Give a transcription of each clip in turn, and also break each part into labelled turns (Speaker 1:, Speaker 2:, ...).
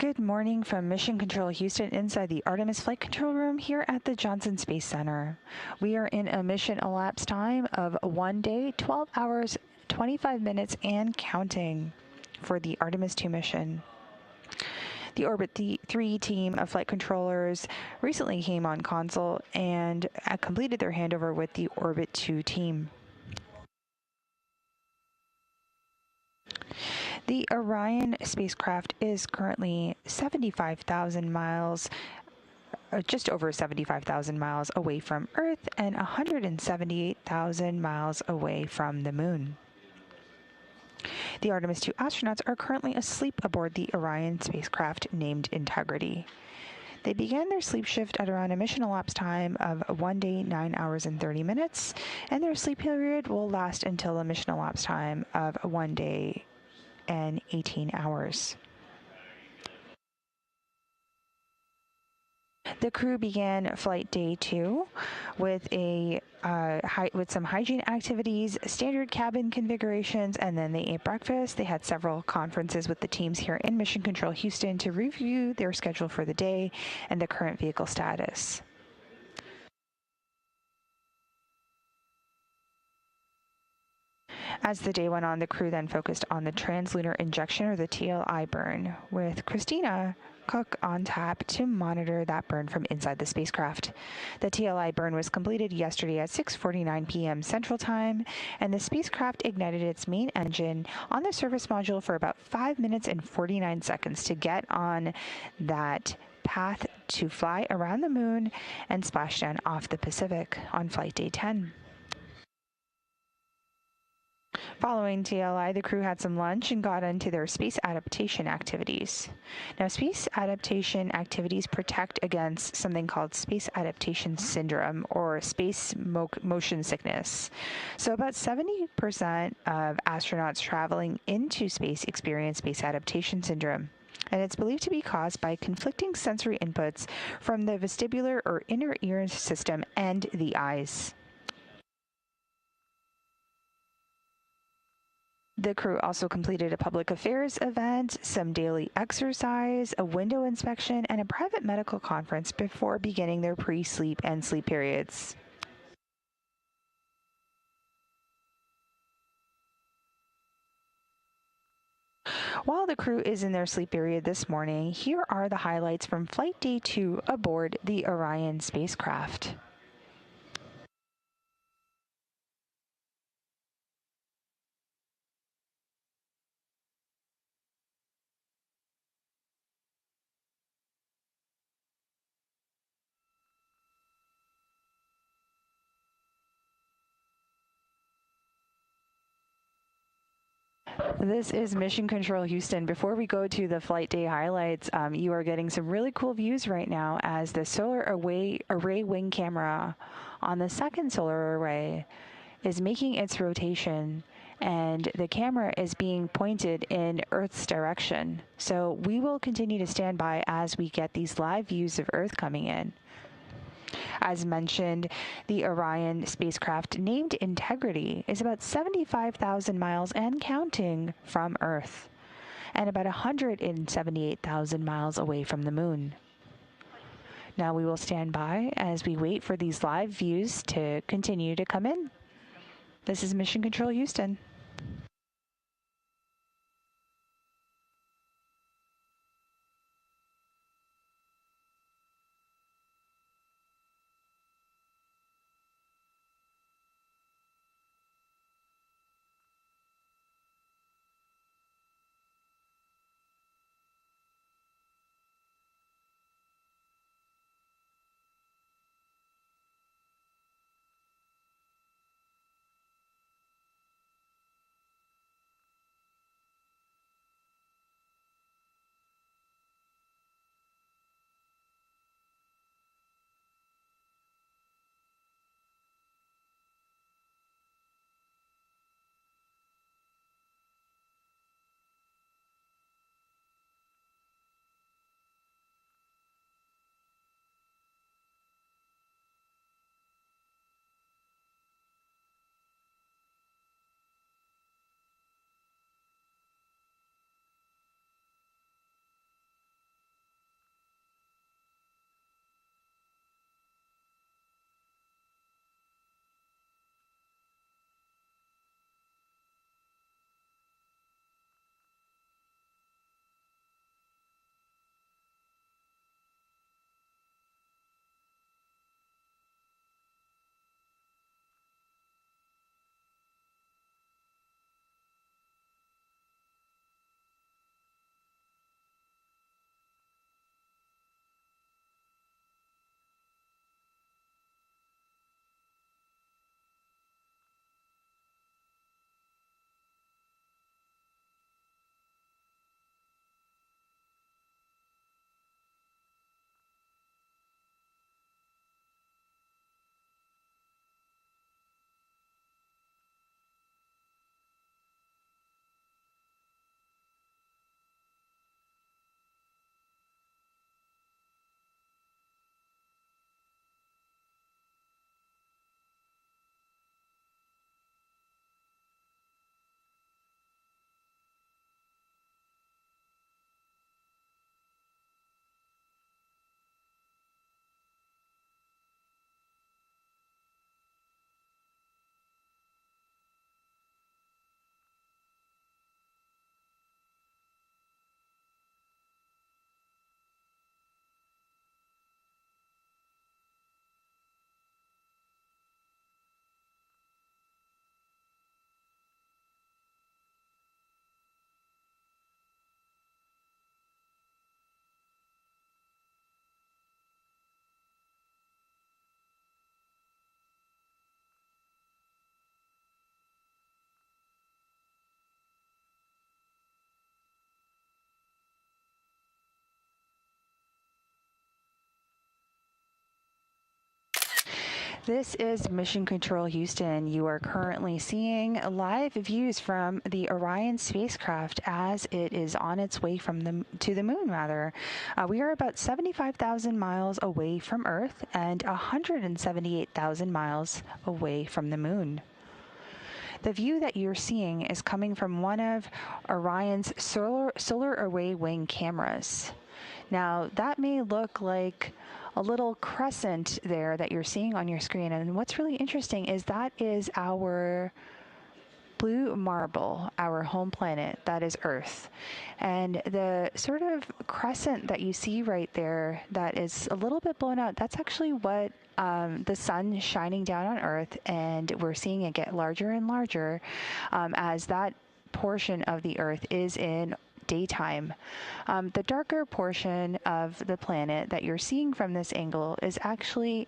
Speaker 1: Good morning from Mission Control Houston inside the Artemis Flight Control Room here at the Johnson Space Center. We are in a mission elapsed time of 1 day, 12 hours, 25 minutes, and counting for the Artemis 2 mission. The Orbit 3 team of flight controllers recently came on console and completed their handover with the Orbit 2 team. The Orion spacecraft is currently 75,000 miles, just over 75,000 miles away from Earth and 178,000 miles away from the Moon. The Artemis 2 astronauts are currently asleep aboard the Orion spacecraft named Integrity. They began their sleep shift at around a mission elapsed time of 1 day, 9 hours, and 30 minutes, and their sleep period will last until a mission elapsed time of 1 day and 18 hours. The crew began flight day 2 with some hygiene activities, standard cabin configurations, and then they ate breakfast. They had several conferences with the teams here in Mission Control Houston to review their schedule for the day and the current vehicle status. As the day went on, the crew then focused on the translunar injection, or the TLI burn, with Christina Cook on tap to monitor that burn from inside the spacecraft. The TLI burn was completed yesterday at 6:49 p.m. Central Time, and the spacecraft ignited its main engine on the service module for about 5 minutes and 49 seconds to get on that path to fly around the Moon and splash down off the Pacific on flight day 10. Following TLI, the crew had some lunch and got into their space adaptation activities. Now, space adaptation activities protect against something called space adaptation syndrome, or space motion sickness. So about 70% of astronauts traveling into space experience space adaptation syndrome, and it's believed to be caused by conflicting sensory inputs from the vestibular or inner ear system and the eyes. The crew also completed a public affairs event, some daily exercise, a window inspection, and a private medical conference before beginning their pre-sleep and sleep periods. While the crew is in their sleep period this morning, here are the highlights from Flight Day 2 aboard the Orion spacecraft. This is Mission Control Houston. Before we go to the flight day highlights, you are getting some really cool views right now as the solar array wing camera on the second solar array is making its rotation, and the camera is being pointed in Earth's direction. So we will continue to stand by as we get these live views of Earth coming in. As mentioned, the Orion spacecraft, named Integrity, is about 75,000 miles and counting from Earth, and about 178,000 miles away from the Moon. Now we will stand by as we wait for these live views to continue to come in. This is Mission Control Houston. This is Mission Control Houston. You are currently seeing live views from the Orion spacecraft as it is on its way to the moon, rather. We are about 75,000 miles away from Earth and 178,000 miles away from the moon. The view that you're seeing is coming from one of Orion's solar array wing cameras. Now, that may look like a little crescent there that you're seeing on your screen. And what's really interesting is that is our blue marble, our home planet, that is Earth. And the sort of crescent that you see right there that is a little bit blown out, that's actually what the sun shining down on Earth, and we're seeing it get larger and larger as that portion of the Earth is in daytime. The darker portion of the planet that you're seeing from this angle is actually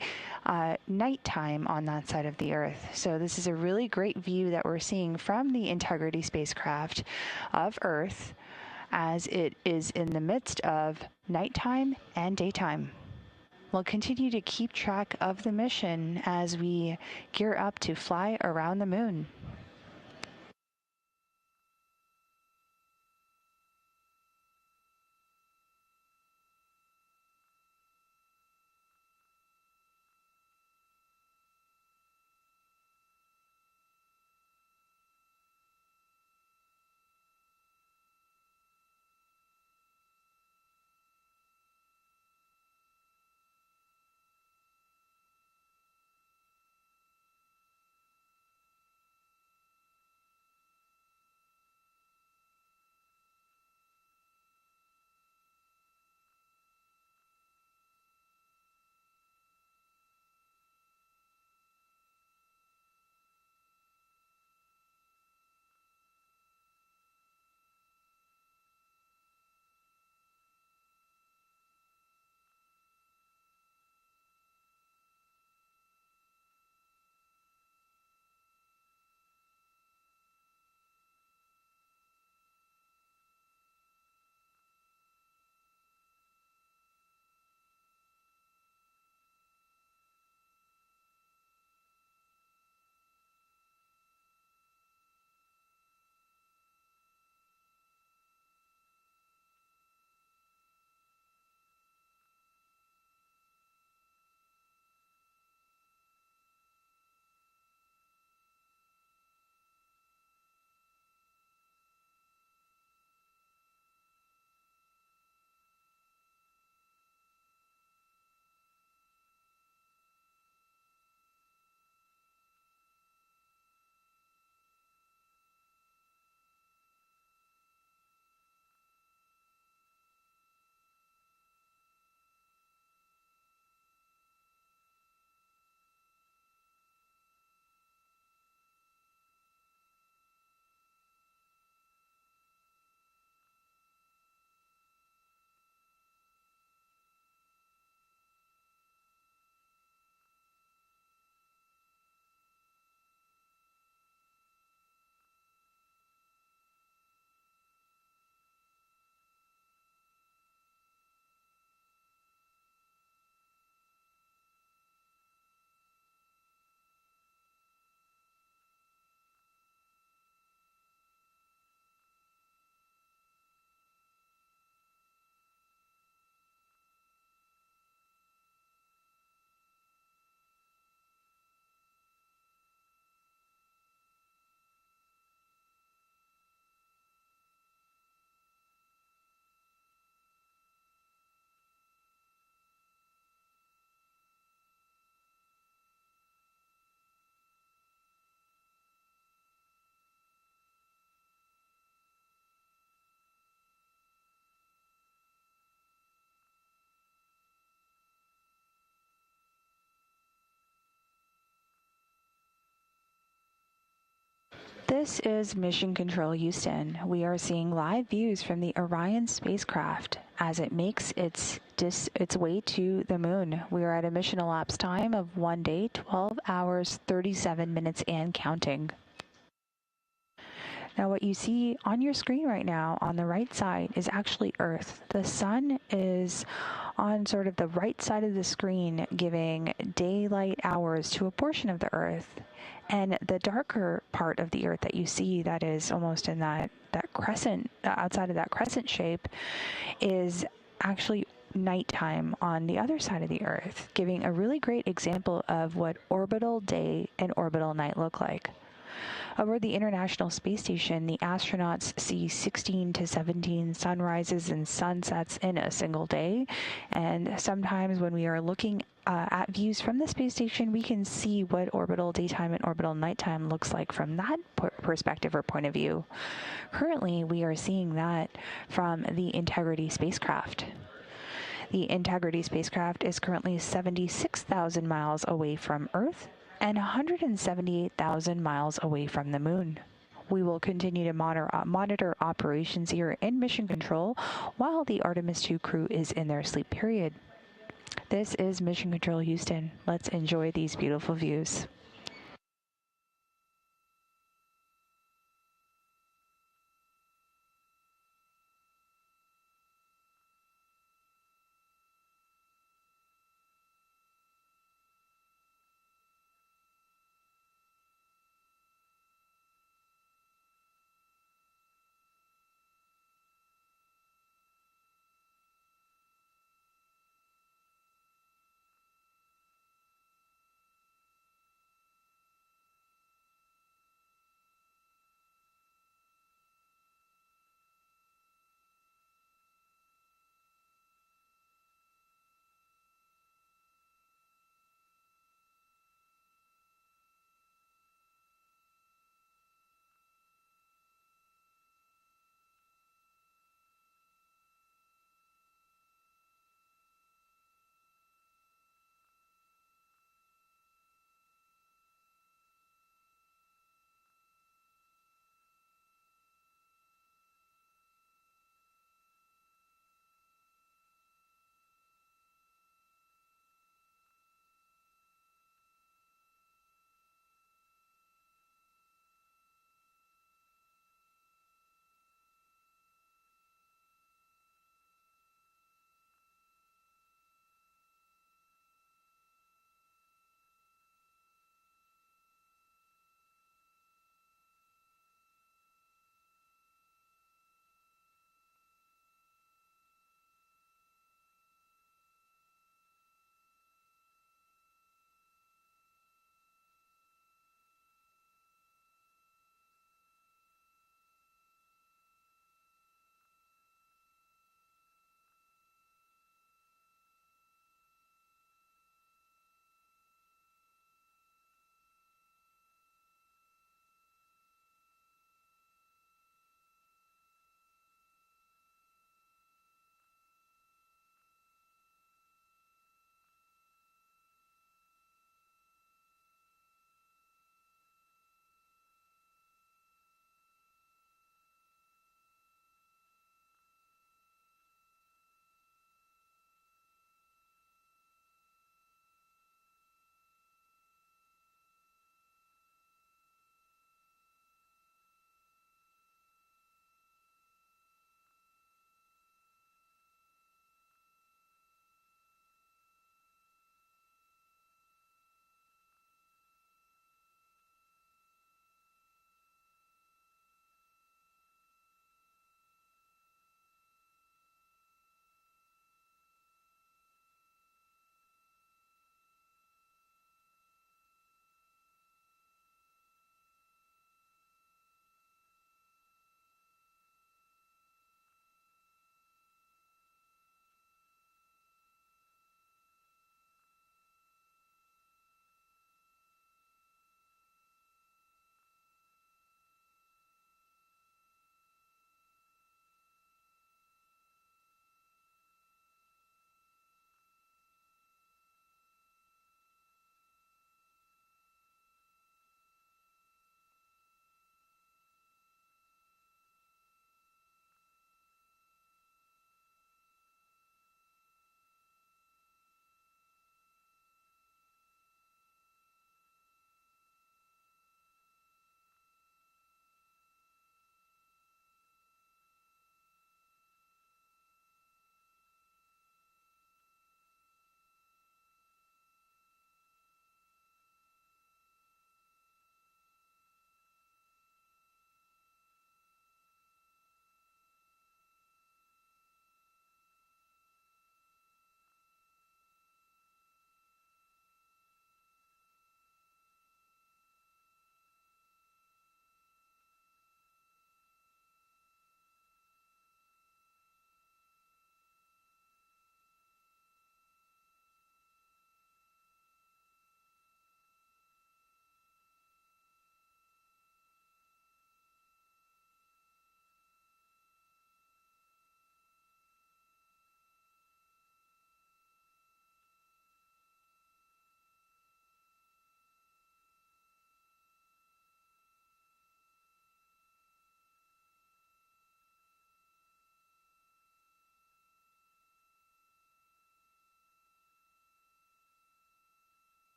Speaker 1: nighttime on that side of the Earth. So this is a really great view that we're seeing from the Integrity spacecraft of Earth as it is in the midst of nighttime and daytime. We'll continue to keep track of the mission as we gear up to fly around the moon. This is Mission Control Houston. We are seeing live views from the Orion spacecraft as it makes its way to the moon. We are at a mission elapsed time of 1 day, 12 hours, 37 minutes, and counting. Now what you see on your screen right now on the right side is actually Earth. The sun is on sort of the right side of the screen, giving daylight hours to a portion of the Earth. And the darker part of the Earth that you see that is almost in that crescent, outside of that crescent shape, is actually nighttime on the other side of the Earth, giving a really great example of what orbital day and orbital night look like. Over the International Space Station, the astronauts see 16 to 17 sunrises and sunsets in a single day. And sometimes when we are looking at views from the space station, we can see what orbital daytime and orbital nighttime looks like from that perspective or point of view. Currently, we are seeing that from the Integrity spacecraft. The Integrity spacecraft is currently 76,000 miles away from Earth and 178,000 miles away from the moon. We will continue to monitor operations here in Mission Control while the Artemis 2 crew is in their sleep period. This is Mission Control Houston. Let's enjoy these beautiful views.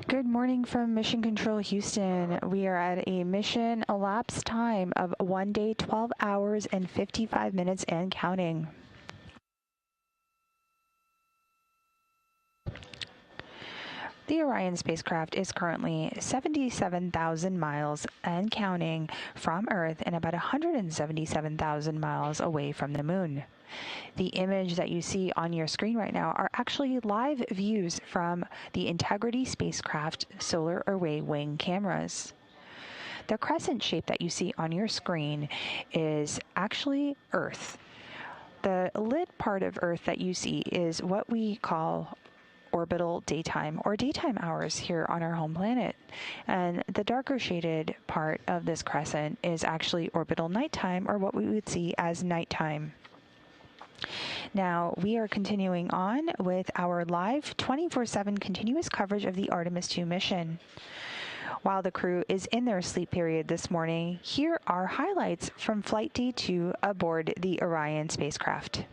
Speaker 1: Good morning from Mission Control Houston. We are at a mission elapsed time of 1 day, 12 hours, and 55 minutes and counting. The Orion spacecraft is currently 77,000 miles and counting from Earth and about 177,000 miles away from the Moon. The image that you see on your screen right now are actually live views from the Integrity spacecraft solar array wing cameras. The crescent shape that you see on your screen is actually Earth. The lit part of Earth that you see is what we call orbital daytime or daytime hours here on our home planet. And the darker shaded part of this crescent is actually orbital nighttime, or what we would see as nighttime. Now, we are continuing on with our live 24/7 continuous coverage of the Artemis 2 mission. While the crew is in their sleep period this morning, here are highlights from Flight Day 2 aboard the Orion spacecraft.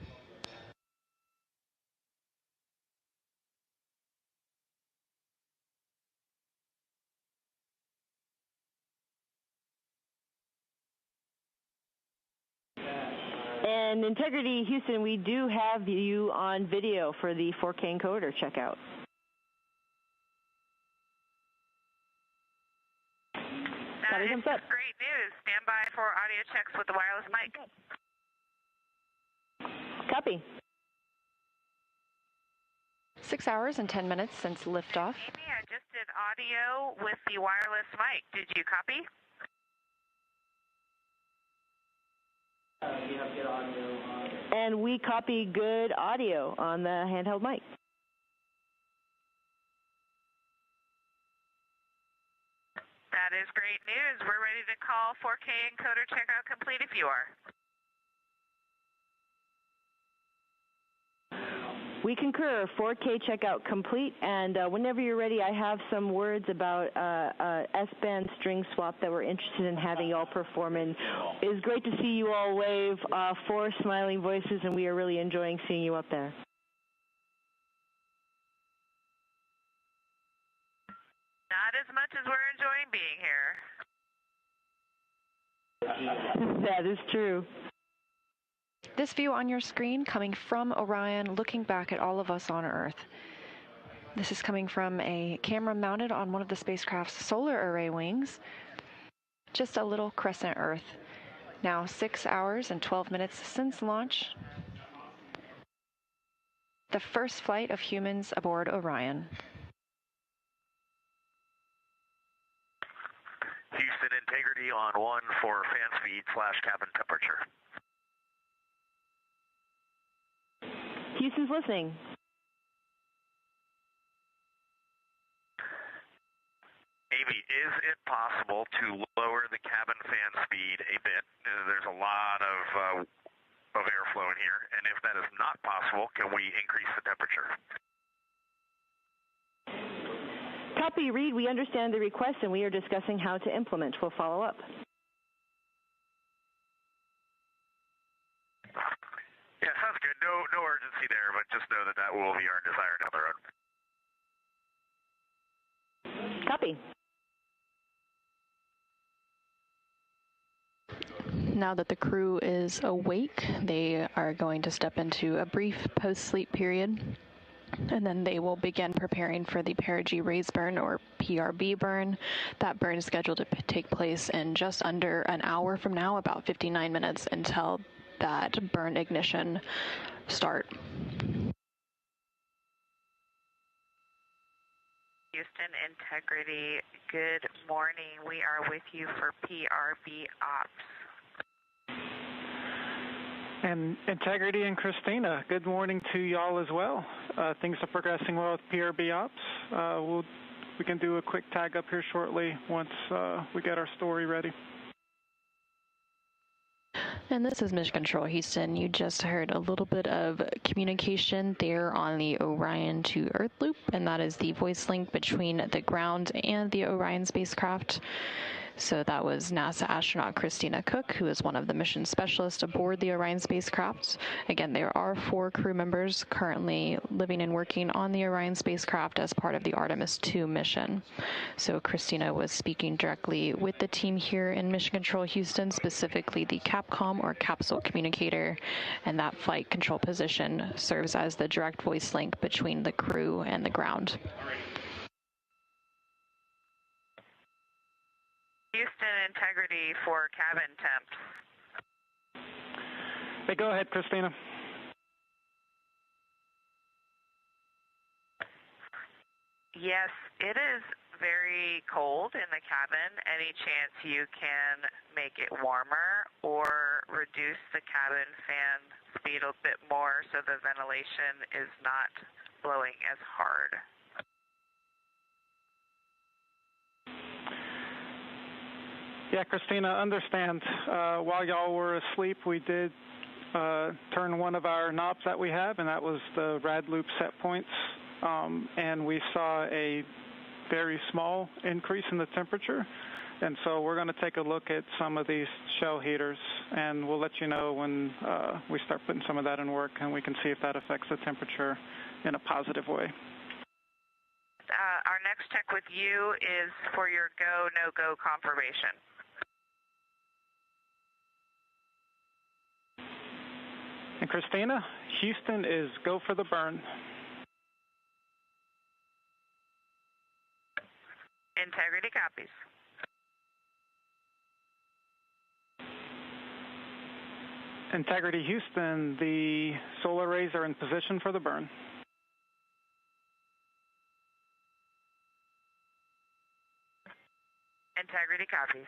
Speaker 2: And Integrity Houston, we do have you on video for the 4K encoder checkout.
Speaker 3: That is great news. Stand by for audio checks with the wireless mic.
Speaker 2: Copy.
Speaker 4: 6 hours and 10 minutes since liftoff.
Speaker 3: Amy, I just did audio with the wireless mic. Did you copy?
Speaker 2: You have good audio on. And we copy good audio on the handheld mic.
Speaker 3: That is great news. We're ready to call 4K encoder checkout complete if you are.
Speaker 2: We concur. 4K checkout complete, and whenever you're ready, I have some words about S-band string swap that we're interested in having you all perform. And it is great to see you all wave, 4 smiling voices, and we are really enjoying seeing you up there.
Speaker 3: Not as much as we're enjoying being here.
Speaker 2: That is true.
Speaker 4: This view on your screen coming from Orion, looking back at all of us on Earth. This is coming from a camera mounted on one of the spacecraft's solar array wings. Just a little crescent Earth. Now 6 hours and 12 minutes since launch. The first flight of humans aboard Orion.
Speaker 5: Houston, Integrity on 1 for fan speed / cabin temperature.
Speaker 2: Houston's listening.
Speaker 5: Amy, is it possible to lower the cabin fan speed a bit? There's a lot of airflow in here, and if that is not possible, can we increase the temperature?
Speaker 2: Copy, Reed. We understand the request, and we are discussing how to implement. We'll follow up.
Speaker 5: Yeah, sounds good. No urgency there, but just know that that will be our desire down the road.
Speaker 2: Copy.
Speaker 4: Now that the crew is awake, they are going to step into a brief post-sleep period, and then they will begin preparing for the perigee raise burn, or PRB burn. That burn is scheduled to take place in just under an hour from now, about 59 minutes until that burn ignition start.
Speaker 3: Houston, Integrity, good morning. We are with you for PRB ops.
Speaker 6: And Integrity and Christina, good morning to y'all as well. Things are progressing well with PRB ops. We can do a quick tag up here shortly once we get our story ready.
Speaker 4: And this is Mission Control Houston. You just heard a little bit of communication there on the Orion to Earth loop, and that is the voice link between the ground and the Orion spacecraft. So that was NASA astronaut Christina Cook, who is one of the mission specialists aboard the Orion spacecraft. Again, there are 4 crew members currently living and working on the Orion spacecraft as part of the Artemis II mission. So Christina was speaking directly with the team here in Mission Control Houston, specifically the CAPCOM or capsule communicator, and that flight control position serves as the direct voice link between the crew and the ground.
Speaker 3: Houston, integrity for cabin temps.
Speaker 6: Hey, go ahead, Christina.
Speaker 3: Yes, it is very cold in the cabin. Any chance you can make it warmer or reduce the cabin fan speed a bit more so the ventilation is not blowing as hard?
Speaker 6: Yeah, Christina, understand. While y'all were asleep, we did turn one of our knobs that we have, and that was the rad loop set points, and we saw a very small increase in the temperature. And so we're going to take a look at some of these shell heaters, and we'll let you know when we start putting some of that in work, and we can see if that affects the temperature in a positive way.
Speaker 3: Our next check with you is for your go, no-go confirmation.
Speaker 6: And Christina, Houston is go for the burn.
Speaker 3: Integrity copies.
Speaker 6: Integrity Houston, the solar arrays are in position for the burn.
Speaker 3: Integrity copies.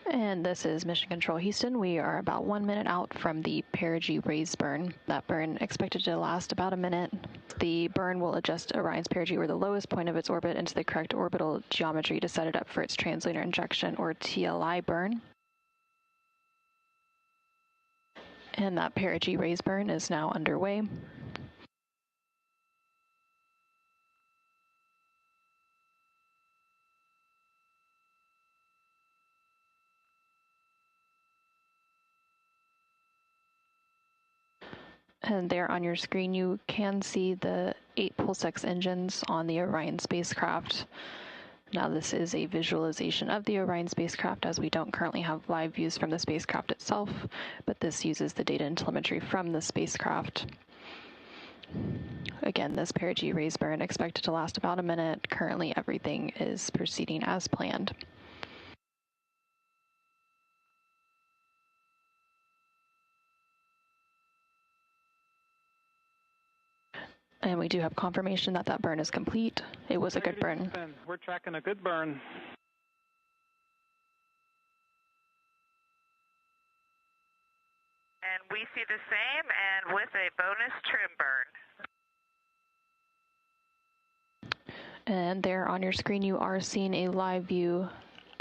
Speaker 4: And this is Mission Control Houston. We are about 1 minute out from the perigee raise burn. That burn expected to last about a minute. The burn will adjust Orion's perigee, or the lowest point of its orbit, into the correct orbital geometry to set it up for its translator injection, or TLI burn. And that perigee raise burn is now underway. And there on your screen, you can see the 8 Pulsex engines on the Orion spacecraft. Now, this is a visualization of the Orion spacecraft, as we don't currently have live views from the spacecraft itself, but this uses the data and telemetry from the spacecraft. Again, this perigee raise burn expected to last about a minute. Currently, everything is proceeding as planned. And we do have confirmation that that burn is complete. It was a good burn.
Speaker 6: We're tracking a good burn.
Speaker 3: And we see the same, and with a bonus trim burn.
Speaker 4: And there on your screen, you are seeing a live view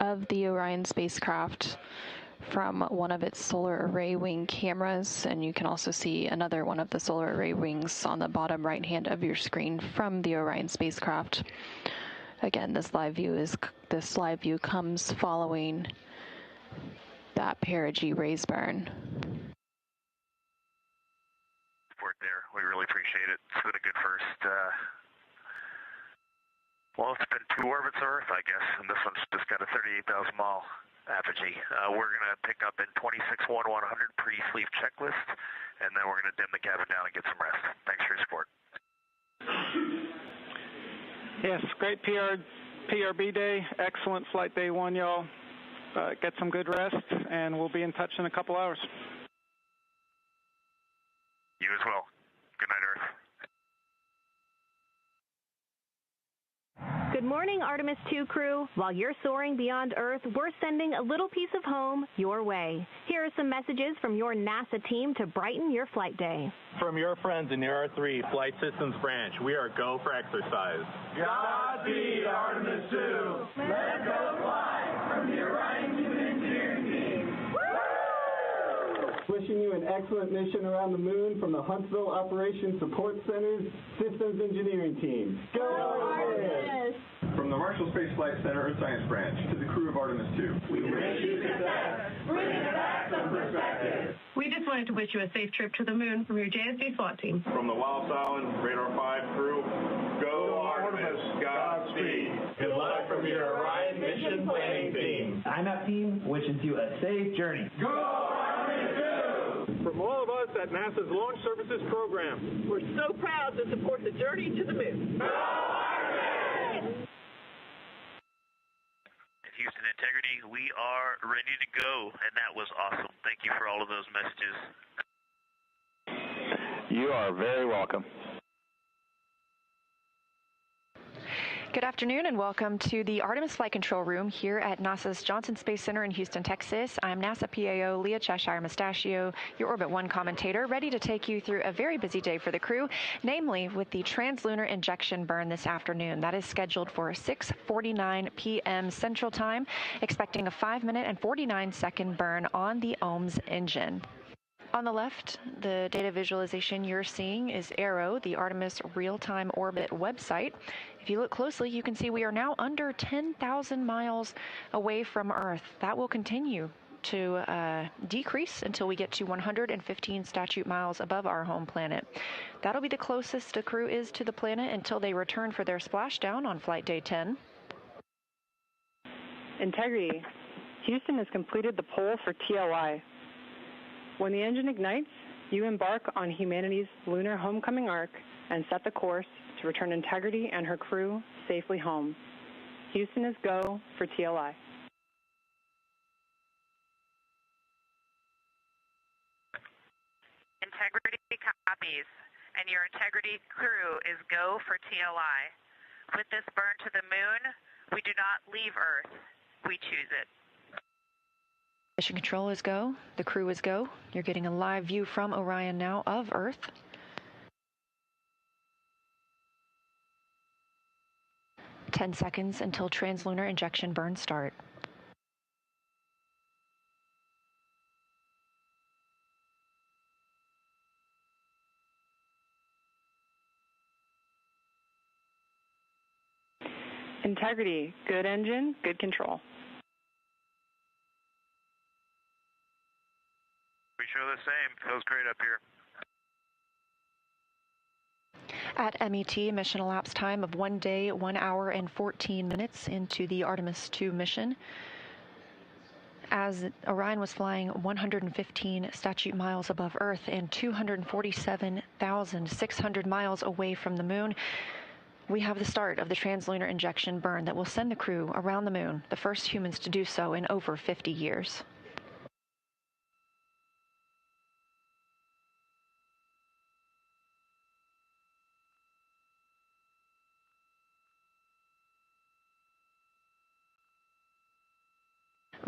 Speaker 4: of the Orion spacecraft from one of its solar array wing cameras, and you can also see another one of the solar array wings on the bottom right hand of your screen from the Orion spacecraft. Again, this live view comes following that perigee raise burn.
Speaker 5: Support there. We really appreciate it. It's been a good first. Well, it's been 2 orbits of Earth, I guess, and this one's just got a 38,000 mile apogee. We're going to pick up in 26-1-100 pre-sleep checklist, and then we're going to dim the cabin down and get some rest. Thanks for your support.
Speaker 6: Yes, great PRB day. Excellent flight day 1, y'all. Get some good rest, and we'll be in touch in a couple hours.
Speaker 5: You as well. Good night, Earth.
Speaker 2: Good morning, Artemis II crew. While you're soaring beyond Earth, we're sending a little piece of home your way. Here are some messages from your NASA team to brighten your flight day.
Speaker 7: From your friends in the R3 Flight Systems branch, we are go for exercise.
Speaker 8: Godspeed, Artemis II. Let's go fly from the Orion engineering team.
Speaker 9: Wishing you an excellent mission around the moon from the Huntsville Operations Support Center's Systems Engineering Team. Go Artemis!
Speaker 7: From the Marshall Space Flight Center Earth Science Branch to the crew of Artemis 2.
Speaker 8: We wish you success, bringing back some perspective.
Speaker 10: We just wanted to wish you a safe trip to the moon from your JSD SWAT team.
Speaker 7: From the Wallops Island Radar 5 crew, go Artemis, Godspeed.
Speaker 8: Good luck from your Orion mission planning team.
Speaker 11: IMAP team wishes you a safe journey.
Speaker 8: Go Artemis 2!
Speaker 7: From all of us at NASA's Launch Services Program,
Speaker 10: We're so proud to support the journey to the moon.
Speaker 8: Go Artemis!
Speaker 5: Houston Integrity, we are ready to go, and that was awesome. Thank you for all of those messages.
Speaker 7: You are very welcome.
Speaker 4: Good afternoon and welcome to the Artemis Flight Control Room here at NASA's Johnson Space Center in Houston, Texas. I'm NASA PAO Leah Cheshire Mustachio, your Orbit 1 commentator, ready to take you through a very busy day for the crew, namely with the translunar injection burn this afternoon. That is scheduled for 6:49 p.m. Central Time, expecting a 5-minute and 49-second burn on the OMS engine. On the left, the data visualization you're seeing is ARROW, the Artemis Real-Time Orbit website. If you look closely, you can see we are now under 10,000 miles away from Earth. That will continue to decrease until we get to 115 statute miles above our home planet. That'll be the closest the crew is to the planet until they return for their splashdown on flight day 10.
Speaker 12: Integrity. Houston has completed the poll for TLI. When the engine ignites, you embark on humanity's lunar homecoming arc and set the course to return Integrity and her crew safely home. Houston is go for TLI.
Speaker 3: Integrity copies, and your Integrity crew is go for TLI. With this burn to the moon, we do not leave Earth, we choose it.
Speaker 4: Mission control is go. The crew is go. You're getting a live view from Orion now of Earth. Ten seconds until translunar injection burns start.
Speaker 12: Integrity. Good engine, good control.
Speaker 5: We show the same. Feels great up here.
Speaker 4: At MET, mission elapsed time of 1 day, 1 hour, and 14 minutes into the Artemis 2 mission. As Orion was flying 115 statute miles above Earth and 247,600 miles away from the moon, we have the start of the translunar injection burn that will send the crew around the moon, the first humans to do so in over 50 years.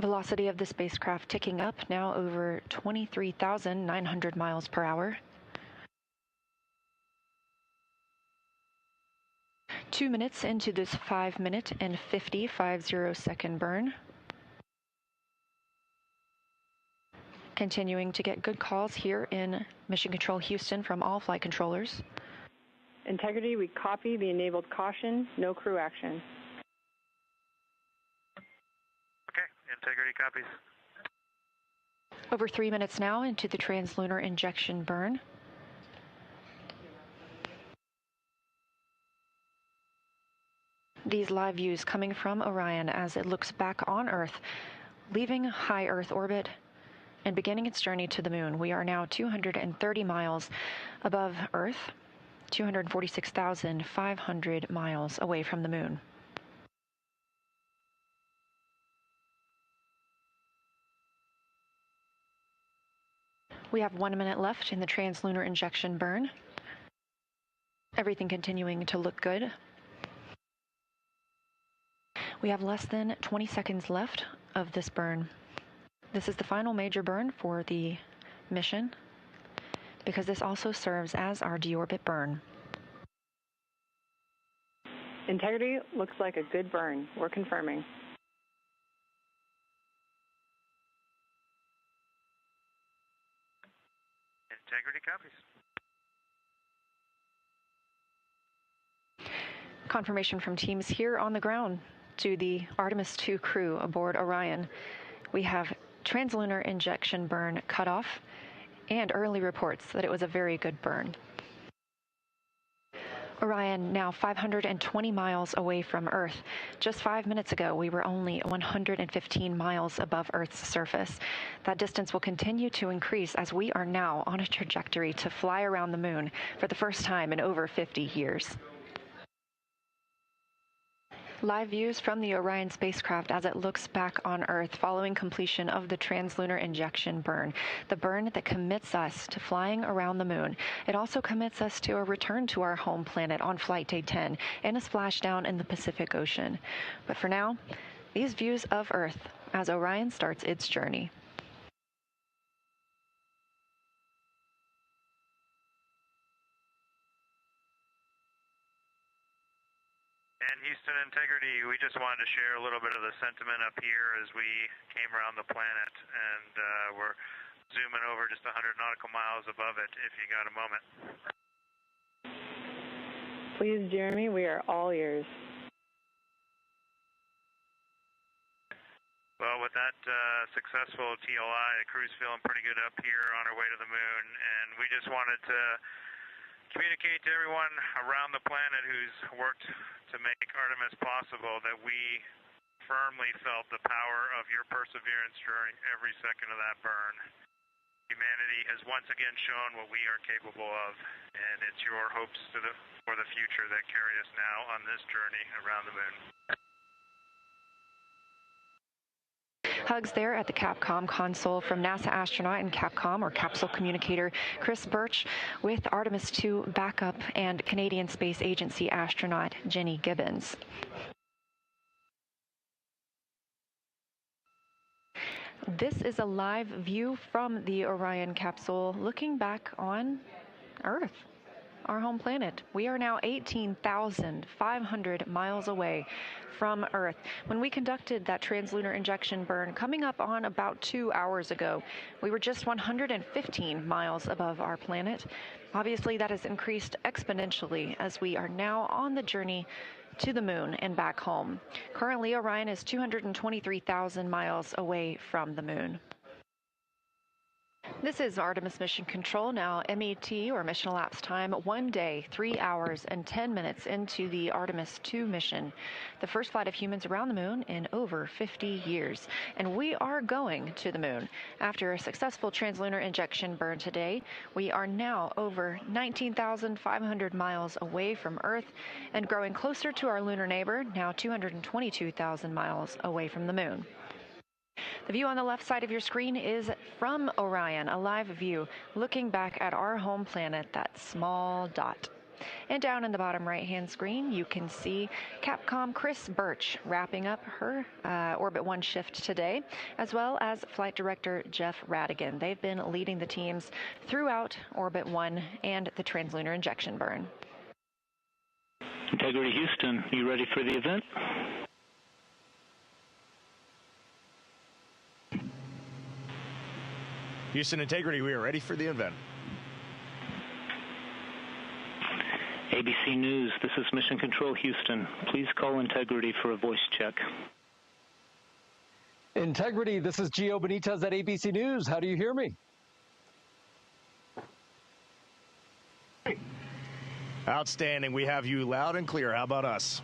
Speaker 4: Velocity of the spacecraft ticking up, now over 23,900 miles per hour. 2 minutes into this 5-minute and 50 second burn. Continuing to get good calls here in Mission Control Houston from all flight controllers.
Speaker 12: Integrity, we copy the enabled caution, no crew action.
Speaker 5: Integrity copies.
Speaker 4: Over 3 minutes now into the translunar injection burn. These live views coming from Orion as it looks back on Earth, leaving high Earth orbit and beginning its journey to the moon. We are now 230 miles above Earth, 246,500 miles away from the moon. We have 1 minute left in the translunar injection burn. Everything continuing to look good. We have less than 20 seconds left of this burn. This is the final major burn for the mission because this also serves as our deorbit burn.
Speaker 12: Integrity looks like a good burn. We're confirming.
Speaker 5: Integrity copies.
Speaker 4: Confirmation from teams here on the ground to the Artemis 2 crew aboard Orion. We have translunar injection burn cutoff and early reports that it was a very good burn. Orion now 520 miles away from Earth. Just 5 minutes ago, we were only 115 miles above Earth's surface. That distance will continue to increase as we are now on a trajectory to fly around the moon for the first time in over 50 years. Live views from the Orion spacecraft as it looks back on Earth following completion of the translunar injection burn, the burn that commits us to flying around the moon. It also commits us to a return to our home planet on flight day 10 and a splashdown in the Pacific Ocean. But for now, these views of Earth as Orion starts its journey.
Speaker 5: And Houston Integrity, we just wanted to share a little bit of the sentiment up here as we came around the planet, and we're zooming over just 100 nautical miles above it if you got a moment.
Speaker 12: Please, Jeremy, we are all ears.
Speaker 5: Well, with that successful TLI, the crew's feeling pretty good up here on our way to the moon, and we just wanted to communicate to everyone around the planet who's worked to make Artemis possible that we firmly felt the power of your perseverance during every second of that burn. Humanity has once again shown what we are capable of, and it's your hopes for the future that carry us now on this journey around the moon.
Speaker 4: Hugs there at the Capcom console from NASA astronaut and Capcom, or capsule communicator, Chris Birch, with Artemis 2 backup and Canadian Space Agency astronaut Jenny Gibbons. This is a live view from the Orion capsule looking back on Earth, our home planet. We are now 18,500 miles away from Earth. When we conducted that translunar injection burn coming up on about 2 hours ago, we were just 115 miles above our planet. Obviously, that has increased exponentially as we are now on the journey to the moon and back home. Currently, Orion is 223,000 miles away from the moon. This is Artemis Mission Control, now MET, or mission elapsed time, 1 day, 3 hours, and 10 minutes into the Artemis 2 mission, the first flight of humans around the moon in over 50 years. And we are going to the moon. After a successful translunar injection burn today, we are now over 19,500 miles away from Earth and growing closer to our lunar neighbor, now 222,000 miles away from the moon. The view on the left side of your screen is from Orion, a live view looking back at our home planet, that small dot. And down in the bottom right-hand screen, you can see Capcom Chris Birch wrapping up her Orbit 1 shift today, as well as Flight Director Jeff Radigan. They've been leading the teams throughout Orbit 1 and the translunar injection burn.
Speaker 13: Integrity Houston, you ready for the event?
Speaker 14: Houston Integrity, we are ready for the event.
Speaker 13: ABC News, this is Mission Control Houston. Please call Integrity for a voice check.
Speaker 15: Integrity, this is Gio Benitez at ABC News. How do you hear me?
Speaker 14: Outstanding. We have you loud and clear. How about us?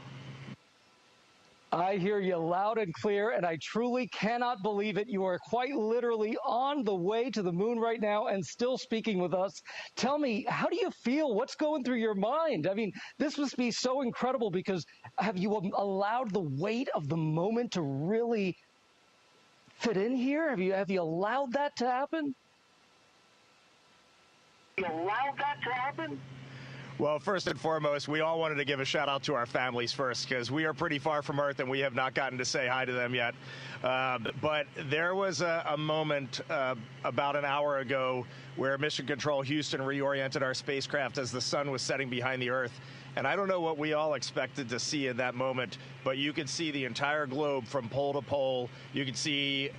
Speaker 15: I hear you loud and clear, and I truly cannot believe it. You are quite literally on the way to the moon right now and still speaking with us. Tell me, how do you feel? What's going through your mind? I mean, this must be so incredible because have you allowed the weight of the moment to really fit in here? Have you allowed that to happen?
Speaker 14: Well, first and foremost, we all wanted to give a shout out to our families first because we are pretty far from Earth and we have not gotten to say hi to them yet. But there was a moment about an hour ago where Mission Control Houston reoriented our spacecraft as the sun was setting behind the Earth. And I don't know what we all expected to see in that moment, but you could see the entire globe from pole to pole. You could see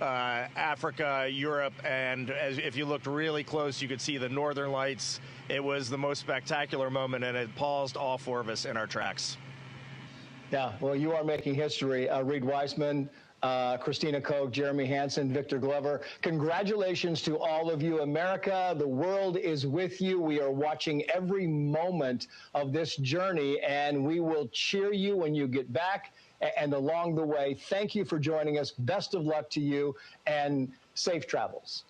Speaker 14: Africa, Europe, and if you looked really close, you could see the northern lights. It was the most spectacular moment, and it paused all four of us in our tracks.
Speaker 16: Yeah, well, you are making history. Reed Weissman, Christina Koch, Jeremy Hansen, Victor Glover. Congratulations to all of you. America, the world is with you. We are watching every moment of this journey, and we will cheer you when you get back and along the way. Thank you for joining us. Best of luck to you, and safe travels.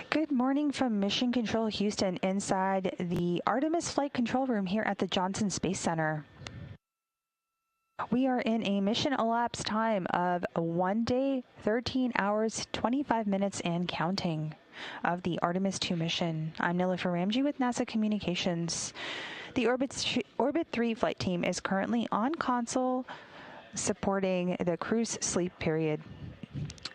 Speaker 1: Good morning from Mission Control Houston inside the Artemis Flight Control Room here at the Johnson Space Center. We are in a mission elapsed time of 1 day, 13 hours, 25 minutes and counting of the Artemis 2 mission. I'm Nilofer Ramji with NASA Communications. The Orbit 3 flight team is currently on console supporting the crew's sleep period.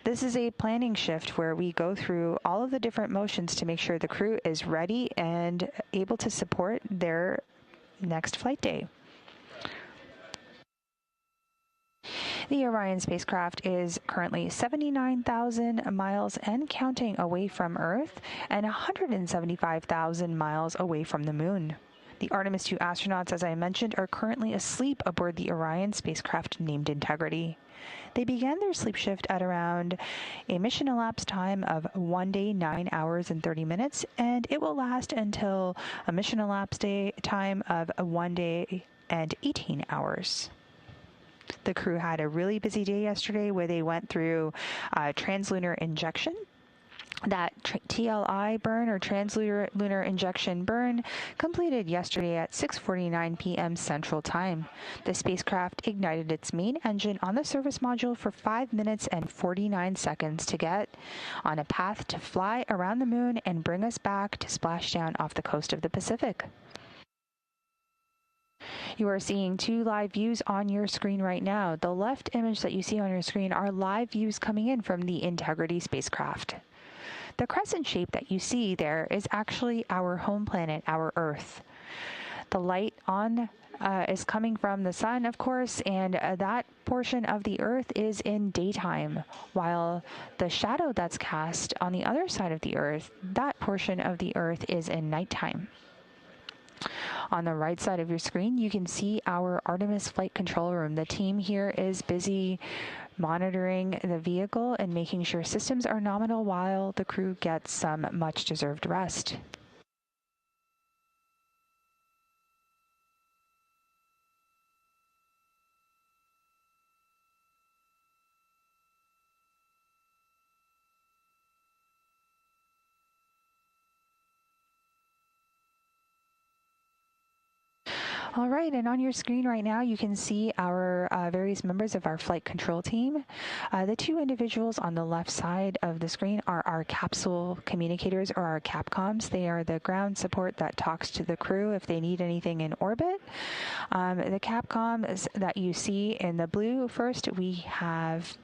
Speaker 1: This is a planning shift where we go through all of the different motions to make sure the crew is ready and able to support their next flight day. The Orion spacecraft is currently 79,000 miles and counting away from Earth and 175,000 miles away from the Moon. The Artemis 2 astronauts, as I mentioned, are currently asleep aboard the Orion spacecraft named Integrity. They began their sleep shift at around a mission elapsed time of 1 day, 9 hours and 30 minutes, and it will last until a mission elapsed time of 1 day and 18 hours. The crew had a really busy day yesterday where they went through translunar injection. That TLI burn or translunar injection burn completed yesterday at 6:49 p.m. Central Time. The spacecraft ignited its main engine on the service module for 5 minutes and 49 seconds to get on a path to fly around the Moon and bring us back to splash down off the coast of the Pacific. You are seeing 2 live views on your screen right now. The left image that you see on your screen are live views coming in from the Integrity spacecraft. The crescent shape that you see there is actually our home planet, our Earth. The light on is coming from the sun, of course, and that portion of the Earth is in daytime, while the shadow that's cast on the other side of the Earth, that portion of the Earth is in nighttime. On the right side of your screen, you can see our Artemis Flight Control Room. The team here is busy monitoring the vehicle and making sure systems are nominal while the crew gets some much-deserved rest. All right, and on your screen right now, you can see our various members of our flight control team. The 2 individuals on the left side of the screen are our capsule communicators, or our Capcoms. They are the ground support that talks to the crew if they need anything in orbit. The Capcoms that you see in the blue, first we have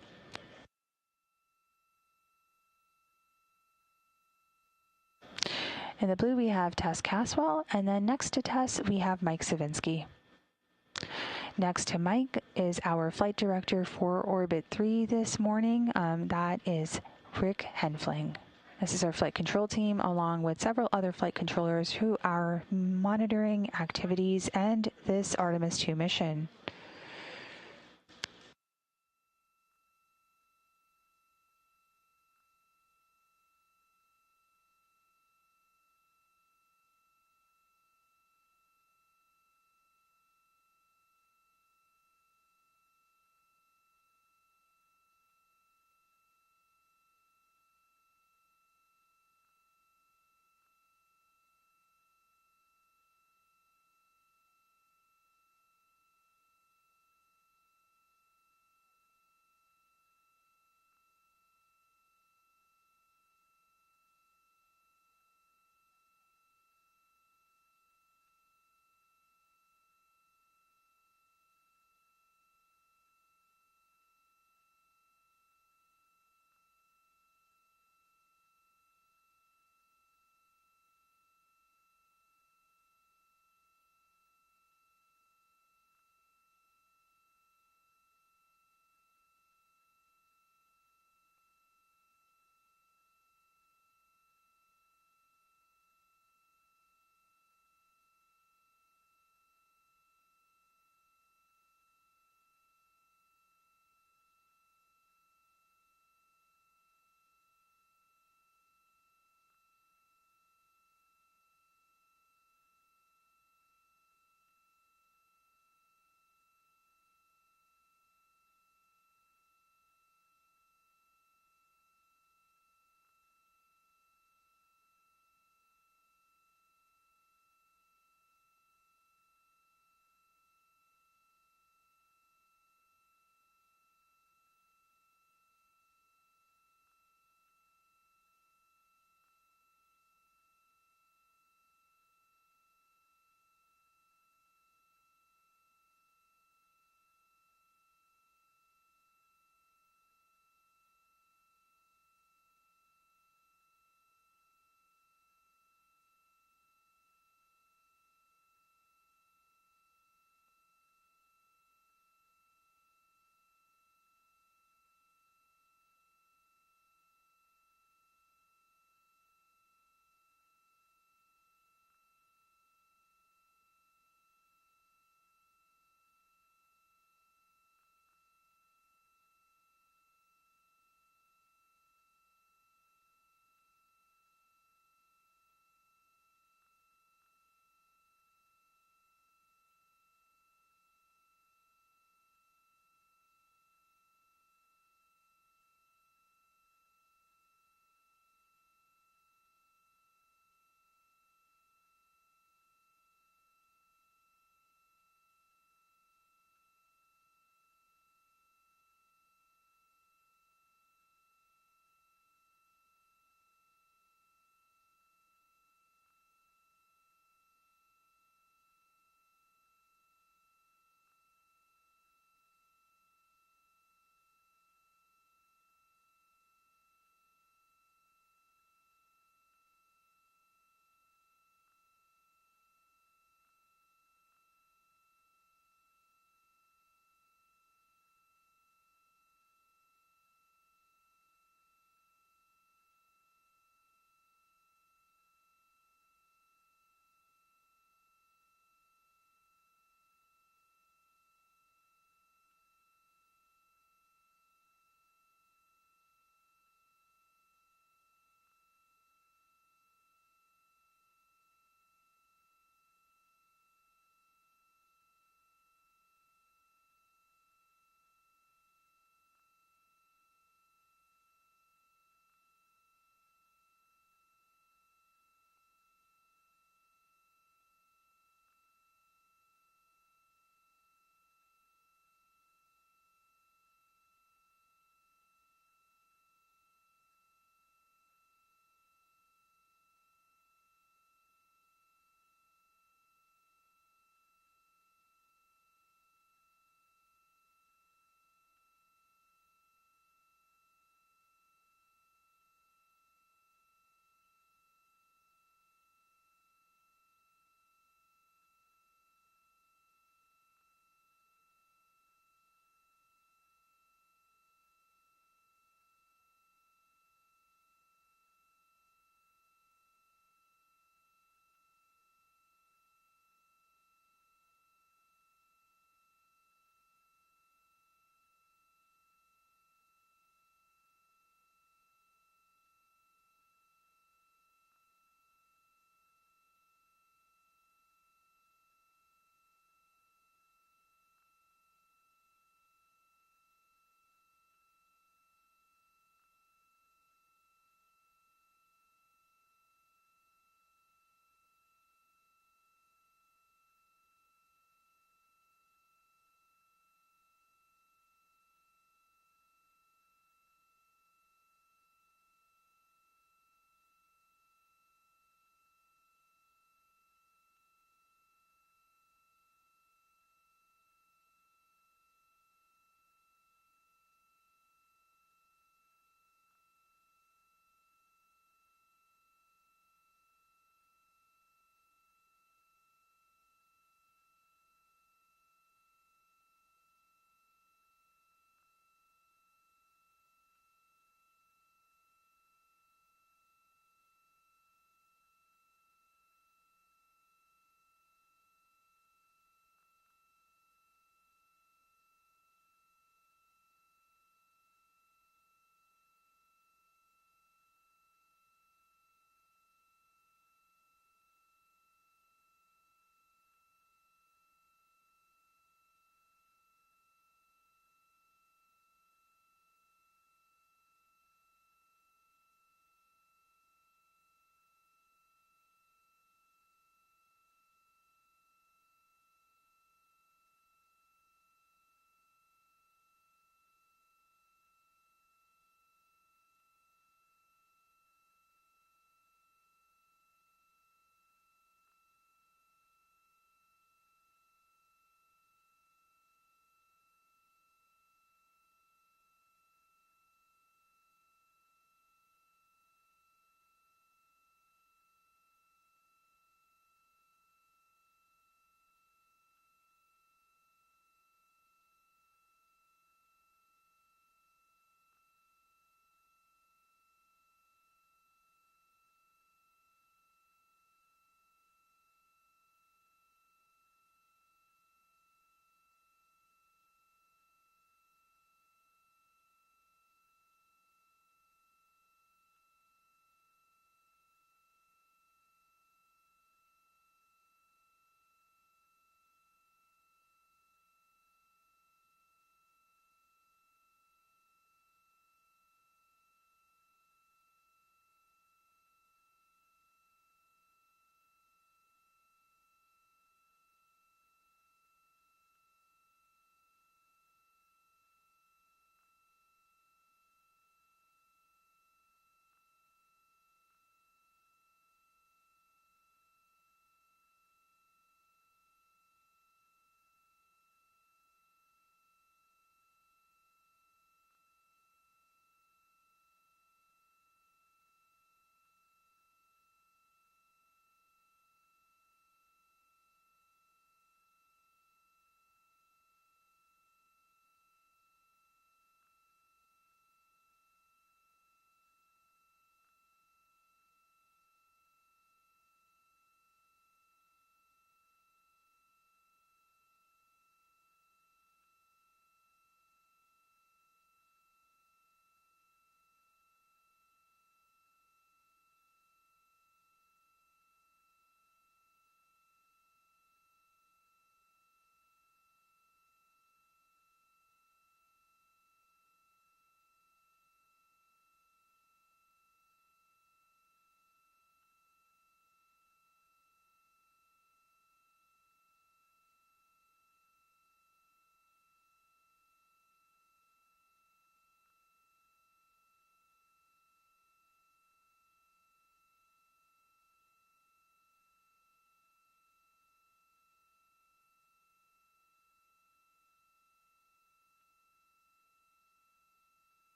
Speaker 1: in the blue, we have Tess Caswell, and then next to Tess, we have Mike Savinsky. Next to Mike is our flight director for Orbit 3 this morning. That is Rick Henfling. This is our flight control team, along with several other flight controllers who are monitoring activities and this Artemis 2 mission.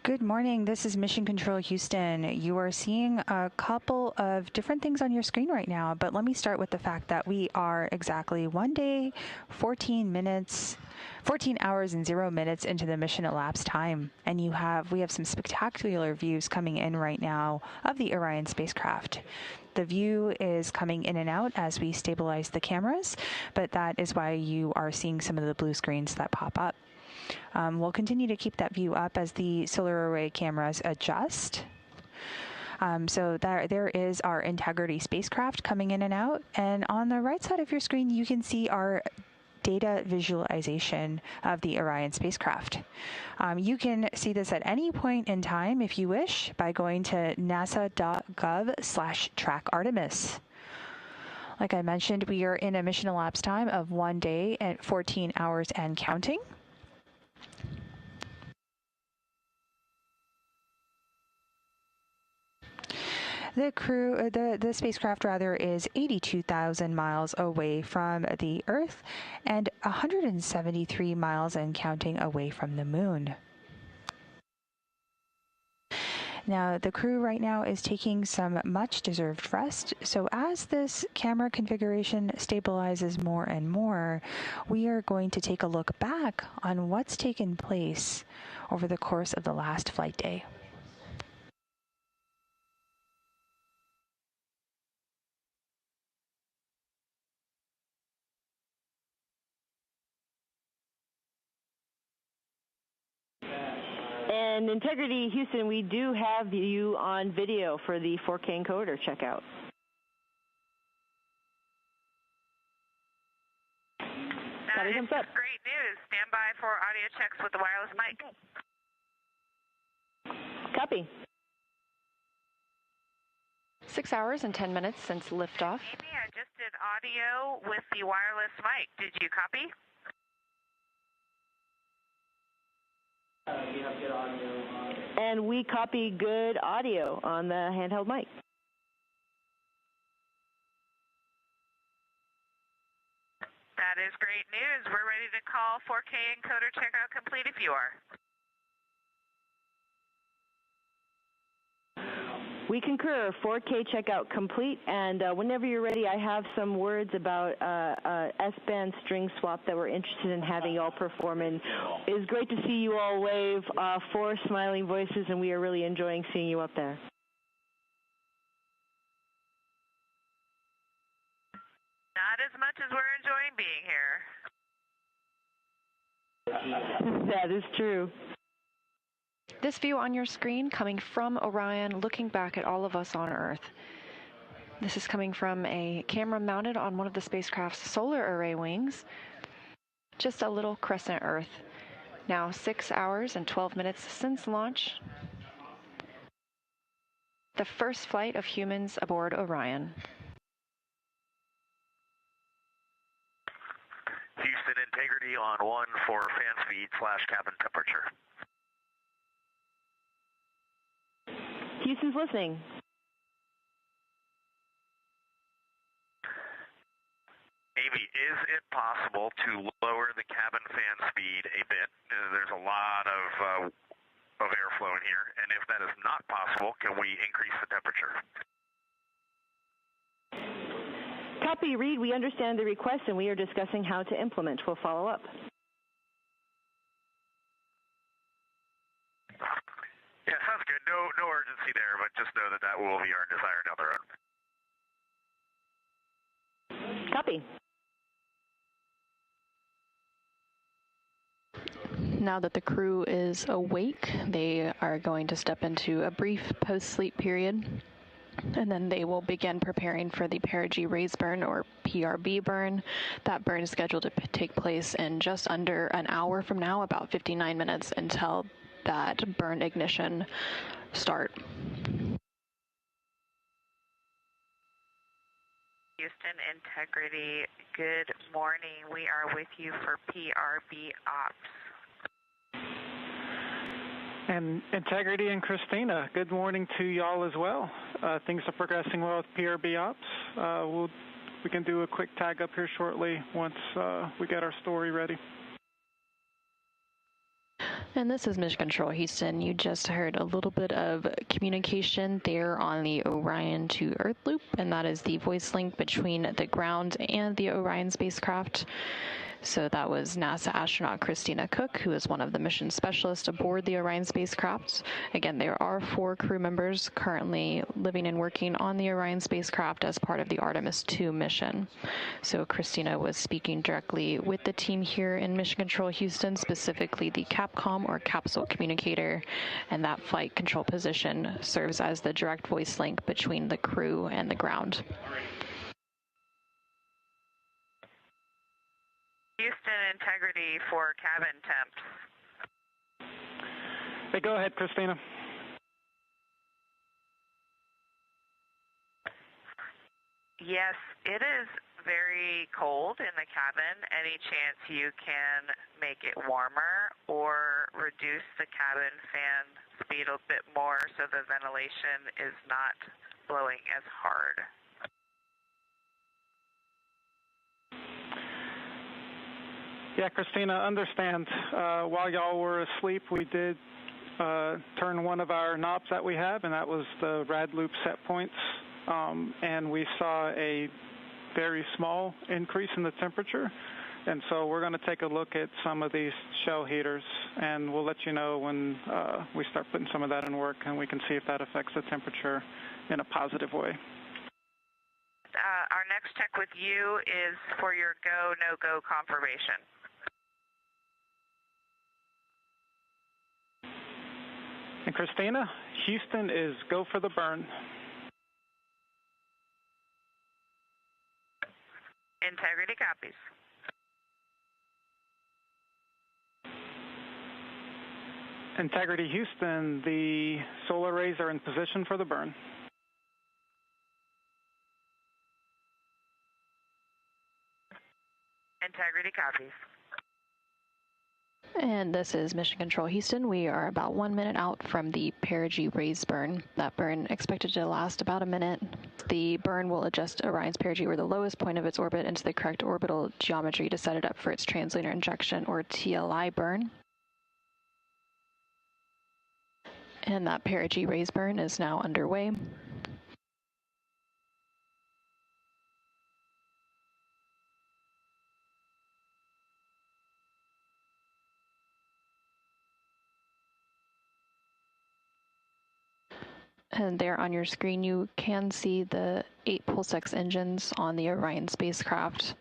Speaker 1: Good morning. This is Mission Control Houston. You are seeing a couple of different things on your screen right now, but let me start with the fact that we are exactly 1 day, 14 hours and 0 minutes into the mission elapsed time. And we have some spectacular views coming in right now of the Orion spacecraft. The view is coming in and out as we stabilize the cameras, but that is why you are seeing some of the blue screens that pop up. We'll continue to keep that view up as the solar array cameras adjust. So there is our Integrity spacecraft coming in and out. And on the right side of your screen, you can see our data visualization of the Orion spacecraft. You can see this at any point in time, if you wish, by going to nasa.gov/track Artemis. Like I mentioned, we are in a mission elapsed time of 1 day and 14 hours and counting. The spacecraft is 82,000 miles away from the Earth and 173 miles and counting away from the Moon. Now, the crew right now is taking some much-deserved rest, so as this camera configuration stabilizes more and more, we are going to take a look back on what's taken place over the course of the last flight day.
Speaker 2: And Integrity Houston, we do have you on video for the 4K encoder checkout.
Speaker 3: That is great news. Stand by for audio checks with the wireless mic.
Speaker 2: Copy.
Speaker 4: 6 hours and 10 minutes since liftoff.
Speaker 3: Amy, I just did audio with the wireless mic. Did you copy?
Speaker 11: We have good audio.
Speaker 2: And we copy good audio on the handheld mic.
Speaker 3: That is great news. We're ready to call 4K encoder checkout complete if you are.
Speaker 2: We concur. 4K checkout complete, and whenever you're ready, I have some words about S-band string swap that we're interested in having you all perform. And it's great to see you all wave, 4 smiling voices, and we are really enjoying seeing you up there.
Speaker 3: Not as much as we're enjoying being here.
Speaker 2: That is true.
Speaker 4: This view on your screen coming from Orion, looking back at all of us on Earth. This is coming from a camera mounted on one of the spacecraft's solar array wings. Just a little crescent Earth. Now 6 hours and 12 minutes since launch. The first flight of humans aboard Orion.
Speaker 5: Houston, Integrity on 1 for fan speed / cabin temperature.
Speaker 2: Houston's listening.
Speaker 5: Amy, is it possible to lower the cabin fan speed a bit? There's a lot of airflow in here, and if that is not possible, can we increase the temperature?
Speaker 2: Copy, Reed. We understand the request, and we are discussing how to implement. We'll follow up.
Speaker 5: Yeah, sounds good. No urgency there, but just know that will be our desire down the road.
Speaker 2: Copy.
Speaker 4: Now that the crew is awake, they are going to step into a brief post-sleep period, and then they will begin preparing for the perigee raise burn, or PRB burn. That burn is scheduled to take place in just under an hour from now, about 59 minutes until that burn ignition start.
Speaker 3: Houston, Integrity, good morning. We are with you for PRB ops.
Speaker 6: And Integrity and Christina, good morning to y'all as well. Things are progressing well with PRB ops. We can do a quick tag up here shortly once we get our story ready.
Speaker 4: And this is Mission Control Houston. You just heard a little bit of communication there on the Orion to Earth loop, and that is the voice link between the ground and the Orion spacecraft. So that was NASA astronaut Christina Cook, who is one of the mission specialists aboard the Orion spacecraft. Again, there are 4 crew members currently living and working on the Orion spacecraft as part of the Artemis 2 mission. So Christina was speaking directly with the team here in Mission Control Houston, specifically the CAPCOM or capsule communicator, and that flight control position serves as the direct voice link between the crew and the ground.
Speaker 3: Houston, integrity for cabin temps.
Speaker 6: Hey, go ahead, Christina.
Speaker 3: Yes, it is very cold in the cabin. Any chance you can make it warmer or reduce the cabin fan speed a bit more so the ventilation is not blowing as hard?
Speaker 6: Yeah, Christina, understand. While y'all were asleep, we did turn one of our knobs that we have, and that was the rad loop set points. And we saw a very small increase in the temperature. And so we're going to take a look at some of these shell heaters, and we'll let you know when we start putting some of that in work, and we can see if that affects the temperature in a positive way.
Speaker 3: Our next check with you is for your go, no-go confirmation.
Speaker 6: And Christina, Houston is go for the burn.
Speaker 3: Integrity copies.
Speaker 6: Integrity Houston, the solar arrays are in position for the burn.
Speaker 3: Integrity copies.
Speaker 4: And this is Mission Control Houston. We are about 1 minute out from the perigee raise burn. That burn expected to last about a minute. The burn will adjust Orion's perigee, or the lowest point of its orbit, into the correct orbital geometry to set it up for its translator injection, or TLI burn. And that perigee raise burn is now underway. And there on your screen, you can see the 8 Pulsex engines on the Orion spacecraft.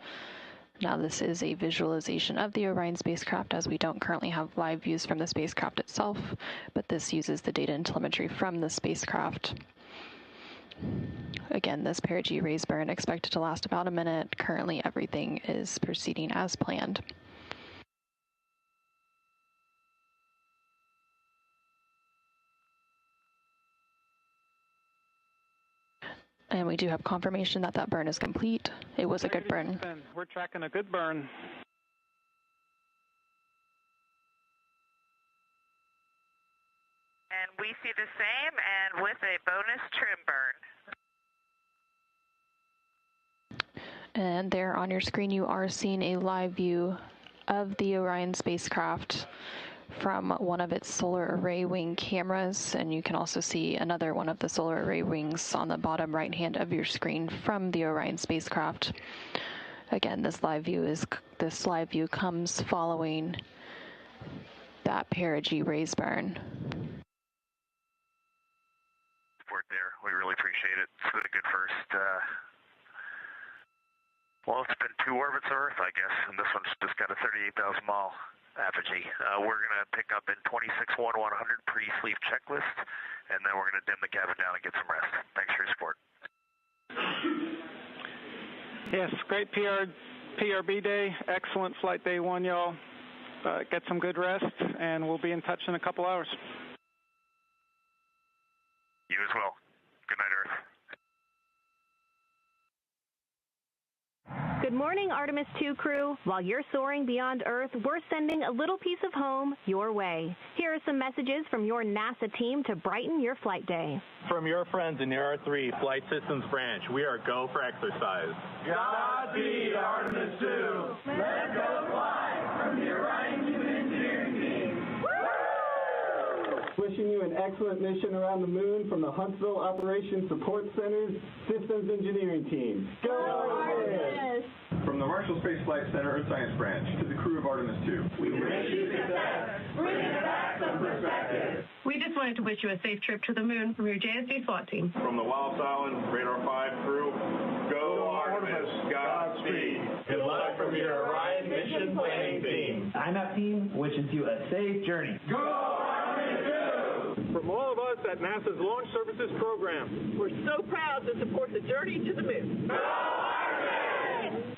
Speaker 4: Now, this is a visualization of the Orion spacecraft, as we don't currently have live views from the spacecraft itself, but this uses the data and telemetry from the spacecraft. Again, this perigee raise burn expected to last about a minute. Currently, everything is proceeding as planned. And we do have confirmation that that burn is complete. It was a good burn.
Speaker 6: We're tracking a good burn.
Speaker 3: And we see the same, and with a bonus trim burn.
Speaker 4: And there on your screen, you are seeing a live view of the Orion spacecraft from one of its solar array wing cameras, and you can also see another one of the solar array wings on the bottom right hand of your screen from the Orion spacecraft. Again, this live view comes following that perigee raise burn.
Speaker 5: Support there. We really appreciate it. It's been a good first. Well, it's been 2 orbits of Earth, I guess, and this one's just got a 38,000 mile apogee. We're going to pick up in 26-1-100 pre-sleep checklist, and then we're going to dim the cabin down and get some rest. Thanks for your support.
Speaker 6: Yes, great PRB day. Excellent flight day 1, y'all. Get some good rest, and we'll be in touch in a couple hours.
Speaker 5: You as well. Good night, Earth.
Speaker 17: Good morning, Artemis 2 crew. While you're soaring beyond Earth, we're sending a little piece of home your way. Here are some messages from your NASA team to brighten your flight day.
Speaker 7: From your friends in the R3 Flight Systems Branch, we are go for exercise.
Speaker 8: Godspeed, Artemis 2. Let's go fly from the Orion Human Engineering Team. Woo!
Speaker 9: Wishing you an excellent mission around the moon from the Huntsville Operations Support Center's Systems Engineering Team. Go Artemis!
Speaker 18: From the Marshall Space Flight Center Earth Science Branch to the crew of Artemis 2.
Speaker 8: We wish you success. Bring back some perspective.
Speaker 10: We just wanted to wish you a safe trip to the moon from your JSD SWAT team.
Speaker 7: From the Wallops Island Radar 5 crew, go Artemis, Godspeed.
Speaker 8: Good luck from your Orion mission planning team.
Speaker 11: IMAP team wishes you a safe journey.
Speaker 8: Go Artemis 2!
Speaker 7: From all of us at NASA's Launch Services Program,
Speaker 10: we're so proud to support the journey to the moon.
Speaker 8: Go Artemis!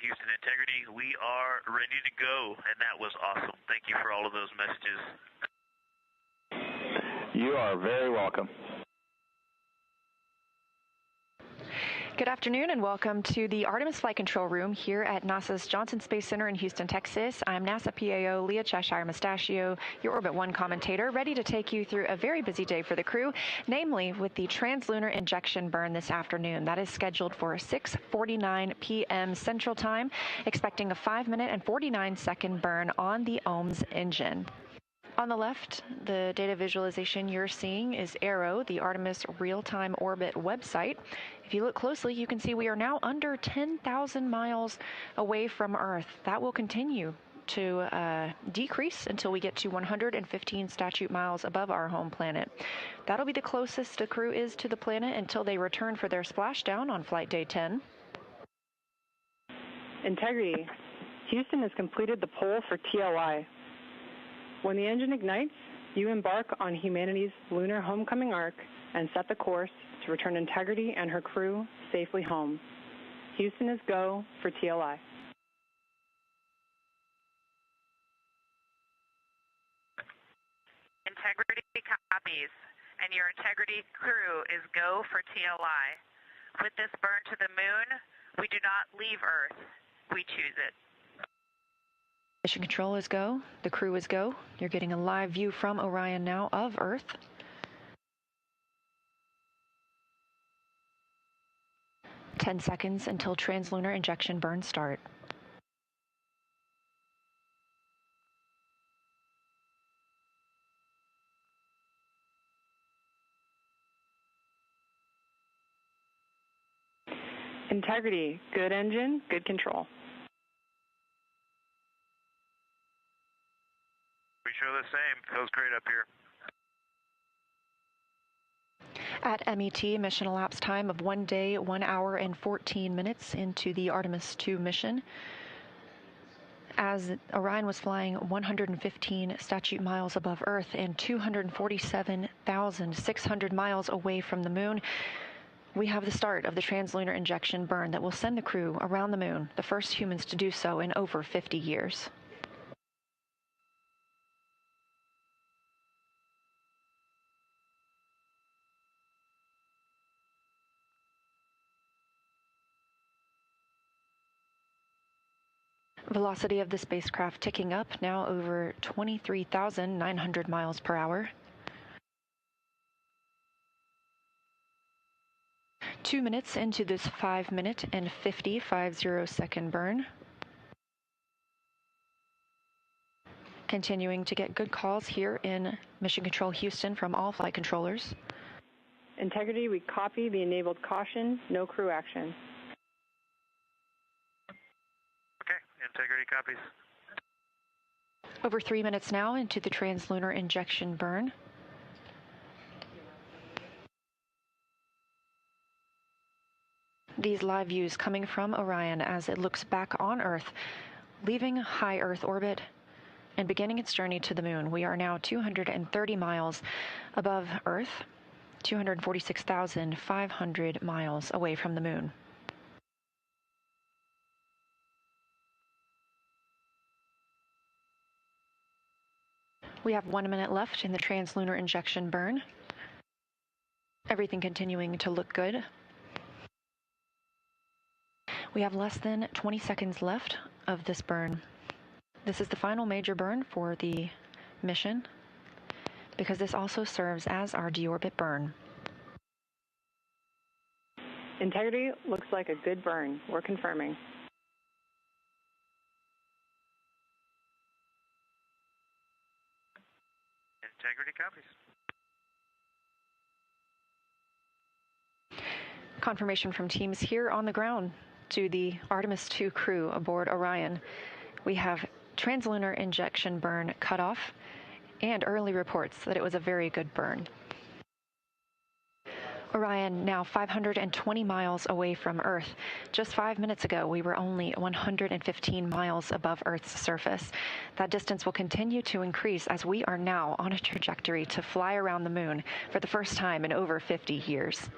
Speaker 19: Houston Integrity, we are ready to go, and that was awesome. Thank you for all of those messages.
Speaker 7: You are very welcome.
Speaker 4: Good afternoon and welcome to the Artemis Flight Control Room here at NASA's Johnson Space Center in Houston, Texas. I'm NASA PAO Leah Cheshire Mustachio, your Orbit 1 commentator, ready to take you through a very busy day for the crew, namely with the translunar injection burn this afternoon. That is scheduled for 6:49 p.m. Central Time, expecting a 5-minute and 49-second burn on the OMS engine. On the left, the data visualization you're seeing is ARROW, the Artemis Real-Time Orbit website. If you look closely, you can see we are now under 10,000 miles away from Earth. That will continue to decrease until we get to 115 statute miles above our home planet. That'll be the closest the crew is to the planet until they return for their splashdown on flight day 10.
Speaker 12: Integrity. Houston has completed the poll for TLI. When the engine ignites, you embark on humanity's lunar homecoming arc and set the course to return Integrity and her crew safely home. Houston is go for TLI.
Speaker 3: Integrity copies, and your Integrity crew is go for TLI. With this burn to the moon, we do not leave Earth, we choose it.
Speaker 4: Mission control is go. The crew is go. You're getting a live view from Orion now of Earth. "10 seconds until translunar injection burns start.
Speaker 12: Integrity. Good engine, good control.
Speaker 19: We show the same. Feels great up here.
Speaker 4: At MET, mission elapsed time of 1 day, 1 hour, and 14 minutes into the Artemis 2 mission. As Orion was flying 115 statute miles above Earth and 247,600 miles away from the moon, we have the start of the translunar injection burn that will send the crew around the moon, the first humans to do so in over 50 years. Velocity of the spacecraft ticking up, now over 23,900 miles per hour. 2 minutes into this 5-minute and 50 second burn. Continuing to get good calls here in Mission Control Houston from all flight controllers.
Speaker 12: Integrity, we copy the enabled caution, no crew action.
Speaker 19: Okay, Integrity copies.
Speaker 4: Over 3 minutes now into the translunar injection burn. These live views coming from Orion as it looks back on Earth, leaving high Earth orbit and beginning its journey to the moon. We are now 230 miles above Earth, 246,500 miles away from the moon. We have 1 minute left in the translunar injection burn. Everything continuing to look good. We have less than 20 seconds left of this burn. This is the final major burn for the mission because this also serves as our deorbit burn.
Speaker 12: Integrity looks like a good burn. We're confirming.
Speaker 5: Integrity copies.
Speaker 4: Confirmation from teams here on the ground to the Artemis 2 crew aboard Orion. We have translunar injection burn cutoff and early reports that it was a very good burn. Orion now 520 miles away from Earth. Just 5 minutes ago, we were only 115 miles above Earth's surface. That distance will continue to increase as we are now on a trajectory to fly around the moon for the first time in over 50 years.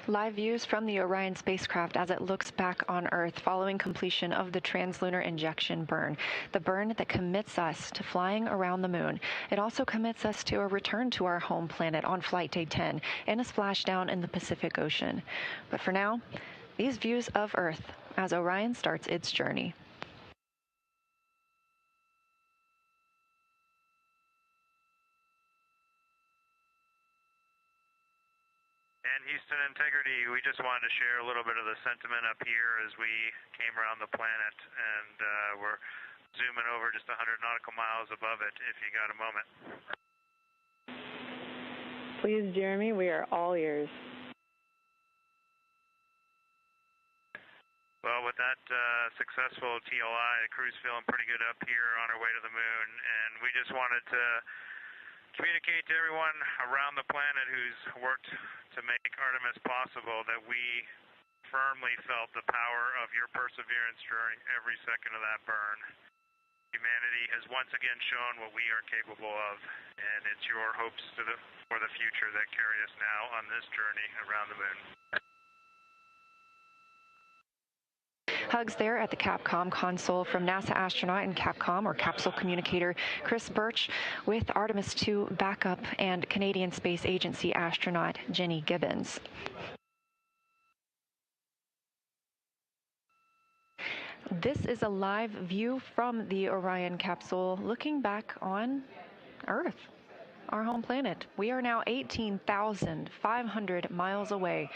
Speaker 4: Live views from the Orion spacecraft as it looks back on Earth following completion of the translunar injection burn, the burn that commits us to flying around the moon. It also commits us to a return to our home planet on flight day 10 and a splashdown in the Pacific Ocean. But for now, these views of Earth as Orion starts its journey.
Speaker 5: And Houston Integrity, we just wanted to share a little bit of the sentiment up here as we came around the planet, and we're zooming over just 100 nautical miles above it if you got a moment.
Speaker 12: Please, Jeremy, we are all ears.
Speaker 5: Well, with that successful TLI, the crew's feeling pretty good up here on our way to the moon, and we just wanted to communicate to everyone around the planet who's worked to make Artemis possible that we firmly felt the power of your perseverance during every second of that burn. Humanity has once again shown what we are capable of, and it's your hopes for the future that carry us now on this journey around the moon.
Speaker 4: Hugs there at the Capcom console from NASA astronaut and Capcom, or capsule communicator, Chris Birch, with Artemis 2 backup and Canadian Space Agency astronaut Jenny Gibbons. This is a live view from the Orion capsule looking back on Earth, our home planet. We are now 18,500 miles away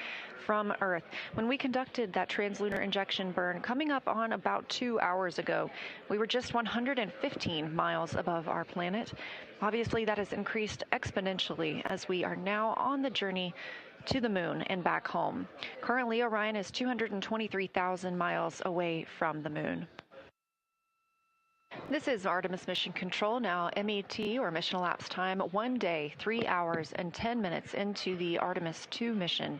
Speaker 4: from Earth. When we conducted that translunar injection burn coming up on about 2 hours ago, we were just 115 miles above our planet. Obviously, that has increased exponentially as we are now on the journey to the moon and back home. Currently, Orion is 223,000 miles away from the moon. This is Artemis Mission Control, now MET, or mission elapsed time, 1 day, 3 hours, and 10 minutes into the Artemis 2 mission,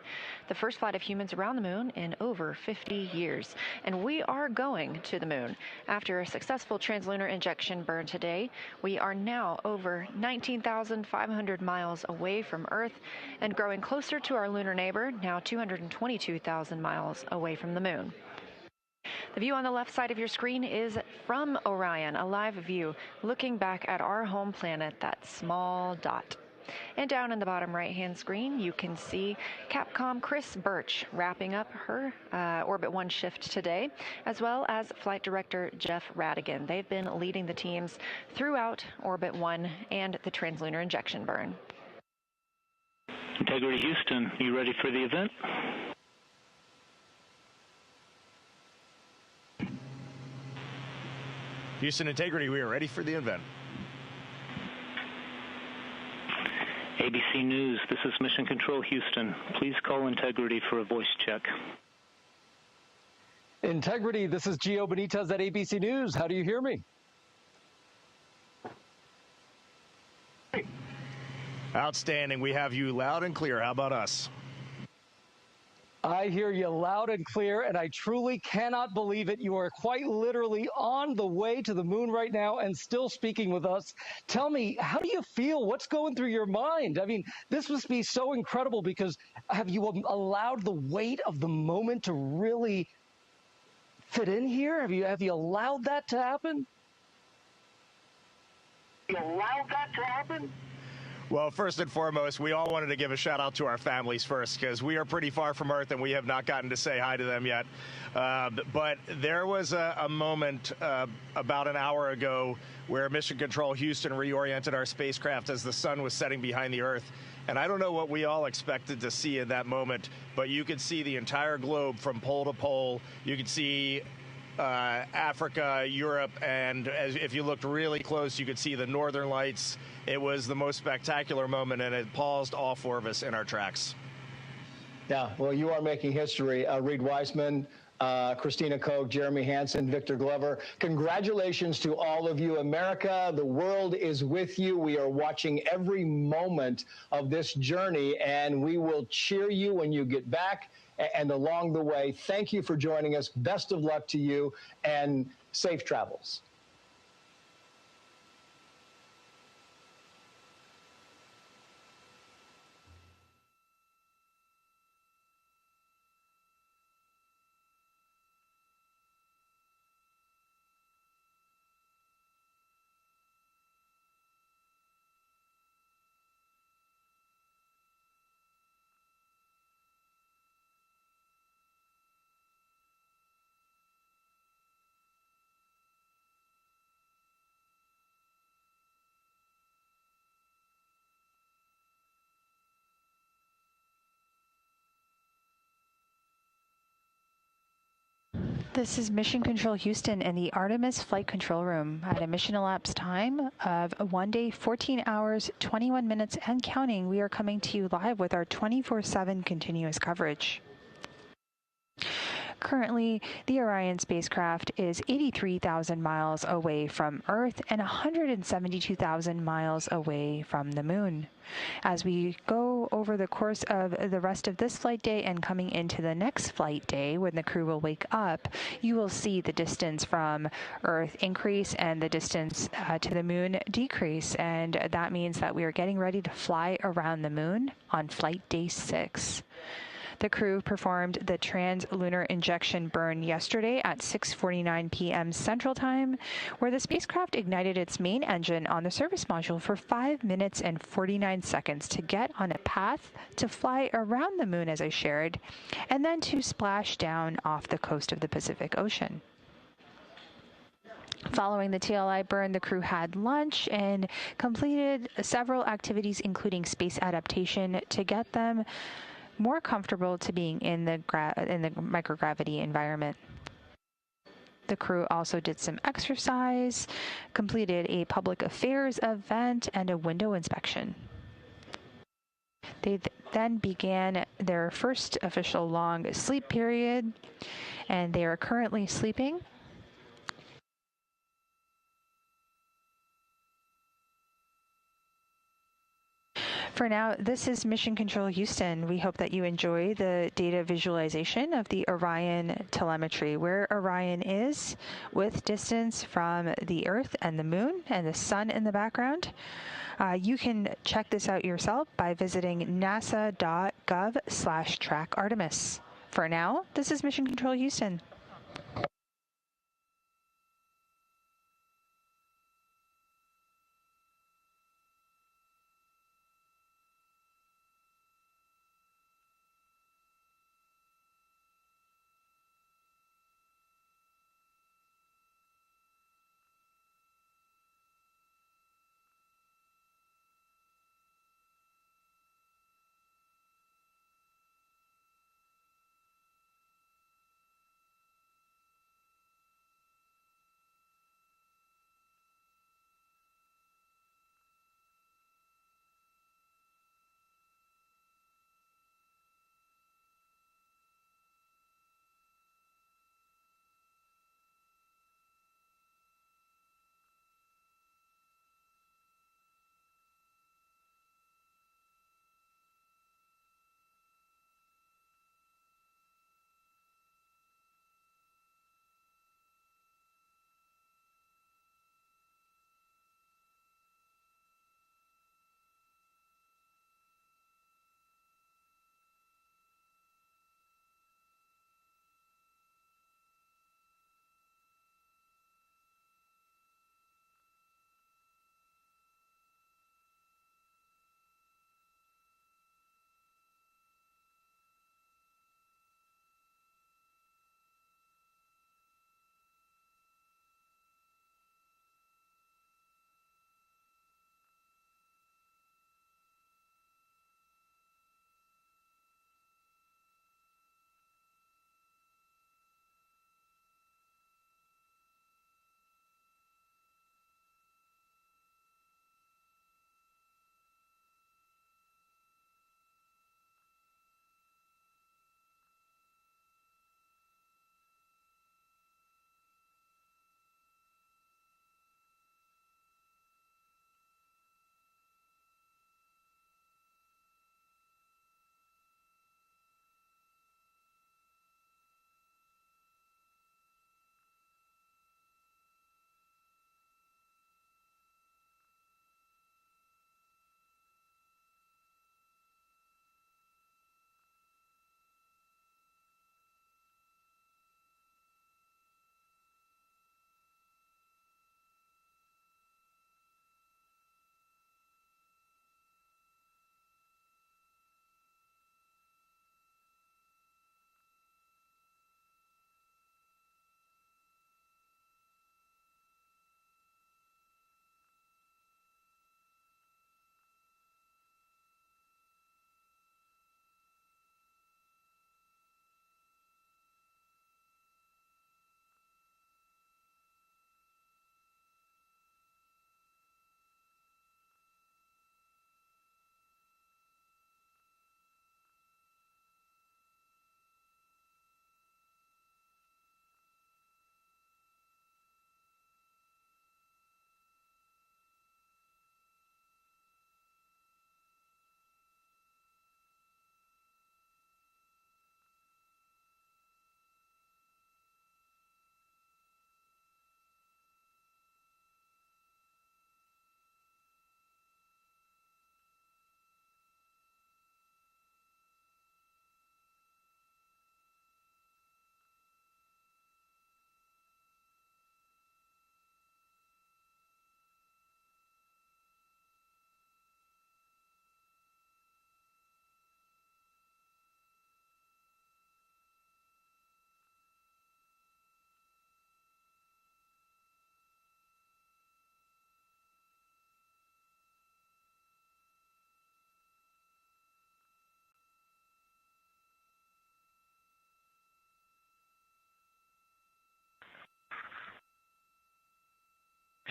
Speaker 4: the first flight of humans around the moon in over 50 years. And we are going to the moon. After a successful translunar injection burn today, we are now over 19,500 miles away from Earth and growing closer to our lunar neighbor, now 222,000 miles away from the moon. The view on the left side of your screen is from Orion, a live view looking back at our home planet, that small dot. And down in the bottom right-hand screen, you can see Capcom Chris Birch wrapping up her Orbit 1 shift today, as well as Flight Director Jeff Radigan. They've been leading the teams throughout Orbit 1 and the translunar injection burn.
Speaker 13: Integrity Houston, you ready for the event?
Speaker 14: Houston Integrity, we are ready for the event.
Speaker 13: ABC News, this is Mission Control Houston. Please call Integrity for a voice check.
Speaker 15: Integrity, this is Gio Benitez at ABC News. How do you hear me?
Speaker 14: Outstanding. We have you loud and clear. How about us?
Speaker 15: I hear you loud and clear, and I truly cannot believe it. You are quite literally on the way to the moon right now and still speaking with us. Tell me, how do you feel? What's going through your mind? I mean, this must be so incredible because have you allowed the weight of the moment to really fit in here? Have you allowed that to happen?
Speaker 14: Well, first and foremost, we all wanted to give a shout out to our families first because we are pretty far from Earth and we have not gotten to say hi to them yet. But there was a moment about an hour ago where Mission Control Houston reoriented our spacecraft as the sun was setting behind the Earth. And I don't know what we all expected to see in that moment, but you could see the entire globe from pole to pole. You could see Africa, Europe, and if you looked really close, you could see the northern lights. It was the most spectacular moment, and it paused all four of us in our tracks.
Speaker 16: Yeah, well, you are making history. Reed Weissman, Christina Koch, Jeremy Hansen, Victor Glover. Congratulations to all of you. America, the world is with you. We are watching every moment of this journey, and we will cheer you when you get back and along the way. Thank you for joining us. Best of luck to you, and safe travels.
Speaker 1: This is Mission Control Houston in the Artemis Flight Control Room at a mission elapsed time of 1 day, 14 hours, 21 minutes, and counting. We are coming to you live with our 24/7 continuous coverage. Currently, the Orion spacecraft is 83,000 miles away from Earth and 172,000 miles away from the Moon. As we go over the course of the rest of this flight day and coming into the next flight day, when the crew will wake up, you will see the distance from Earth increase and the distance to the Moon decrease. And that means that we are getting ready to fly around the Moon on flight day 6. The crew performed the trans-lunar injection burn yesterday at 6:49 p.m. Central Time, where the spacecraft ignited its main engine on the service module for 5 minutes and 49 seconds to get on a path to fly around the Moon, as I shared, and then to splash down off the coast of the Pacific Ocean. Following the TLI burn, the crew had lunch and completed several activities, including space adaptation, to get them more comfortable to being in the microgravity environment. The crew also did some exercise, completed a public affairs event, and a window inspection. They then began their first official long sleep period, and they are currently sleeping. For now, this is Mission Control Houston. We hope that you enjoy the data visualization of the Orion telemetry, where Orion is with distance from the Earth and the Moon and the Sun in the background. You can check this out yourself by visiting nasa.gov/track Artemis. For now, this is Mission Control Houston.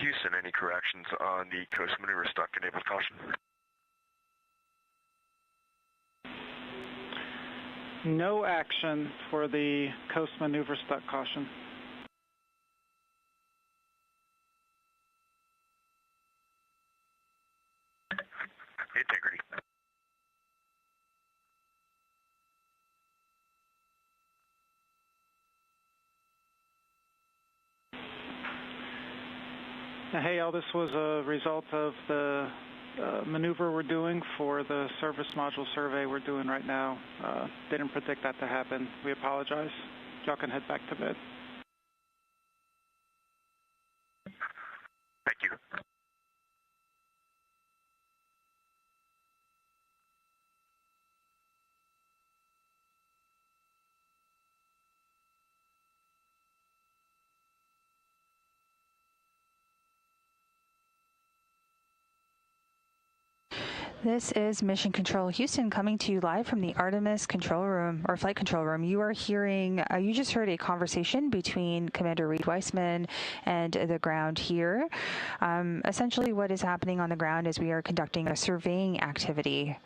Speaker 5: Houston, any corrections on the coast maneuver stuck enabled caution?
Speaker 6: No action for the coast maneuver stuck caution.
Speaker 5: Integrity.
Speaker 6: Hey, all this was a result of the maneuver we're doing for the service module survey we're doing right now. Didn't predict that to happen. We apologize. Y'all can head back to bed.
Speaker 5: Thank you.
Speaker 1: This is Mission Control Houston coming to you live from the Artemis control room or flight control room. You are hearing, you just heard a conversation between Commander Reed Weissman and the ground here. Essentially what is happening on the ground is we are conducting a surveying activity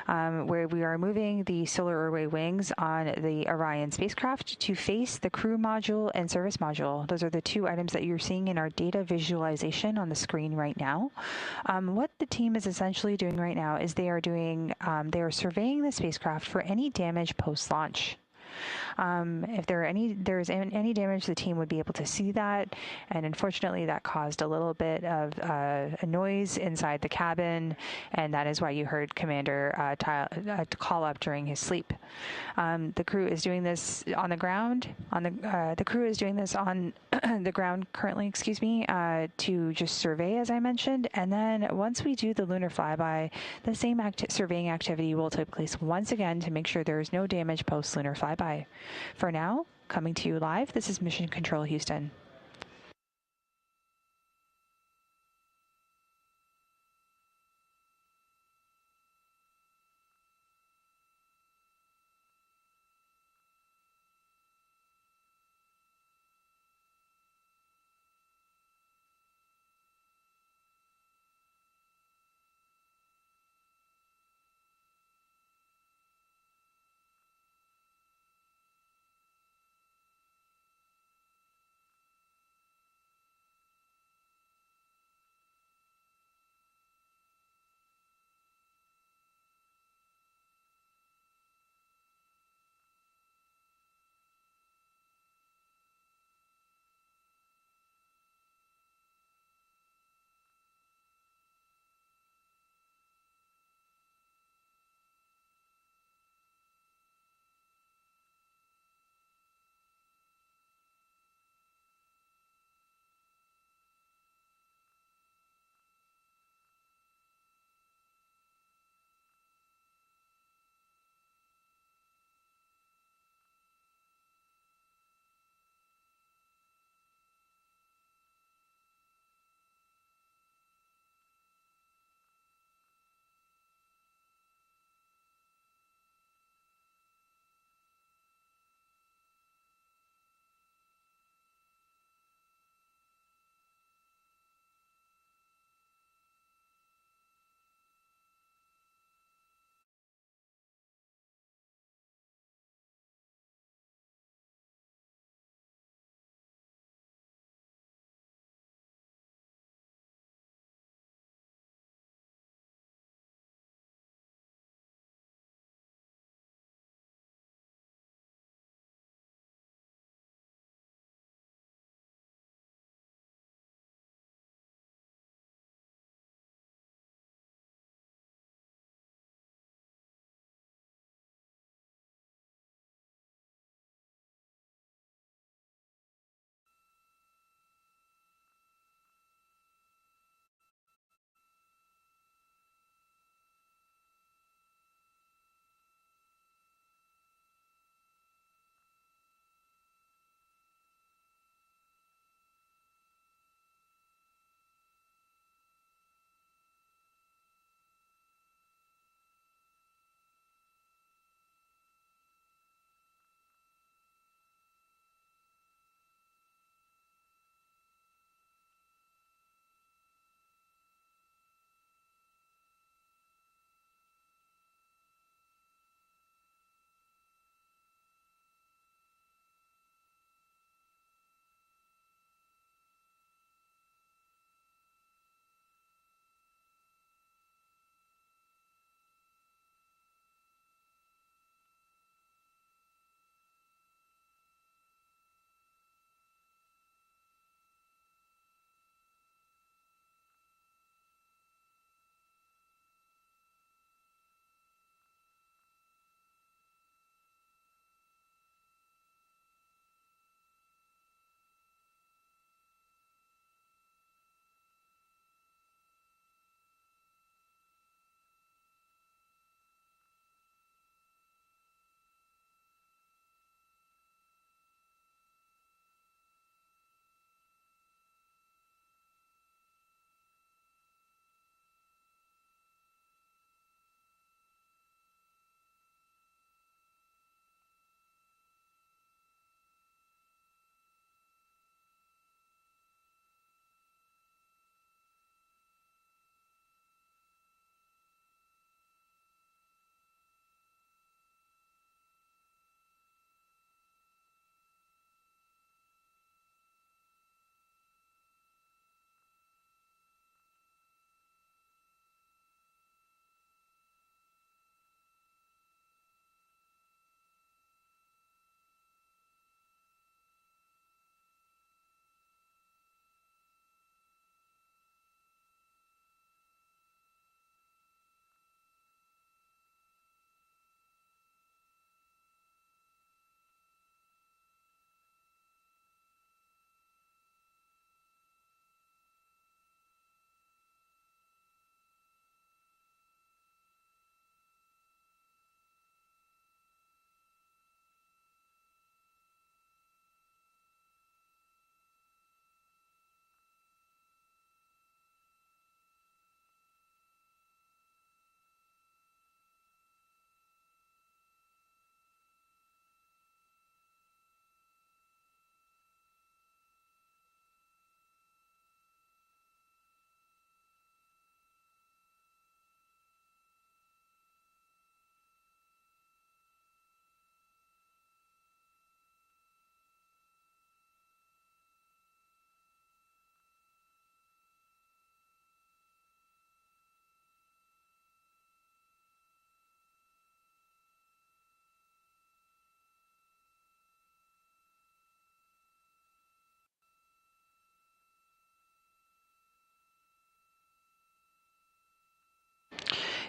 Speaker 1: where we are moving the solar array wings on the Orion spacecraft to face the crew module and service module. Those are the two items that you're seeing in our data visualization on the screen right now. What the team is essentially doing right now is they are surveying the spacecraft for any damage post-launch. If there is any damage, the team would be able to see that, and unfortunately that caused a little bit of a noise inside the cabin, and that is why you heard Commander call up during his sleep. The crew is doing this on the ground. The crew is doing this on the ground currently, to just survey, as I mentioned, and then once we do the lunar flyby, the same surveying activity will take place once again to make sure there is no damage post-lunar flyby. For now, coming to you live, this is Mission Control Houston.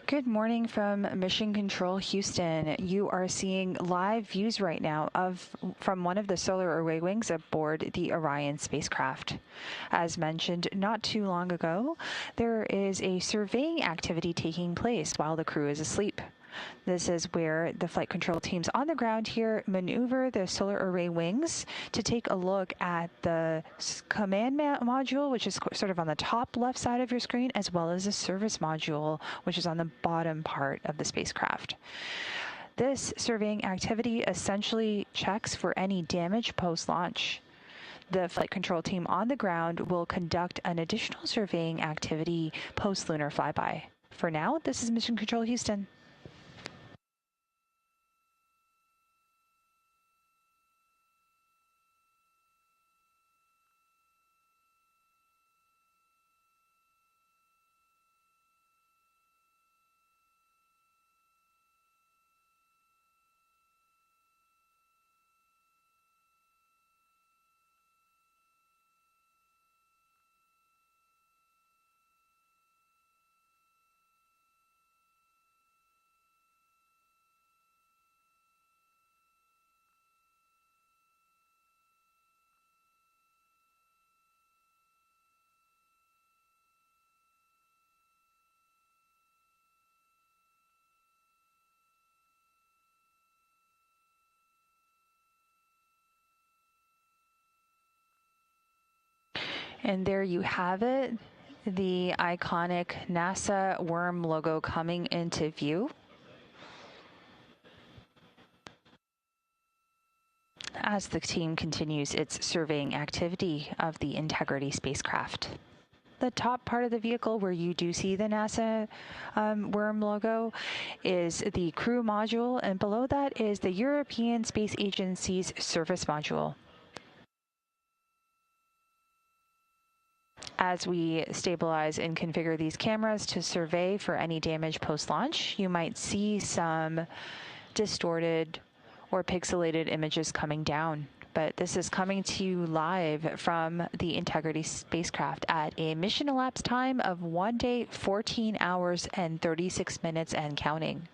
Speaker 1: Good morning from Mission Control Houston. You are seeing live views right now from one of the solar array wings aboard the Orion spacecraft. As mentioned not too long ago, there is a surveying activity taking place while the crew is asleep. This is where the flight control teams on the ground here maneuver the solar array wings to take a look at the command module, which is sort of on the top left side of your screen, as well as the service module, which is on the bottom part of the spacecraft. This surveying activity essentially checks for any damage post-launch. The flight control team on the ground will conduct an additional surveying activity post-lunar flyby. For now, this is Mission Control Houston. And there you have it, the iconic NASA worm logo coming into view. As the team continues its surveying activity of the Integrity spacecraft. The top part of the vehicle where you do see the NASA worm logo is the crew module, and below that is the European Space Agency's service module. As we stabilize and configure these cameras to survey for any damage post-launch, you might see some distorted or pixelated images coming down. But this is coming to you live from the Integrity spacecraft at a mission elapsed time of 1 day, 14 hours, and 36 minutes and counting.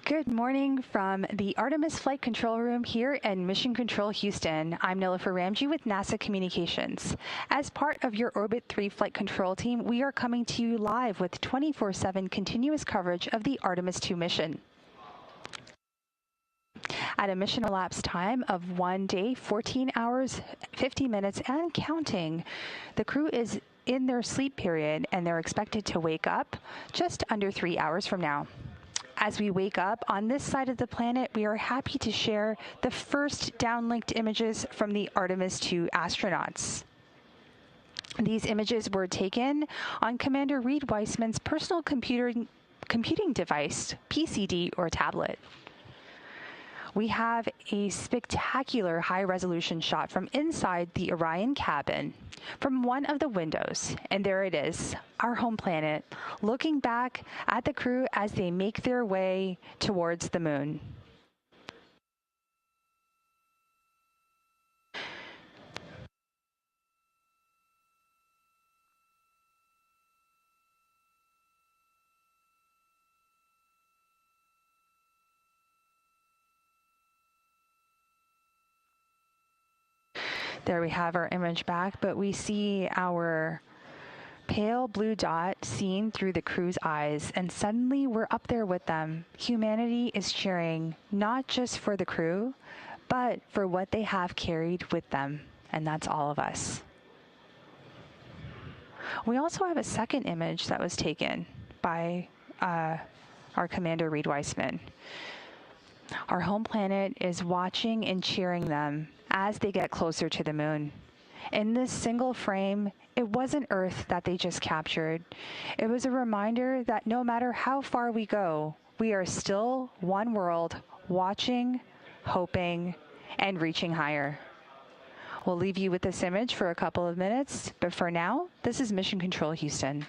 Speaker 1: Good morning from the Artemis Flight Control Room here in Mission Control Houston. I'm Nilofer Ramji with NASA Communications. As part of your Orbit 3 flight control team, we are coming to you live with 24/7 continuous coverage of the Artemis 2 mission. At a mission elapsed time of 1 day, 14 hours, 50 minutes, and counting, the crew is in their sleep period and they're expected to wake up just under 3 hours from now. As we wake up on this side of the planet, we are happy to share the first downlinked images from the Artemis 2 astronauts. These images were taken on Commander Reed Weissman's personal computing device, PCD or tablet. We have a spectacular high-resolution shot from inside the Orion cabin from one of the windows. And there it is, our home planet, looking back at the crew as they make their way towards the moon. There we have our image back, but we see our pale blue dot seen through the crew's eyes, and suddenly we're up there with them. Humanity is cheering, not just for the crew, but for what they have carried with them, and that's all of us. We also have a second image that was taken by our Commander Reed Weissman. Our home planet is watching and cheering them as they get closer to the moon. In this single frame, it wasn't Earth that they just captured. It was a reminder that no matter how far we go, we are still one world, watching, hoping, and reaching higher. We'll leave you with this image for a couple of minutes, but for now, this is Mission Control Houston.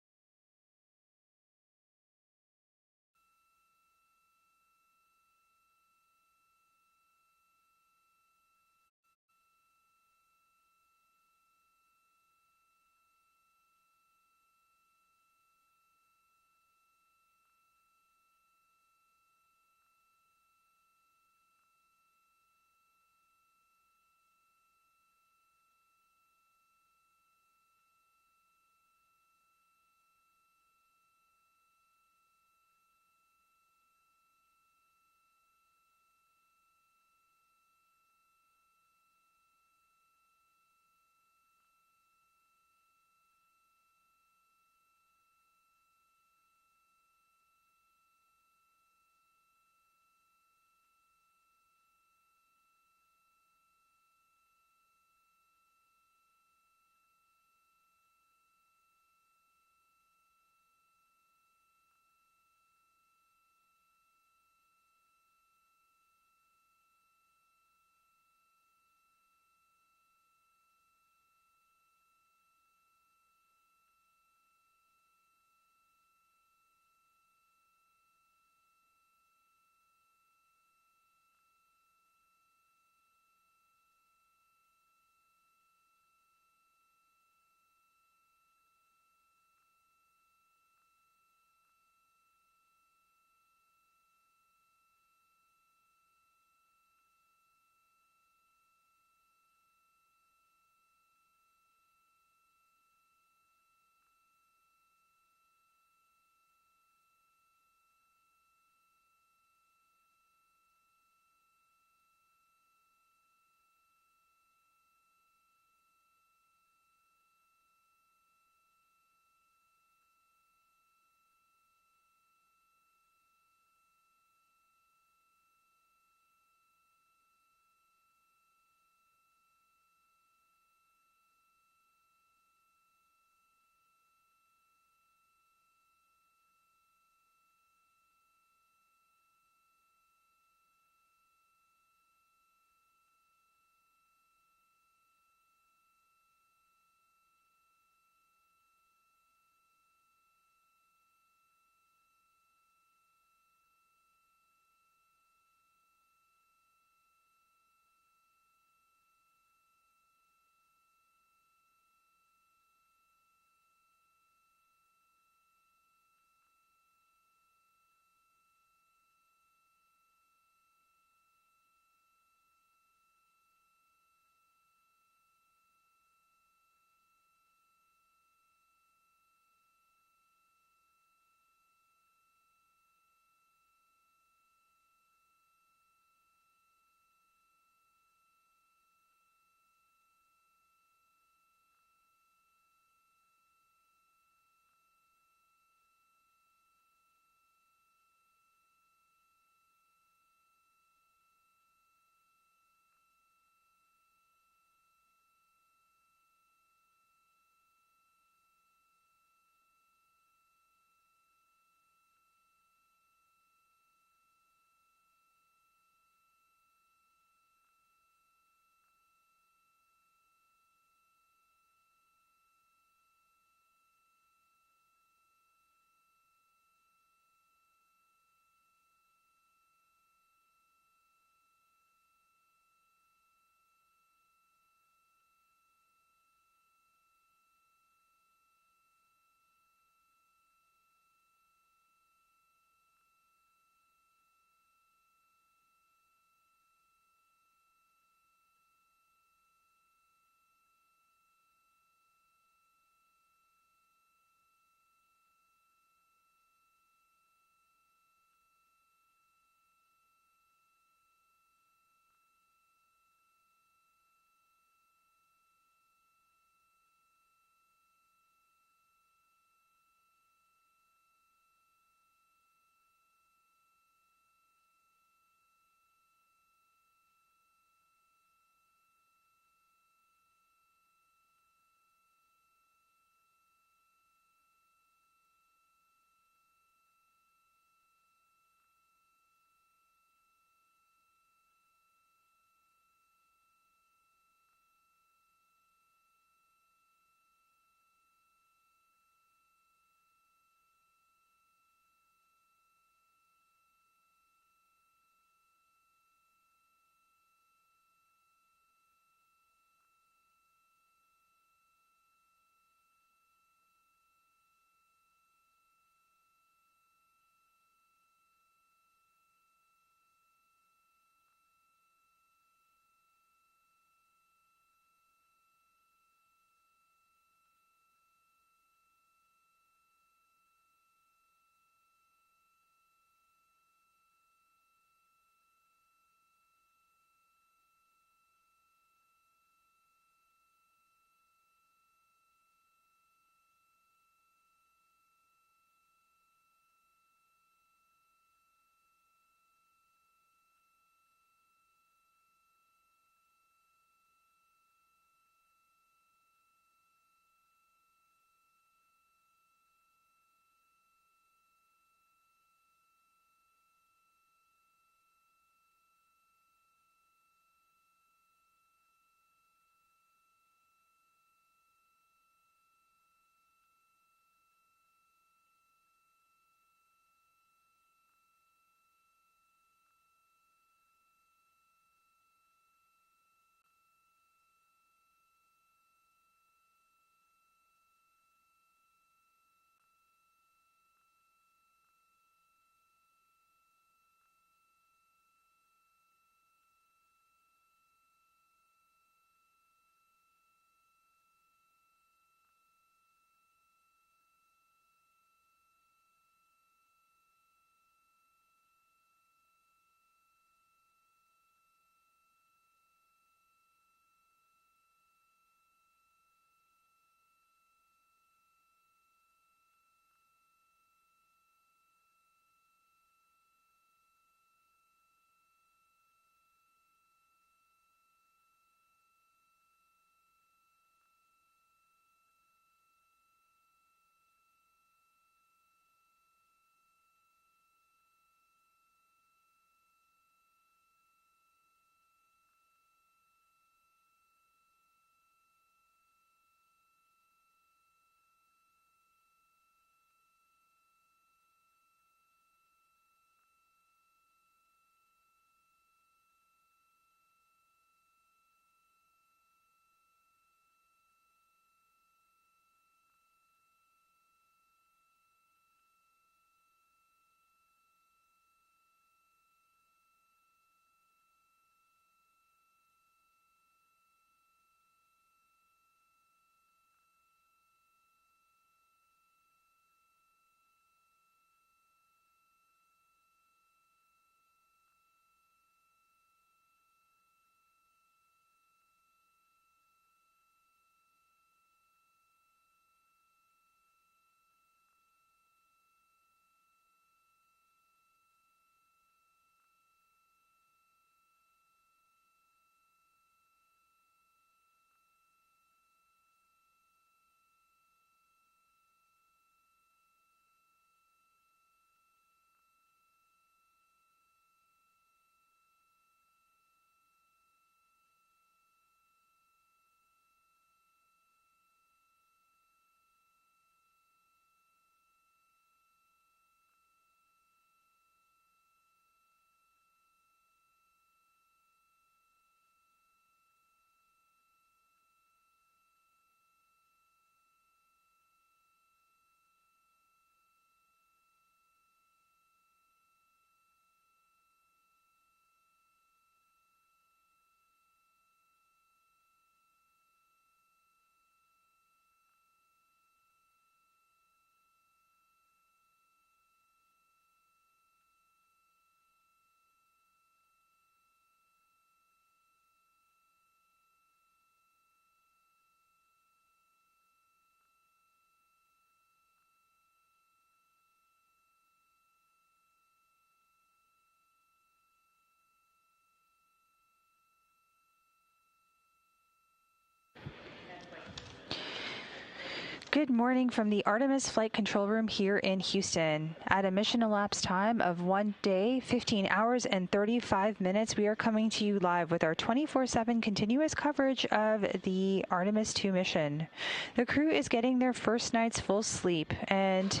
Speaker 1: Good morning from the Artemis Flight Control Room here in Houston. At a mission elapsed time of 1 day, 15 hours, and 35 minutes, we are coming to you live with our 24/7 continuous coverage of the Artemis 2 mission. The crew is getting their first night's full sleep, and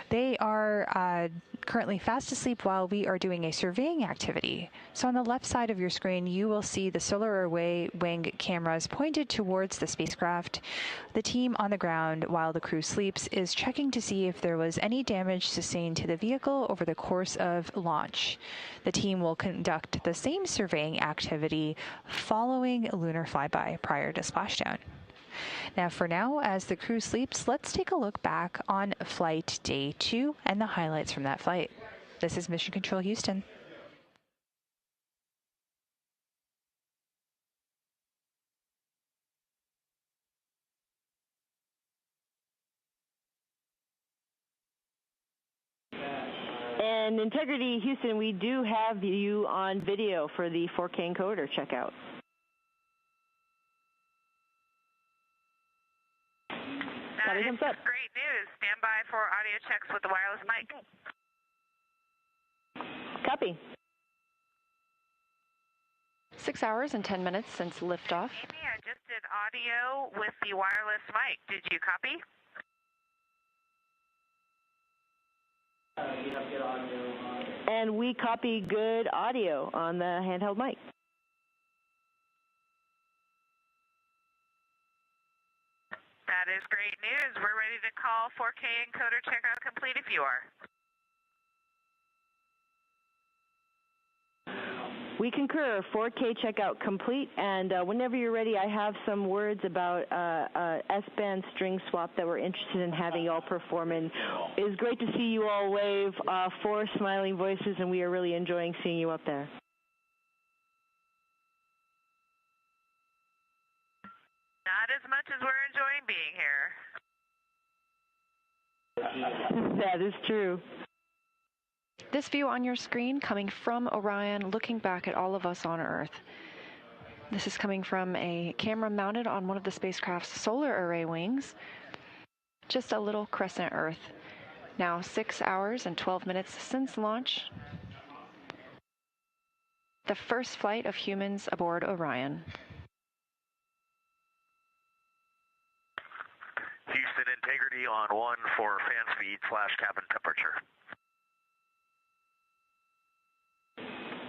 Speaker 1: they are currently fast asleep while we are doing a surveying activity. So on the left side of your screen, you will see the solar array wing cameras pointed towards the spacecraft. The team on the ground, while the crew sleeps, is checking to see if there was any damage sustained to the vehicle over the course of launch. The team will conduct the same surveying activity following lunar flyby prior to splashdown. Now, for now, as the crew sleeps, let's take a look back on Flight Day 2 and the highlights from that flight. This is Mission Control Houston.
Speaker 2: And Integrity Houston, we do have you on video for the 4K encoder checkout.
Speaker 3: That is great news. Stand by for audio checks with the wireless mic.
Speaker 2: Copy.
Speaker 4: 6 hours and 10 minutes since liftoff.
Speaker 3: Amy, I just did audio with the wireless mic. Did you copy?
Speaker 2: You have good audio. And we copy good audio on the handheld mic.
Speaker 3: That is great news. We're ready to call 4K encoder checkout complete if you are.
Speaker 2: We concur. 4K checkout complete, and whenever you're ready, I have some words about S-band string swap that we're interested in having you all perform. And it's great to see you all wave, 4 smiling voices, and we are really enjoying seeing you up there.
Speaker 3: Not as much as we're enjoying being here.
Speaker 2: That is true.
Speaker 4: This view on your screen coming from Orion, looking back at all of us on Earth. This is coming from a camera mounted on one of the spacecraft's solar array wings. Just a little crescent Earth. Now 6 hours and 12 minutes since launch. The first flight of humans aboard Orion.
Speaker 5: Houston, Integrity on 1 for fan speed / cabin temperature.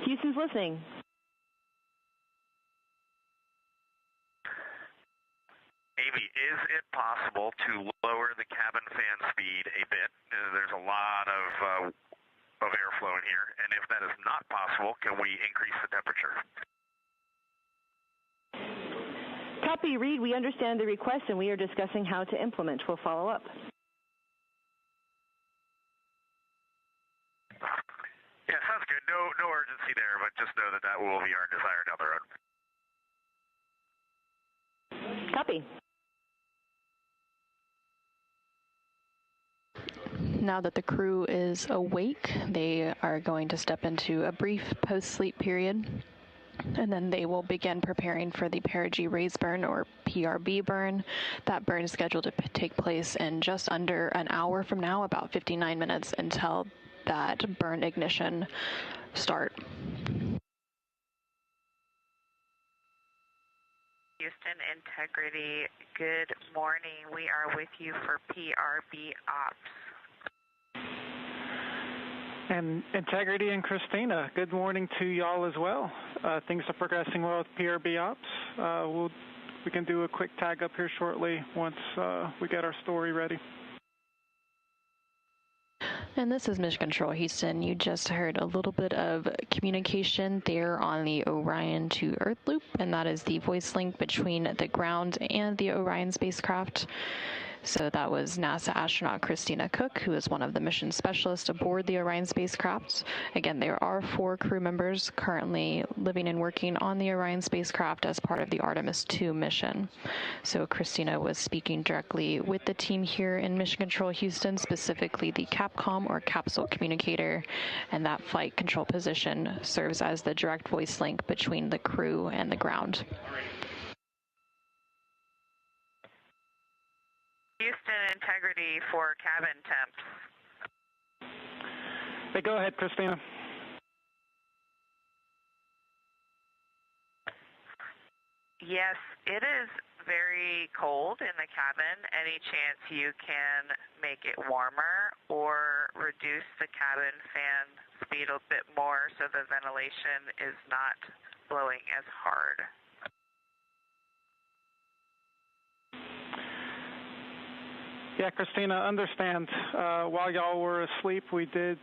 Speaker 2: Houston's listening.
Speaker 5: Amy, is it possible to lower the cabin fan speed a bit? There's a lot of airflow in here, and if that is not possible, can we increase the temperature?
Speaker 2: Copy, Reed. We understand the request, and we are discussing how to implement. We'll follow up.
Speaker 5: Yeah, sounds good. No urgency there, but just know that will be our desire down the road.
Speaker 2: Copy.
Speaker 4: Now that the crew is awake, they are going to step into a brief post-sleep period, and then they will begin preparing for the perigee raise burn, or PRB burn. That burn is scheduled to take place in just under an hour from now, about 59 minutes until that burn ignition start.
Speaker 3: Houston, Integrity, good morning. We are with you for PRB ops.
Speaker 6: And Integrity and Christina, good morning to y'all as well. Things are progressing well with PRB ops. We can do a quick tag up here shortly once we get our story ready.
Speaker 4: And this is Mission Control Houston. You just heard a little bit of communication there on the Orion to Earth loop, and that is the voice link between the ground and the Orion spacecraft. So that was NASA astronaut Christina Cook, who is one of the mission specialists aboard the Orion spacecraft. Again, there are 4 crew members currently living and working on the Orion spacecraft as part of the Artemis 2 mission. So Christina was speaking directly with the team here in Mission Control Houston, specifically the CAPCOM, or capsule communicator, and that flight control position serves as the direct voice link between the crew and the ground.
Speaker 3: Houston, Integrity for cabin temps.
Speaker 6: Hey, go ahead, Christina.
Speaker 3: Yes, it is very cold in the cabin. Any chance you can make it warmer or reduce the cabin fan speed a bit more so the ventilation is not blowing as hard?
Speaker 6: Yeah, Christina, understand. While y'all were asleep, we did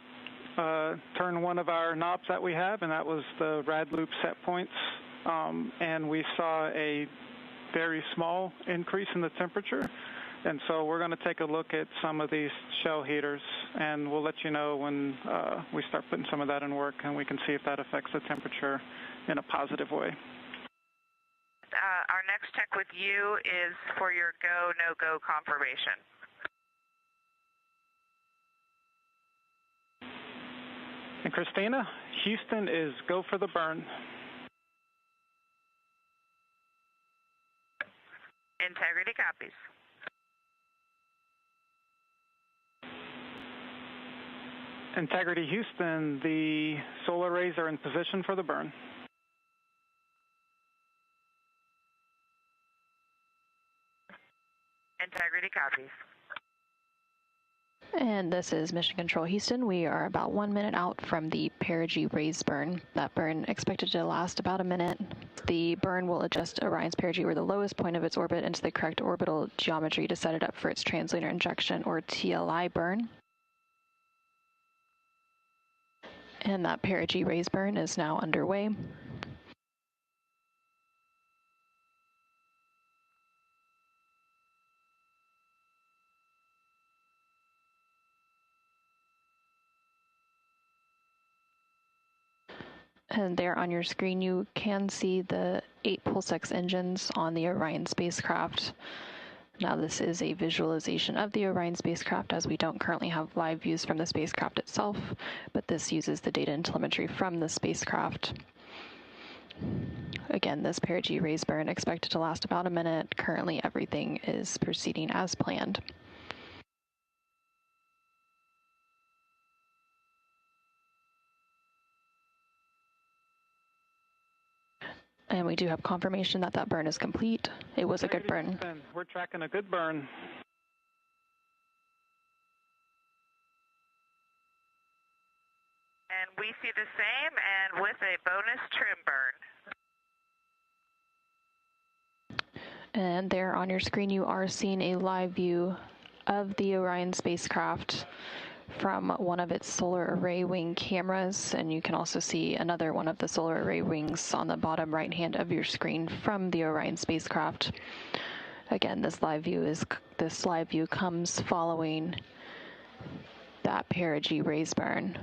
Speaker 6: turn one of our knobs that we have, and that was the rad loop set points. And we saw a very small increase in the temperature. And so we're going to take a look at some of these shell heaters, and we'll let you know when we start putting some of that in work, and we can see if that affects the temperature in a positive way.
Speaker 3: Our next check with you is for your go, no-go confirmation.
Speaker 6: And Christina, Houston is go for the burn.
Speaker 3: Integrity copies.
Speaker 6: Integrity Houston, the solar arrays are in position for the burn.
Speaker 3: Integrity copies.
Speaker 4: And this is Mission Control Houston. We are about 1 minute out from the perigee raise burn. That burn expected to last about a minute. The burn will adjust Orion's perigee or the lowest point of its orbit into the correct orbital geometry to set it up for its translator injection or TLI burn. And that perigee raise burn is now underway. And there on your screen, you can see the 8 Pulsex engines on the Orion spacecraft. Now, this is a visualization of the Orion spacecraft, as we don't currently have live views from the spacecraft itself, but this uses the data and telemetry from the spacecraft. Again, this perigee raise burn expected to last about a minute. Currently, everything is proceeding as planned. And we do have confirmation that that burn is complete. It was a good burn.
Speaker 6: We're tracking a good burn.
Speaker 3: And we see the same, and with a bonus trim burn.
Speaker 4: And there on your screen, you are seeing a live view of the Orion spacecraft from one of its solar array wing cameras, and you can also see another one of the solar array wings on the bottom right hand of your screen from the Orion spacecraft. Again, this live view comes following that perigee raise burn.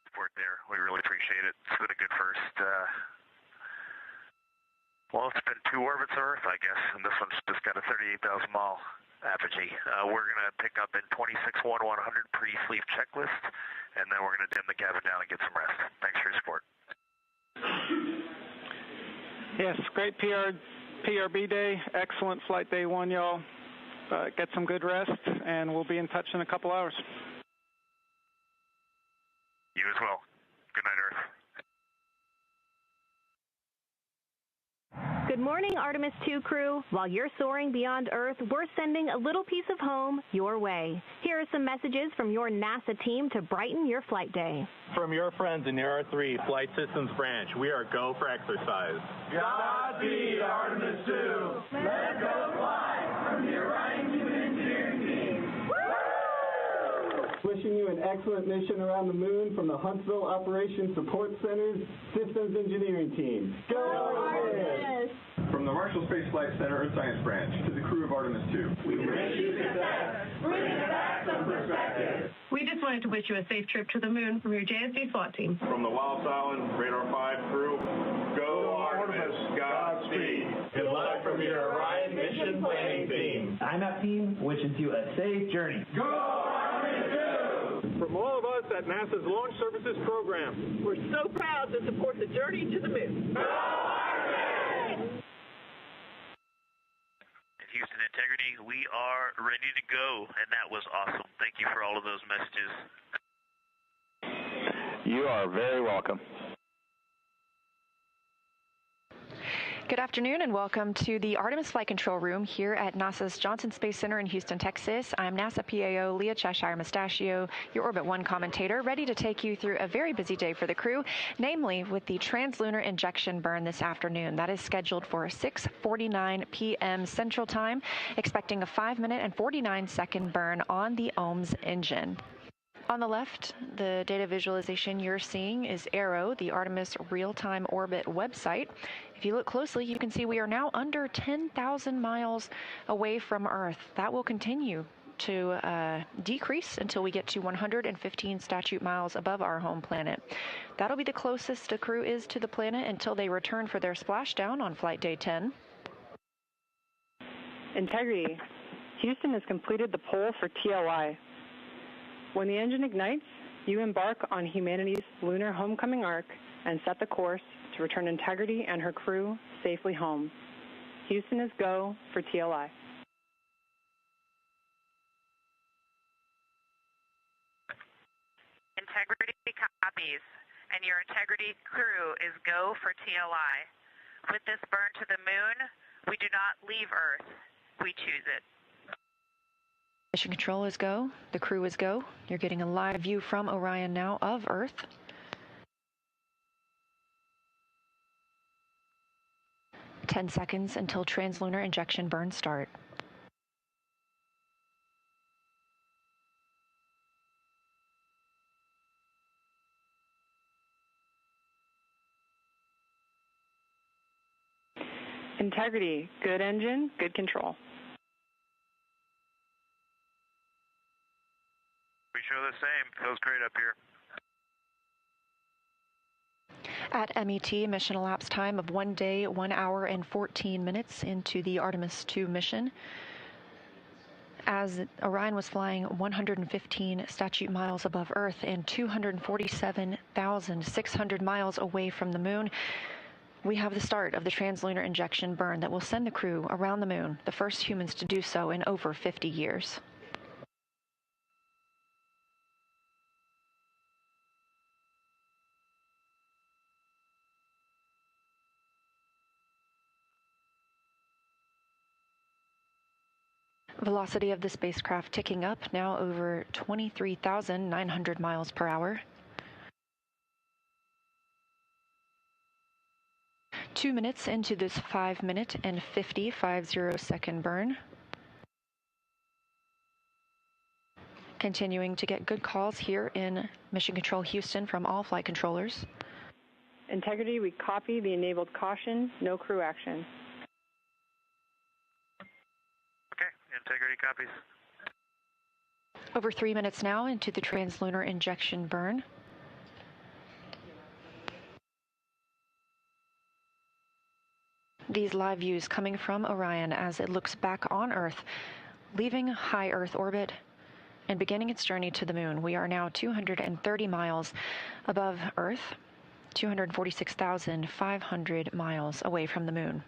Speaker 5: Support there. We really appreciate it. It's been a good first. Well, it's been 2 orbits of Earth, I guess, and this one's just got a 38,000 mile apogee. We're going to pick up in 26-1-100 pre-sleep checklist, and then we're going to dim the cabin down and get some rest. Thanks for your support.
Speaker 6: Yes, great PRB day. Excellent flight day 1, y'all. Get some good rest, and we'll be in touch in a couple hours.
Speaker 5: You as well. Good night, Earth.
Speaker 17: Good morning, Artemis 2 crew. While you're soaring beyond Earth, we're sending a little piece of home your way. Here are some messages from your NASA team to brighten your flight day.
Speaker 7: From your friends in the R3 Flight Systems branch, we are go for exercise.
Speaker 8: Godspeed, Artemis 2. Let's go fly from the Orion Human Engineering Team. Woo!
Speaker 9: Wishing you an excellent mission around the moon from the Huntsville Operations Support Center's Systems Engineering Team. Go Artemis!
Speaker 18: From the Marshall Space Flight Center Earth Science Branch to the crew of Artemis 2,
Speaker 8: we wish you success, bringing back some perspective.
Speaker 10: We just wanted to wish you a safe trip to the moon from your JSV SWAT team.
Speaker 18: From the Wallops Island Radar 5 crew, go Artemis, Godspeed.
Speaker 8: Good luck from your Orion mission planning team.
Speaker 11: The IMAP team wishes you a safe journey.
Speaker 8: Go Artemis 2!
Speaker 7: From all of us at NASA's Launch Services Program,
Speaker 10: we're so proud to support the journey to the moon.
Speaker 8: Go Artemis!
Speaker 3: Houston,
Speaker 19: Integrity, we are ready to go, and that was awesome. Thank you for all of those messages.
Speaker 7: You are very welcome.
Speaker 4: Good afternoon and welcome to the Artemis Flight Control Room here at NASA's Johnson Space Center in Houston, Texas. I'm NASA PAO Leah Cheshire Mustachio, your Orbit 1 commentator, ready to take you through a very busy day for the crew, namely with the translunar injection burn this afternoon. That is scheduled for 6:49 p.m. Central Time, expecting a 5-minute and 49-second burn on the OMS engine. On the left, the data visualization you're seeing is ARROW, the Artemis real-time orbit website. If you look closely, you can see we are now under 10,000 miles away from Earth. That will continue to decrease until we get to 115 statute miles above our home planet. That'll be the closest the crew is to the planet until they return for their splashdown on flight day 10.
Speaker 12: Integrity. Houston has completed the poll for TLI. When the engine ignites, you embark on humanity's lunar homecoming arc and set the course to return Integrity and her crew safely home. Houston is go for TLI.
Speaker 3: Integrity copies, and your Integrity crew is go for TLI. With this burn to the moon, we do not leave Earth, we choose it.
Speaker 4: Mission control is go. The crew is go. You're getting a live view from Orion now of Earth. "10 seconds until translunar injection burn start.
Speaker 12: Integrity. Good engine, good control.
Speaker 19: We show the same. Feels great up here.
Speaker 4: At MET, mission elapsed time of 1 day, 1 hour, and 14 minutes into the Artemis 2 mission. As Orion was flying 115 statute miles above Earth and 247,600 miles away from the moon, we have the start of the translunar injection burn that will send the crew around the moon, the first humans to do so in over 50 years. Velocity of the spacecraft ticking up, now over 23,900 miles per hour. 2 minutes into this 5-minute and 50 second burn. Continuing to get good calls here in Mission Control Houston from all flight controllers.
Speaker 12: Integrity, we copy the enabled caution, no crew action.
Speaker 19: Okay, Integrity copies.
Speaker 4: Over 3 minutes now into the translunar injection burn. These live views coming from Orion as it looks back on Earth, leaving high Earth orbit and beginning its journey to the moon. We are now 230 miles above Earth, 246,500 miles away from the moon.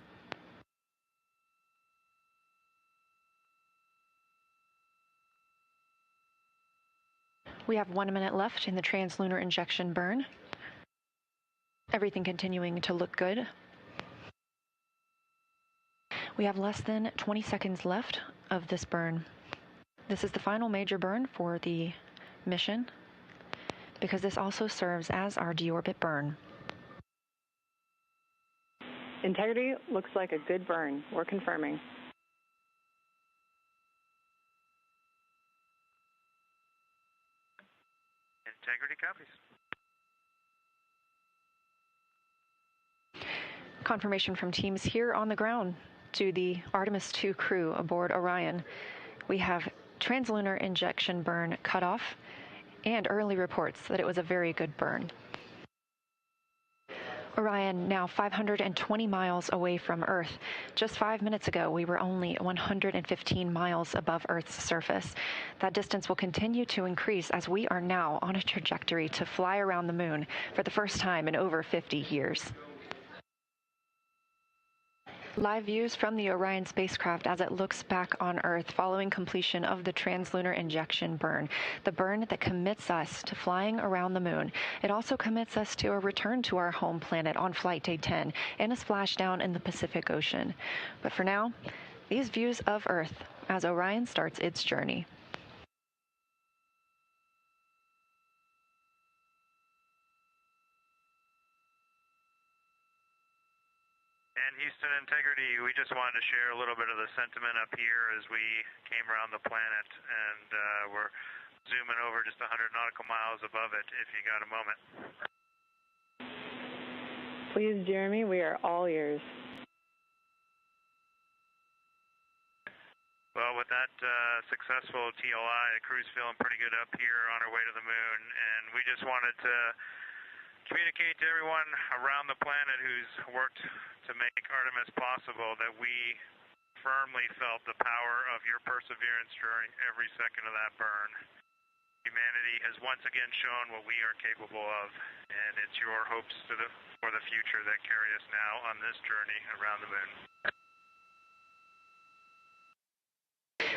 Speaker 4: We have 1 minute left in the translunar injection burn. Everything continuing to look good. We have less than 20 seconds left of this burn. This is the final major burn for the mission because this also serves as our deorbit burn.
Speaker 12: Integrity looks like a good burn. We're confirming.
Speaker 19: Integrity copies.
Speaker 4: Confirmation from teams here on the ground to the Artemis 2 crew aboard Orion. We have translunar injection burn cutoff and early reports that it was a very good burn. Orion now 520 miles away from Earth. Just 5 minutes ago, we were only 115 miles above Earth's surface. That distance will continue to increase as we are now on a trajectory to fly around the moon for the first time in over 50 years. Live views from the Orion spacecraft as it looks back on Earth following completion of the translunar injection burn, the burn that commits us to flying around the moon. It also commits us to a return to our home planet on flight day 10 and a splashdown in the Pacific Ocean. But for now, these views of Earth as Orion starts its journey.
Speaker 5: And Houston Integrity, we just wanted to share a little bit of the sentiment up here as we came around the planet, and we're zooming over just 100 nautical miles above it if you got a moment.
Speaker 12: Please, Jeremy, we are all ears.
Speaker 5: Well, with that successful TLI, the crew's feeling pretty good up here on our way to the moon, and we just wanted to communicate to everyone around the planet who's worked to make Artemis possible that we firmly felt the power of your perseverance during every second of that burn. Humanity has once again shown what we are capable of, and it's your hopes for the future that carry us now on this journey around the moon.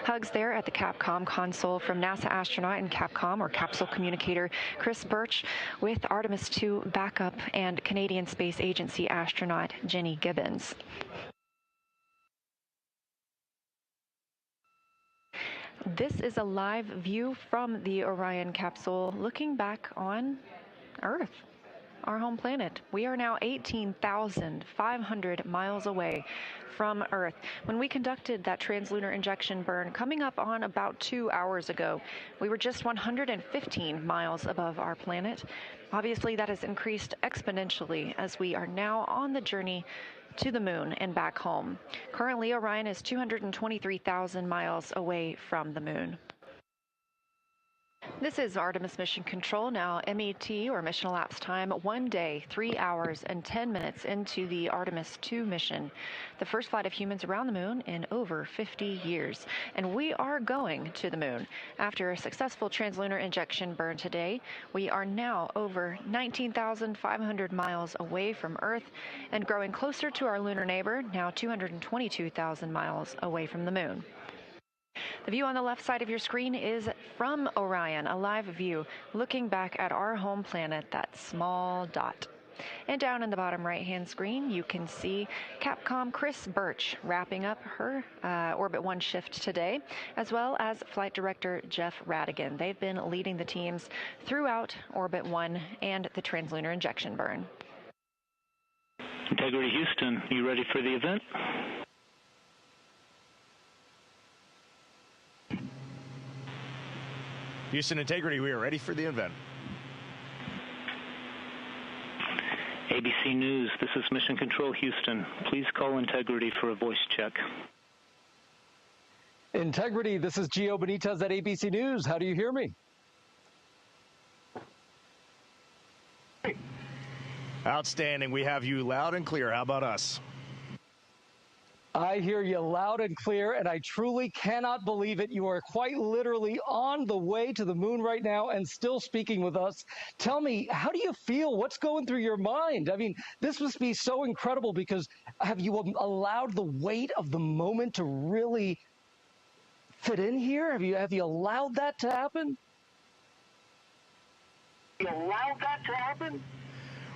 Speaker 4: Hugs there at the Capcom console from NASA astronaut and Capcom, or capsule communicator, Chris Birch, with Artemis II backup and Canadian Space Agency astronaut Jenny Gibbons. This is a live view from the Orion capsule looking back on Earth, our home planet. We are now 18,500 miles away from Earth. When we conducted that translunar injection burn coming up on about 2 hours ago, we were just 115 miles above our planet. Obviously, that has increased exponentially as we are now on the journey to the moon and back home. Currently, Orion is 223,000 miles away from the moon. This is Artemis Mission Control, now MET, or mission elapsed time, 1 day, 3 hours, and 10 minutes into the Artemis II mission, the first flight of humans around the moon in over 50 years. And we are going to the moon. After a successful translunar injection burn today, we are now over 19,500 miles away from Earth and growing closer to our lunar neighbor, now 222,000 miles away from the moon. The view on the left side of your screen is from Orion, a live view looking back at our home planet, that small dot. And down in the bottom right-hand screen, you can see Capcom Chris Birch wrapping up her Orbit 1 shift today, as well as Flight Director Jeff Radigan. They've been leading the teams throughout Orbit 1 and the translunar injection burn.
Speaker 13: Integrity Houston, you ready for the event?
Speaker 14: Houston Integrity, we are ready for the event.
Speaker 13: ABC News, this is Mission Control Houston. Please call Integrity for a voice check.
Speaker 15: Integrity, this is Gio Benitez at ABC News. How do you hear me?
Speaker 14: Outstanding. We have you loud and clear. How about us?
Speaker 15: I hear you loud and clear, and I truly cannot believe it. You are quite literally on the way to the moon right now and still speaking with us. Tell me, how do you feel? What's going through your mind? I mean, this must be so incredible because have you allowed the weight of the moment to really fit in here? Have you allowed that to happen?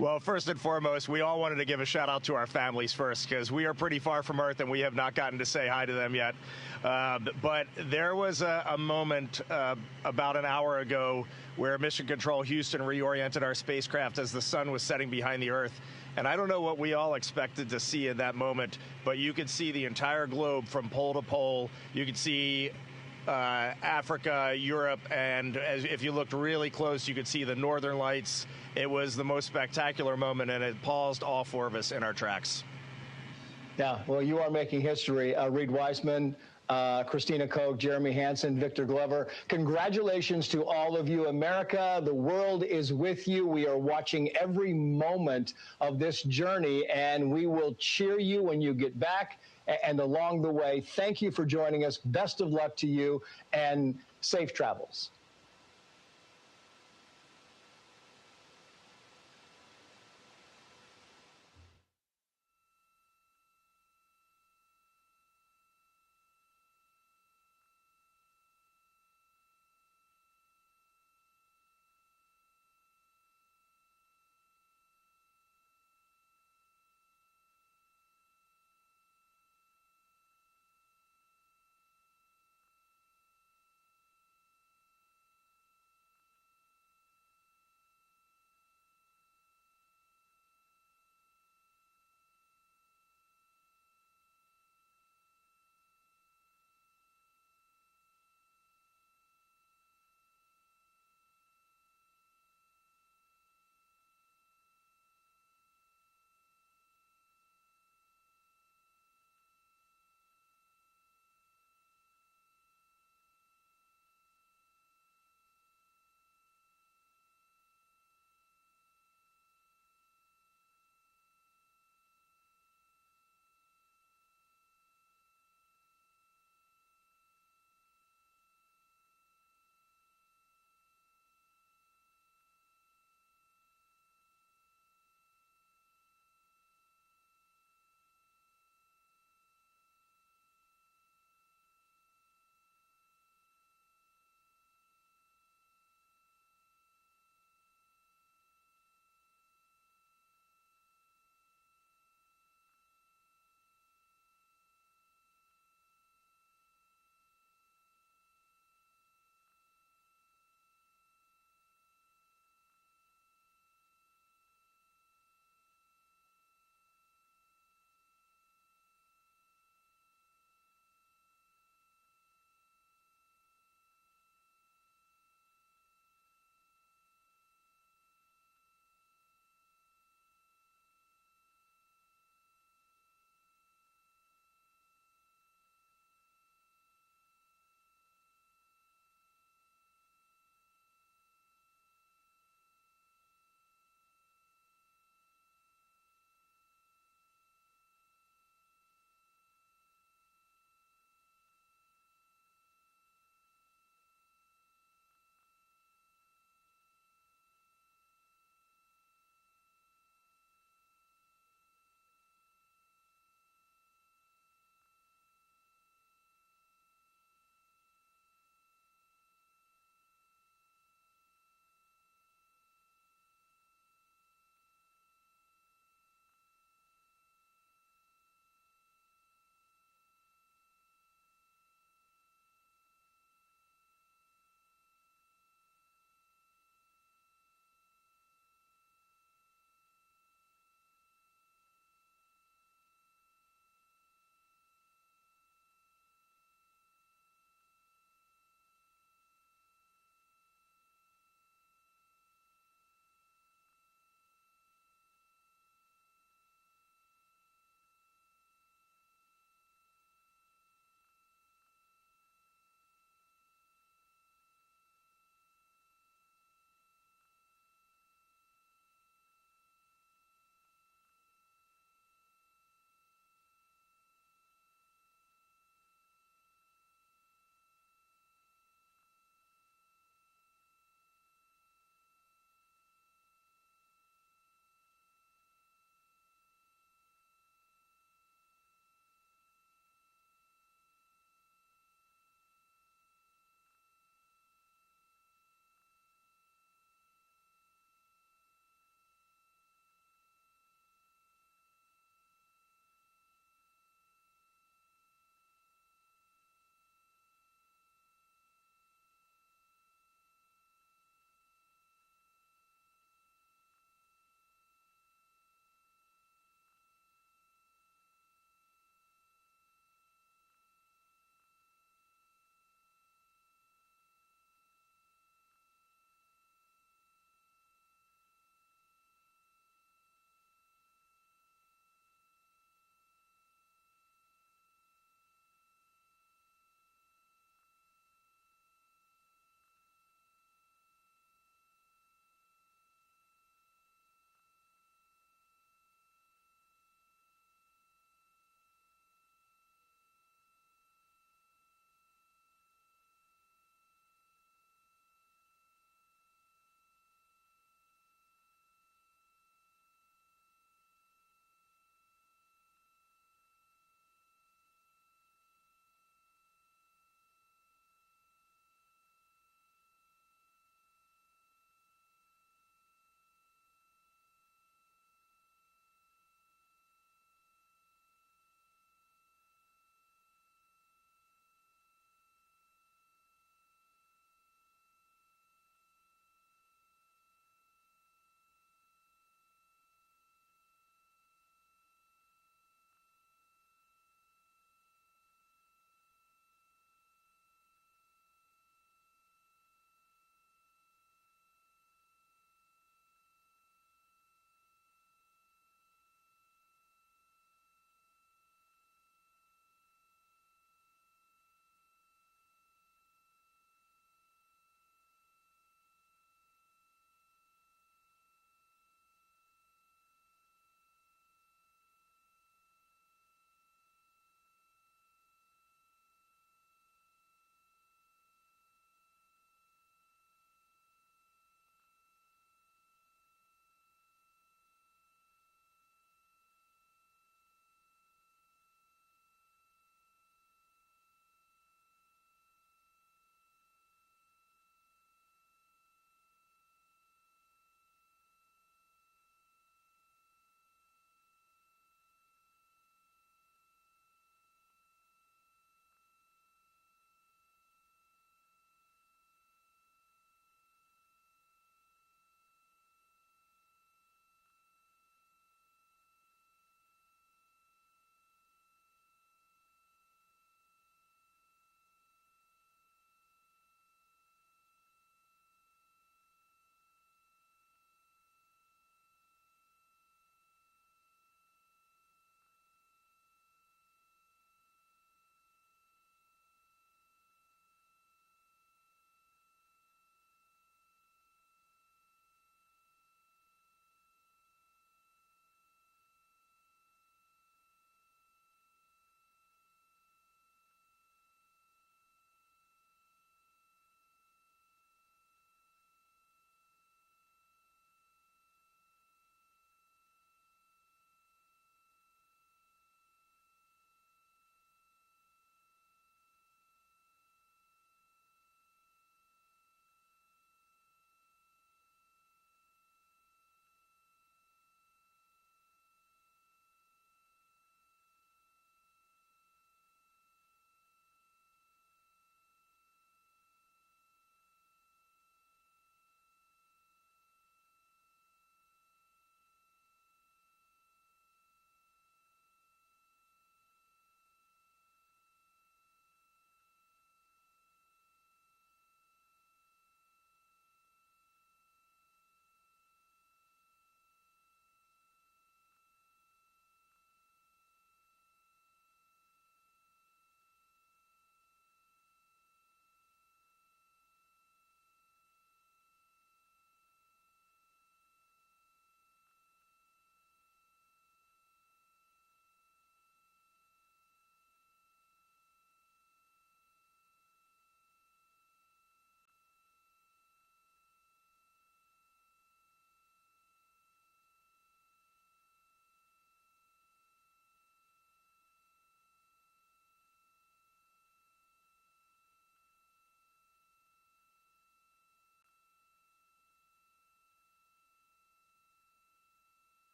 Speaker 14: Well, first and foremost, we all wanted to give a shout out to our families first because we are pretty far from Earth and we have not gotten to say hi to them yet. But there was a moment about an hour ago where Mission Control Houston reoriented our spacecraft as the sun was setting behind the Earth. And I don't know what we all expected to see in that moment, but you could see the entire globe from pole to pole. You could see Africa, Europe, and if you looked really close, you could see the northern lights. It was the most spectacular moment, and it paused all four of us in our tracks.
Speaker 16: Yeah, well, you are making history. Reed Wiseman, Christina Koch, Jeremy Hansen, Victor Glover. Congratulations to all of you. America, the world is with you. We are watching every moment of this journey, and we will cheer you when you get back and along the way. Thank you for joining us. Best of luck to you, and safe travels.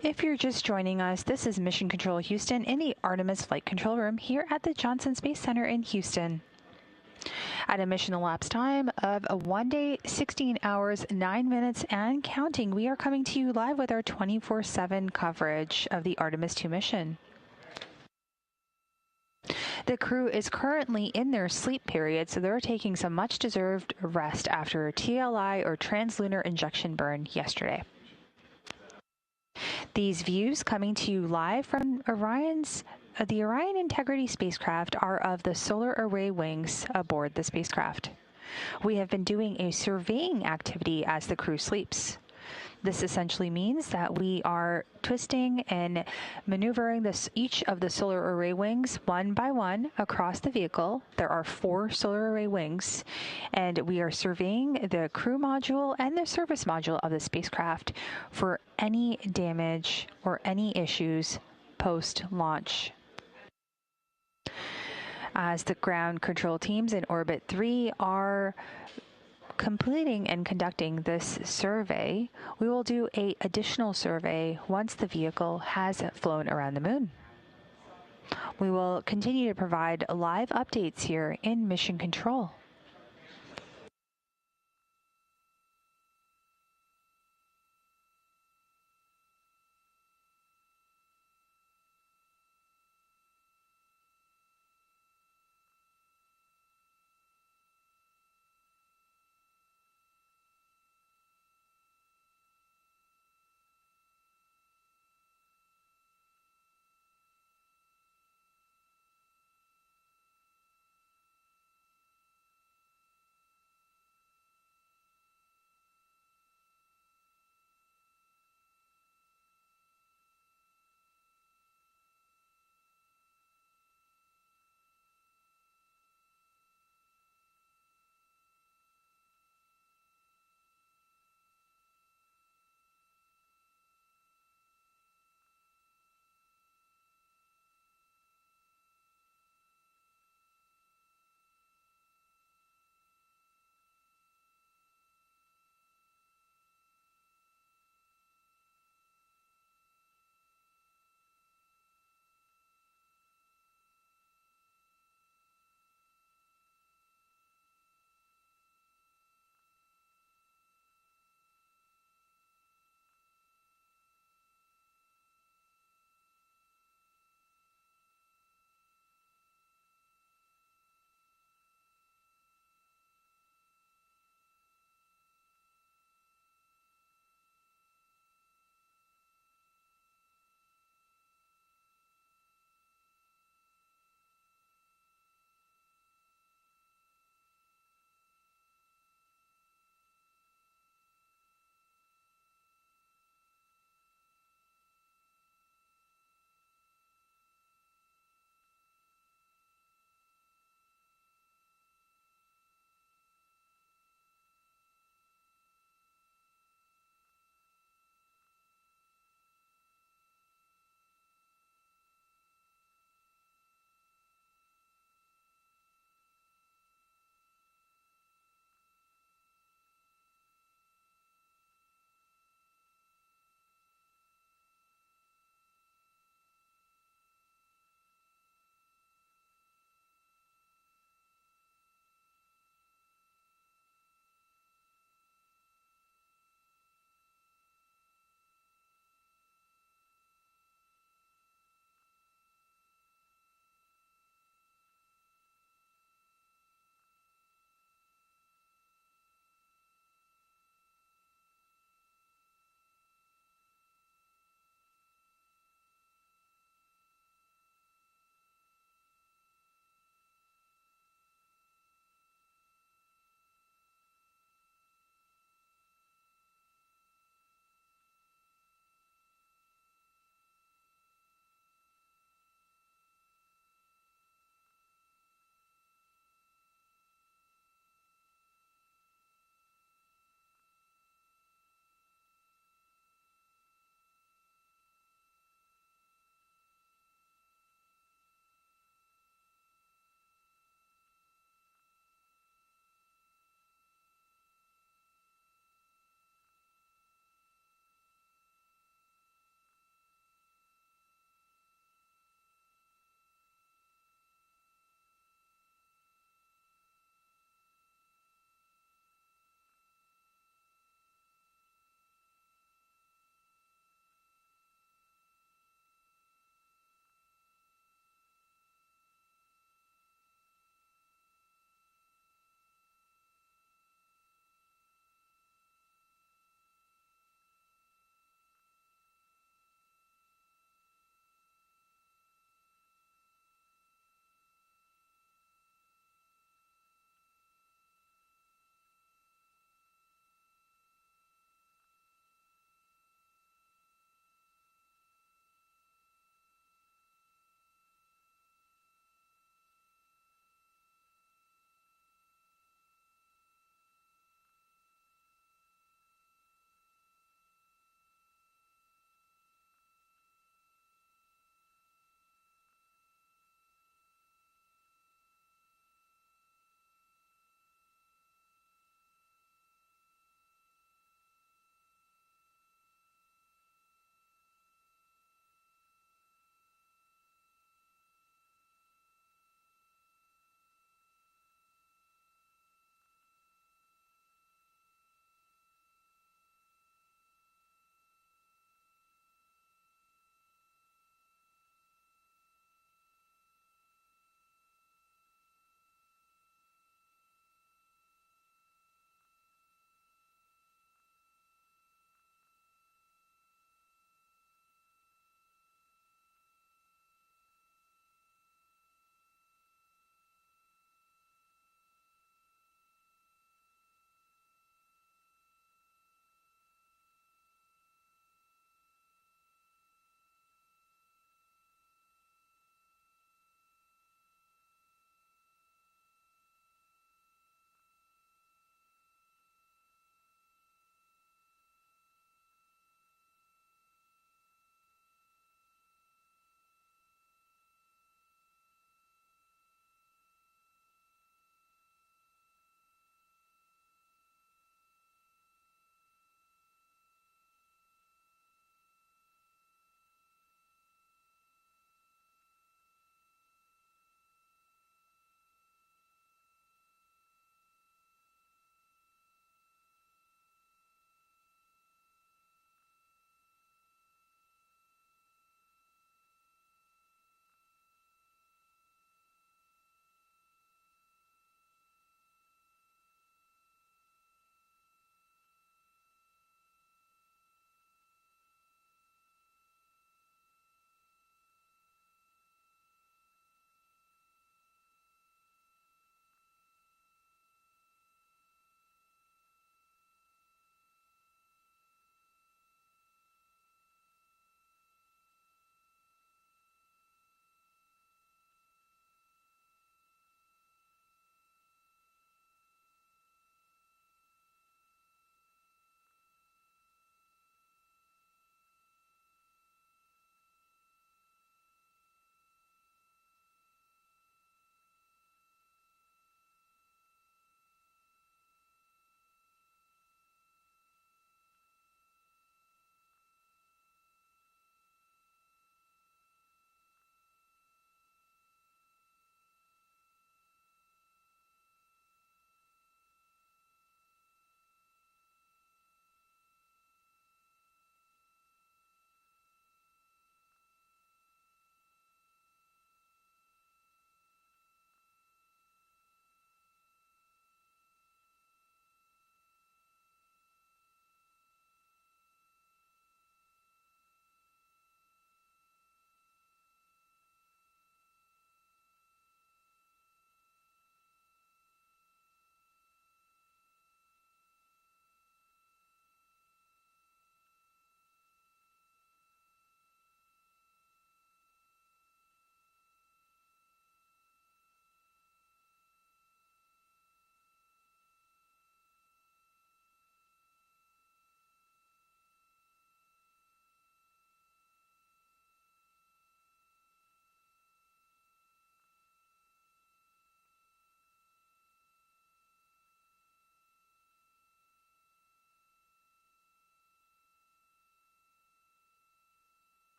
Speaker 1: If you're just joining us, this is Mission Control Houston in the Artemis Flight Control Room here at the Johnson Space Center in Houston. At a mission elapsed time of 1 day, 16 hours, 9 minutes, and counting, we are coming to you live with our 24/7 coverage of the Artemis 2 mission. The crew is currently in their sleep period, so they're taking some much-deserved rest after TLI or translunar injection burn yesterday. These views coming to you live from the Orion Integrity spacecraft are of the solar array wings aboard the spacecraft. We have been doing a surveying activity as the crew sleeps. This essentially means that we are twisting and maneuvering each of the solar array wings one by one across the vehicle. There are 4 solar array wings, and we are surveying the crew module and the service module of the spacecraft for any damage or any issues post-launch. As the ground control teams in Orbit 3 are completing and conducting this survey, we will do an additional survey once the vehicle has flown around the moon. We will continue to provide live updates here in Mission Control.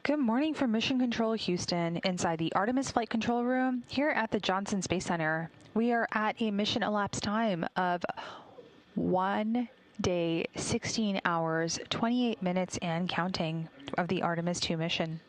Speaker 1: Good morning from Mission Control Houston inside the Artemis Flight Control Room here at the Johnson Space Center. We are at a mission elapsed time of 1 day, 16 hours, 28 minutes and counting of the Artemis 2 mission.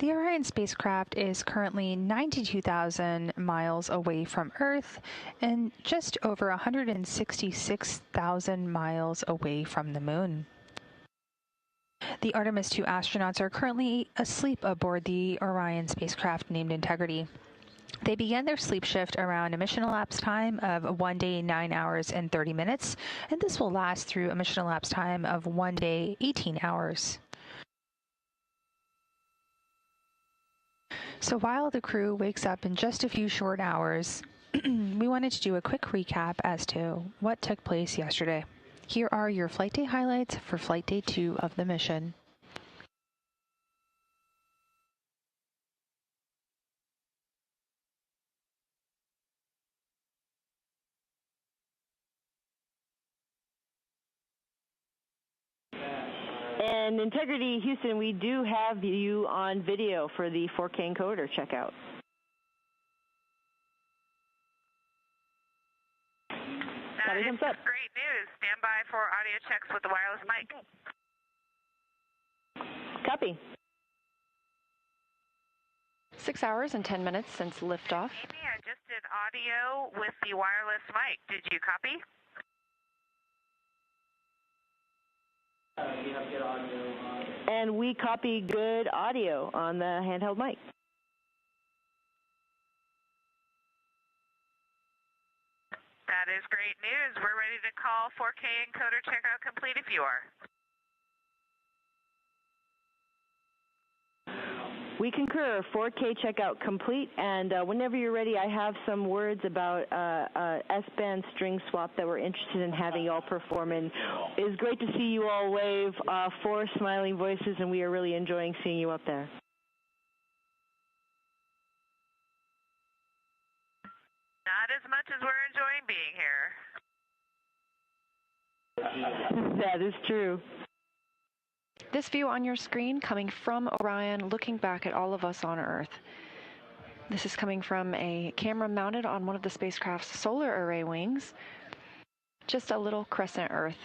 Speaker 1: The Orion spacecraft is currently 92,000 miles away from Earth and just over 166,000 miles away from the Moon. The Artemis 2 astronauts are currently asleep aboard the Orion spacecraft named Integrity. They began their sleep shift around a mission elapsed time of 1 day, 9 hours, and 30 minutes, and this will last through a mission elapsed time of 1 day, 18 hours. So while the crew wakes up in just a few short hours, we wanted to do a quick recap as to what took place yesterday. Here are your flight day highlights for flight day 2 of the mission.
Speaker 2: And Integrity Houston, we do have you on video for the 4K encoder checkout.
Speaker 3: That is great news. Stand by for audio checks with the wireless mic.
Speaker 2: Copy.
Speaker 4: 6 hours and 10 minutes since liftoff.
Speaker 3: Amy, I just did audio with the wireless mic. Did you copy?
Speaker 11: We have good audio.
Speaker 2: And we copy good audio on the handheld mic.
Speaker 3: That is great news. We're ready to call 4K encoder checkout complete if you are.
Speaker 2: We concur. 4K checkout complete, and whenever you're ready, I have some words about S-band string swap that we're interested in having you all perform. And it's great to see you all wave, 4 smiling voices, and we are really enjoying seeing you up there.
Speaker 3: Not as much as we're enjoying being here.
Speaker 2: That is true.
Speaker 4: This view on your screen coming from Orion, looking back at all of us on Earth. This is coming from a camera mounted on one of the spacecraft's solar array wings. Just a little crescent Earth.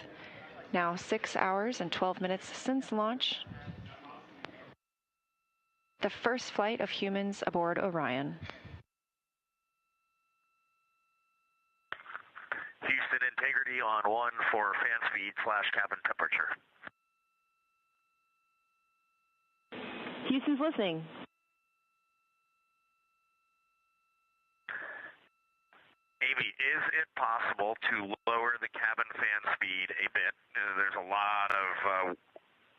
Speaker 4: Now 6 hours and 12 minutes since launch. The first flight of humans aboard Orion.
Speaker 5: Houston, Integrity on 1 for fan speed / cabin temperature.
Speaker 2: Houston's listening.
Speaker 5: Amy, is it possible to lower the cabin fan speed a bit? There's a lot of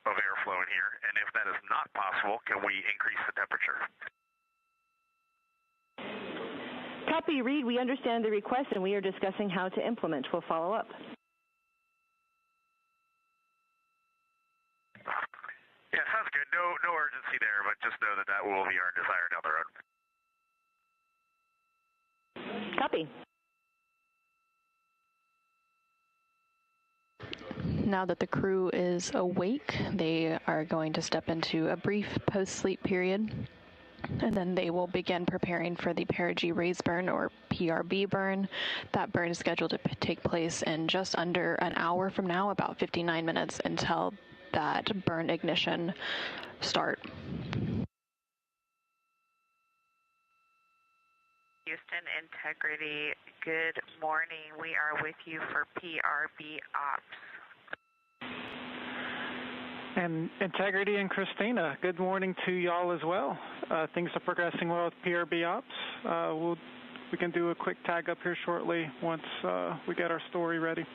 Speaker 5: airflow in here, and if that is not possible, can we increase the temperature?
Speaker 2: Copy, Reed. We understand the request, and we are discussing how to implement. We'll follow up.
Speaker 5: Yeah, sounds good. No urgency there, but just know that will be our desire down the road.
Speaker 2: Copy.
Speaker 4: Now that the crew is awake, they are going to step into a brief post-sleep period, and then they will begin preparing for the perigee raise burn, or PRB burn. That burn is scheduled to take place in just under an hour from now, about 59 minutes until that burn ignition start.
Speaker 3: Houston, Integrity, good morning. We are with you for PRB ops.
Speaker 6: And Integrity and Christina, good morning to y'all as well. Things are progressing well with PRB ops. We can do a quick tag up here shortly once we get our story ready.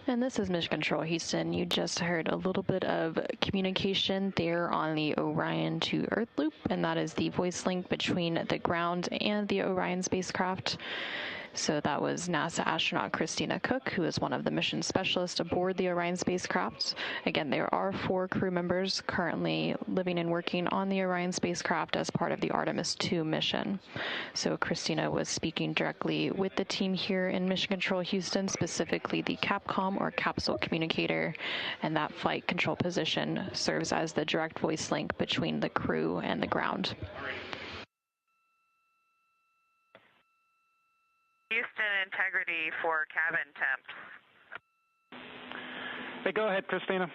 Speaker 4: And this is Mission Control Houston. You just heard a little bit of communication there on the Orion to Earth loop, and that is the voice link between the ground and the Orion spacecraft. So that was NASA astronaut Christina Koch, who is one of the mission specialists aboard the Orion spacecraft. Again, there are 4 crew members currently living and working on the Orion spacecraft as part of the Artemis II mission. So Christina was speaking directly with the team here in Mission Control Houston, specifically the CAPCOM or capsule communicator, and that flight control position serves as the direct voice link between the crew and the ground.
Speaker 3: Houston, integrity for cabin temps.
Speaker 6: Hey, go ahead, Christina.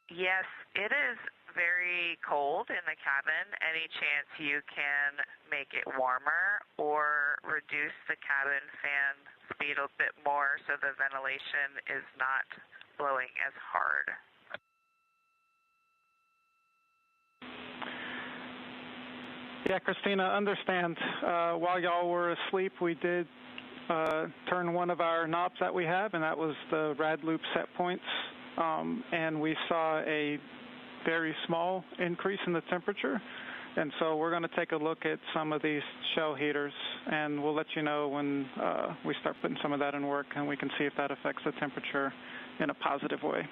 Speaker 3: Yes, it is very cold in the cabin. Any chance you can make it warmer or reduce the cabin fan speed a bit more so the ventilation is not blowing as hard?
Speaker 6: Yeah, Christina, understand. While y'all were asleep, we did turn one of our knobs that we have, and that was the rad loop set points. And we saw a very small increase in the temperature. And so we're going to take a look at some of these shell heaters, and we'll let you know when we start putting some of that in work, and we can see if that affects the temperature in a positive way.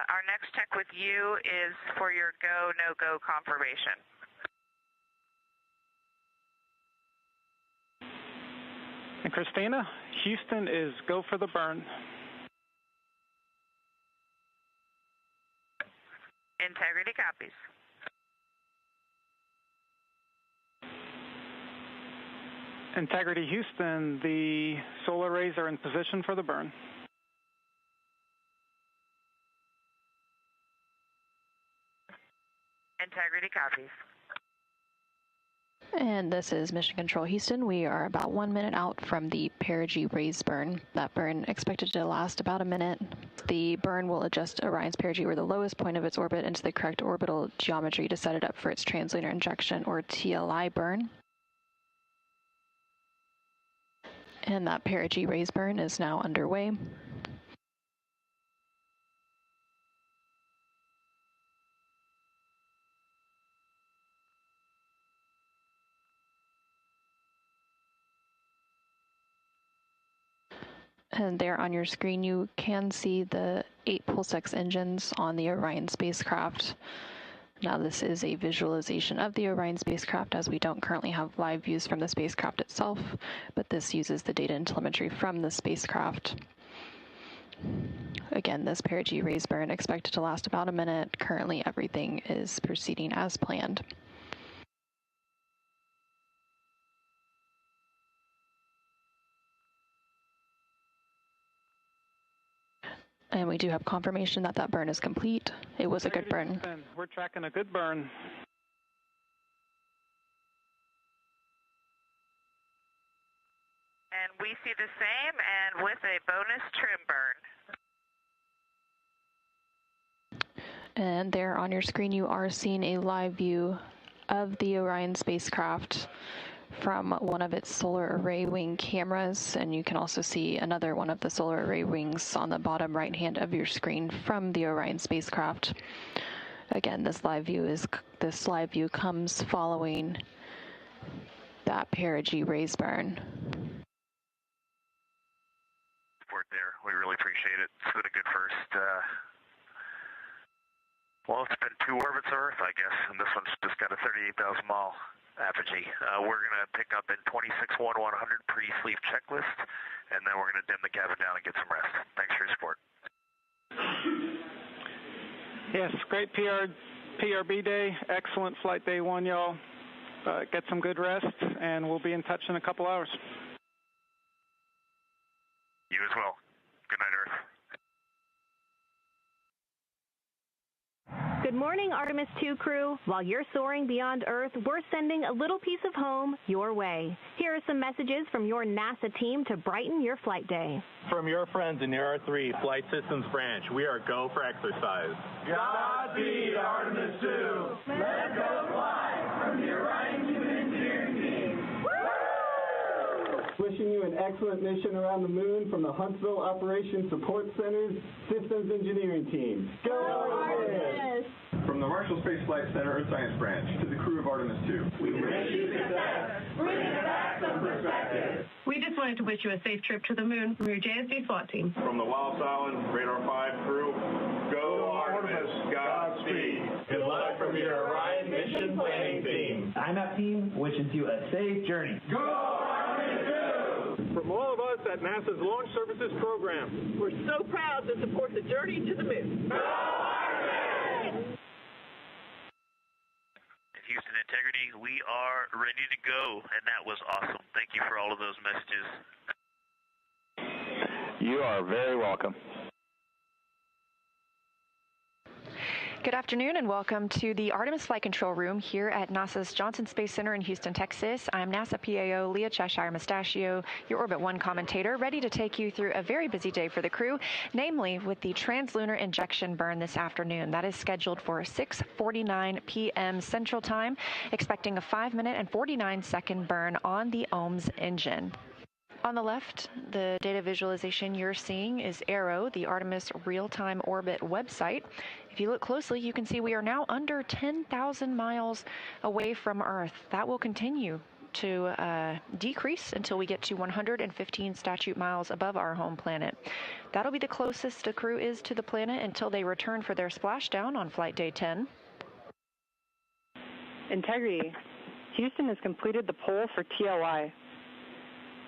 Speaker 3: Our next check with you is for your go, no-go confirmation.
Speaker 6: And Christina, Houston is go for the burn.
Speaker 3: Integrity copies.
Speaker 6: Integrity Houston, the solar arrays are in position for the burn.
Speaker 3: Integrity copies.
Speaker 4: And this is Mission Control Houston. We are about 1 minute out from the perigee raise burn. That burn expected to last about a minute. The burn will adjust Orion's perigee, or the lowest point of its orbit, into the correct orbital geometry to set it up for its translunar injection, or TLI burn. And that perigee raise burn is now underway. And there on your screen, you can see the 8 Pulse-X engines on the Orion spacecraft. Now, this is a visualization of the Orion spacecraft, as we don't currently have live views from the spacecraft itself, but this uses the data and telemetry from the spacecraft. Again, this perigee raise burn expected to last about a minute. Currently, everything is proceeding as planned. And we do have confirmation that that burn is complete. It was a good burn.
Speaker 6: We're tracking a good burn.
Speaker 3: And we see the same, and with a bonus trim burn.
Speaker 4: And there on your screen, you are seeing a live view of the Orion spacecraft from one of its solar array wing cameras, and you can also see another one of the solar array wings on the bottom right hand of your screen from the Orion spacecraft. Again, this live view comes following that perigee raise burn.
Speaker 5: Support there. We really appreciate it. It's been a good first. Well, it's been 2 orbits of Earth, I guess, and this one's just got a 38,000 mile apogee. We're going to pick up in 26-1-100 pre-sleep checklist, and then we're going to dim the cabin down and get some rest. Thanks for your support.
Speaker 6: Yes, great PRB day. Excellent flight day 1, y'all. Get some good rest, and we'll be in touch in a couple hours.
Speaker 5: You as well. Good night, Earth.
Speaker 17: Good morning, Artemis II crew. While you're soaring beyond Earth, we're sending a little piece of home your way. Here are some messages from your NASA team to brighten your flight day.
Speaker 7: From your friends in the R3 Flight Systems Branch, we are go for exercise.
Speaker 8: Godspeed, Artemis II. Let's go fly from the Orion Human Engineering Team. Woo!
Speaker 9: Wishing you an excellent mission around the moon from the Huntsville Operations Support Center's Systems Engineering Team. Go Artemis!
Speaker 18: From the Marshall Space Flight Center Earth Science Branch to the crew of Artemis 2.
Speaker 8: We wish you success. Bring back some perspective.
Speaker 10: We just wanted to wish you a safe trip to the moon from your JSV SWAT team.
Speaker 18: From the Wallops Island Radar 5 crew, go Artemis, Godspeed.
Speaker 8: Good luck from your Orion mission planning team.
Speaker 11: IMAP team wishes you a safe journey.
Speaker 8: Go Artemis 2!
Speaker 7: From all of us at NASA's Launch Services Program,
Speaker 10: We're so proud to support the journey to the moon.
Speaker 8: Go Artemis!
Speaker 19: Houston Integrity, we are ready to go, and that was awesome. Thank you for all of those messages.
Speaker 7: you are very welcome.
Speaker 4: Good afternoon and welcome to the Artemis Flight Control Room here at NASA's Johnson Space Center in Houston, Texas. I'm NASA PAO Leah Cheshire Mustachio, your Orbit 1 commentator, ready to take you through a very busy day for the crew, namely with the translunar injection burn this afternoon. That is scheduled for 6:49 p.m. Central Time, expecting a 5-minute and 49-second burn on the OMS engine. On the left, the data visualization you're seeing is ARROW, the Artemis Real-Time Orbit website. If you look closely, you can see we are now under 10,000 miles away from Earth. That will continue to decrease until we get to 115 statute miles above our home planet. That'll be the closest the crew is to the planet until they return for their splashdown on flight day 10.
Speaker 12: Integrity. Houston has completed the poll for TLI.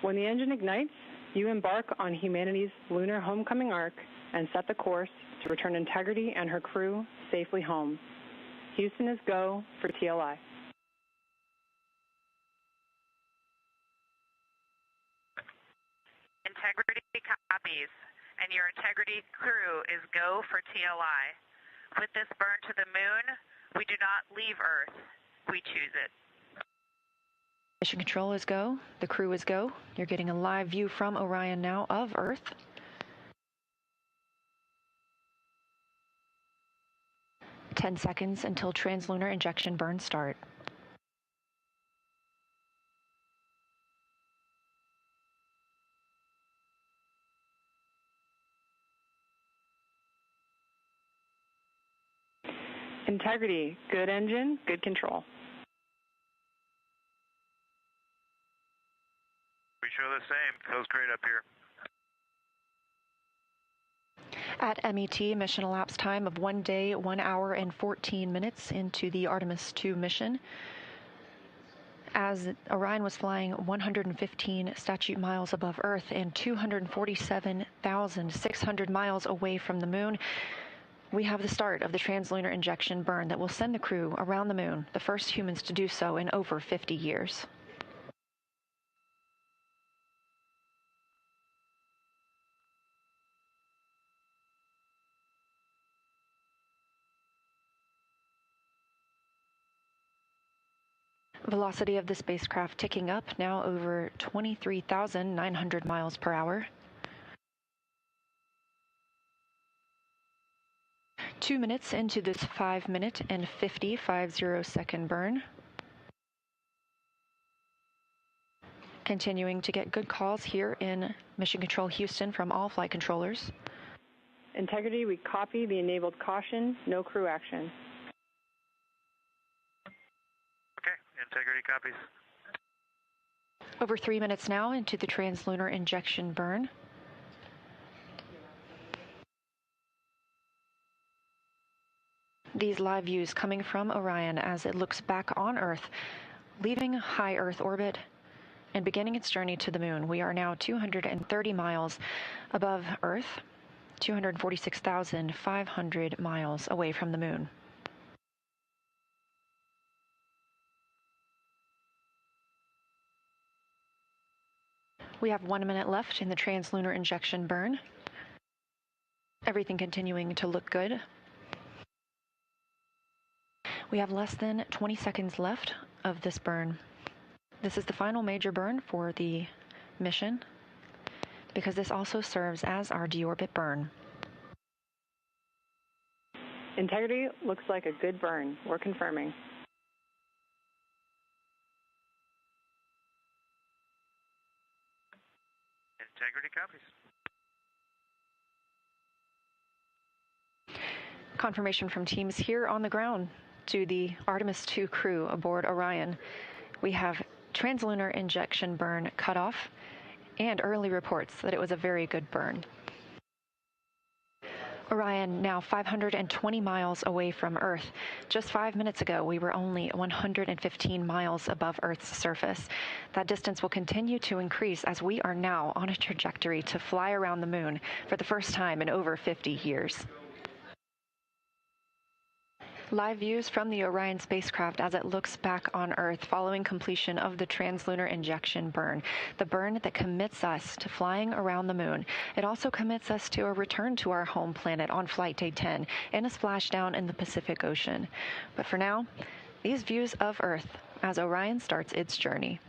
Speaker 12: When the engine ignites, you embark on humanity's lunar homecoming arc and set the course to return Integrity and her crew safely home. Houston is go for TLI.
Speaker 3: Integrity copies, and your Integrity crew is go for TLI. With this burn to the moon, we do not leave Earth, we choose it.
Speaker 4: Mission control is go. The crew is go. You're getting a live view from Orion now of Earth. "10 seconds until translunar injection burn start.
Speaker 12: Integrity. Good engine, good control.
Speaker 19: We show the same. Feels great up here.
Speaker 4: At MET, mission elapsed time of 1 day, 1 hour, and 14 minutes into the Artemis 2 mission. As Orion was flying 115 statute miles above Earth and 247,600 miles away from the moon, we have the start of the translunar injection burn that will send the crew around the moon, the first humans to do so in over 50 years. Velocity of the spacecraft ticking up, now over 23,900 miles per hour. 2 minutes into this 5-minute and 50 second burn. Continuing to get good calls here in Mission Control Houston from all flight controllers.
Speaker 12: Integrity, we copy the enabled caution, no crew action.
Speaker 19: Okay, Integrity copies.
Speaker 4: Over 3 minutes now into the translunar injection burn. These live views coming from Orion as it looks back on Earth, leaving high Earth orbit and beginning its journey to the moon. We are now 230 miles above Earth, 246,500 miles away from the moon. We have 1 minute left in the translunar injection burn. Everything continuing to look good. We have less than 20 seconds left of this burn. This is the final major burn for the mission because this also serves as our deorbit burn.
Speaker 12: Integrity looks like a good burn. We're confirming.
Speaker 19: Integrity copies.
Speaker 4: confirmation from teams here on the ground to the Artemis 2 crew aboard Orion. We have translunar injection burn cutoff and early reports that it was a very good burn. Orion now 520 miles away from Earth. Just 5 minutes ago, we were only 115 miles above Earth's surface. That distance will continue to increase as we are now on a trajectory to fly around the moon for the first time in over 50 years. Live views from the Orion spacecraft as it looks back on Earth following completion of the translunar injection burn, the burn that commits us to flying around the moon. It also commits us to a return to our home planet on Flight Day 10 and a splashdown in the Pacific Ocean. But for now, these views of Earth as Orion starts its journey.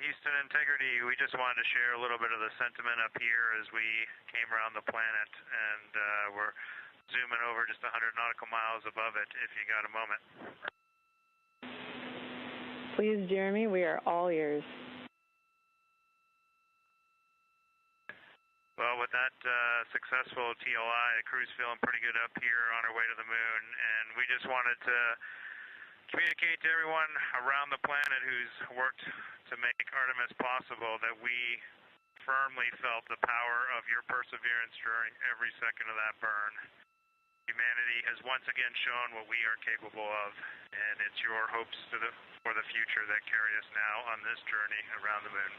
Speaker 5: Houston Integrity, we just wanted to share a little bit of the sentiment up here as we came around the planet, and we're zooming over just 100 nautical miles above it if you got a moment.
Speaker 12: Please, Jeremy, we are all ears.
Speaker 5: Well, with that successful TLI, the crew's feeling pretty good up here on our way to the moon, and we just wanted to communicate to everyone around the planet who's worked to make Artemis possible that we firmly felt the power of your perseverance during every second of that burn. Humanity has once again shown what we are capable of, and it's your hopes for the future that carry us now on this journey around the moon.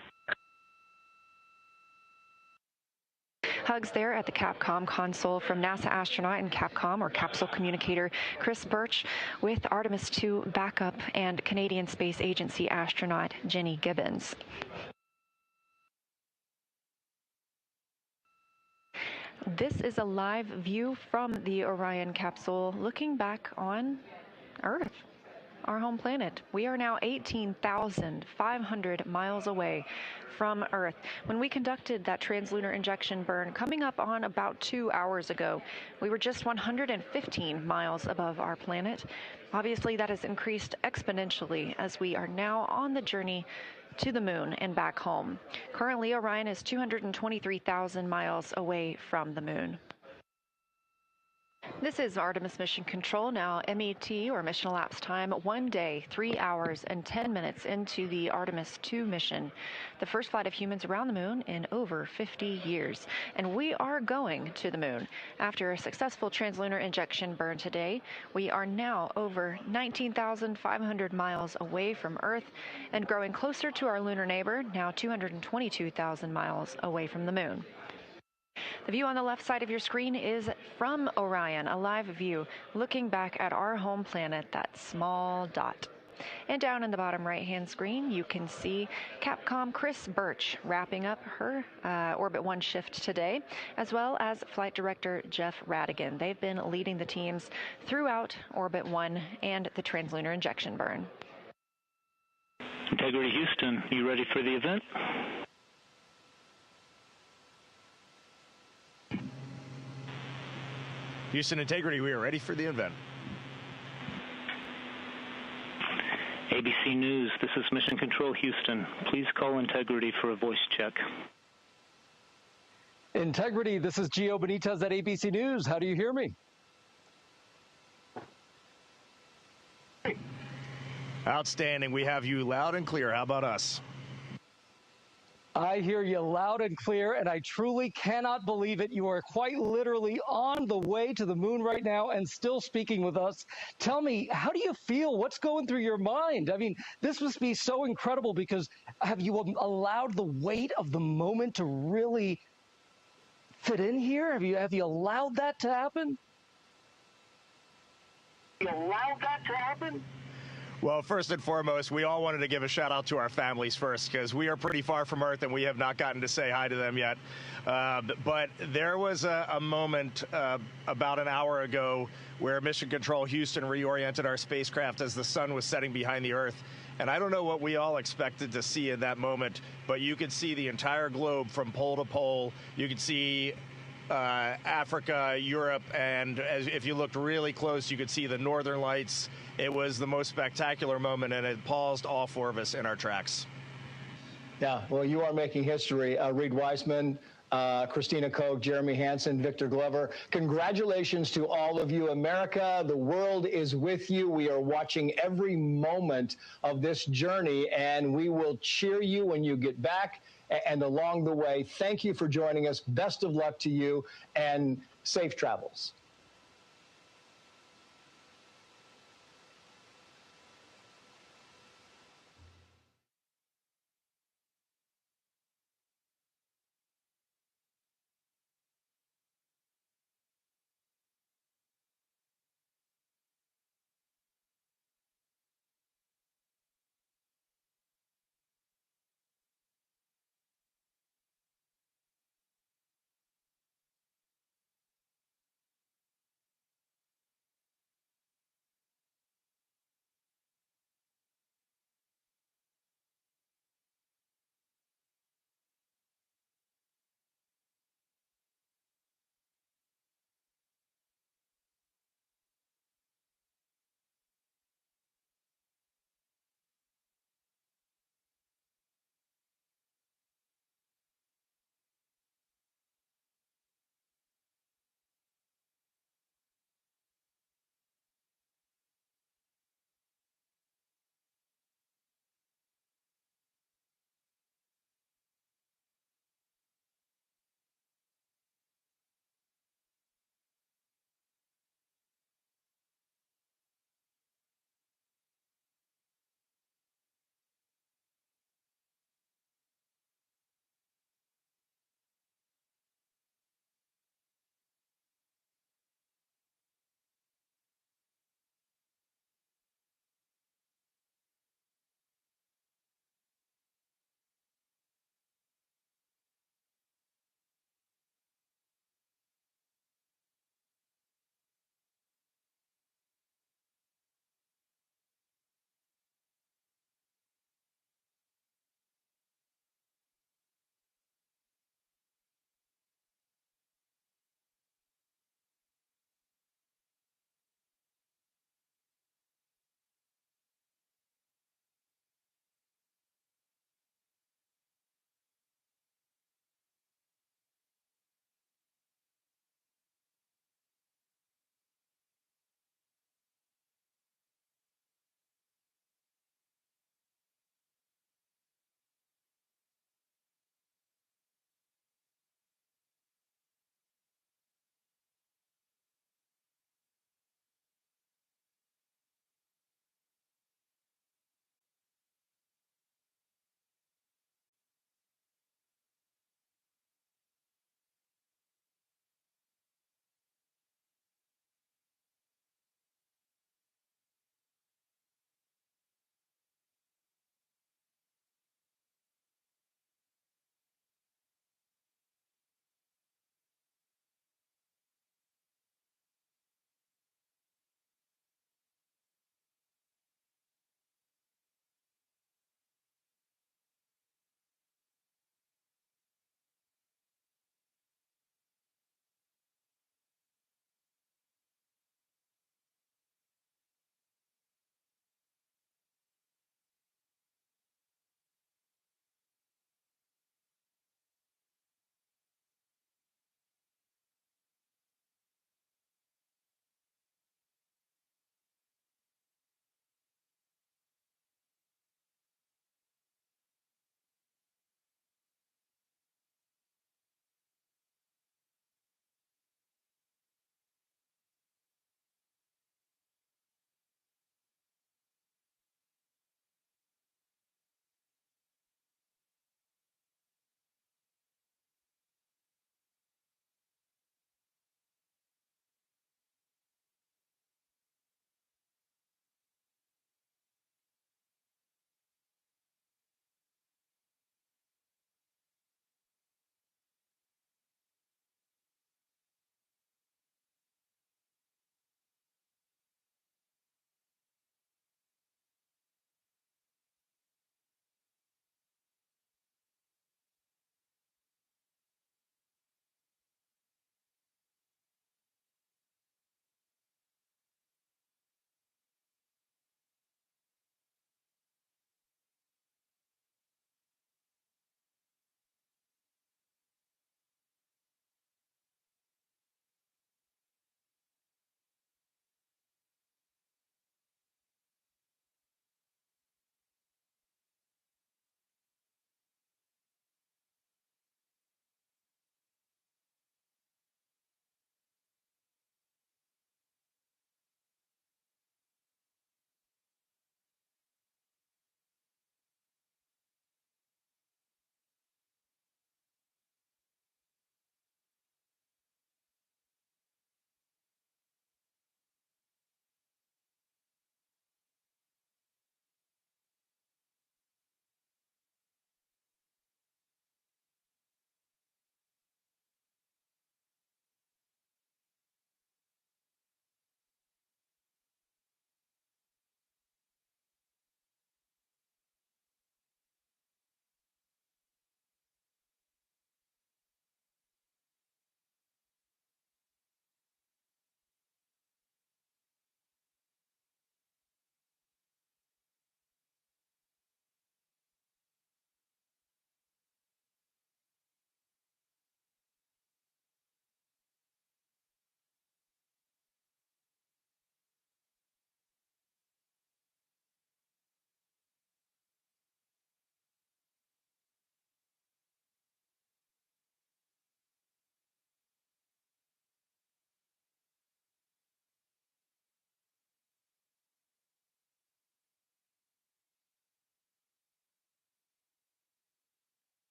Speaker 4: Hugs there at the Capcom console from NASA astronaut and Capcom, or capsule communicator, Chris Birch, with Artemis 2 backup and Canadian Space Agency astronaut Jenny Gibbons. This is a live view from the Orion capsule looking back on Earth, our home planet. We are now 18,500 miles away from Earth. When we conducted that translunar injection burn coming up on about 2 hours ago, we were just 115 miles above our planet. Obviously, that has increased exponentially as we are now on the journey to the moon and back home. Currently, Orion is 223,000 miles away from the moon. This is Artemis Mission Control now, MET, or mission elapsed time, 1 day, 3 hours, and 10 minutes into the Artemis 2 mission, the first flight of humans around the moon in over 50 years. And we are going to the moon. After a successful translunar injection burn today, we are now over 19,500 miles away from Earth and growing closer to our lunar neighbor, now 222,000 miles away from the moon. The view on the left side of your screen is from Orion, a live view looking back at our home planet, that small dot. And down in the bottom right-hand screen, you can see Capcom Chris Birch wrapping up her Orbit 1 shift today, as well as Flight Director Jeff Radigan. They've been leading the teams throughout Orbit 1 and the translunar injection burn.
Speaker 13: Integrity Houston, you ready for the event?
Speaker 14: Houston Integrity, we are ready for the event.
Speaker 13: ABC News, this is Mission Control Houston. Please call Integrity for a voice check.
Speaker 15: Integrity, this is Gio Benitez at ABC News. How do you hear me?
Speaker 14: Outstanding. We have you loud and clear. How about us?
Speaker 15: I hear you loud and clear, and I truly cannot believe it. You are quite literally on the way to the moon right now and still speaking with us. Tell me, how do you feel? What's going through your mind? I mean, this must be so incredible because have you allowed the weight of the moment to really fit in here? Have you allowed that to happen?
Speaker 14: Well, first and foremost, we all wanted to give a shout out to our families first because we are pretty far from Earth and we have not gotten to say hi to them yet. But there was a moment about an hour ago where Mission Control Houston reoriented our spacecraft as the sun was setting behind the Earth. And I don't know what we all expected to see in that moment, but you could see the entire globe from pole to pole. You could see Africa, Europe, and if you looked really close, you could see the northern lights. It was the most spectacular moment, and it paused all four of us in our tracks.
Speaker 16: Yeah, well, you are making history. Reed Weissman, Christina Koch, Jeremy Hansen, Victor Glover. Congratulations to all of you. America, the world is with you. We are watching every moment of this journey, and we will cheer you when you get back and along the way. Thank you for joining us. Best of luck to you, and safe travels.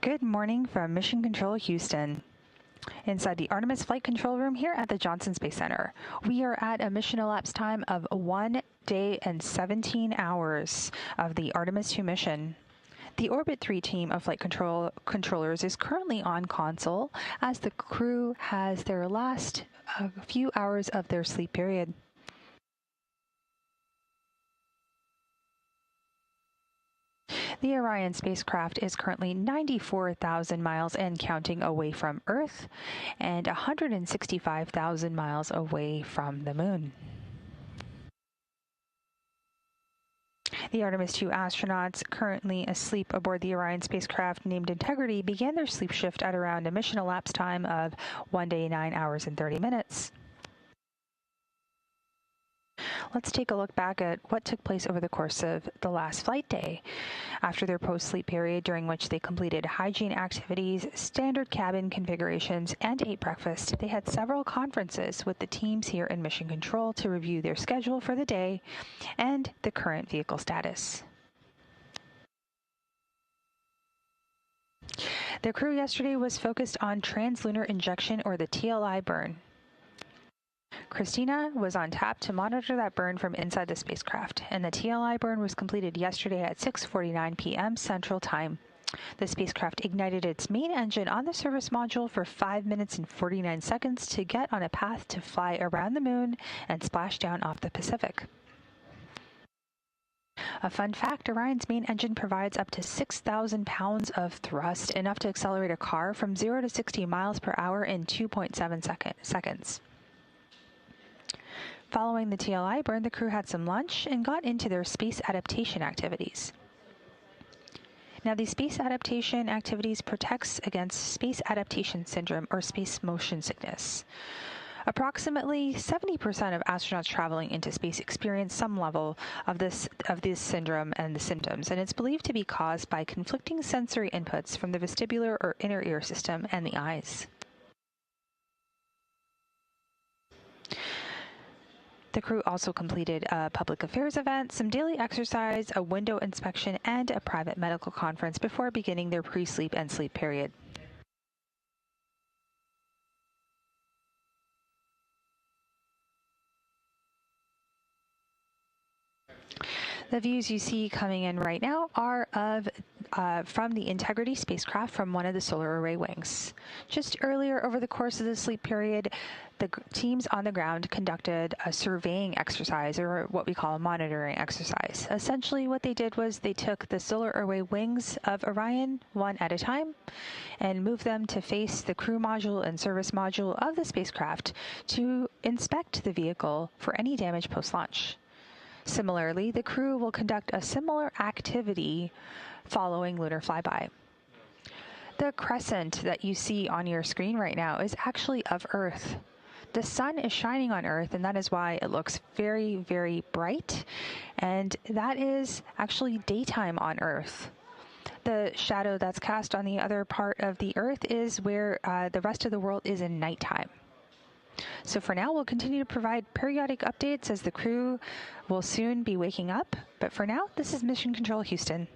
Speaker 1: Good morning from Mission Control Houston. Inside the Artemis Flight Control Room here at the Johnson Space Center. We are at a mission elapsed time of 1 day and 17 hours of the Artemis 2 mission. The Orbit 3 team of flight controllers is currently on console as the crew has their last few hours of their sleep period. The Orion spacecraft is currently 94,000 miles and counting away from Earth and 165,000 miles away from the Moon. The Artemis 2 astronauts currently asleep aboard the Orion spacecraft named Integrity began their sleep shift at around a mission elapsed time of 1 day, 9 hours, and 30 minutes. Let's take a look back at what took place over the course of the last flight day. After their post-sleep period, during which they completed hygiene activities, standard cabin configurations, and ate breakfast, they had several conferences with the teams here in Mission Control to review their schedule for the day and the current vehicle status. The crew yesterday was focused on translunar injection, or the TLI burn. Christina was on tap to monitor that burn from inside the spacecraft, and the TLI burn was completed yesterday at 6:49 p.m. Central Time. The spacecraft ignited its main engine on the service module for 5 minutes and 49 seconds to get on a path to fly around the Moon and splash down off the Pacific. A fun fact, Orion's main engine provides up to 6,000 pounds of thrust, enough to accelerate a car from 0 to 60 miles per hour in 2.7 seconds. Following the TLI burn, the crew had some lunch and got into their space adaptation activities. Now, these space adaptation activities protects against space adaptation syndrome, or space motion sickness. Approximately 70% of astronauts traveling into space experience some level of this syndrome and the symptoms, and it's believed to be caused by conflicting sensory inputs from the vestibular or inner ear system and the eyes. The crew also completed a public affairs event, some daily exercise, a window inspection, and a private medical conference before beginning their pre-sleep and sleep period. The views you see coming in right now are from the Integrity spacecraft from one of the solar array wings. Just earlier over the course of the sleep period, the teams on the ground conducted a surveying exercise, or what we call a monitoring exercise. Essentially what they did was they took the solar array wings of Orion one at a time and moved them to face the crew module and service module of the spacecraft to inspect the vehicle for any damage post-launch. Similarly, the crew will conduct a similar activity following lunar flyby. The crescent that you see on your screen right now is actually of Earth. The sun is shining on Earth, and that is why it looks very, very bright, and that is actually daytime on Earth. The shadow that's cast on the other part of the Earth is where the rest of the world is in nighttime. So for now, we'll continue to provide periodic updates as the crew will soon be waking up. But for now, this is Mission Control Houston.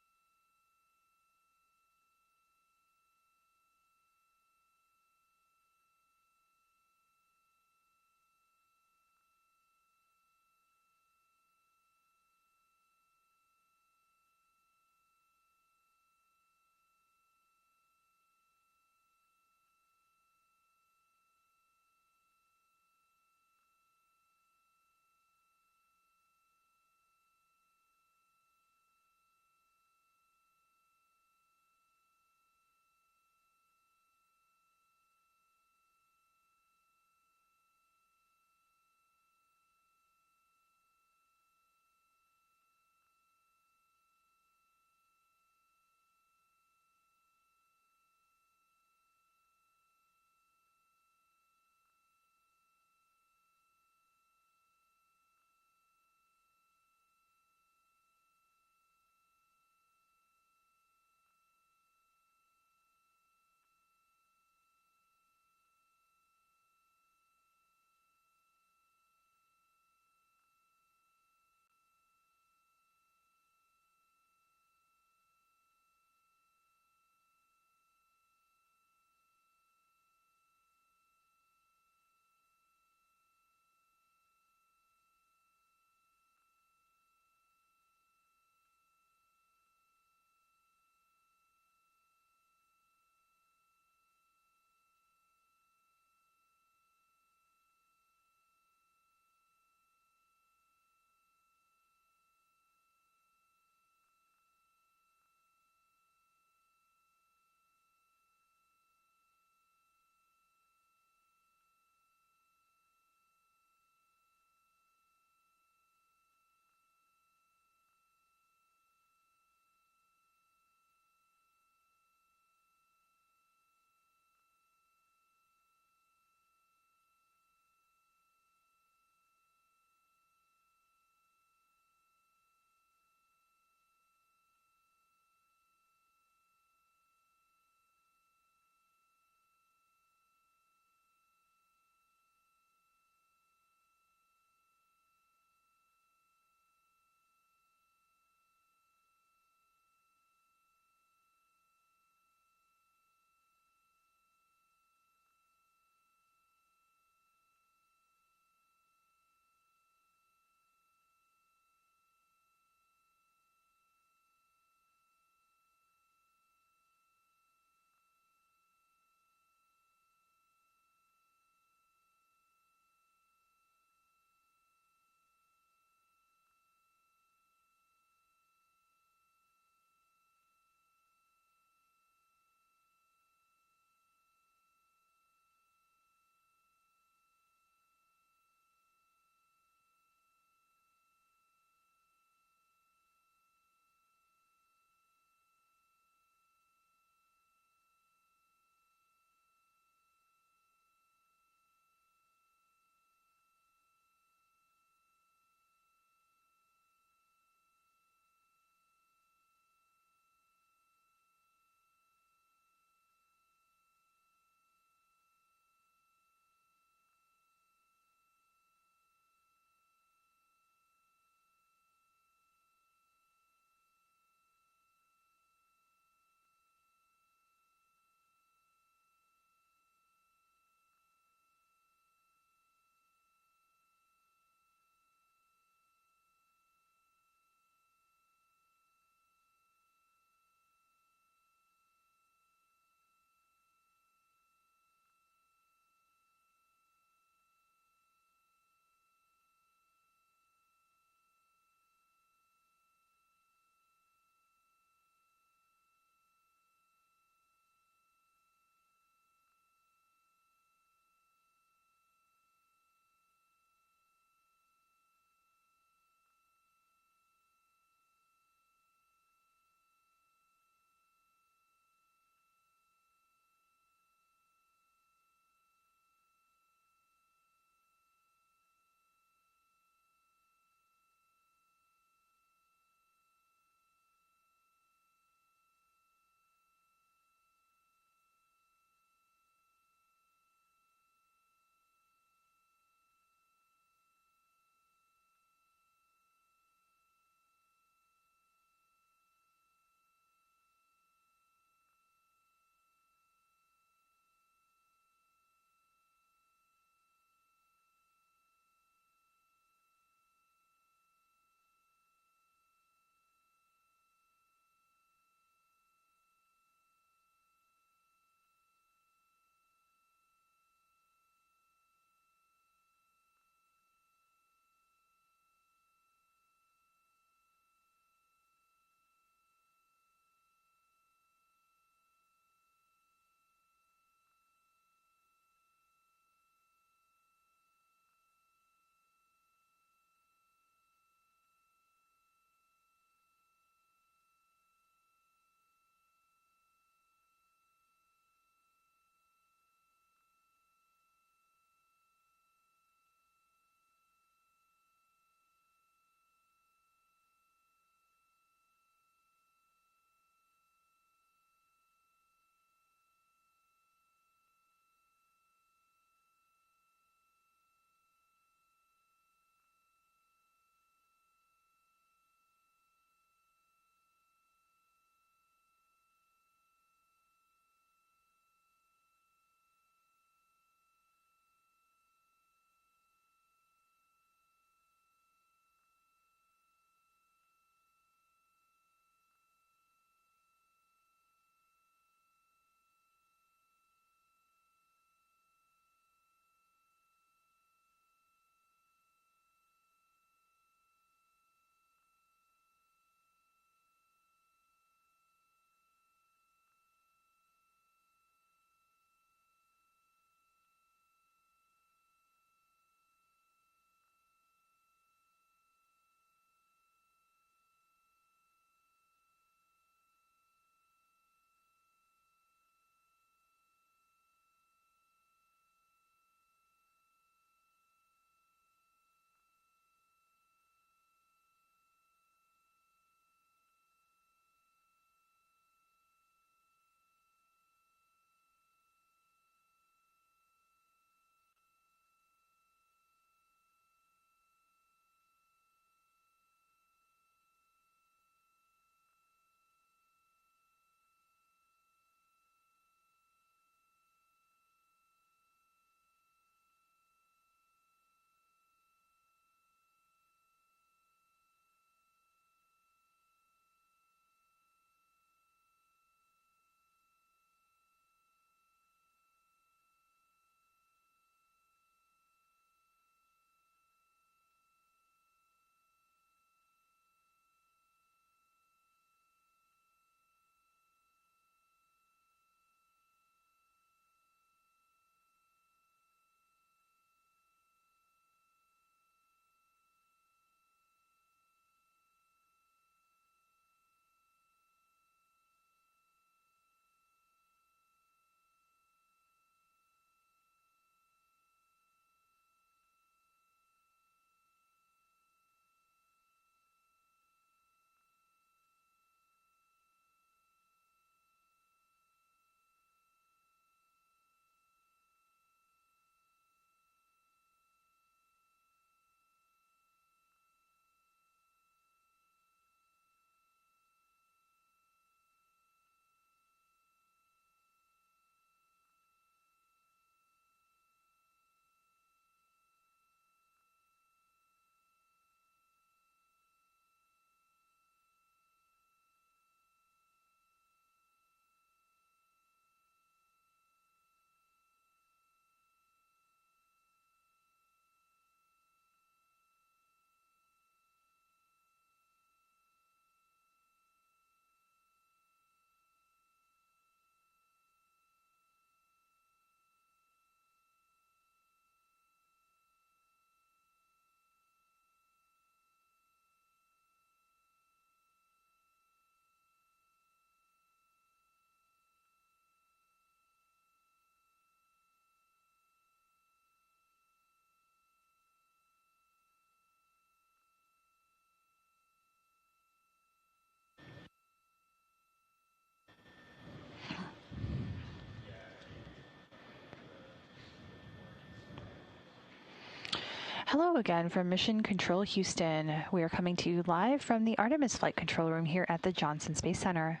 Speaker 1: Hello again from Mission Control Houston. We are coming to you live from the Artemis Flight Control Room here at the Johnson Space Center.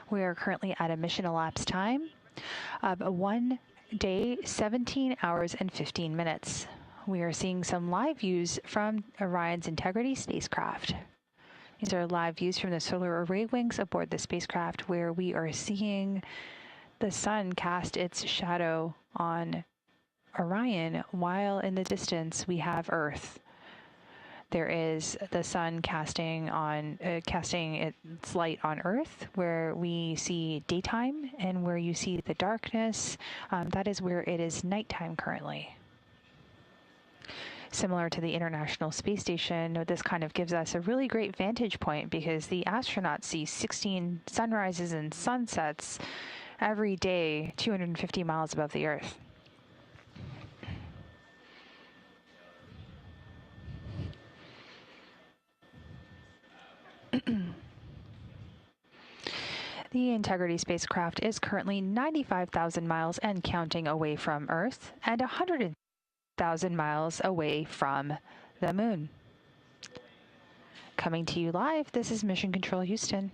Speaker 1: We are currently at a mission elapsed time of 1 day, 17 hours, and 15 minutes. We are seeing some live views from Orion's Integrity spacecraft. These are live views from the solar array wings aboard the spacecraft, where we are seeing the sun cast its shadow on Orion, while in the distance we have Earth. There is the sun casting its light on Earth, where we see daytime, and where you see the darkness, that is where it is nighttime currently. Similar to the International Space Station, this kind of gives us a really great vantage point because the astronauts see 16 sunrises and sunsets every day, 250 miles above the Earth. The Integrity spacecraft is currently 95,000 miles and counting away from Earth and 100,000 miles away from the Moon. Coming to you live, this is Mission Control Houston.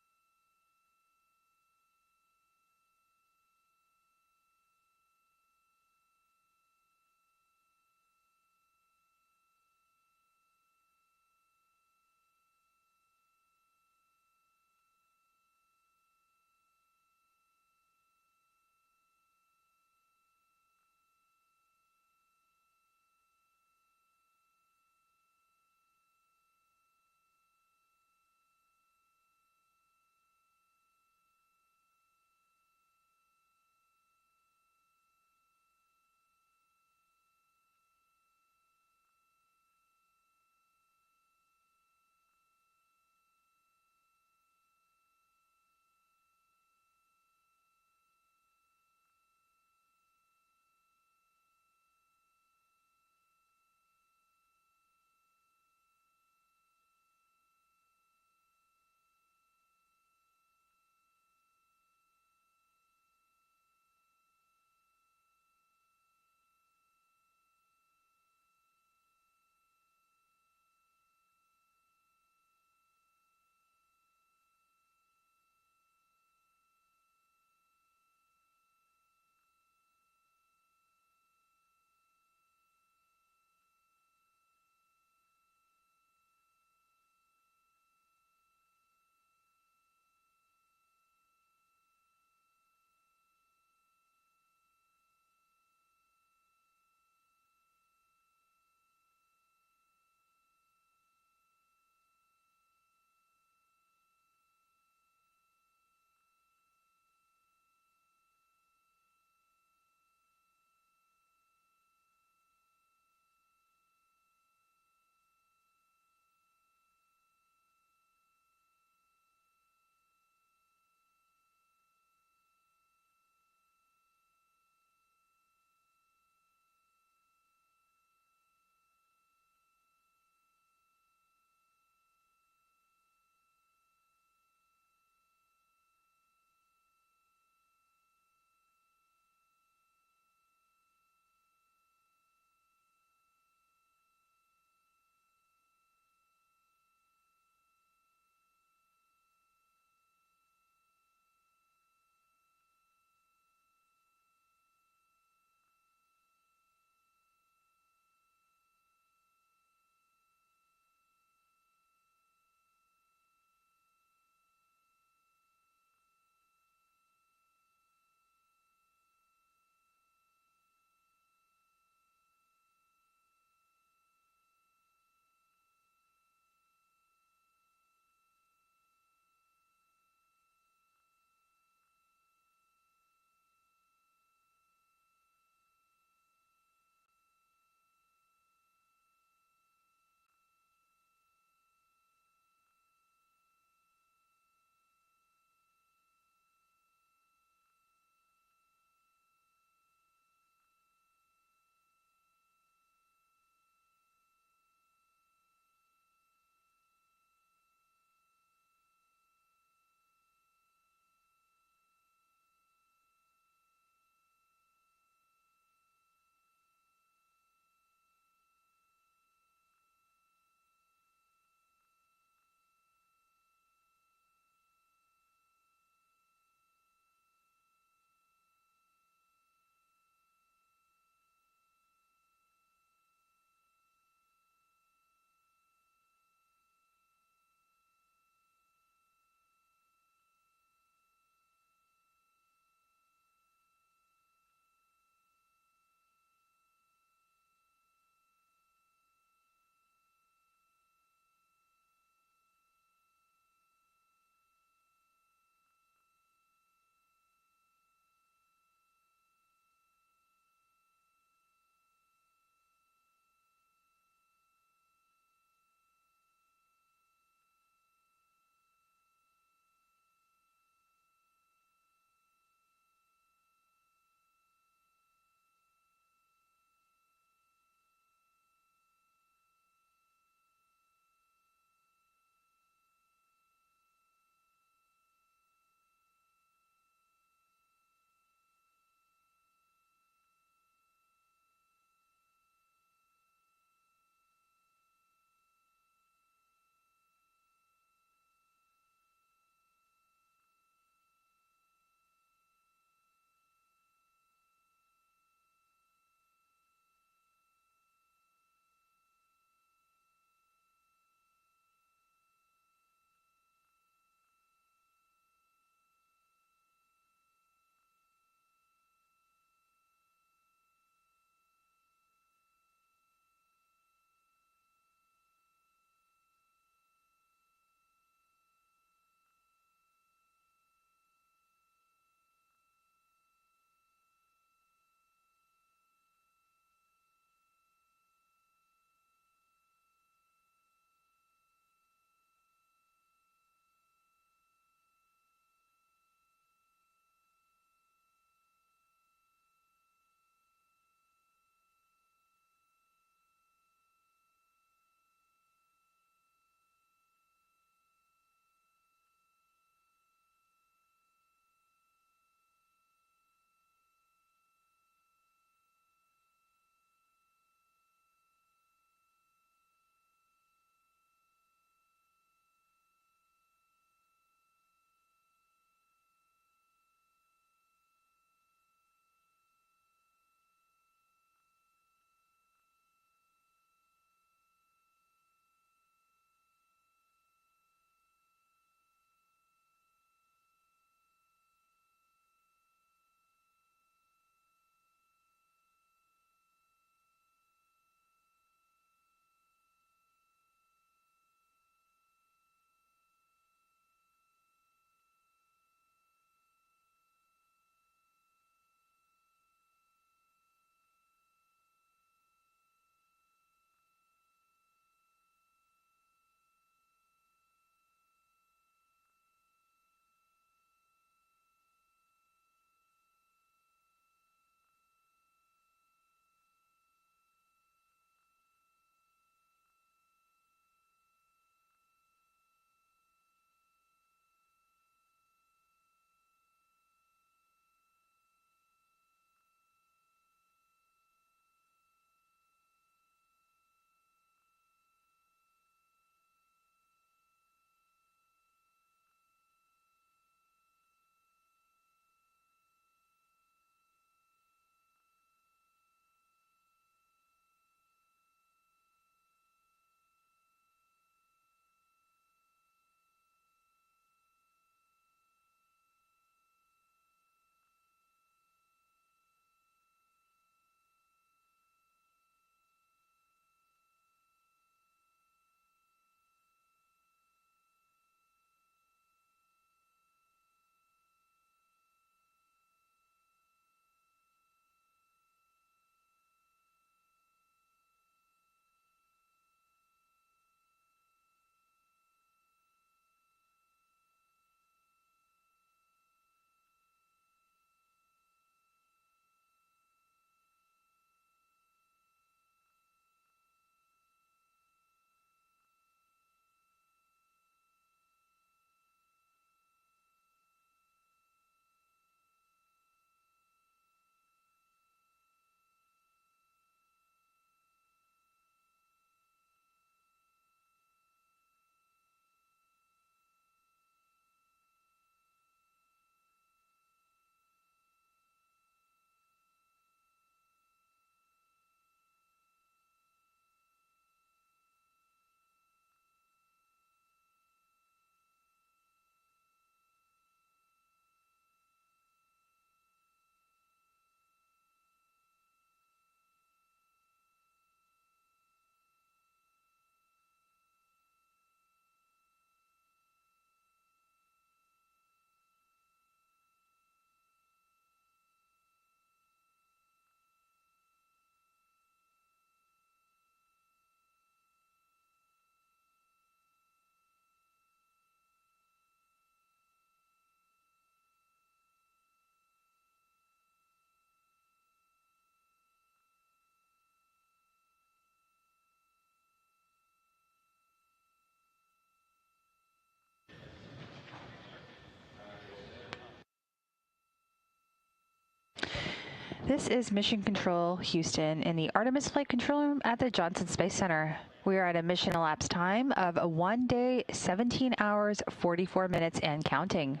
Speaker 1: This is Mission Control Houston in the Artemis Flight Control Room at the Johnson Space Center. We are at a mission elapsed time of 1 day, 17 hours, 44 minutes and counting.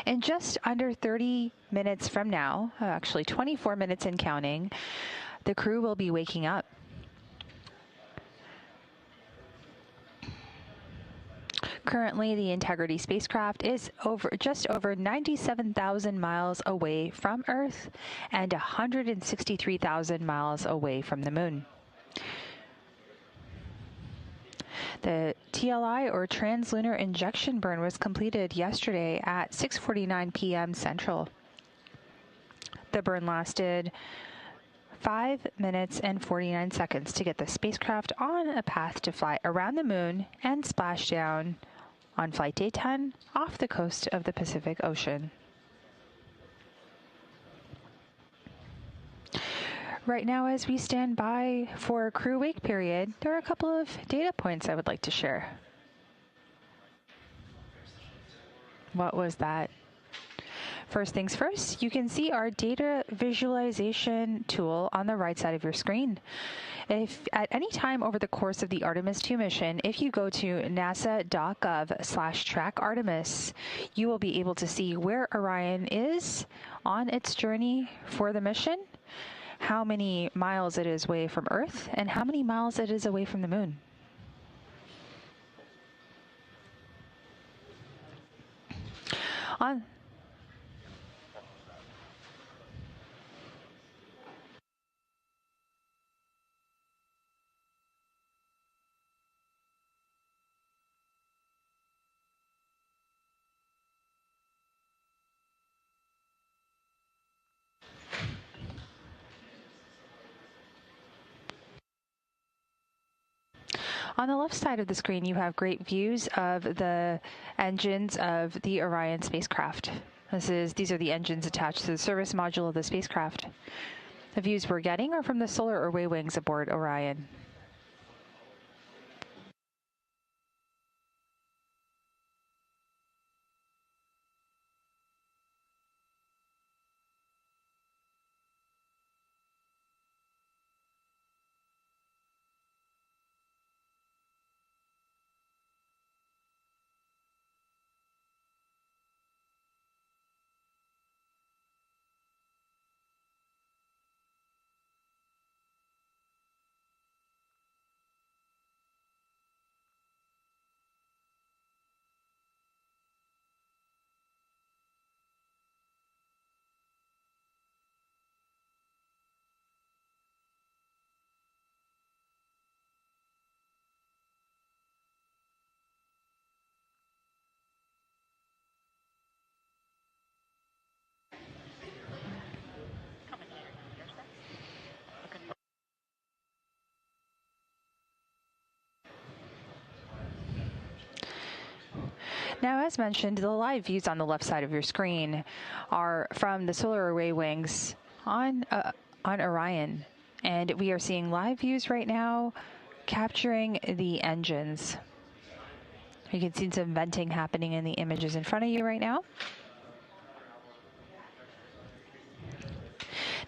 Speaker 1: In just under 30 minutes from now, actually 24 minutes and counting, the crew will be waking up. Currently, the Integrity spacecraft is just over 97,000 miles away from Earth and 163,000 miles away from the Moon. The TLI, or Translunar Injection Burn, was completed yesterday at 6:49 p.m. Central. The burn lasted 5 minutes and 49 seconds to get the spacecraft on a path to fly around the Moon and splash down on Flight Day 10 off the coast of the Pacific Ocean. Right now, as we stand by for crew wake period, there are a couple of data points I would like to share. What was that? First things first, you can see our data visualization tool on the right side of your screen. If at any time over the course of the Artemis 2 mission, if you go to nasa.gov/track-Artemis, you will be able to see where Orion is on its journey for the mission, how many miles it is away from Earth, and how many miles it is away from the Moon. On the left side of the screen, you have great views of the engines of the Orion spacecraft. These are the engines attached to the service module of the spacecraft. The views we're getting are from the solar array wings aboard Orion. Now, as mentioned, the live views on the left side of your screen are from the solar array wings on Orion. And we are seeing live views right now capturing the engines. You can see some venting happening in the images in front of you right now.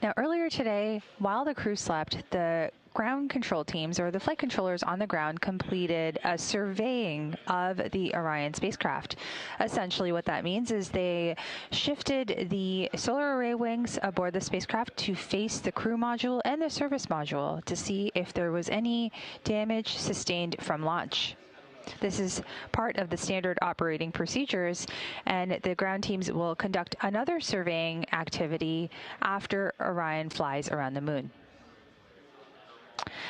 Speaker 1: Now, earlier today, while the crew slept, the ground control teams, or the flight controllers on the ground, completed a surveying of the Orion spacecraft. Essentially what that means is they shifted the solar array wings aboard the spacecraft to face the crew module and the service module to see if there was any damage sustained from launch. This is part of the standard operating procedures, and the ground teams will conduct another surveying activity after Orion flies around the Moon.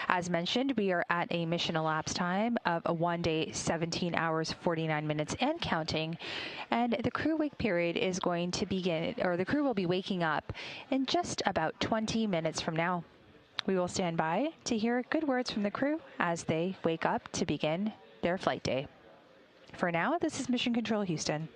Speaker 1: As mentioned, we are at a mission elapsed time of 1 day, 17 hours, 49 minutes and counting, and the crew wake period is going to begin, or the crew will be waking up in just about 20 minutes from now. We will stand by to hear good words from the crew as they wake up to begin their flight day. For now, this is Mission Control Houston.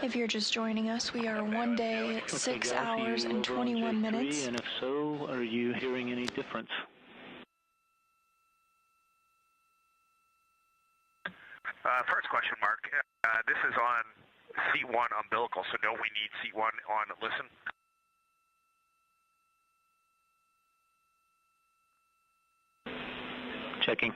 Speaker 20: If you're just joining us, we are 1 day, 6 hours, and 21 minutes.
Speaker 13: And if so, are you hearing any difference?
Speaker 5: First question, Mark. This is on C1 umbilical, so don't we need C1 on listen?
Speaker 13: Checking.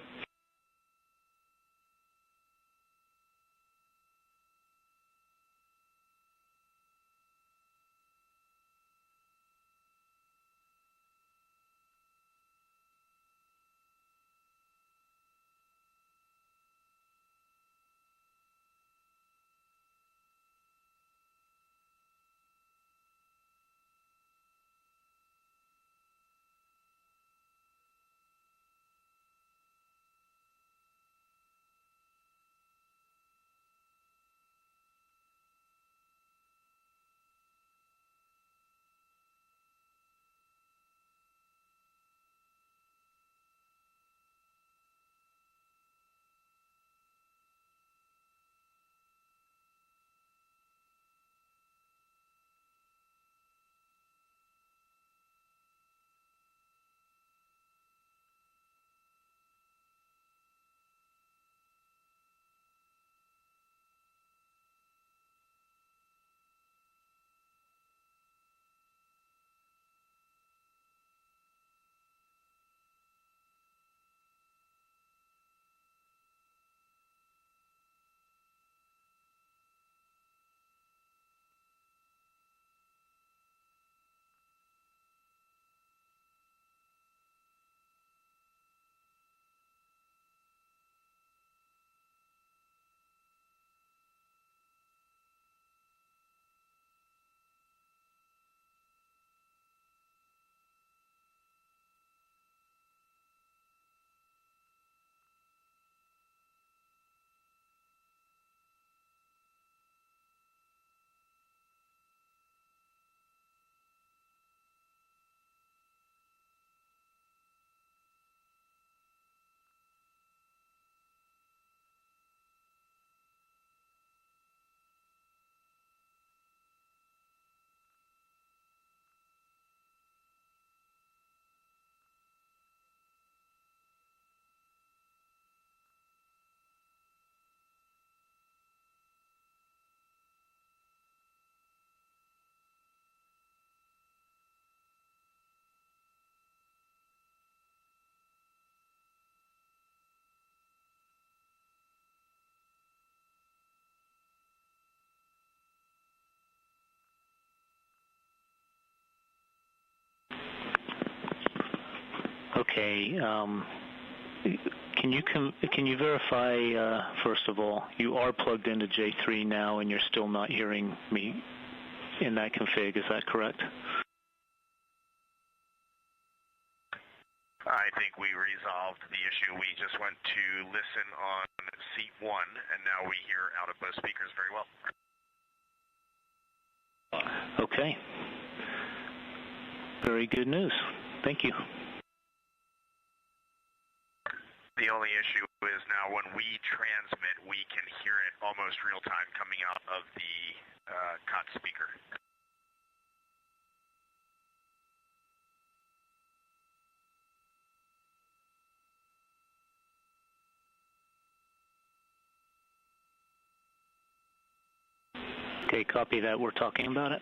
Speaker 13: Okay. Can you verify, first of all, you are plugged into J3 now and you're still not hearing me in that config, is that correct?
Speaker 5: I think we resolved the issue. We just went to listen on C1, and now we hear out of both speakers very well.
Speaker 13: Okay. Very good news. Thank you.
Speaker 5: The only issue is now when we transmit, we can hear it almost real time coming out of the COT speaker.
Speaker 13: Okay, copy that. We're talking about it.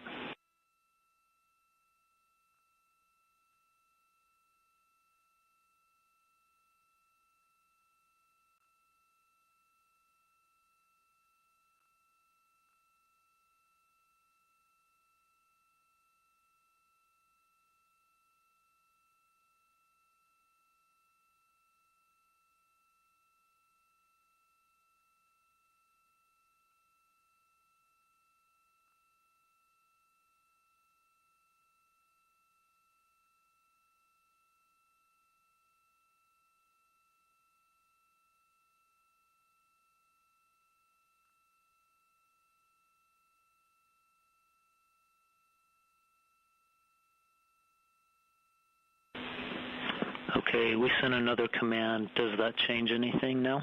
Speaker 13: Okay, we sent another command. Does that change anything now?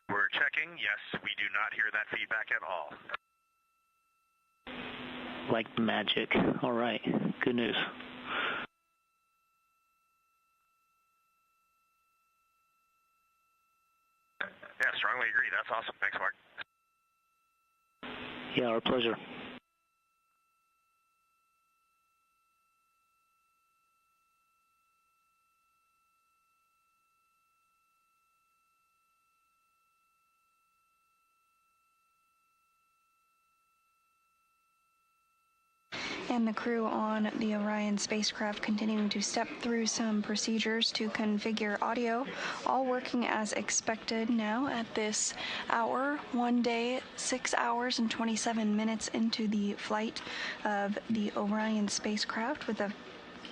Speaker 5: We're checking. Yes, we do not hear that feedback at all.
Speaker 13: Like magic. All right. Good news.
Speaker 5: Yeah, strongly agree. That's awesome. Thanks, Mark.
Speaker 13: Yeah, our pleasure.
Speaker 20: And the crew on the Orion spacecraft continuing to step through some procedures to configure audio, all working as expected now at this hour, 1 day, 6 hours and 27 minutes into the flight of the Orion spacecraft with the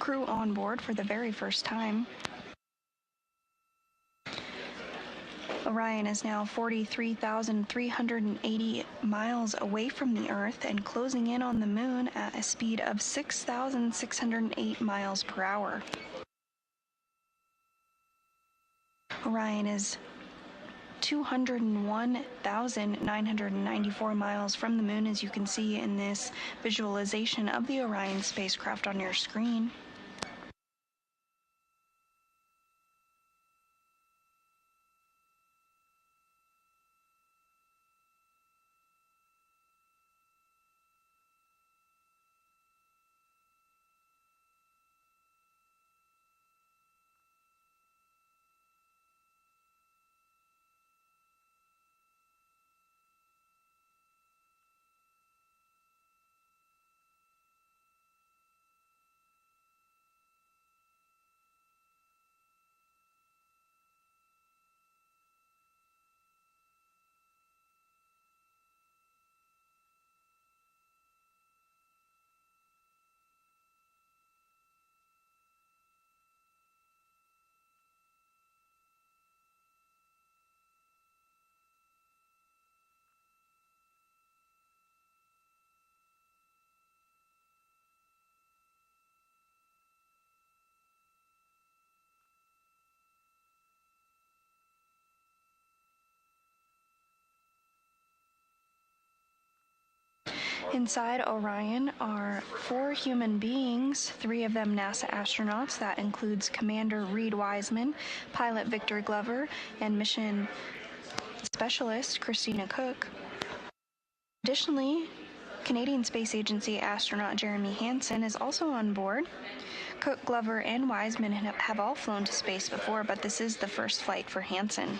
Speaker 20: crew on board for the very first time. Orion is now 43,380 miles away from the Earth and closing in on the Moon at a speed of 6,608 miles per hour. Orion is 201,994 miles from the Moon, as you can see in this visualization of the Orion spacecraft on your screen. Inside Orion are 4 human beings, 3 of them NASA astronauts. That includes Commander Reed Wiseman, pilot Victor Glover, and mission specialist Christina Cook. Additionally, Canadian Space Agency astronaut Jeremy Hansen is also on board. Cook, Glover, and Wiseman have all flown to space before, but this is the first flight for Hansen.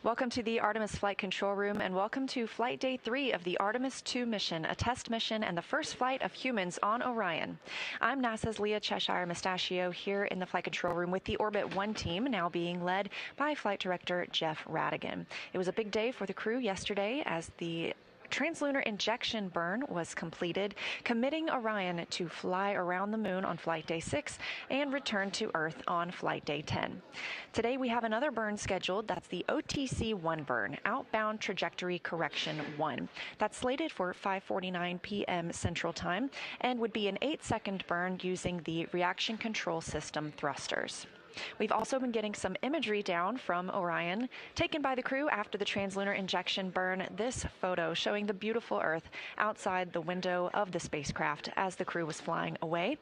Speaker 21: Welcome to the Artemis Flight Control Room, and welcome to Flight Day 3 of the Artemis 2 mission, a test mission and the first flight of humans on Orion. I'm NASA's Leah Cheshire Mustachio here in the Flight Control Room with the Orbit 1 team, now being led by Flight Director Jeff Radigan. It was a big day for the crew yesterday as the translunar injection burn was completed, committing Orion to fly around the moon on Flight Day 6 and return to Earth on Flight Day 10. Today we have another burn scheduled. That's the OTC-1 burn, Outbound Trajectory Correction 1. That's slated for 5:49 p.m. Central Time and would be an 8-second burn using the reaction control system thrusters. We've also been getting some imagery down from Orion, taken by the crew after the translunar injection burn. This photo showing the beautiful Earth outside the window of the spacecraft as the crew was flying away.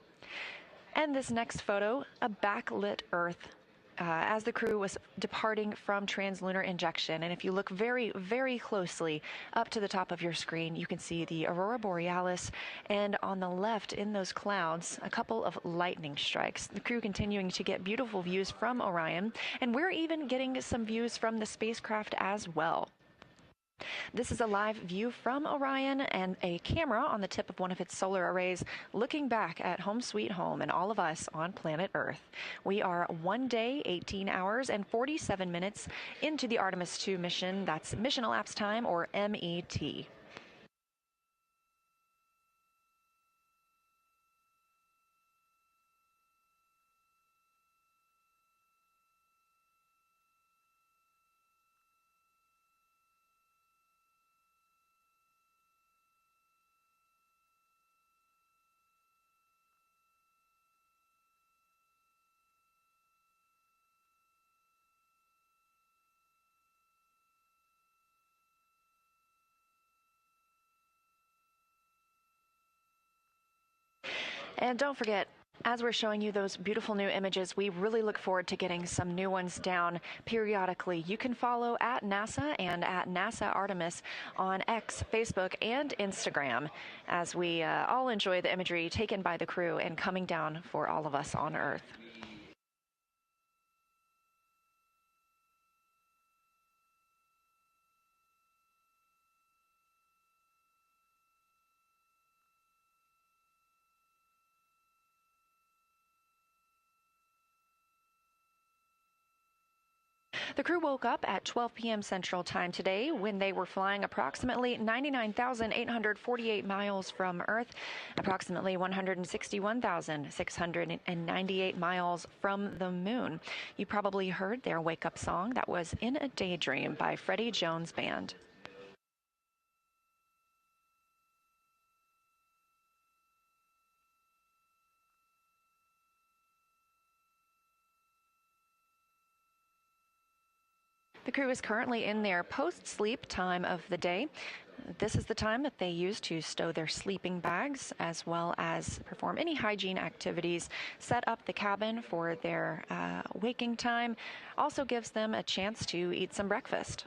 Speaker 21: And this next photo, a backlit Earth as the crew was departing from translunar injection. And if you look very, very closely up to the top of your screen, you can see the aurora borealis, and on the left in those clouds, a couple of lightning strikes. The crew continuing to get beautiful views from Orion, and we're even getting some views from the spacecraft as well. This is a live view from Orion and a camera on the tip of one of its solar arrays looking back at home sweet home and all of us on planet Earth. We are 1 day, 18 hours, and 47 minutes into the Artemis 2 mission. That's Mission Elapsed Time, or MET. And don't forget, as we're showing you those beautiful new images, we really look forward to getting some new ones down periodically. You can follow at NASA and at NASA Artemis on X, Facebook, and Instagram as we all enjoy the imagery taken by the crew and coming down for all of us on Earth. The crew woke up at 12 p.m. Central Time today when they were flying approximately 99,848 miles from Earth, approximately 161,698 miles from the moon. You probably heard their wake-up song. That was In a Daydream by Freddie Jones Band. The crew is currently in their post-sleep time of the day. This is the time that they use to stow their sleeping bags as well as perform any hygiene activities, set up the cabin for their waking time, also gives them a chance to eat some breakfast.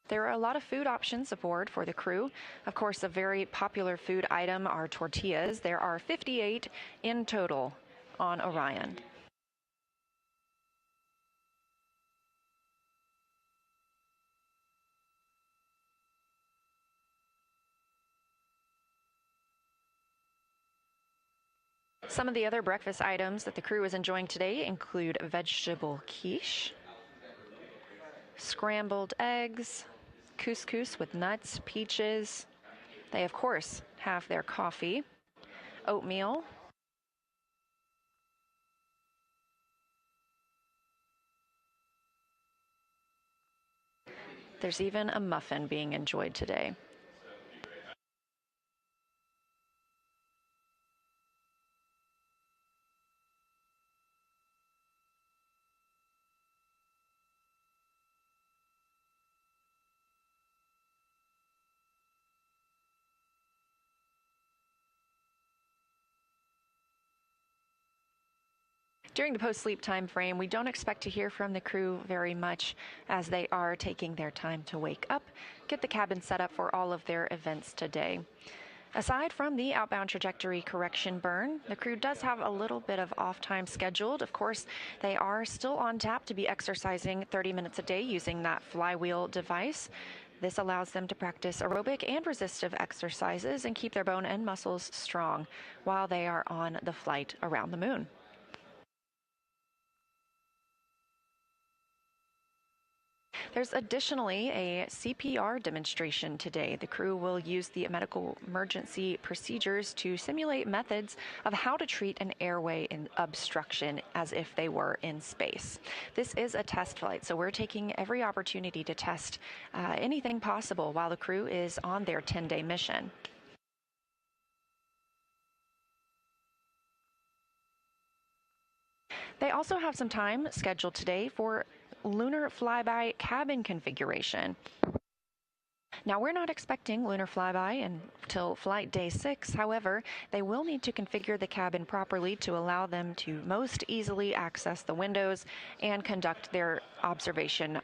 Speaker 21: There are a lot of food options aboard for the crew. Of course, a very popular food item are tortillas. There are 58 in total on Orion. Some of the other breakfast items that the crew is enjoying today include vegetable quiche, scrambled eggs, couscous with nuts, peaches. They, of course, have their coffee, oatmeal, there's even a muffin being enjoyed today. During the post-sleep time frame, we don't expect to hear from the crew very much as they are taking their time to wake up, get the cabin set up for all of their events today. Aside from the outbound trajectory correction burn, the crew does have a little bit of off time scheduled. Of course, they are still on tap to be exercising 30 minutes a day using that flywheel device. This allows them to practice aerobic and resistive exercises and keep their bone and muscles strong while they are on the flight around the moon. There's additionally a CPR demonstration today. The crew will use the medical emergency procedures to simulate methods of how to treat an airway obstruction as if they were in space. This is a test flight, so we're taking every opportunity to test anything possible while the crew is on their 10-day mission. They also have some time scheduled today for lunar flyby cabin configuration. Now, we're not expecting lunar flyby until flight day 6. However, they will need to configure the cabin properly to allow them to most easily access the windows and conduct their observation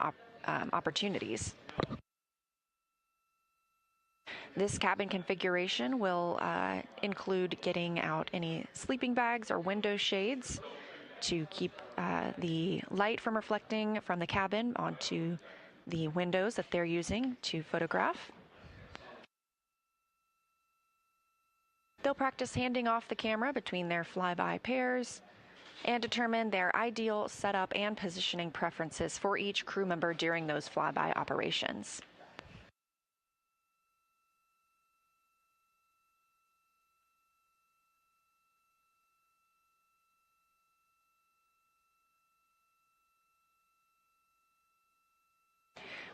Speaker 21: opportunities. This cabin configuration will include getting out any sleeping bags or window shades to keep the light from reflecting from the cabin onto the windows that they're using to photograph. They'll practice handing off the camera between their flyby pairs and determine their ideal setup and positioning preferences for each crew member during those flyby operations.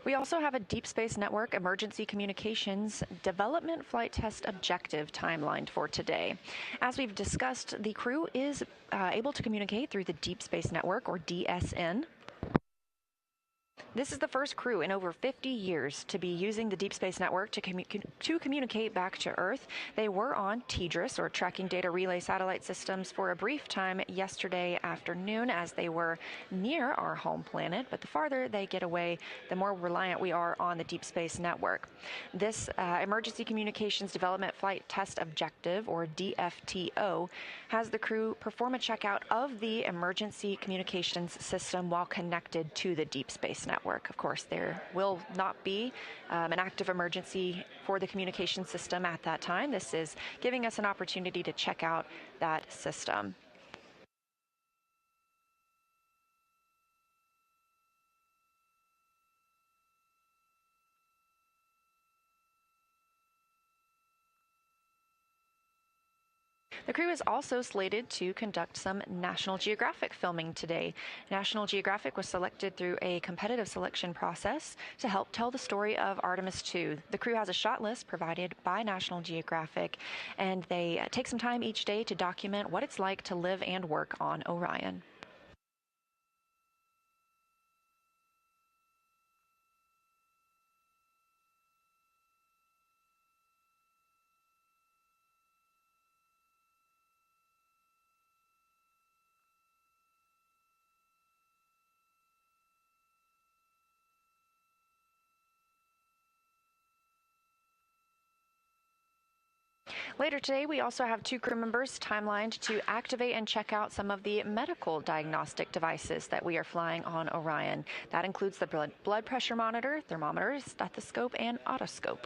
Speaker 21: We also have a Deep Space Network Emergency Communications Development Flight Test Objective timeline for today. As we've discussed, the crew is able to communicate through the Deep Space Network, or DSN. This is the first crew in over 50 years to be using the Deep Space Network to communicate back to Earth. They were on TDRS, or Tracking Data Relay Satellite Systems, for a brief time yesterday afternoon as they were near our home planet. But the farther they get away, the more reliant we are on the Deep Space Network. This Emergency Communications Development Flight Test Objective, or DFTO, has the crew perform a checkout of the emergency communications system while connected to the Deep Space Network. Of course, there will not be an active emergency for the communication system at that time. This is giving us an opportunity to check out that system. The crew is also slated to conduct some National Geographic filming today. National Geographic was selected through a competitive selection process to help tell the story of Artemis 2. The crew has a shot list provided by National Geographic, and they take some time each day to document what it's like to live and work on Orion. Later today, we also have 2 crew members timelined to activate and check out some of the medical diagnostic devices that we are flying on Orion. That includes the blood pressure monitor, thermometer, stethoscope, and otoscope.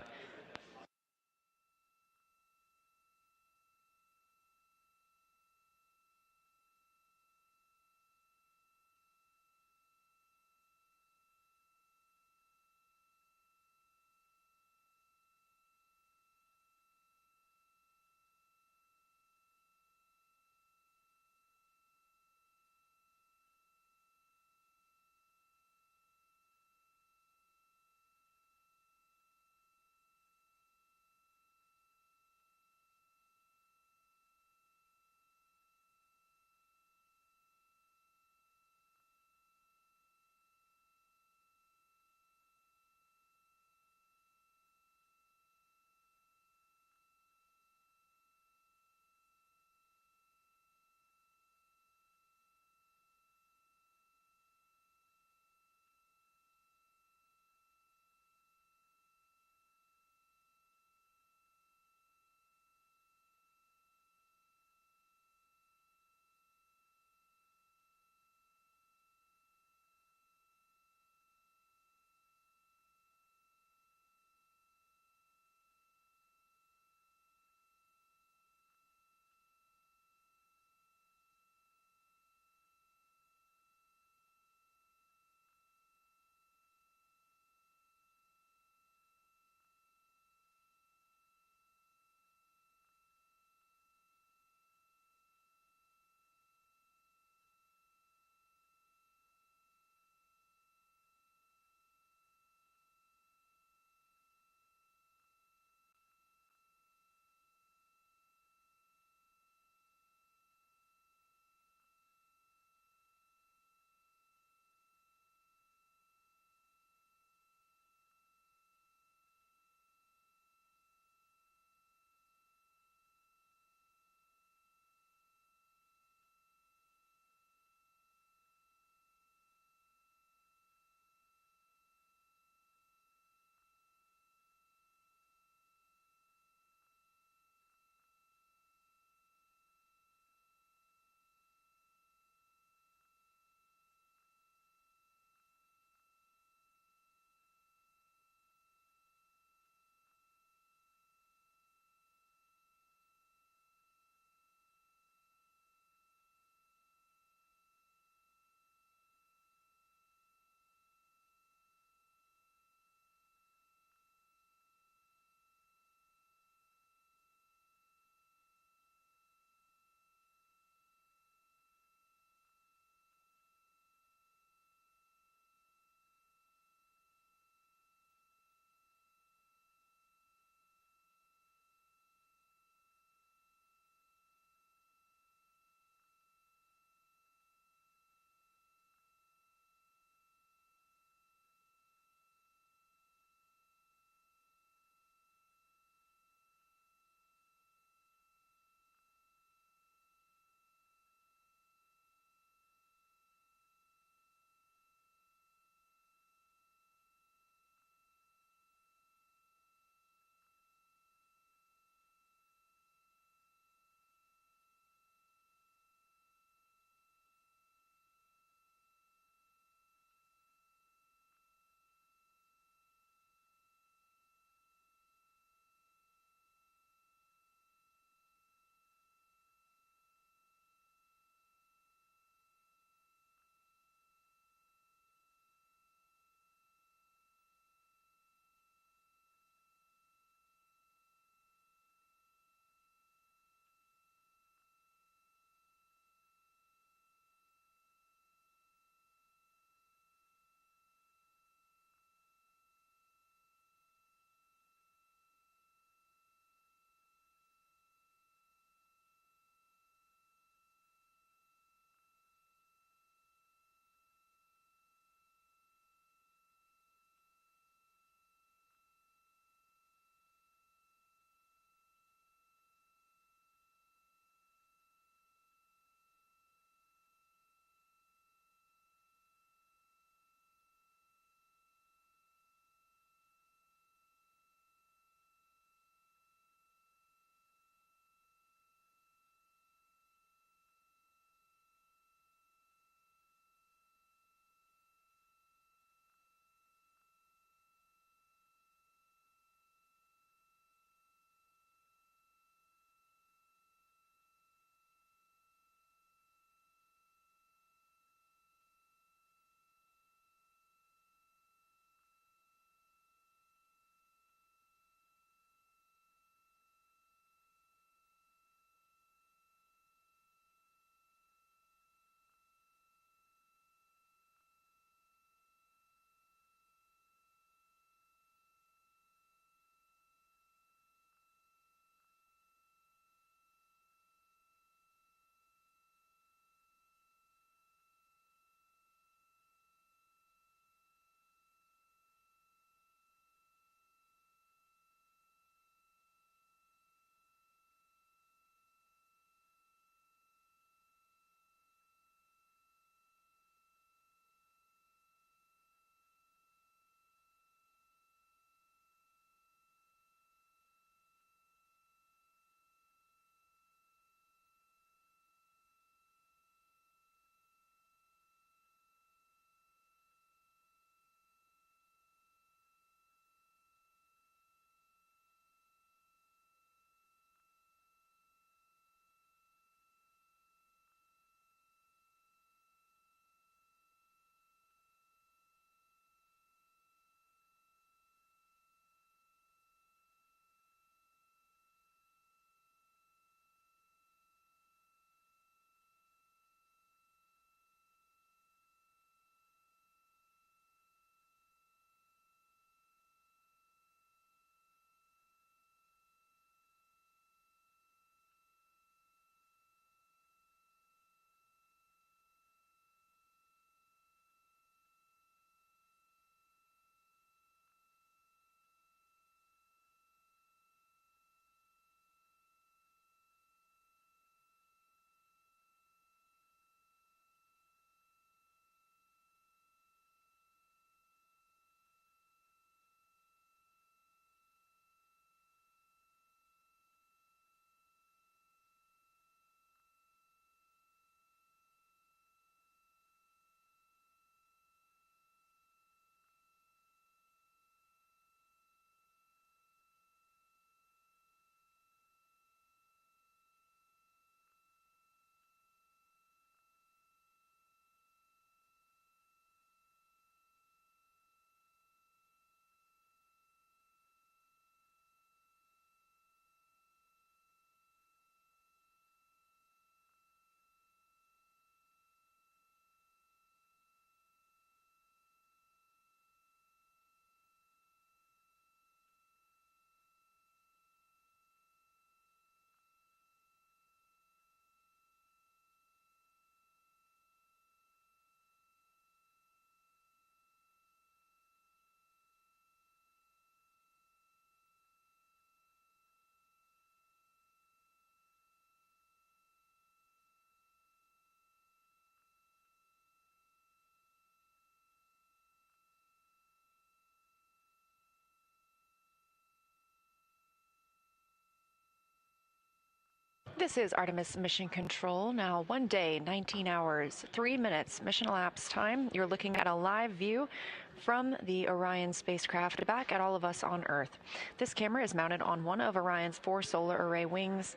Speaker 21: This is Artemis Mission Control. Now, 1 day, 19 hours, 3 minutes mission elapsed time. You're looking at a live view from the Orion spacecraft back at all of us on Earth. This camera is mounted on one of Orion's 4 solar array wings.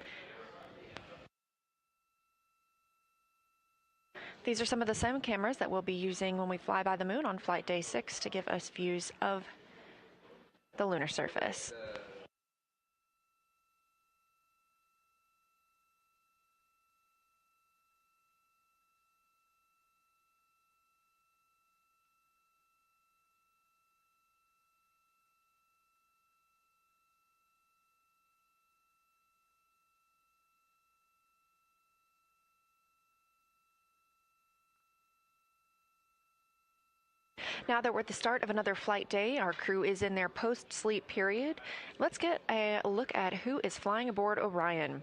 Speaker 21: These are some of the same cameras that we'll be using when we fly by the moon on flight day 6 to give us views of the lunar surface. Now that we're at the start of another flight day, our crew is in their post-sleep period. Let's get a look at who is flying aboard Orion.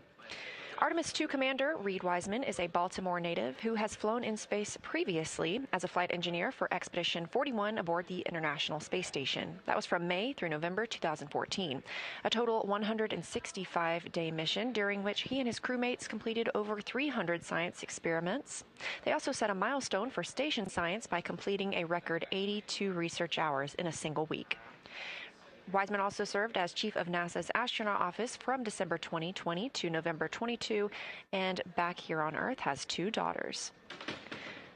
Speaker 21: Artemis 2 Commander Reed Wiseman is a Baltimore native who has flown in space previously as a flight engineer for Expedition 41 aboard the International Space Station. That was from May through November 2014, a total 165-day mission during which he and his crewmates completed over 300 science experiments. They also set a milestone for station science by completing a record 82 research hours in a single week. Wiseman also served as chief of NASA's astronaut office from December 2020 to November 22, and back here on Earth has 2 daughters.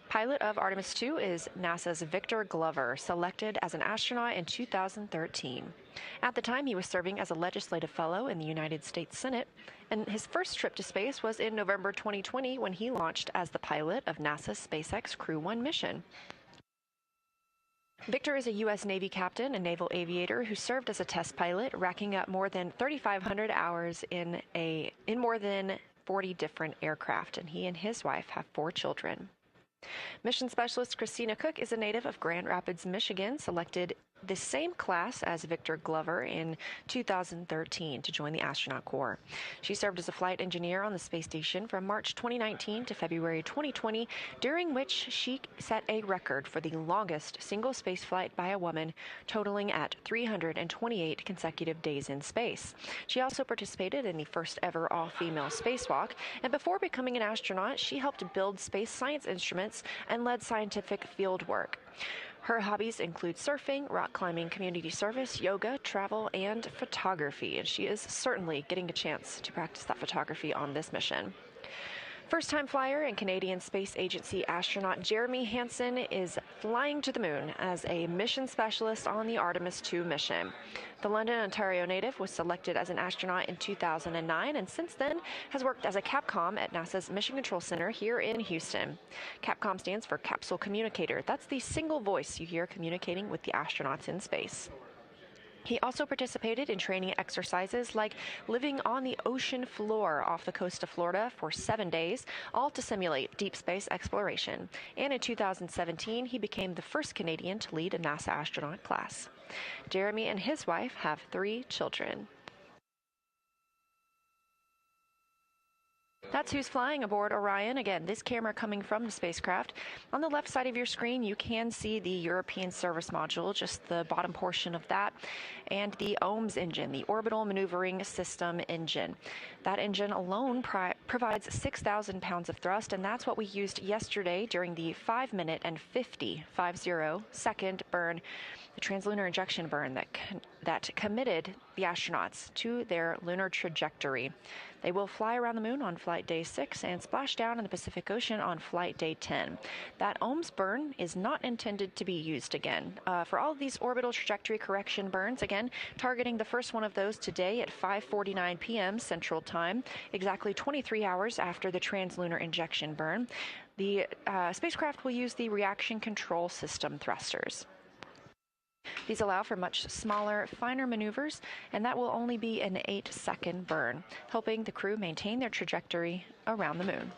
Speaker 21: Pilot of Artemis 2 is NASA's Victor Glover, selected as an astronaut in 2013. At the time, he was serving as a legislative fellow in the United States Senate, and his first trip to space was in November 2020 when he launched as the pilot of NASA's SpaceX Crew 1 mission. Victor is a U.S. Navy captain and naval aviator who served as a test pilot, racking up more than 3,500 hours in more than 40 different aircraft, and he and his wife have 4 children. Mission specialist Christina Cook is a native of Grand Rapids, Michigan, selected the same class as Victor Glover in 2013 to join the astronaut corps. She served as a flight engineer on the space station from March 2019 to February 2020, during which she set a record for the longest single space flight by a woman, totaling at 328 consecutive days in space. She also participated in the first ever all-female spacewalk, and before becoming an astronaut, she helped build space science instruments and led scientific field work. Her hobbies include surfing, rock climbing, community service, yoga, travel, and photography, and she is certainly getting a chance to practice that photography on this mission. First-time flyer and Canadian Space Agency astronaut Jeremy Hansen is flying to the moon as a mission specialist on the Artemis 2 mission. The London, Ontario native was selected as an astronaut in 2009 and since then has worked as a Capcom at NASA's Mission Control Center here in Houston. Capcom stands for Capsule Communicator. That's the single voice you hear communicating with the astronauts in space. He also participated in training exercises like living on the ocean floor off the coast of Florida for 7 days, all to simulate deep space exploration. And in 2017, he became the first Canadian to lead a NASA astronaut class. Jeremy and his wife have 3 children. That's who's flying aboard Orion. Again, this camera coming from the spacecraft. On the left side of your screen, you can see the European Service Module, just the bottom portion of that, and the OMS engine, the Orbital Maneuvering System engine. That engine alone provides 6,000 pounds of thrust, and that's what we used yesterday during the 5-minute and 50-second burn, the translunar injection burn that committed the astronauts to their lunar trajectory. They will fly around the moon on flight day 6 and splash down in the Pacific Ocean on flight day 10. That OMS burn is not intended to be used again. For all of these orbital trajectory correction burns, again, targeting the first one of those today at 5:49 p.m. Central Time, exactly 23 hours after the translunar injection burn, the spacecraft will use the reaction control system thrusters. These allow for much smaller, finer maneuvers, and that will only be an 8-second burn, helping the crew maintain their trajectory around the moon.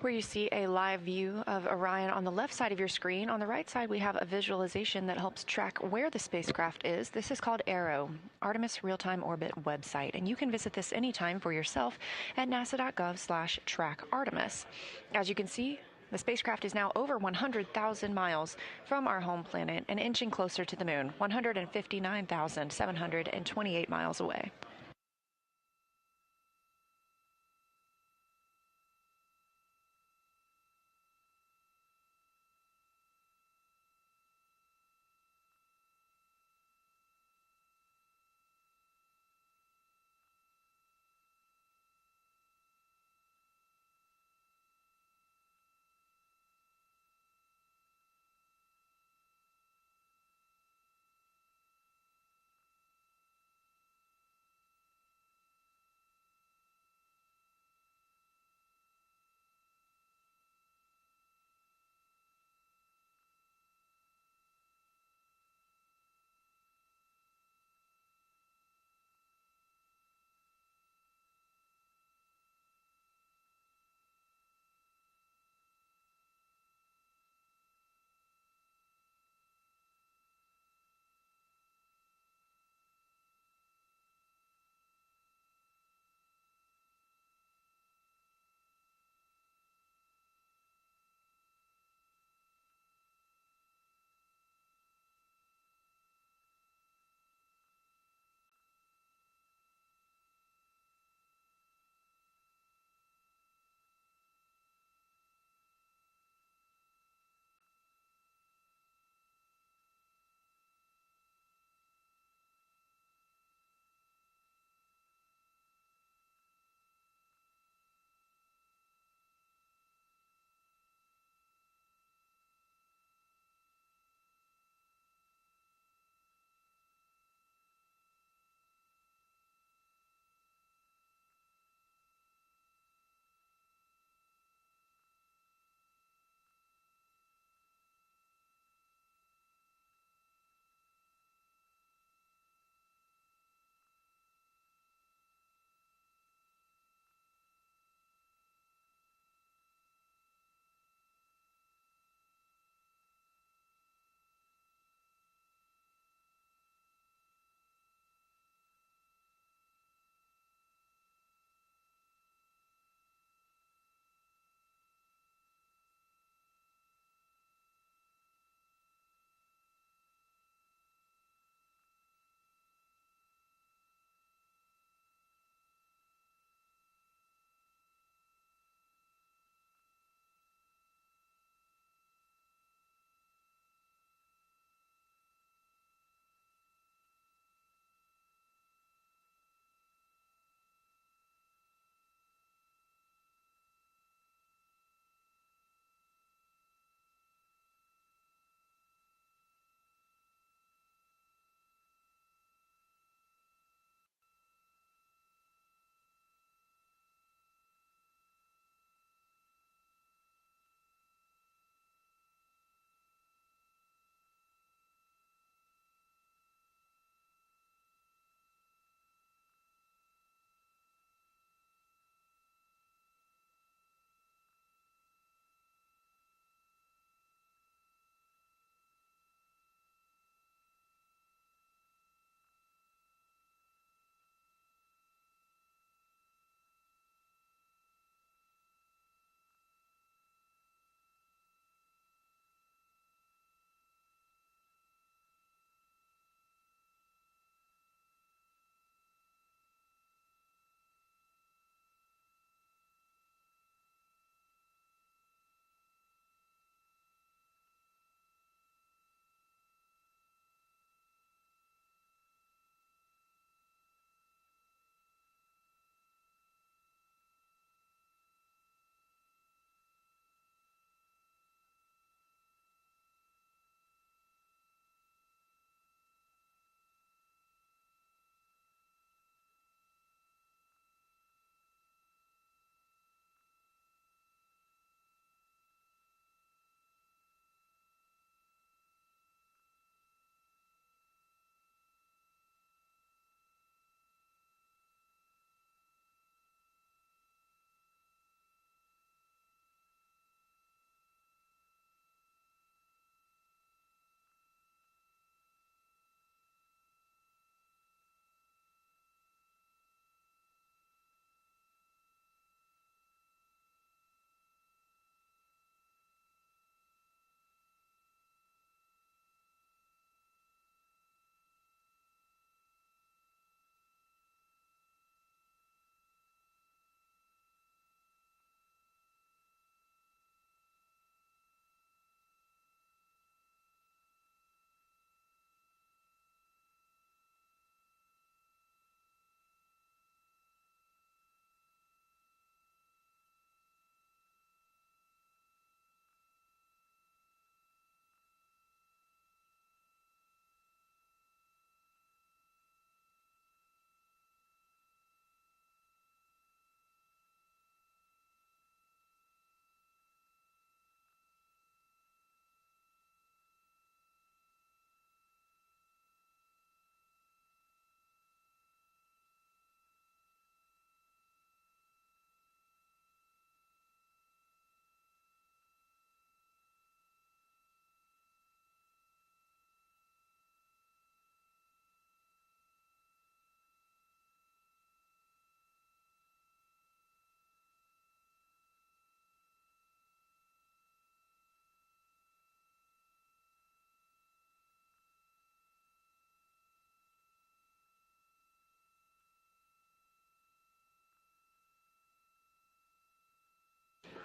Speaker 21: where you see a live view of Orion on the left side of your screen. On the right side, we have a visualization that helps track where the spacecraft is. This is called ARROW, Artemis Real-Time Orbit website, and you can visit this anytime for yourself at nasa.gov/track-Artemis. As you can see, the spacecraft is now over 100,000 miles from our home planet and inching closer to the moon, 159,728 miles away.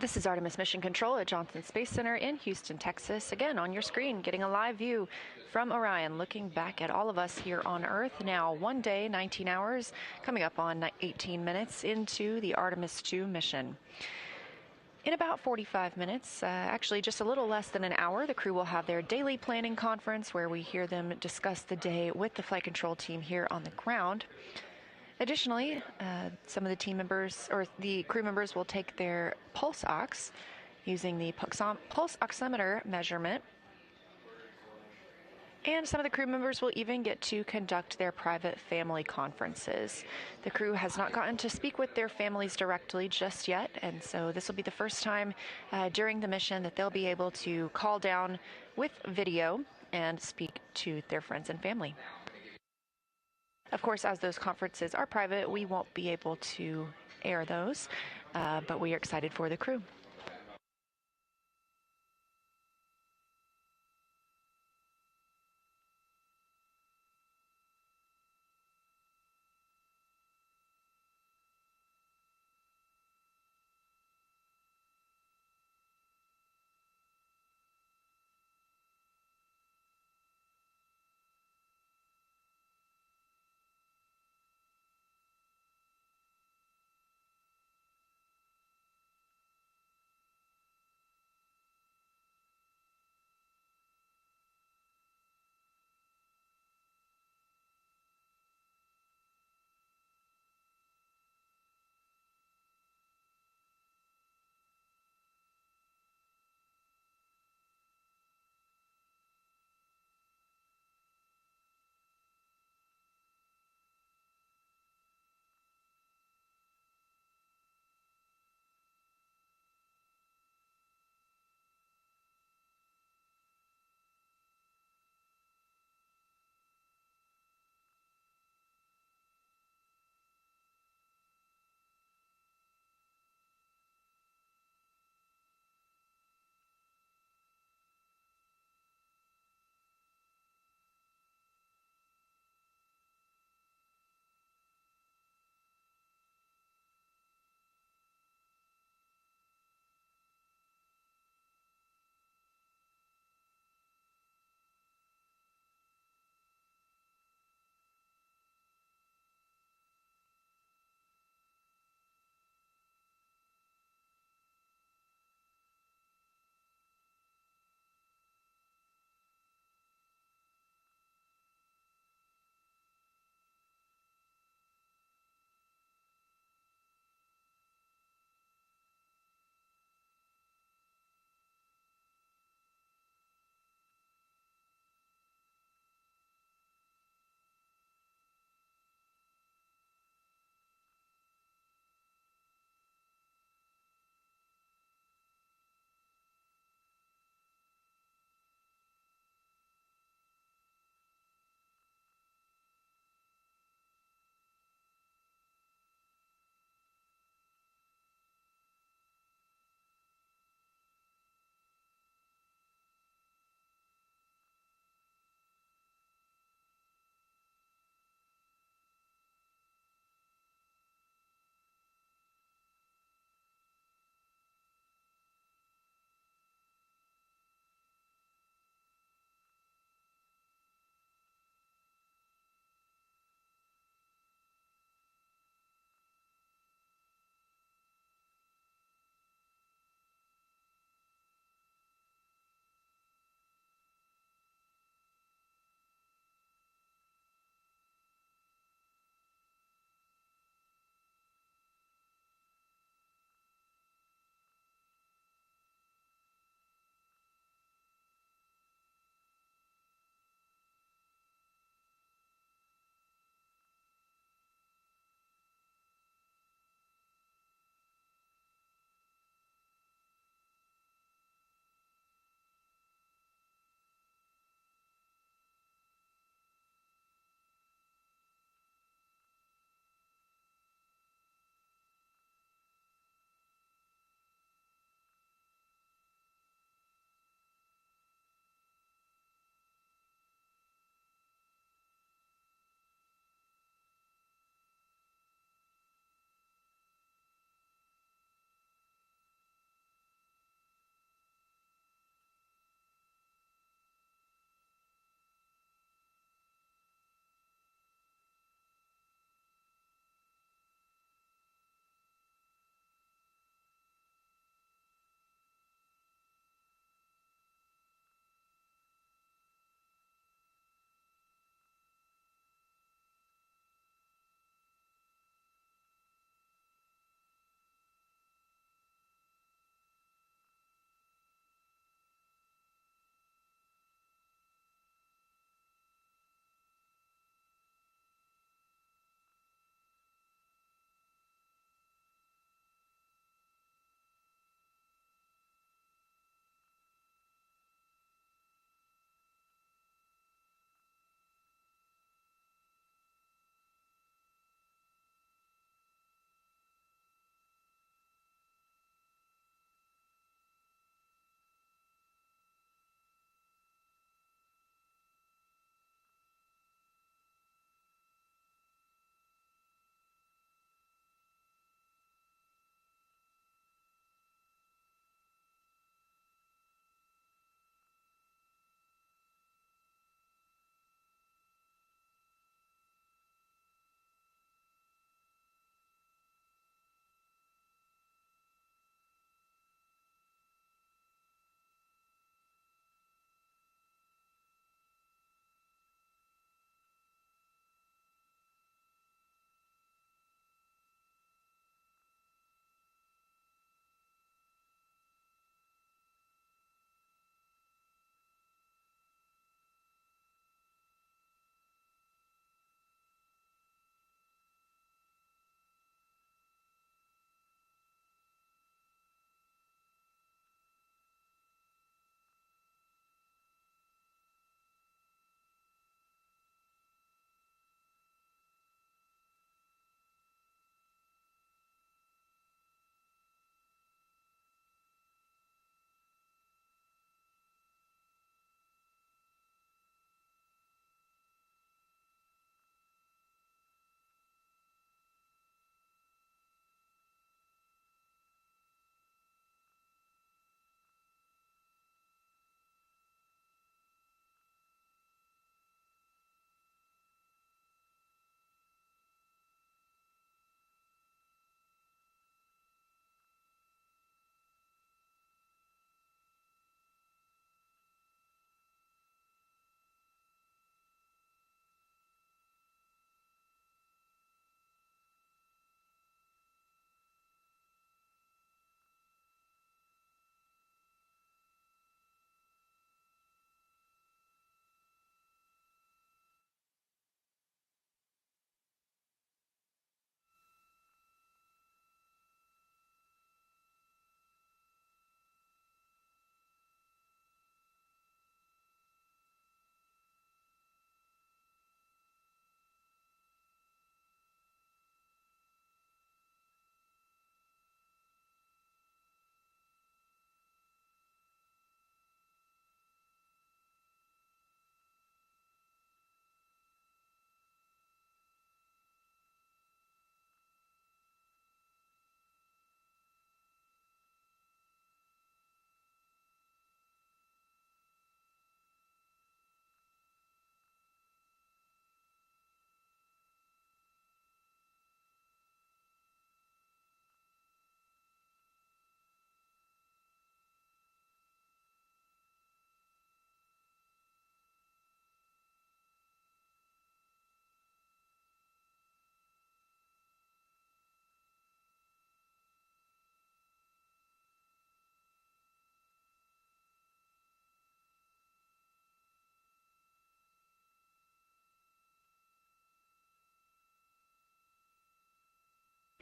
Speaker 21: This is Artemis Mission Control at Johnson Space Center in Houston, Texas. Again, on your screen, getting a live view from Orion, looking back at all of us here on Earth. Now, 1 day, 19 hours, coming up on 18 minutes into the Artemis 2 mission. In about 45 minutes, actually just a little less than an hour, the crew will have their daily planning conference where we hear them discuss the day with the flight control team here on the ground. Additionally, some of the team members or the crew members will take their pulse ox using the pulse oximeter measurement. And some of the crew members will even get to conduct their private family conferences. The crew has not gotten to speak with their families directly just yet, and so this will be the first time during the mission that they'll be able to call down with video and speak to their friends and family. Of course, as those conferences are private, we won't be able to air those, but we are excited for the crew.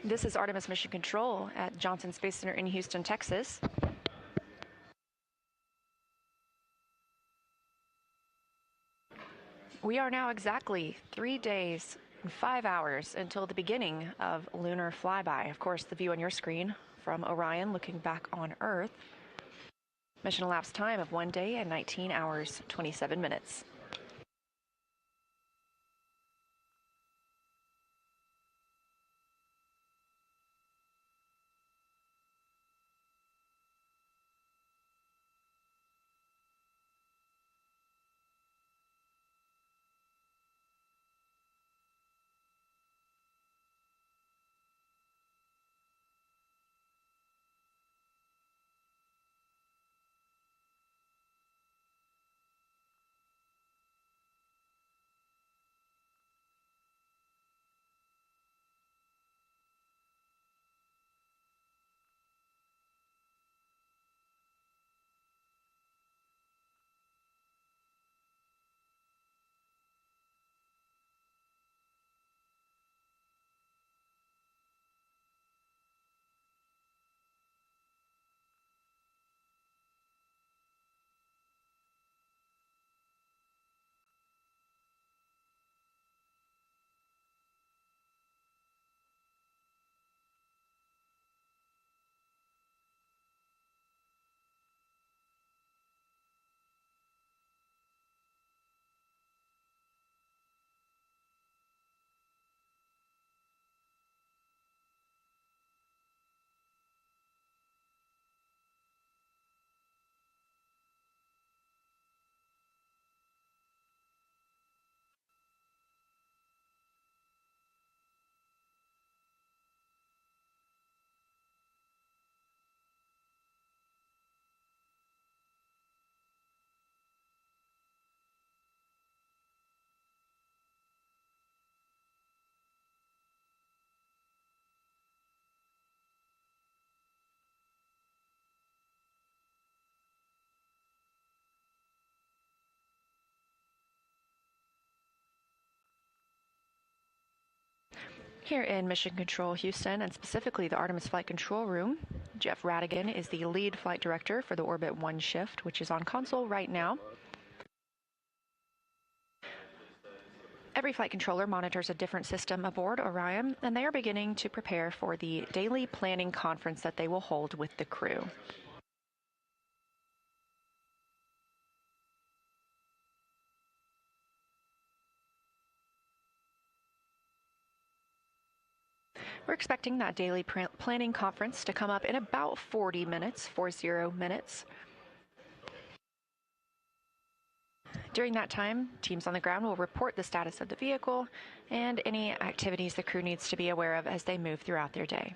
Speaker 21: This is Artemis Mission Control at Johnson Space Center in Houston, Texas. We are now exactly 3 days and 5 hours until the beginning of lunar flyby. Of course, the view on your screen from Orion looking back on Earth. Mission elapsed time of 1 day and 19 hours, 27 minutes. Here in Mission Control Houston, and specifically the Artemis Flight Control Room, Jeff Radigan is the lead flight director for the Orbit 1 shift, which is on console right now. Every flight controller monitors a different system aboard Orion, and they are beginning to prepare for the daily planning conference that they will hold with the crew. We're expecting that daily planning conference to come up in about 40 minutes. During that time, teams on the ground will report the status of the vehicle and any activities the crew needs to be aware of as they move throughout their day.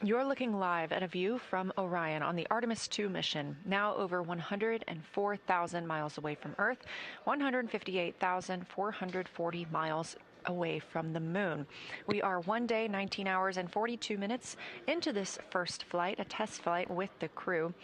Speaker 21: You're looking live at a view from Orion on the Artemis 2 mission, now over 104,000 miles away from Earth, 158,440 miles away from the moon. We are 1 day, 19 hours, and 42 minutes into this first flight, a test flight with the crew.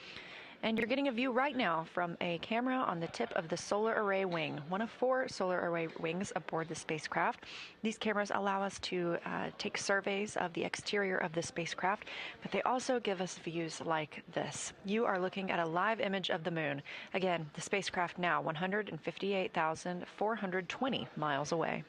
Speaker 21: And you're getting a view right now from a camera on the tip of the solar array wing, one of 4 solar array wings aboard the spacecraft. These cameras allow us to take surveys of the exterior of the spacecraft, but they also give us views like this. You are looking at a live image of the moon. Again, the spacecraft now 158,420 miles away.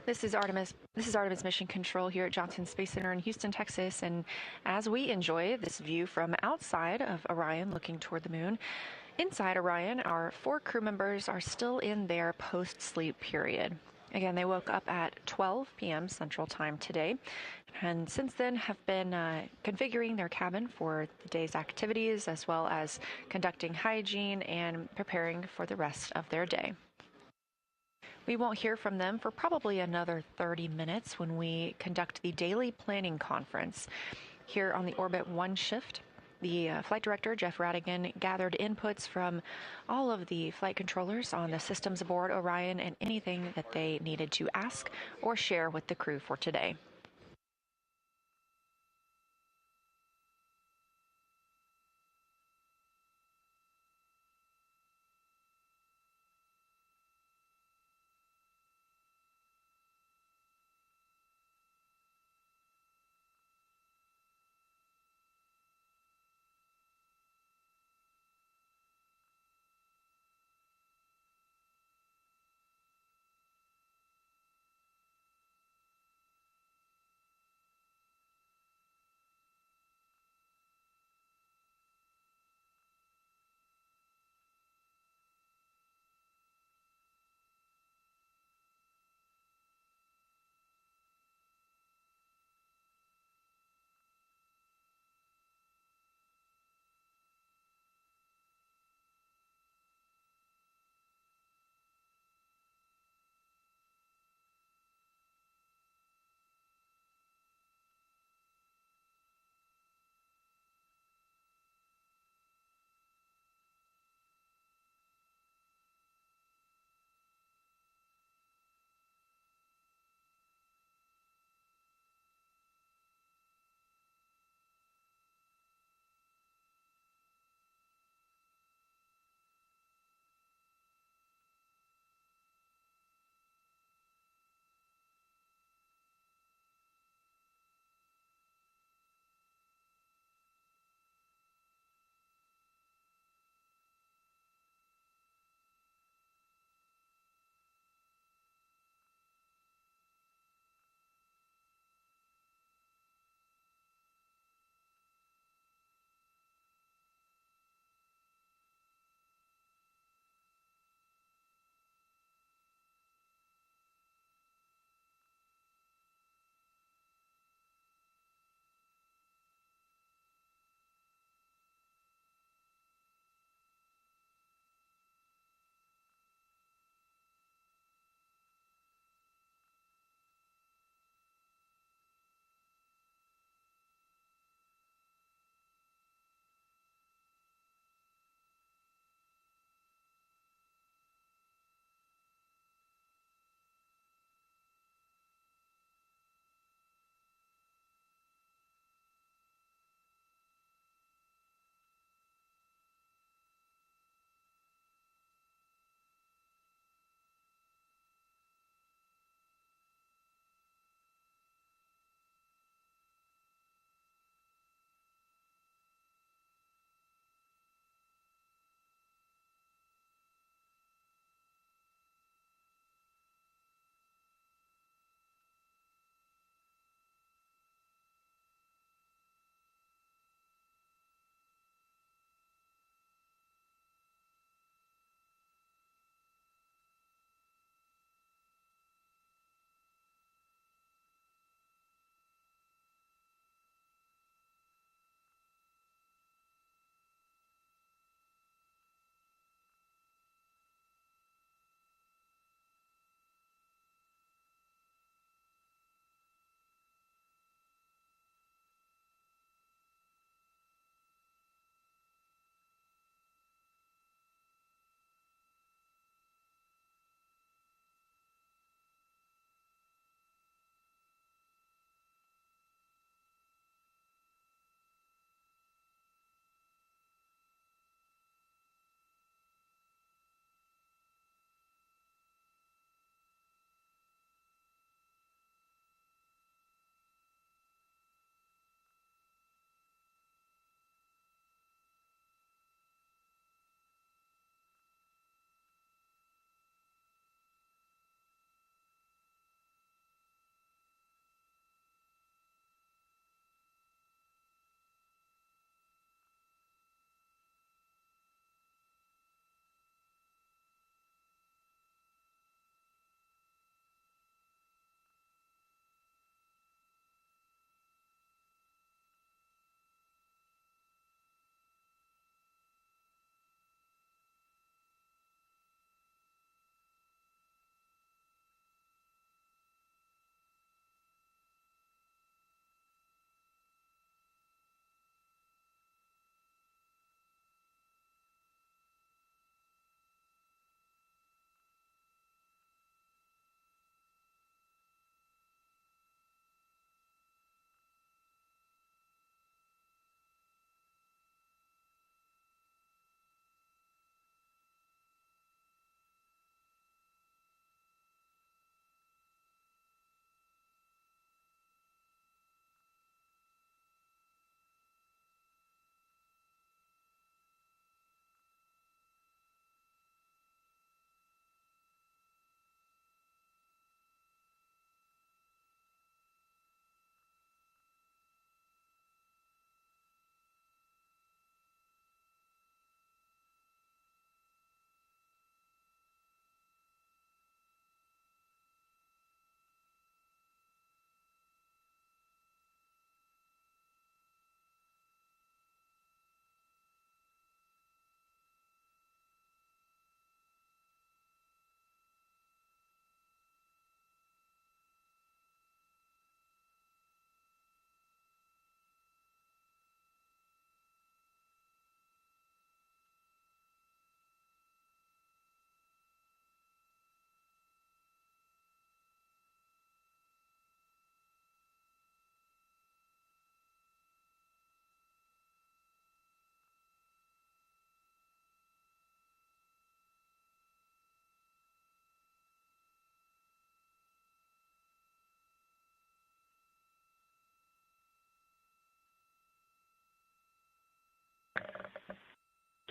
Speaker 21: This is Artemis Mission Control here at Johnson Space Center in Houston, Texas. And as we enjoy this view from outside of Orion looking toward the moon, inside Orion, our 4 crew members are still in their post-sleep period. Again, they woke up at 12 p.m. Central Time today, and since then have been configuring their cabin for the day's activities, as well as conducting hygiene and preparing for the rest of their day. We won't hear from them for probably another 30 minutes when we conduct the daily planning conference. Here on the Orbit 1 shift, the flight director, Jeff Radigan, gathered inputs from all of the flight controllers on the systems aboard Orion and anything that they needed to ask or share with the crew for today.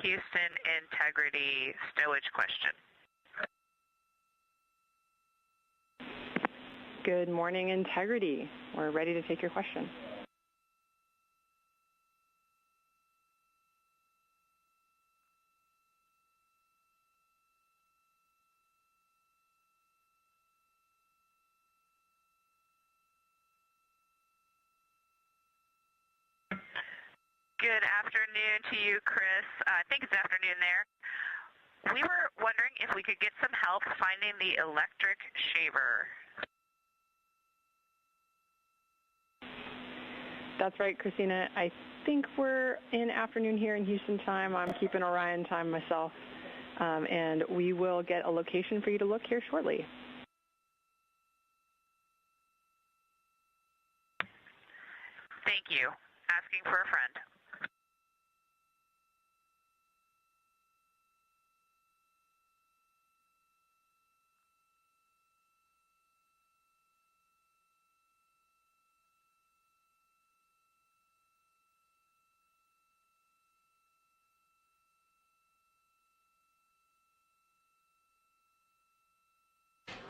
Speaker 3: Houston integrity stowage question.
Speaker 12: Good morning, Integrity. We're ready to take your question.
Speaker 3: Good afternoon to you, Chris. I think it's afternoon there. We were wondering if we could get some help finding the electric shaver.
Speaker 12: That's right, Christina. I think we're in afternoon here in Houston time. I'm keeping Orion time myself. And we will get a location for you to look here shortly.
Speaker 3: Thank you. Asking for a friend.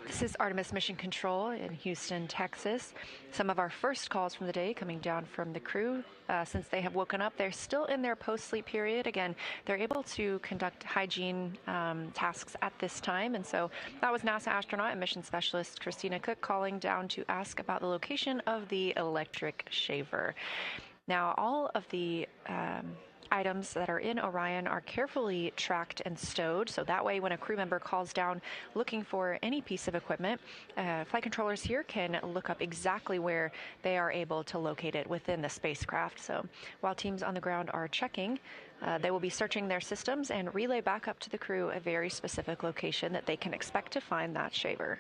Speaker 21: This is Artemis Mission Control in Houston, Texas. Some of our first calls from the day coming down from the crew. Since they have woken up, they're still in their post-sleep period. Again, they're able to conduct hygiene tasks at this time. And so that was NASA astronaut and mission specialist Christina Cook calling down to ask about the location of the electric shaver. Now, all of the items that are in Orion are carefully tracked and stowed, so that way when a crew member calls down looking for any piece of equipment, flight controllers here can look up exactly where they are able to locate it within the spacecraft. So while teams on the ground are checking, they will be searching their systems and relay back up to the crew a very specific location that they can expect to find that shaver.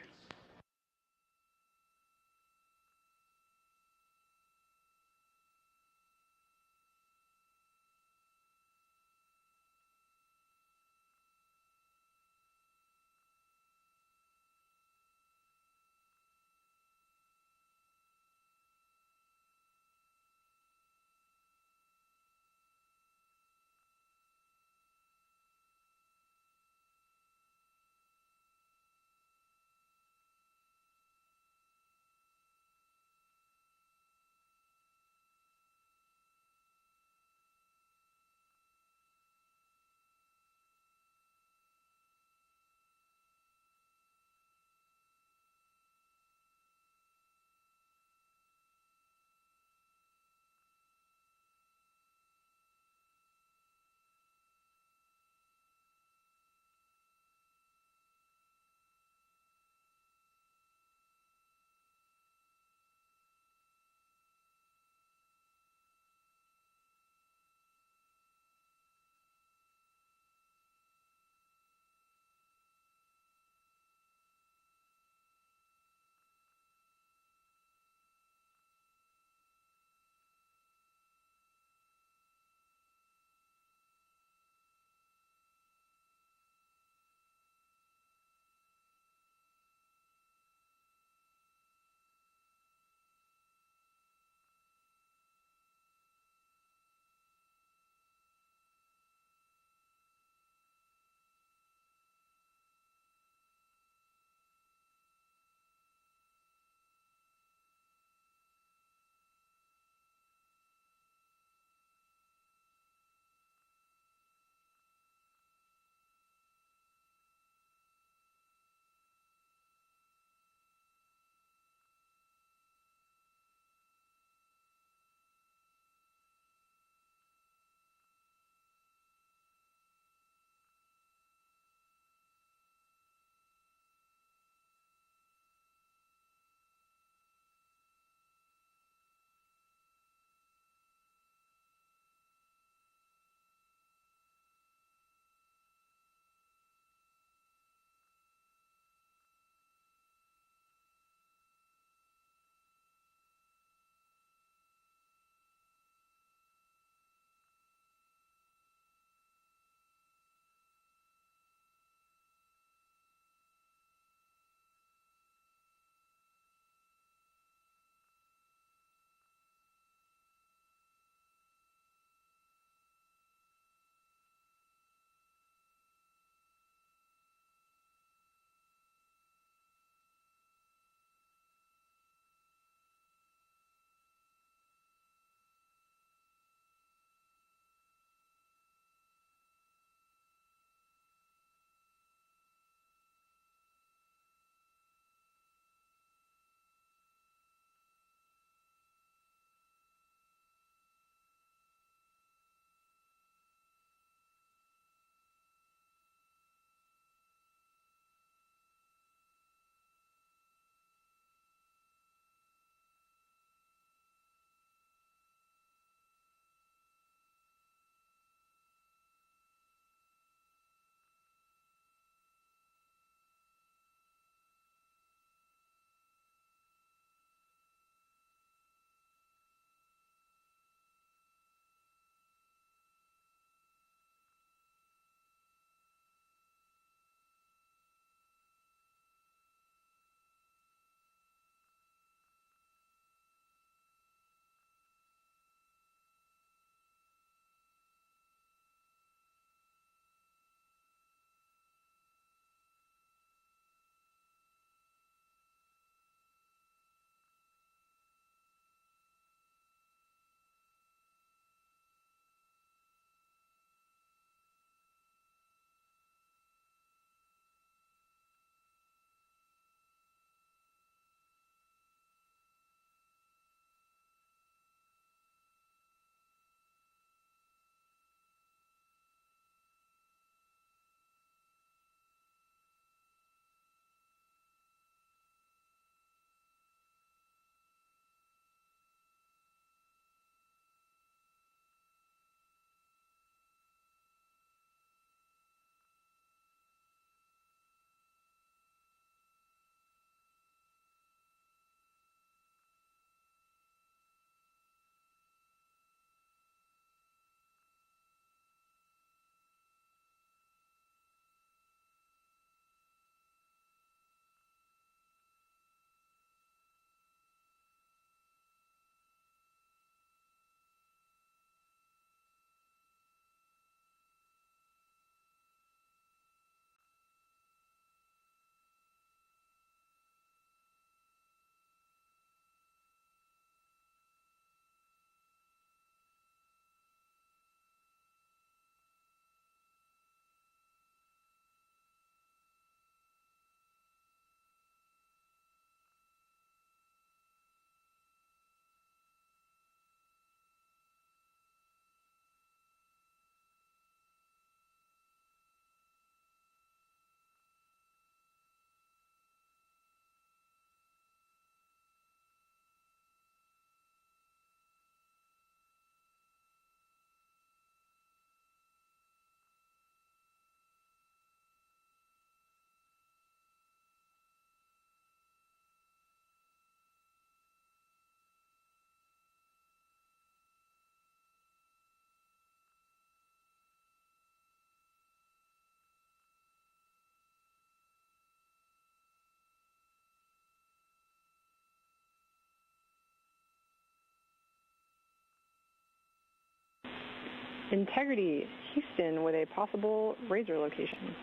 Speaker 12: Integrity, Houston, with a possible Razor location.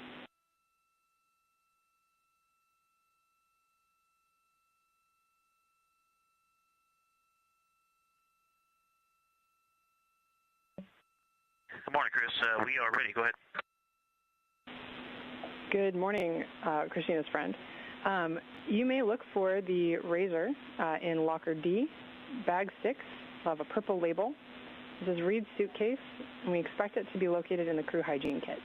Speaker 19: Good morning, Chris. We are ready. Go ahead.
Speaker 12: Good morning, Christina's friend. You may look for the Razor in locker D, bag 6. We'll have a purple label. This is Reed's suitcase, and we expect it to be located in the crew hygiene kit.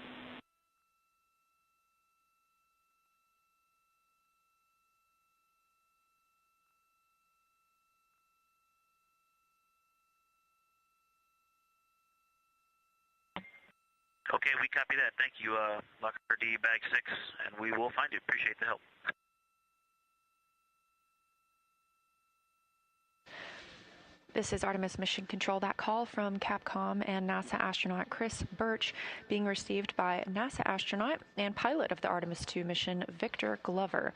Speaker 19: Okay, we copy that. Thank you, locker D, bag 6, and we will find you. Appreciate the help.
Speaker 21: This is Artemis Mission Control. That call from Capcom and NASA astronaut Chris Birch being received by NASA astronaut and pilot of the Artemis 2 mission, Victor Glover.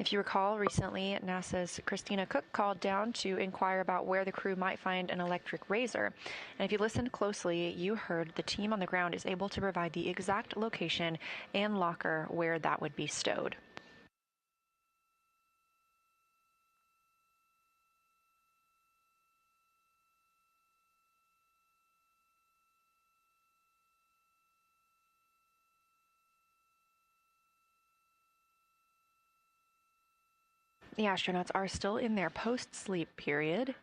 Speaker 21: If you recall, recently NASA's Christina Cook called down to inquire about where the crew might find an electric razor. And if you listened closely, you heard the team on the ground is able to provide the exact location and locker where that would be stowed. The astronauts are still in their post-sleep period.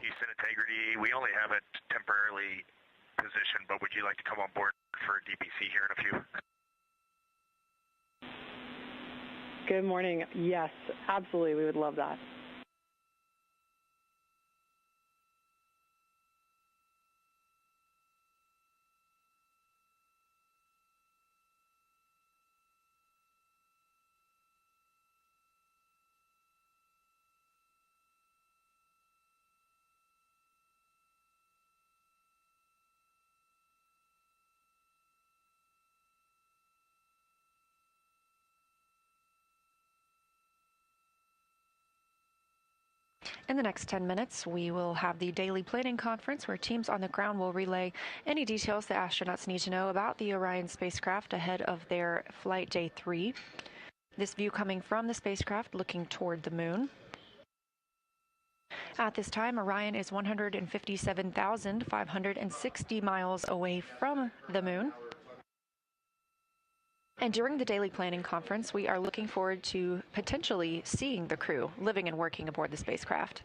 Speaker 5: Houston Integrity, we only have it temporarily positioned, but would you like to come on board for DPC here in a few?
Speaker 12: Good morning. Yes, absolutely. We would love that.
Speaker 21: In the next 10 minutes, we will have the daily planning conference where teams on the ground will relay any details the astronauts need to know about the Orion spacecraft ahead of their flight day 3. This view coming from the spacecraft looking toward the moon. At this time, Orion is 157,560 miles away from the moon. And during the daily planning conference, we are looking forward to potentially seeing the crew living and working aboard the spacecraft.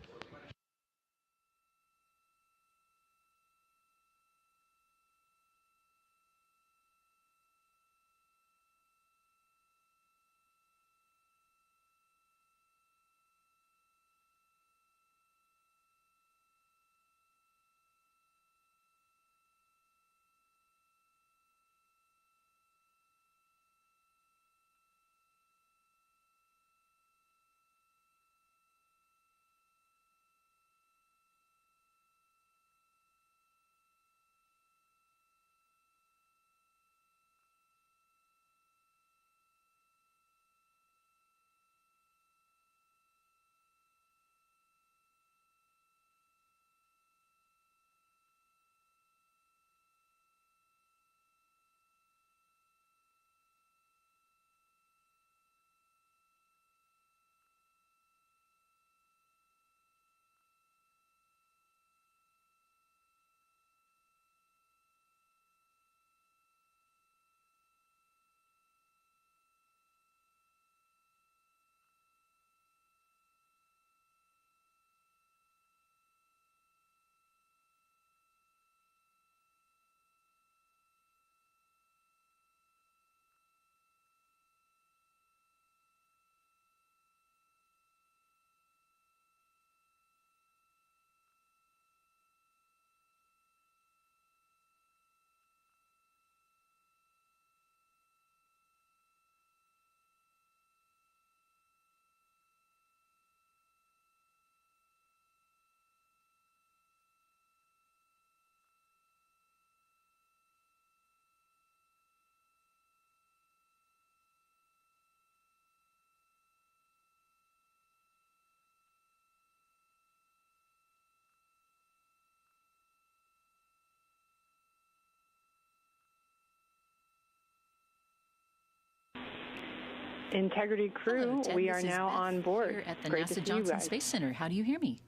Speaker 12: Integrity crew,
Speaker 2: Hello, Ted.
Speaker 12: we
Speaker 2: This
Speaker 12: are
Speaker 2: is
Speaker 12: now
Speaker 2: Beth
Speaker 12: on board.
Speaker 2: here at the
Speaker 12: Great to
Speaker 2: NASA
Speaker 12: see you
Speaker 2: Johnson
Speaker 12: guys.
Speaker 2: Space Center. How do you hear me?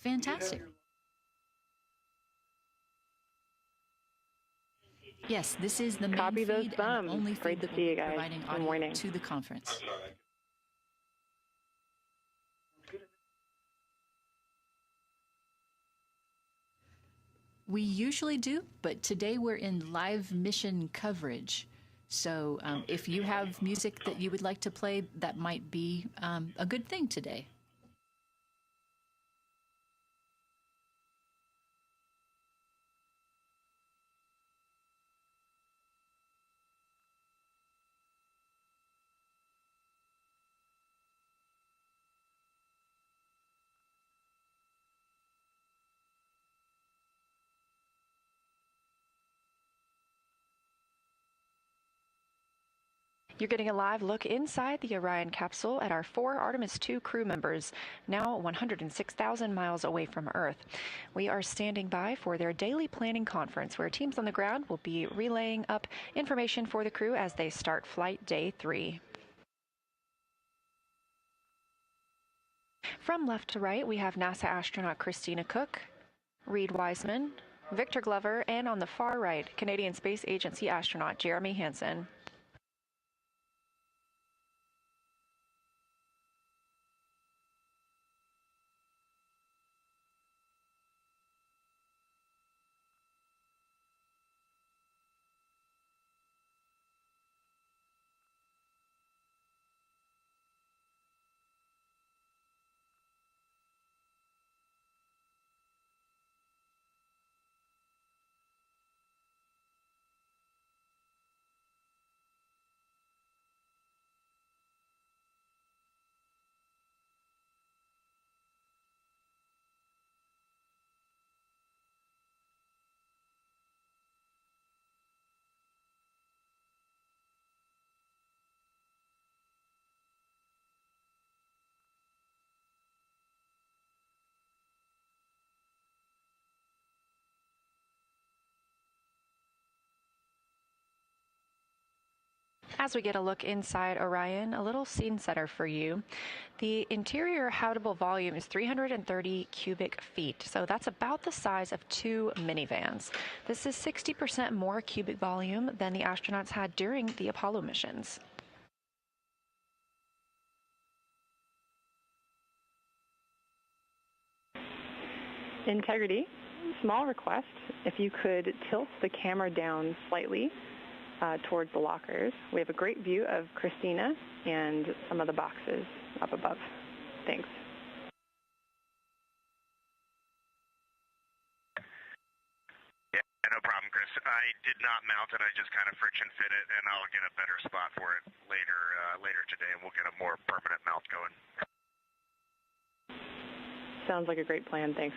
Speaker 2: Fantastic. Yes, this is the main
Speaker 12: Copy those
Speaker 2: feed
Speaker 12: thumbs.
Speaker 2: and the only
Speaker 12: Great
Speaker 2: feed
Speaker 12: to
Speaker 2: that
Speaker 12: see
Speaker 2: will
Speaker 12: you
Speaker 2: be
Speaker 12: guys.
Speaker 2: providing
Speaker 12: Good
Speaker 2: audio
Speaker 12: morning.
Speaker 2: to the conference. We usually do, but today we're in live mission coverage. So if you have music that you would like to play, that might be a good thing today.
Speaker 21: You're getting a live look inside the Orion capsule at our 4 Artemis 2 crew members, now 106,000 miles away from Earth. We are standing by for their daily planning conference, where teams on the ground will be relaying up information for the crew as they start flight day 3. From left to right, we have NASA astronaut Christina Cook, Reed Wiseman, Victor Glover, and on the far right, Canadian Space Agency astronaut Jeremy Hansen. As we get a look inside Orion, a little scene setter for you. The interior habitable volume is 330 cubic feet, so that's about the size of 2 minivans. This is 60% more cubic volume than the astronauts had during the Apollo missions.
Speaker 12: Integrity, small request. If you could tilt the camera down slightly towards the lockers. We have a great view of Christina and some of the boxes up above. Thanks.
Speaker 5: Yeah, no problem, Chris. I did not mount it. I just kind of friction fit it, and I'll get a better spot for it later today, and we'll get a more permanent mount going.
Speaker 12: Sounds like a great plan. Thanks.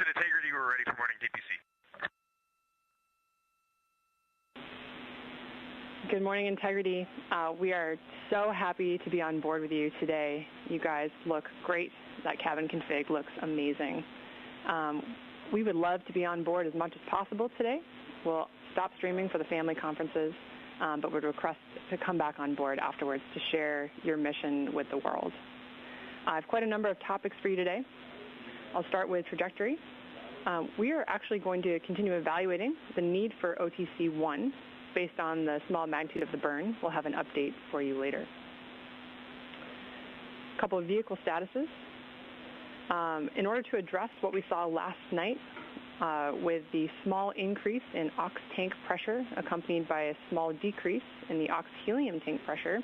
Speaker 5: Houston Integrity, we're ready for morning DPC.
Speaker 12: Good morning, Integrity. We are so happy to be on board with you today. You guys look great. That cabin config looks amazing. We would love to be on board as much as possible today. We'll stop streaming for the family conferences, but would request to come back on board afterwards to share your mission with the world. I have quite a number of topics for you today. I'll start with trajectory. We are actually going to continue evaluating the need for OTC-1 based on the small magnitude of the burn. We'll have an update for you later. A couple of vehicle statuses. In order to address what we saw last night with the small increase in ox tank pressure accompanied by a small decrease in the ox helium tank pressure,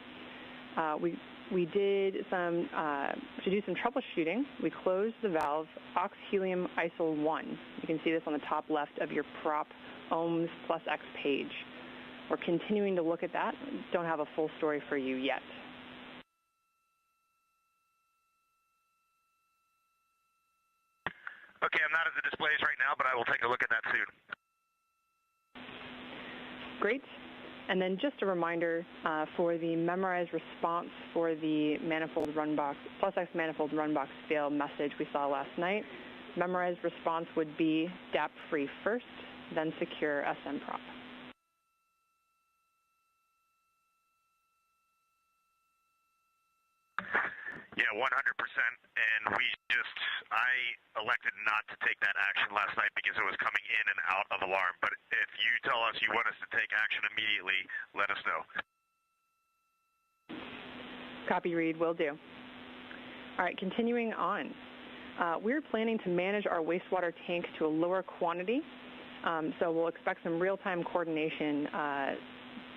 Speaker 12: we did to do some troubleshooting, we closed the valve ox helium ISO 1. You can see this on the top left of your prop ohms plus X page. We're continuing to look at that. Don't have a full story for you yet.
Speaker 5: Okay, I'm not at the displays right now, but I will take a look at that soon.
Speaker 12: Great. And then just a reminder for the memorized response for the manifold run box, plus X manifold run box fail message we saw last night. Memorized response would be DAP free first, then secure SM prop.
Speaker 5: Yeah, 100%. And I elected not to take that action last night because it was coming in and out of alarm. But if you tell us you want us to take action immediately, let us know.
Speaker 12: Copy, Reed, will do. All right, continuing on. We're planning to manage our wastewater tank to a lower quantity. So we'll expect some real-time coordination.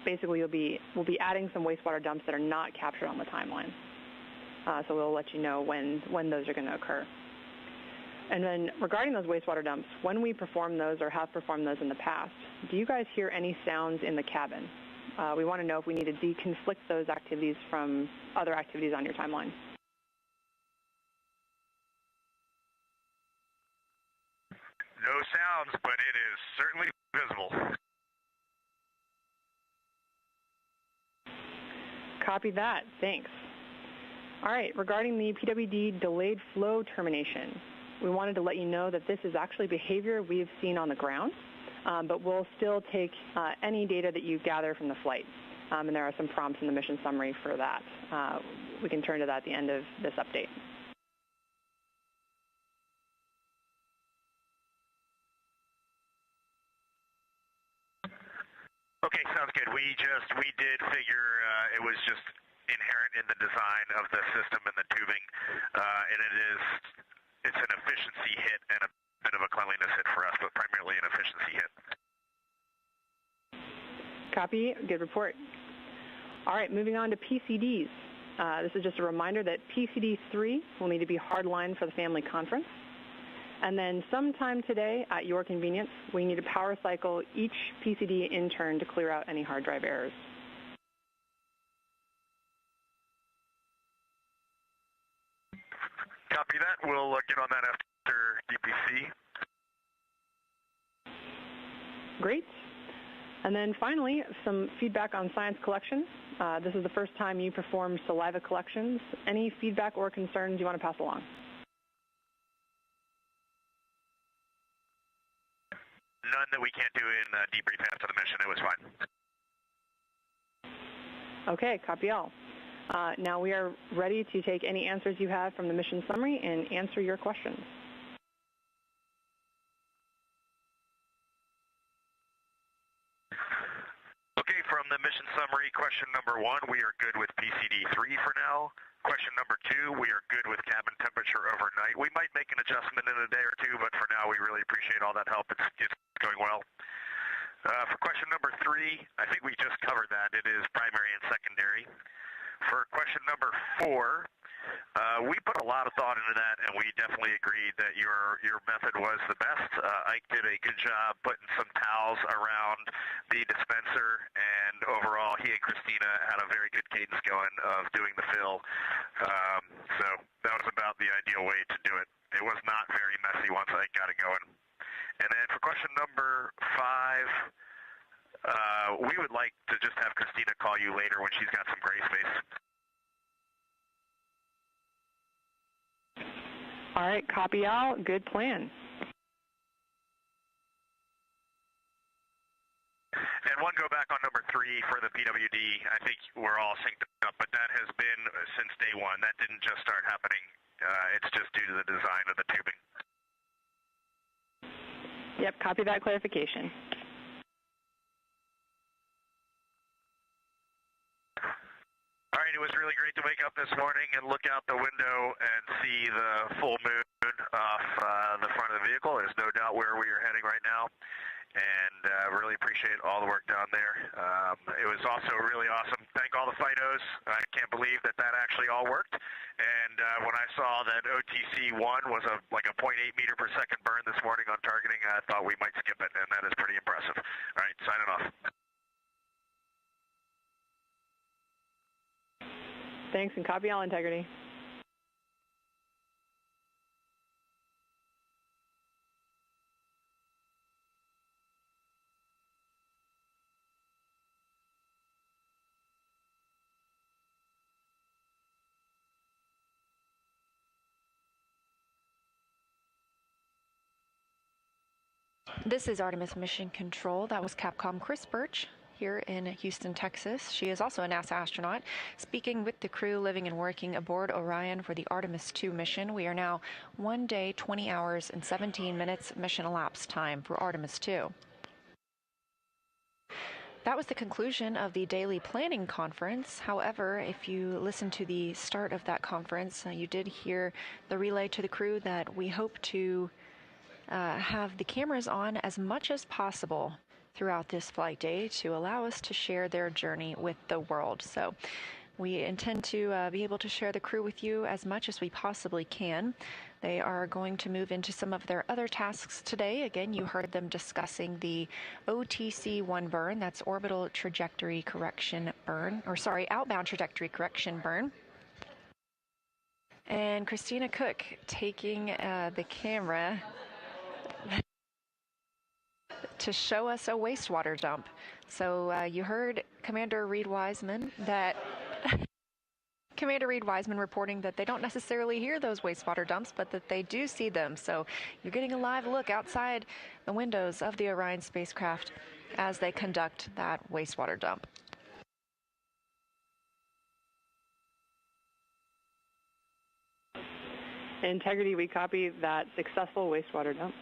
Speaker 12: Basically, we'll be adding some wastewater dumps that are not captured on the timeline. So we'll let you know when those are going to occur. And then regarding those wastewater dumps, when we perform those or have performed those in the past, do you guys hear any sounds in the cabin? We want to know if we need to deconflict those activities from other activities on your timeline.
Speaker 5: No sounds, but it is certainly visible.
Speaker 12: Copy that. Thanks. All right, regarding the PWD delayed flow termination, we wanted to let you know that this is actually behavior we've seen on the ground, but we'll still take any data that you gather from the flight. And there are some prompts in the mission summary for that. We can turn to that at the end of this update.
Speaker 5: Okay, sounds good. We did figure it was just inherent in the design of the system and the tubing, and it's an efficiency hit and a bit of a cleanliness hit for us, but primarily an efficiency hit.
Speaker 12: Copy, good report. All right, moving on to PCDs. This is just a reminder that PCD 3 will need to be hardlined for the family conference. And then sometime today, at your convenience, we need to power cycle each PCD in turn to clear out any hard drive errors.
Speaker 5: Copy that. We'll get on that after DPC.
Speaker 12: Great. And then finally, some feedback on science collection. This is the first time you performed saliva collections. Any feedback or concerns you want to pass along?
Speaker 5: None that we can't do in debrief after the mission. It was fine.
Speaker 12: Okay, copy all. Now we are ready to take any answers you have from the mission summary and answer your questions.
Speaker 5: Okay, from the mission summary, question number 1, we are good with PCD 3 for now. Question number 2, we are good with cabin temperature overnight. We might make an adjustment in a day or two, but for now we really appreciate all that help. It's going well. For question number 3, I think we just covered that. It is primary and secondary. For question number 4, we put a lot of thought into that, and we definitely agreed that your method was the best. Ike did a good job putting some towels around the dispenser, and overall, he and Christina had a very good cadence going of doing the fill. So that was about the ideal way to do it. it was not very messy once I got it going. And then for question number 5, we would like to just have Christina call you later when she's got some gray space.
Speaker 12: All right, copy out. Good plan.
Speaker 5: And one go back on number 3 for the PWD. I think we're all synced up, but that has been since day one. That didn't just start happening. It's just due to the design of the tubing.
Speaker 12: Yep, copy that clarification.
Speaker 5: All right, it was really great to wake up this morning and look out the window and see the full moon off the front of the vehicle. There's no doubt where we are heading right now. And really appreciate all the work down there. It was also really awesome. Thank all the FIDOs. I can't believe that actually all worked. And when I saw that OTC-1 was like a 0.8 meter per second burn this morning on targeting, I thought we might skip it, and that is pretty impressive. All right, signing off.
Speaker 12: Thanks, and copy all integrity.
Speaker 21: This is Artemis Mission Control. That was Capcom Chris Birch here in Houston, Texas. She is also a NASA astronaut, speaking with the crew living and working aboard Orion for the Artemis 2 mission. We are now 1 day, 20 hours, and 17 minutes mission elapsed time for Artemis 2. That was the conclusion of the daily planning conference. However, if you listen to the start of that conference, you did hear the relay to the crew that we hope to have the cameras on as much as possible throughout this flight day to allow us to share their journey with the world. So we intend to be able to share the crew with you as much as we possibly can. They are going to move into some of their other tasks today. Again, you heard them discussing the OTC-1 burn, that's orbital trajectory correction burn, or sorry, outbound trajectory correction burn. And Christina Cook taking the camera to show us a wastewater dump. So you heard Commander Reed Wiseman reporting that they don't necessarily hear those wastewater dumps, but that they do see them. So you're getting a live look outside the windows of the Orion spacecraft as they conduct that wastewater dump.
Speaker 12: Integrity, we copy that successful wastewater dump.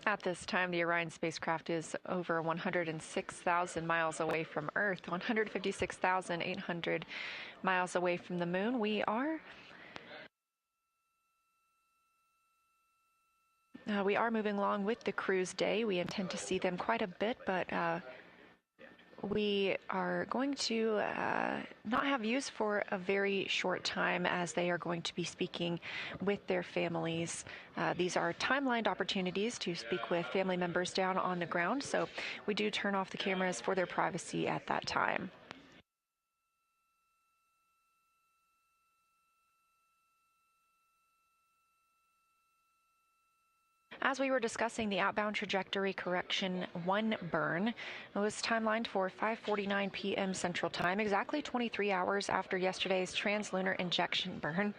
Speaker 21: At this time, the Orion spacecraft is over 106,000 miles away from Earth, 156,800 miles away from the moon. We are moving along with the crew's day. We intend to see them quite a bit, but we are going to not have views for a very short time as they are going to be speaking with their families. These are timelined opportunities to speak with family members down on the ground, so we do turn off the cameras for their privacy at that time. As we were discussing the outbound trajectory correction 1 burn, it was timelined for 5:49 p.m. Central Time, exactly 23 hours after yesterday's translunar injection burn.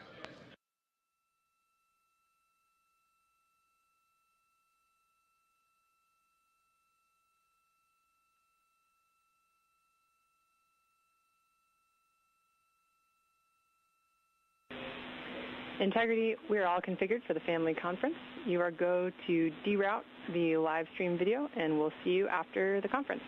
Speaker 12: Integrity, we are all configured for the family conference. You are go to deroute the live stream video, and we'll see you after the conference.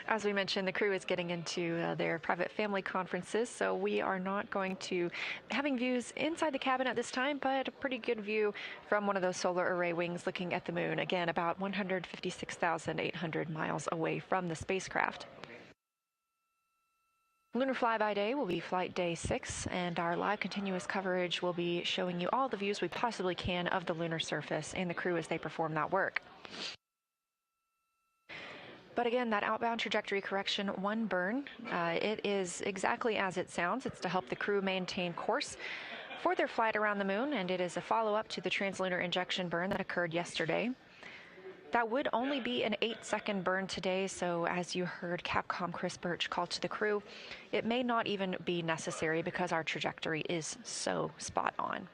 Speaker 21: As we mentioned, the crew is getting into their private family conferences, so we are not going to having views inside the cabin at this time, but a pretty good view from one of those solar array wings looking at the moon, again, about 156,800 miles away from the spacecraft. Lunar Flyby Day will be flight day 6, and our live continuous coverage will be showing you all the views we possibly can of the lunar surface and the crew as they perform that work. But again, that outbound trajectory correction 1 burn, it is exactly as it sounds. It's to help the crew maintain course for their flight around the moon, and it is a follow-up to the translunar injection burn that occurred yesterday. That would only be an 8-second burn today, so as you heard Capcom Chris Birch call to the crew, it may not even be necessary because our trajectory is so spot on.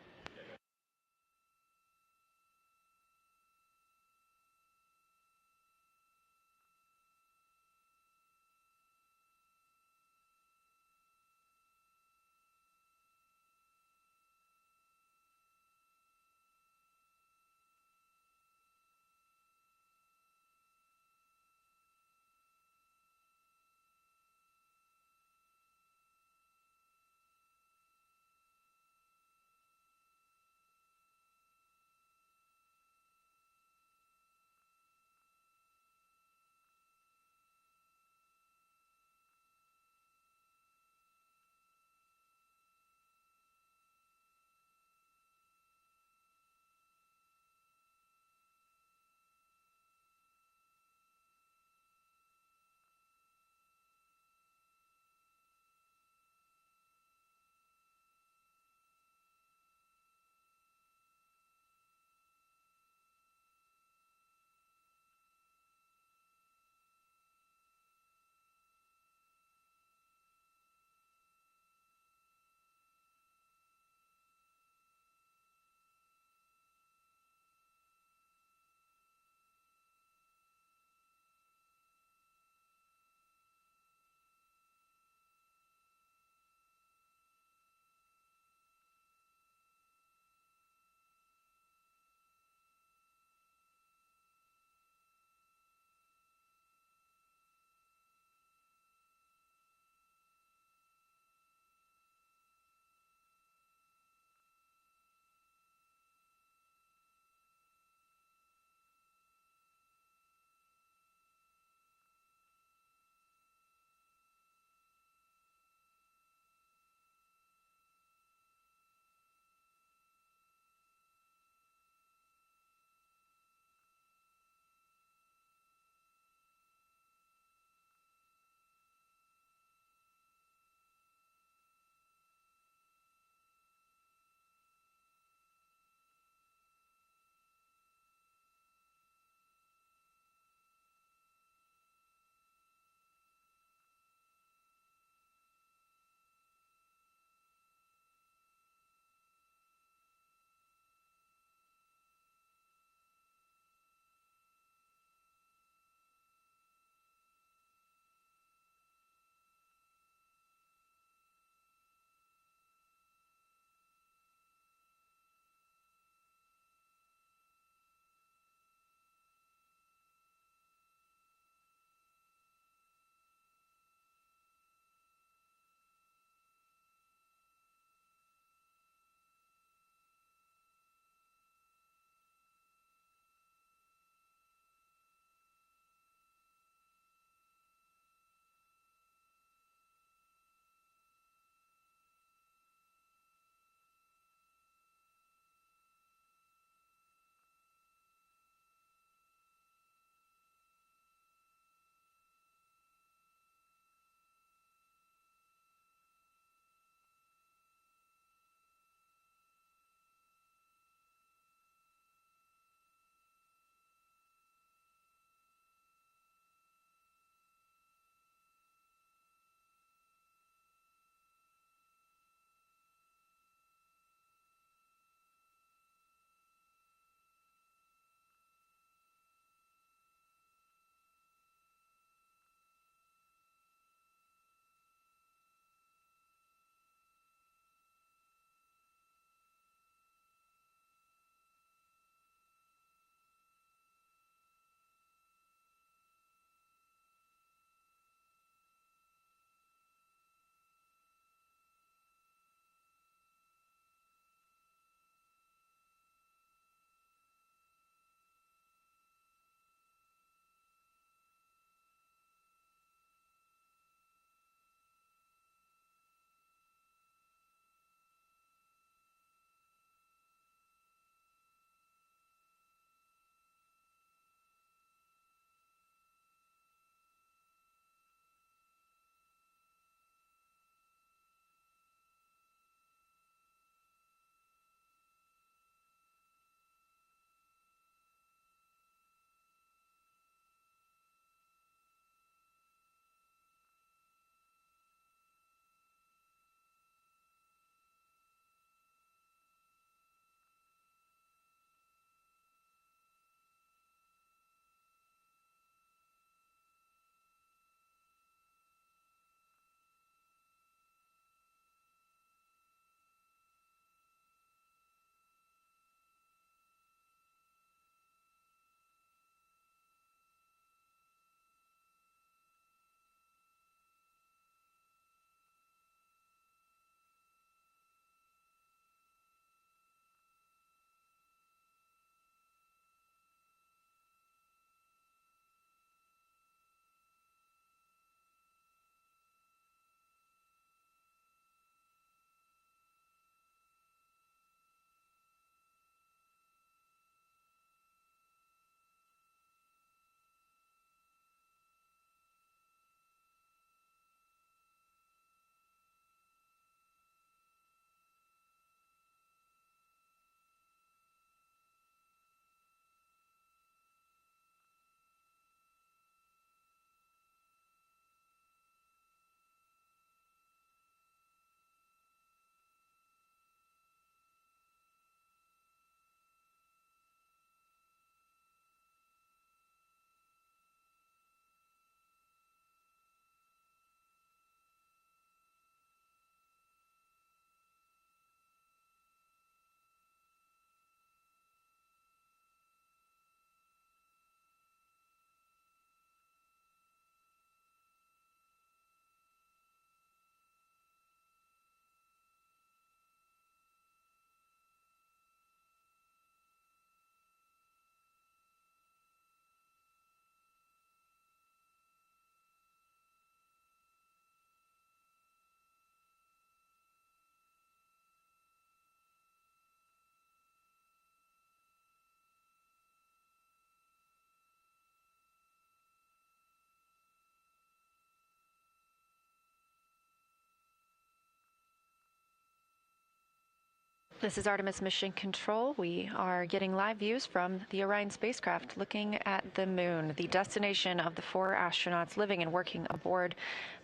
Speaker 21: This is Artemis Mission Control. We are getting live views from the Orion spacecraft looking at the moon, the destination of the 4 astronauts living and working aboard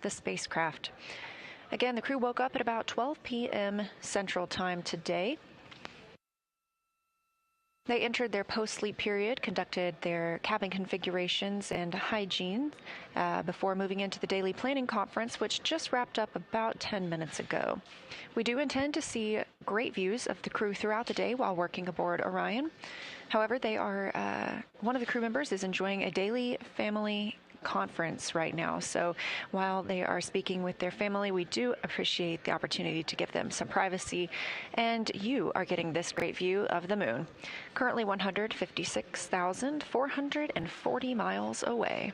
Speaker 21: the spacecraft. Again, the crew woke up at about 12 p.m. Central Time today. They entered their post-sleep period, conducted their cabin configurations and hygiene before moving into the daily planning conference, which just wrapped up about 10 minutes ago. We do intend to see great views of the crew throughout the day while working aboard Orion. However, one of the crew members is enjoying a daily family conference right now. So while they are speaking with their family, we do appreciate the opportunity to give them some privacy, and you are getting this great view of the moon, currently 156,440 miles away.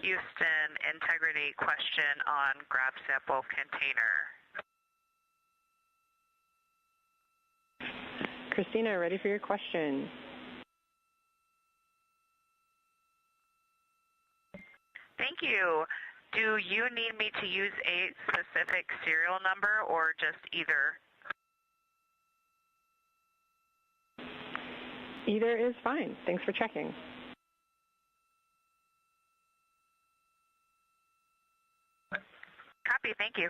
Speaker 3: Houston integrity question on grab sample container.
Speaker 12: Christina, ready for your question.
Speaker 3: Thank you. Do you need me to use a specific serial number or just either?
Speaker 12: Either is fine. Thanks for checking.
Speaker 3: Copy. Thank you.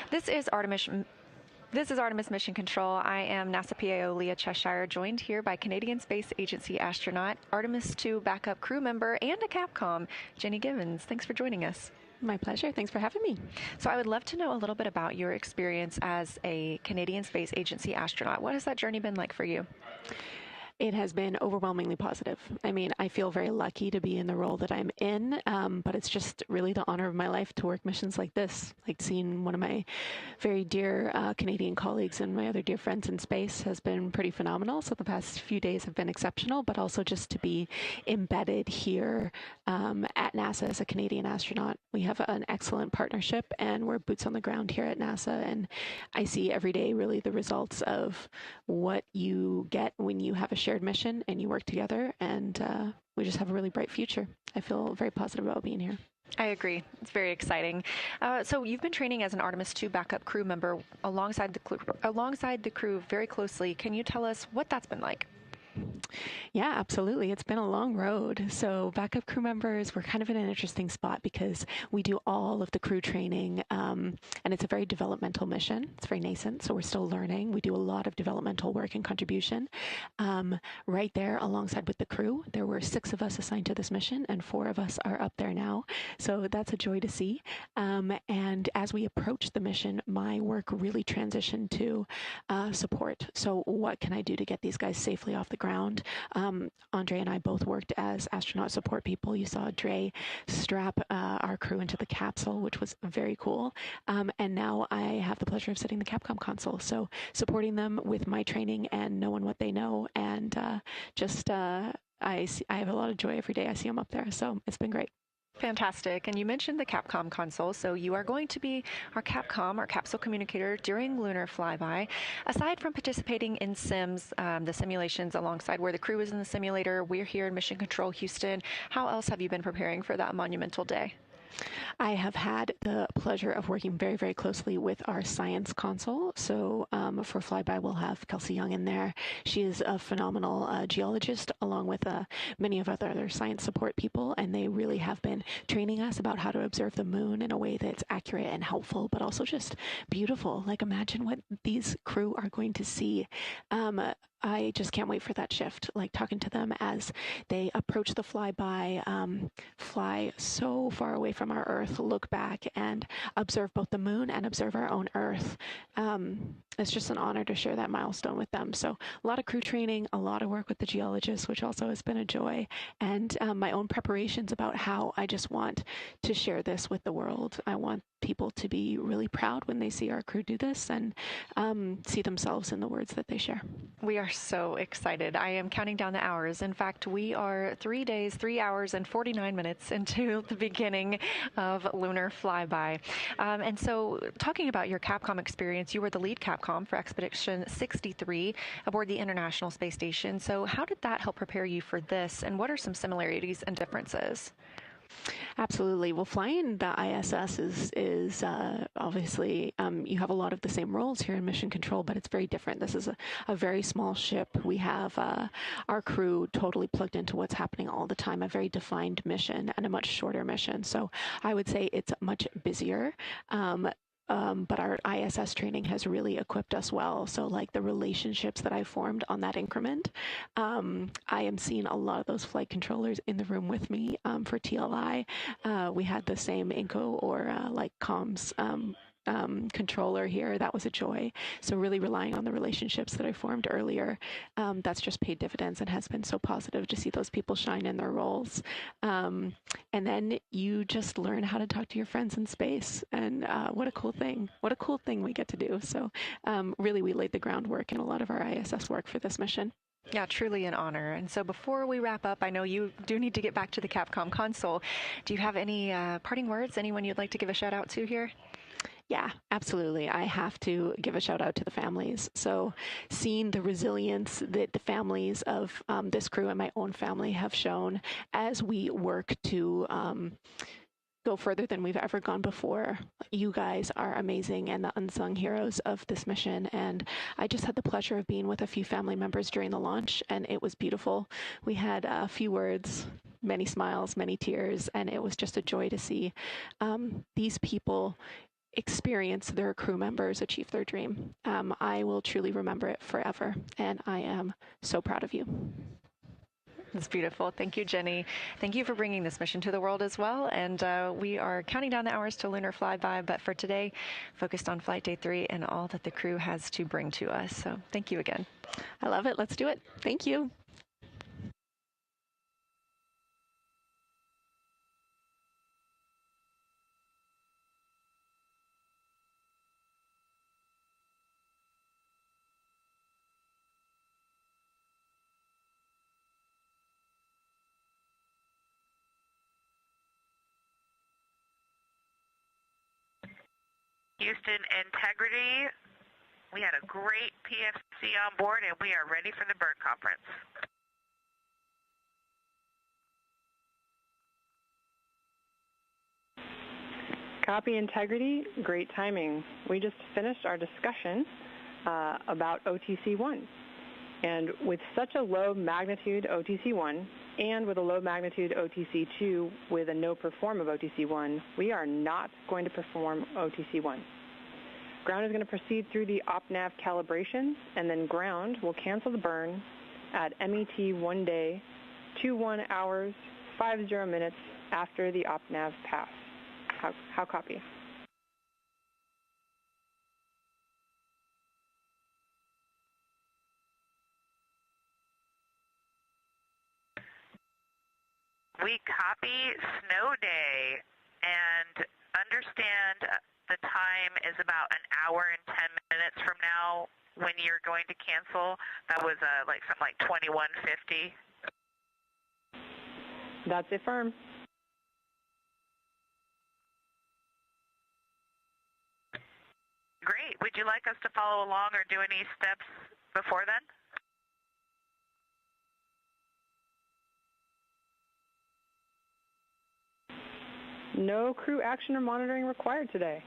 Speaker 21: This is Artemis Mission Control. I am NASA PAO Leah Cheshire, joined here by Canadian Space Agency astronaut, Artemis 2 backup crew member, and a Capcom, Jenny Givens. Thanks for joining us.
Speaker 6: My pleasure. Thanks for having me.
Speaker 21: So I would love to know a little bit about your experience as a Canadian Space Agency astronaut. What has that journey been like for you?
Speaker 6: It has been overwhelmingly positive. I mean, I feel very lucky to be in the role that I'm in, but it's just really the honor of my life to work missions like this. Like seeing one of my very dear Canadian colleagues and my other dear friends in space has been pretty phenomenal. So the past few days have been exceptional, but also just to be embedded here at NASA as a Canadian astronaut. We have an excellent partnership and we're boots on the ground here at NASA. And I see every day really the results of what you get when you have a shared mission and you work together, and we just have a really bright future. I feel very positive about being here.
Speaker 21: I agree. It's very exciting. So you've been training as an Artemis 2 backup crew member alongside the crew very closely. Can you tell us what that's been like?
Speaker 6: Yeah, absolutely. It's been a long road. So backup crew members, we're kind of in an interesting spot because we do all of the crew training, and it's a very developmental mission. It's very nascent, so we're still learning. We do a lot of developmental work and contribution. Right there alongside with the crew, there were 6 of us assigned to this mission, and 4 of us are up there now. So that's a joy to see. And as we approach the mission, my work really transitioned to support. So what can I do to get these guys safely off the ground? Andre and I both worked as astronaut support people. You saw Dre strap our crew into the capsule, which was very cool. And now I have the pleasure of sitting the Capcom console. So supporting them with my training and knowing what they know. And I have a lot of joy every day I see them up there. So it's been great.
Speaker 21: Fantastic. And you mentioned the Capcom console, so you are going to be our Capcom, our capsule communicator during lunar flyby. Aside from participating in sims, the simulations alongside where the crew is in the simulator, we're here in Mission Control Houston. How else have you been preparing for that monumental day?
Speaker 6: I have had the pleasure of working very, very closely with our science console. So for Flyby, we'll have Kelsey Young in there. She is a phenomenal geologist, along with many of other science support people, and they really have been training us about how to observe the moon in a way that's accurate and helpful, but also just beautiful. Like, imagine what these crew are going to see. I just can't wait for that shift, like talking to them as they approach the flyby, fly so far away from our Earth, look back and observe both the moon and observe our own Earth. It's just an honor to share that milestone with them. So a lot of crew training, a lot of work with the geologists, which also has been a joy, and my own preparations about how I just want to share this with the world. I want people to be really proud when they see our crew do this and see themselves in the words that they share.
Speaker 21: We are so excited. I am counting down the hours. In fact, we are 3 days, 3 hours, and 49 minutes into the beginning of lunar flyby. And so talking about your Capcom experience, you were the lead Capcom for Expedition 63 aboard the International Space Station. So how did that help prepare you for this, and what are some similarities and differences?
Speaker 6: Absolutely. Well, flying the ISS is obviously, you have a lot of the same roles here in Mission Control, but it's very different. This is a very small ship. We have our crew totally plugged into what's happening all the time, a very defined mission and a much shorter mission. So I would say it's much busier. But our ISS training has really equipped us well. So like the relationships that I formed on that increment, I am seeing a lot of those flight controllers in the room with me for TLI. We had the same INCO or like comms controller here, that was a joy. So really relying on the relationships that I formed earlier, that's just paid dividends and has been so positive to see those people shine in their roles. And then you just learn how to talk to your friends in space. And what a cool thing. What a cool thing we get to do. So really, we laid the groundwork in a lot of our ISS work for this mission.
Speaker 21: Yeah, truly an honor. And so before we wrap up, I know you do need to get back to the Capcom console. Do you have any parting words? Anyone you'd like to give a shout out to here?
Speaker 6: Yeah, absolutely. I have to give a shout out to the families. So seeing the resilience that the families of this crew and my own family have shown as we work to go further than we've ever gone before. You guys are amazing and the unsung heroes of this mission. And I just had the pleasure of being with a few family members during the launch, and it was beautiful. We had a few words, many smiles, many tears, and it was just a joy to see these people experience their crew members achieve their dream. I will truly remember it forever, and I am so proud of you.
Speaker 21: That's beautiful. Thank you, Jenny. Thank you for bringing this mission to the world as well. And we are counting down the hours to lunar flyby, but for today, focused on Flight Day 3 and all that the crew has to bring to us. So thank you again.
Speaker 6: I love it. Let's do it. Thank you.
Speaker 3: Houston Integrity, we had a great PFC on board, and we are ready for the bird conference.
Speaker 12: Copy Integrity, great timing. We just finished our discussion about OTC-1. And with such a low magnitude OTC-1 and with a low magnitude OTC-2 with a no perform of OTC-1, we are not going to perform OTC-1. Ground is going to proceed through the OpNav calibration, and then ground will cancel the burn at MET 1 day, 21 hours, 50 minutes after the OpNav pass. How copy?
Speaker 3: We copy snow day, and understand the time is about an hour and 10 minutes from now when you're going to cancel. That was like something like 21:50.
Speaker 12: That's it, firm.
Speaker 3: Great. Would you like us to follow along or do any steps before then?
Speaker 12: No crew action or monitoring required today.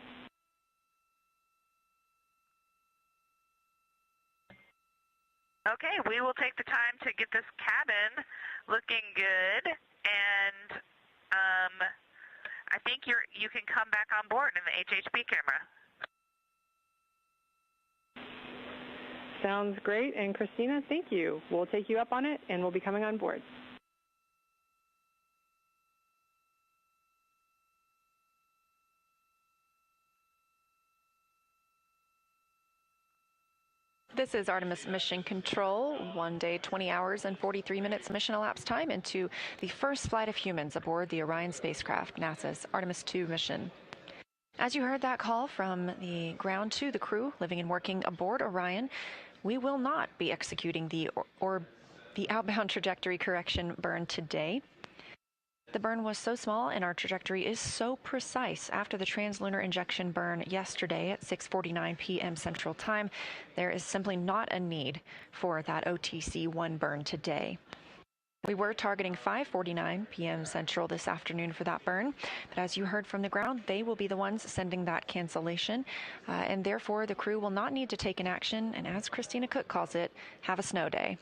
Speaker 3: Okay, we will take the time to get this cabin looking good, and I think you can come back on board in the HHP camera.
Speaker 12: Sounds great, and Christina, thank you. We'll take you up on it, and we'll be coming on board.
Speaker 21: This is Artemis Mission Control, 1 day, 20 hours, and 43 minutes mission elapsed time into the first flight of humans aboard the Orion spacecraft, NASA's Artemis 2 mission. As you heard that call from the ground to the crew living and working aboard Orion, we will not be executing the outbound trajectory correction burn today. The burn was so small and our trajectory is so precise after the translunar injection burn yesterday at 6:49 p.m. Central Time, there is simply not a need for that OTC-1 burn today. We were targeting 5:49 p.m. Central this afternoon for that burn, but as you heard from the ground, they will be the ones sending that cancellation, and therefore the crew will not need to take an action, and as Christina Cook calls it, have a snow day.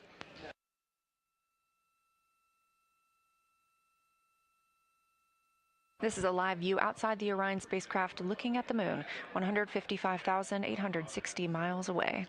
Speaker 21: This is a live view outside the Orion spacecraft looking at the moon, 155,860 miles away.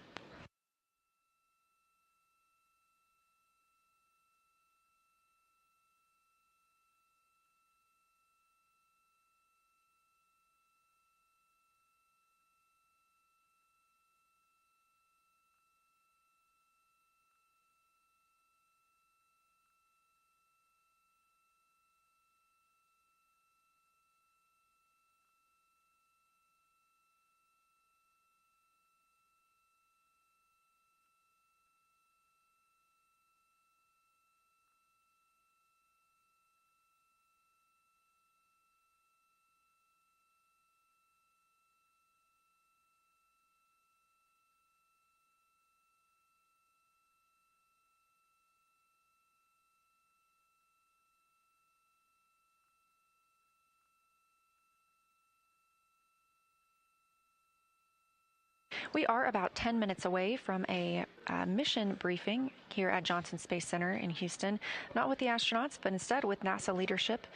Speaker 21: We are about 10 minutes away from a mission briefing here at Johnson Space Center in Houston, not with the astronauts, but instead with NASA leadership.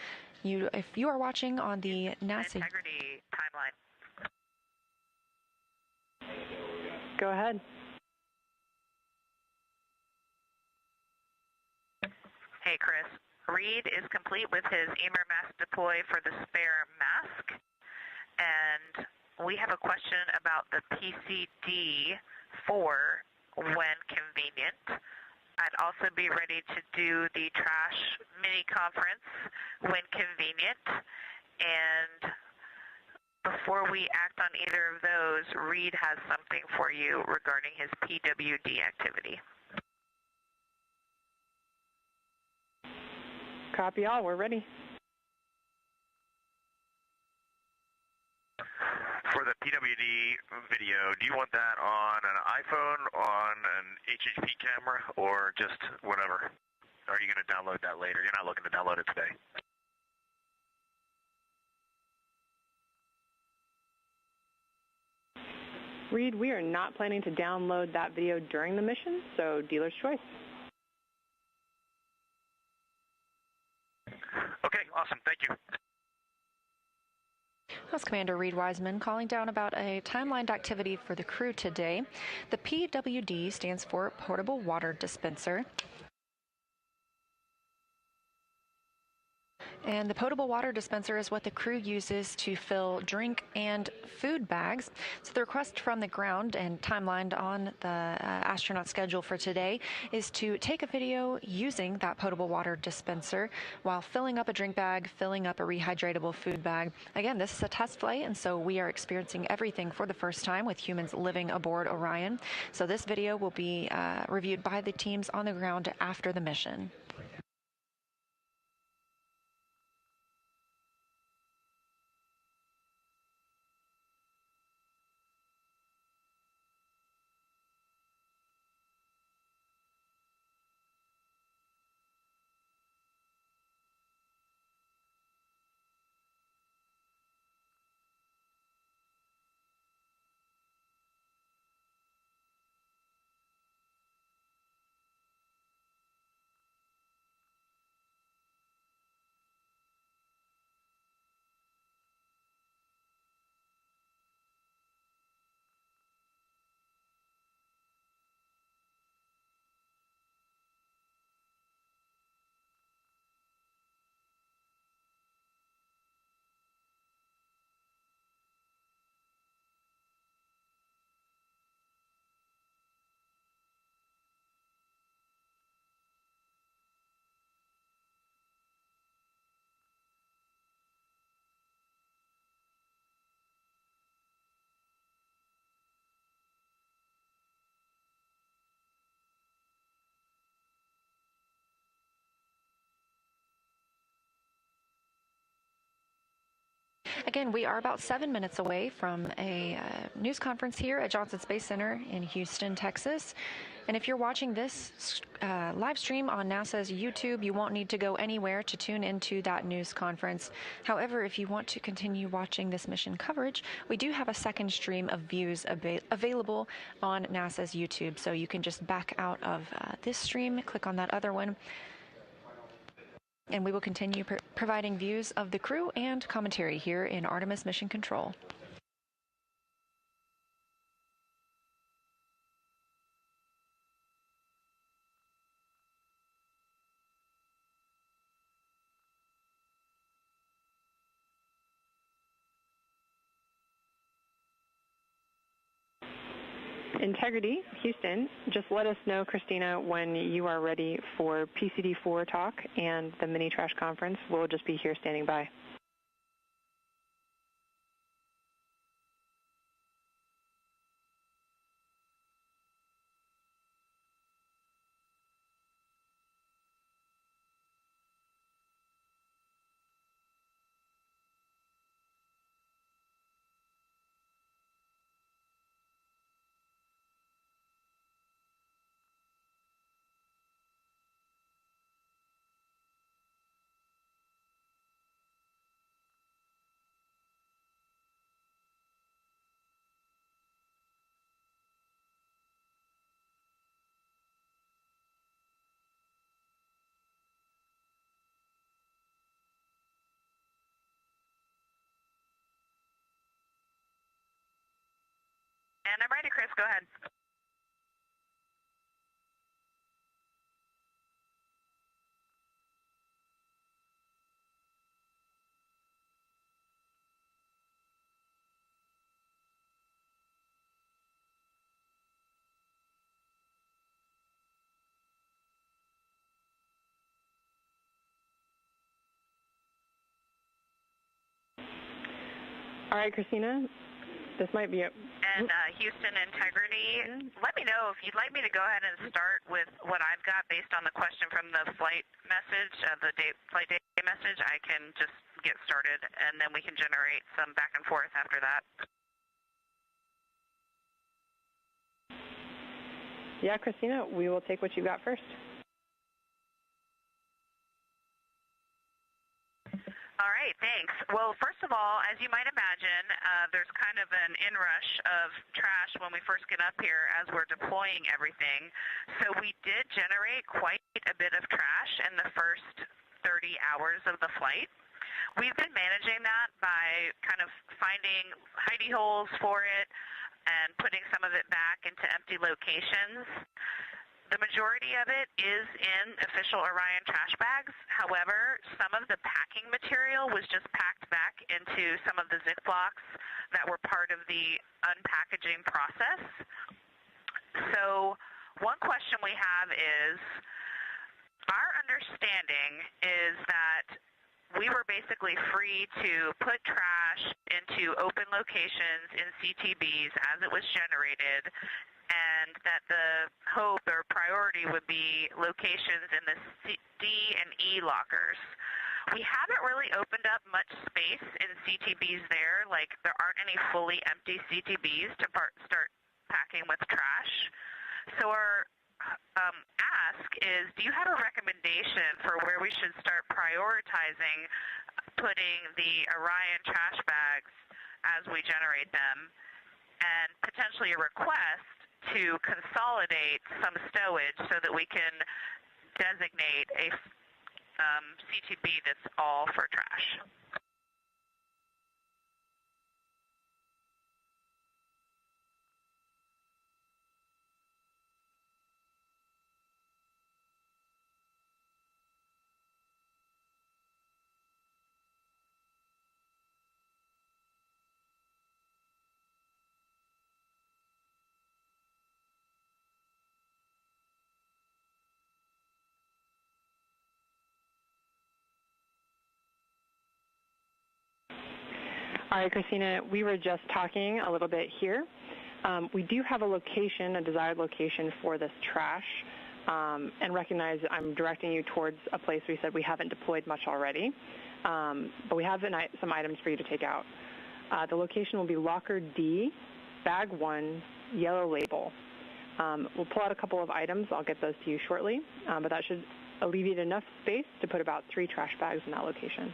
Speaker 21: If you are watching on the NASA
Speaker 3: integrity timeline.
Speaker 12: Go ahead.
Speaker 3: Hey, Chris. Reed is complete with his EMER mask deploy for the spare mask. And we have a question about the PCD-4 when convenient. I'd also be ready to do the trash mini conference when convenient. And before we act on either of those, Reed has something for you regarding his PWD activity.
Speaker 12: Copy all. We're ready.
Speaker 5: For the PWD video, do you want that on an iPhone, on an HHP camera, or just whatever? Are you going to download that later? You're not looking to download it today.
Speaker 12: Reed, we are not planning to download that video during the mission, so dealer's choice.
Speaker 5: Okay, awesome. Thank you.
Speaker 21: That's Commander Reed Wiseman calling down about a timelined activity for the crew today. The PWD stands for Portable Water Dispenser. And the potable water dispenser is what the crew uses to fill drink and food bags. So the request from the ground and timelined on the astronaut schedule for today is to take a video using that potable water dispenser while filling up a drink bag, filling up a rehydratable food bag. Again, this is a test flight, and so we are experiencing everything for the first time with humans living aboard Orion. So this video will be reviewed by the teams on the ground after the mission. Again, we are about 7 minutes away from a news conference here at Johnson Space Center in Houston, Texas. And if you're watching this live stream on NASA's YouTube, you won't need to go anywhere to tune into that news conference. However, if you want to continue watching this mission coverage, we do have a second stream of views available on NASA's YouTube. So you can just back out of this stream, click on that other one, and we will continue providing views of the crew and commentary here in Artemis Mission Control.
Speaker 12: Integrity, Houston, just let us know, Christina, when you are ready for PCD-4 talk and the mini trash conference. We'll just be here standing by.
Speaker 3: And I'm ready, Chris. Go ahead.
Speaker 12: All right, Christina, this might be it.
Speaker 3: And Houston Integrity, let me know if you'd like me to go ahead and start with what I've got based on the question from the flight message, flight day message. I can just get started, and then we can generate some back and forth after that.
Speaker 12: Yeah, Christina, we will take what you got first.
Speaker 3: All right, thanks. Well, first of all, as you might imagine, there's kind of an inrush of trash when we first get up here as we're deploying everything. So we did generate quite a bit of trash in the first 30 hours of the flight. We've been managing that by kind of finding hidey holes for it and putting some of it back into empty locations. The majority of it is in official Orion trash bags. However, some of the packing material was just packed back into some of the Ziplocs that were part of the unpackaging process. So one question we have is, our understanding is that we were basically free to put trash into open locations in CTBs as it was generated, and that the hope or priority would be locations in the D and E lockers. We haven't really opened up much space in CTBs there, like there aren't any fully empty CTBs to start packing with trash. So our ask is, do you have a recommendation for where we should start prioritizing putting the Orion trash bags as we generate them, and potentially a request to consolidate some stowage so that we can designate a CTB that's all for trash?
Speaker 12: All right, Christina, we were just talking a little bit here. We do have a location, a desired location for this trash, and recognize I'm directing you towards a place we said we haven't deployed much already, but we have some items for you to take out. The location will be Locker D, Bag 1, Yellow Label. We'll pull out a couple of items. I'll get those to you shortly, but that should alleviate enough space to put about 3 trash bags in that location.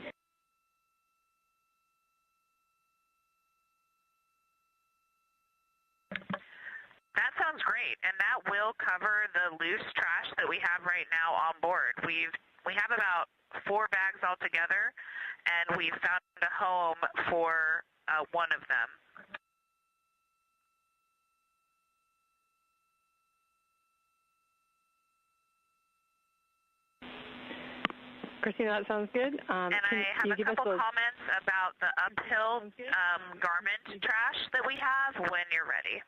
Speaker 3: That sounds great, and that will cover the loose trash that we have right now on board. We have about 4 bags altogether, and we found a home for one of them.
Speaker 12: Christina, that sounds good.
Speaker 3: And I have a couple comments about the uphill garment trash that we have when you're ready.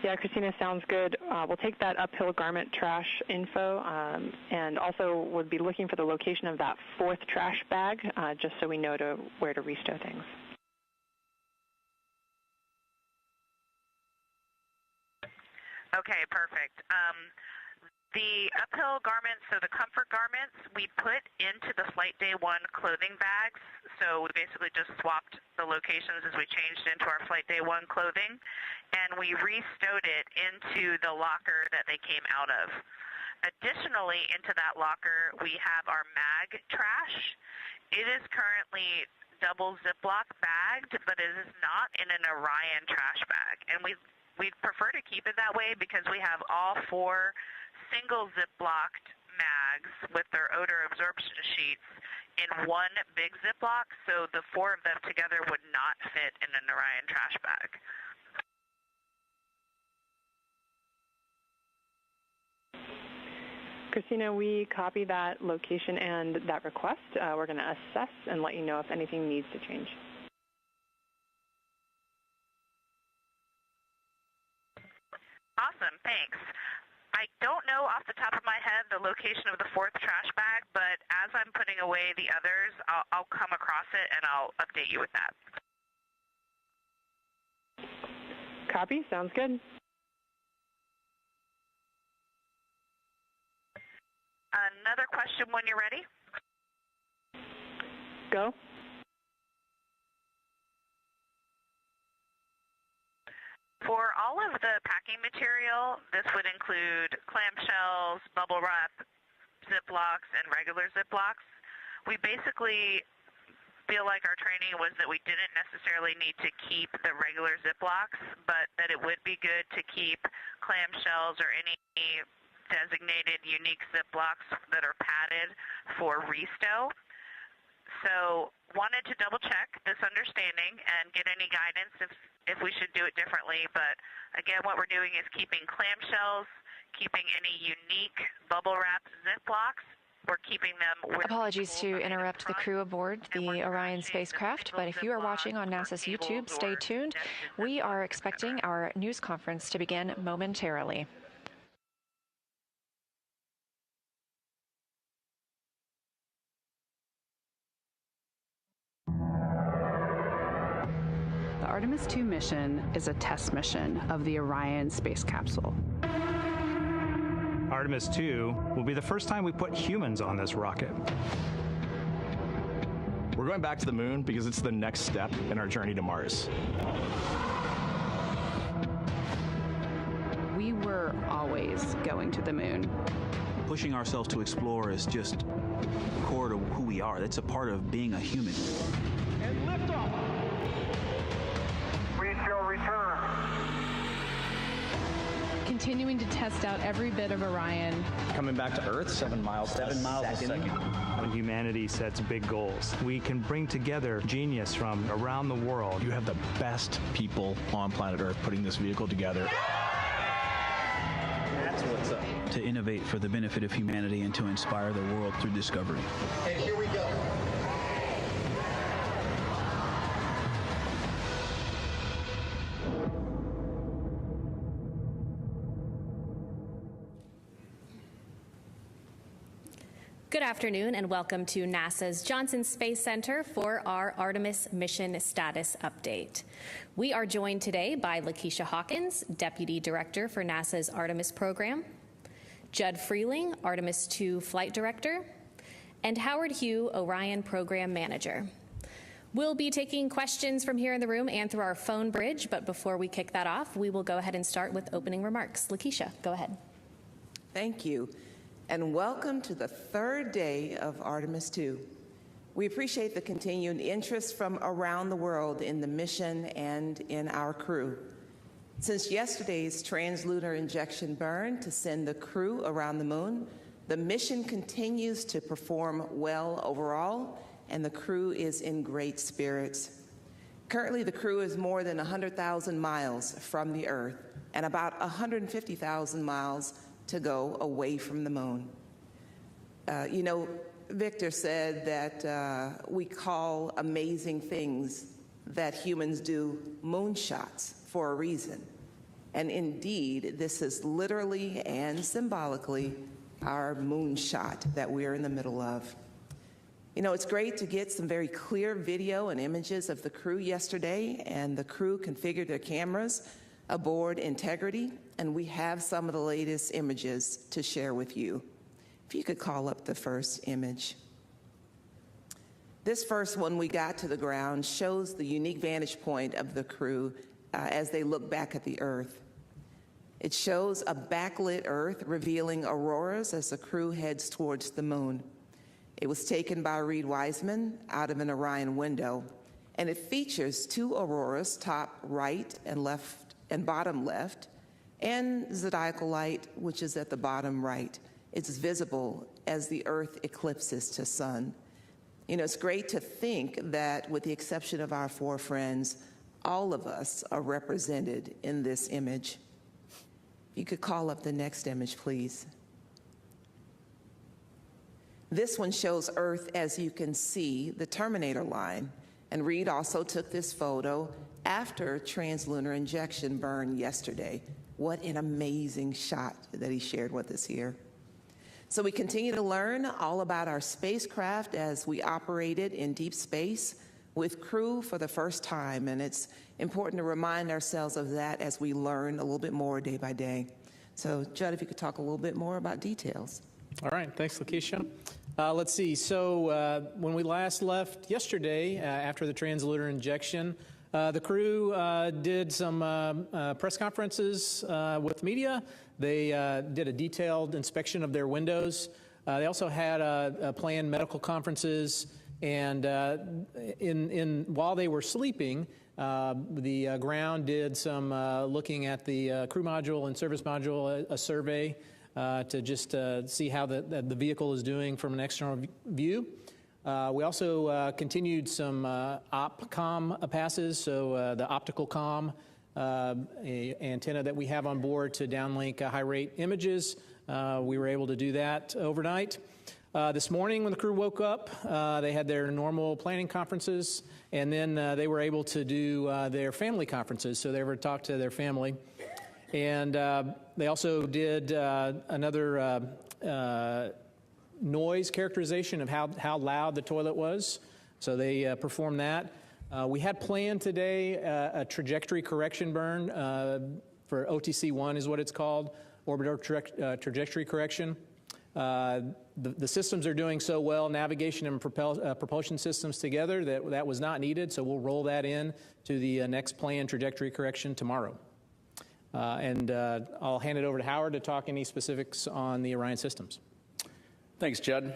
Speaker 12: Yeah, Christina, sounds good. We'll take that uphill garment trash info, and also would be looking for the location of that 4th trash bag, just so we know where to restow things.
Speaker 3: Okay, perfect. The uphill garments, so the comfort garments, we put into the Flight Day 1 clothing bags. So we basically just swapped the locations as we changed into our Flight Day 1 clothing, and we restowed it into the locker that they came out of. Additionally, into that locker, we have our mag trash. It is currently double Ziploc bagged, but it is not in an Orion trash bag. And we prefer to keep it that way because we have all 4 single Ziplocked mags with their odor absorption sheets in one big Ziploc, so the 4 of them together would not fit in an Orion trash bag.
Speaker 12: Christina, we copy that location and that request. We're going to assess and let you know if anything needs to change.
Speaker 3: Awesome, thanks. I don't know off the top of my head the location of the 4th trash bag, but as I'm putting away the others, I'll come across it and I'll update you with that.
Speaker 12: Copy, sounds good.
Speaker 3: Another question when you're ready.
Speaker 12: Go.
Speaker 3: For all of the packing material, this would include clamshells, bubble wrap, Ziplocs, and regular Ziplocs. We basically feel like our training was that we didn't necessarily need to keep the regular Ziplocs, but that it would be good to keep clamshells or any designated unique Ziplocs that are padded for restow. So wanted to double check this understanding and get any guidance if we should do it differently. But again, what we're doing is keeping clamshells, keeping any unique bubble wrap Ziplocs. We're keeping them with
Speaker 21: Apologies to interrupt the crew aboard the Orion spacecraft, but if you are watching on NASA's YouTube, stay tuned. We are expecting our news conference to begin momentarily.
Speaker 17: The Artemis 2 mission is a test mission of the Orion space capsule.
Speaker 22: Artemis 2 will be the first time we put humans on this rocket.
Speaker 23: We're going back to the moon because it's the next step in our journey to Mars.
Speaker 17: We were always going to the moon.
Speaker 24: Pushing ourselves to explore is just core to who we are. That's a part of being a human.
Speaker 8: And liftoff. We shall return.
Speaker 17: Continuing to test out every bit of Orion.
Speaker 23: Coming back to Earth, 7 miles a second.
Speaker 22: When humanity sets big goals, we can bring together genius from around the world.
Speaker 23: You have the best people on planet Earth putting this vehicle together. That's what's up.
Speaker 24: To innovate for the benefit of humanity and to inspire the world through discovery.
Speaker 8: And here we go.
Speaker 25: Good afternoon and welcome to NASA's Johnson Space Center for our Artemis mission status update. We are joined today by Lakeisha Hawkins, Deputy Director for NASA's Artemis program, Judd Freeling, Artemis 2 Flight Director, and Howard Hugh, Orion Program Manager. We'll be taking questions from here in the room and through our phone bridge, but before we kick that off, we will go ahead and start with opening remarks. Lakeisha, go ahead.
Speaker 26: Thank you. And welcome to the 3rd day of Artemis 2. We appreciate the continued interest from around the world in the mission and in our crew. Since yesterday's translunar injection burn to send the crew around the moon, the mission continues to perform well overall, and the crew is in great spirits. Currently, the crew is more than 100,000 miles from the Earth and about 150,000 miles to go away from the moon. You know, Victor said that we call amazing things that humans do moonshots for a reason. And indeed, this is literally and symbolically our moonshot that we're in the middle of. You know, it's great to get some very clear video and images of the crew yesterday, and the crew configured their cameras aboard Integrity, and we have some of the latest images to share with you. If you could call up the first image. This first one we got to the ground shows the unique vantage point of the crew as they look back at the Earth. It shows a backlit Earth revealing auroras as the crew heads towards the moon. It was taken by Reed Wiseman out of an Orion window, and it features 2 auroras, top right and left and bottom left, and zodiacal light, which is at the bottom right. It's visible as the Earth eclipses to sun. You know, it's great to think that with the exception of our 4 friends, all of us are represented in this image. You could call up the next image, please. This one shows Earth, as you can see, the Terminator line. And Reed also took this photo after translunar injection burn yesterday. What an amazing shot that he shared with us here. So we continue to learn all about our spacecraft as we operated in deep space with crew for the first time. And it's important to remind ourselves of that as we learn a little bit more day by day. So Judd, if you could talk a little bit more about details.
Speaker 4: All right, thanks, Lakeisha. Let's see, so when we last left yesterday after the translunar injection, the crew did some press conferences with media. They did a detailed inspection of their windows. They also had planned medical conferences, and while they were sleeping, the ground did some looking at the crew module and service module, a survey to just see how the vehicle is doing from an external view. We also continued some OpComm passes, so the optical comm antenna that we have on board to downlink high-rate images. We were able to do that overnight. This morning when the crew woke up, they had their normal planning conferences, and then they were able to do their family conferences, so they were to talk to their family. And they also did another noise characterization of how loud the toilet was. So they performed that. We had planned today a trajectory correction burn for OTC-1 is what it's called, orbital trajectory correction. The systems are doing so well, navigation and propulsion systems together, that was not needed, so we'll roll that in to the next planned trajectory correction tomorrow. And I'll hand it over to Howard to talk any specifics on the Orion systems.
Speaker 7: Thanks, Judd.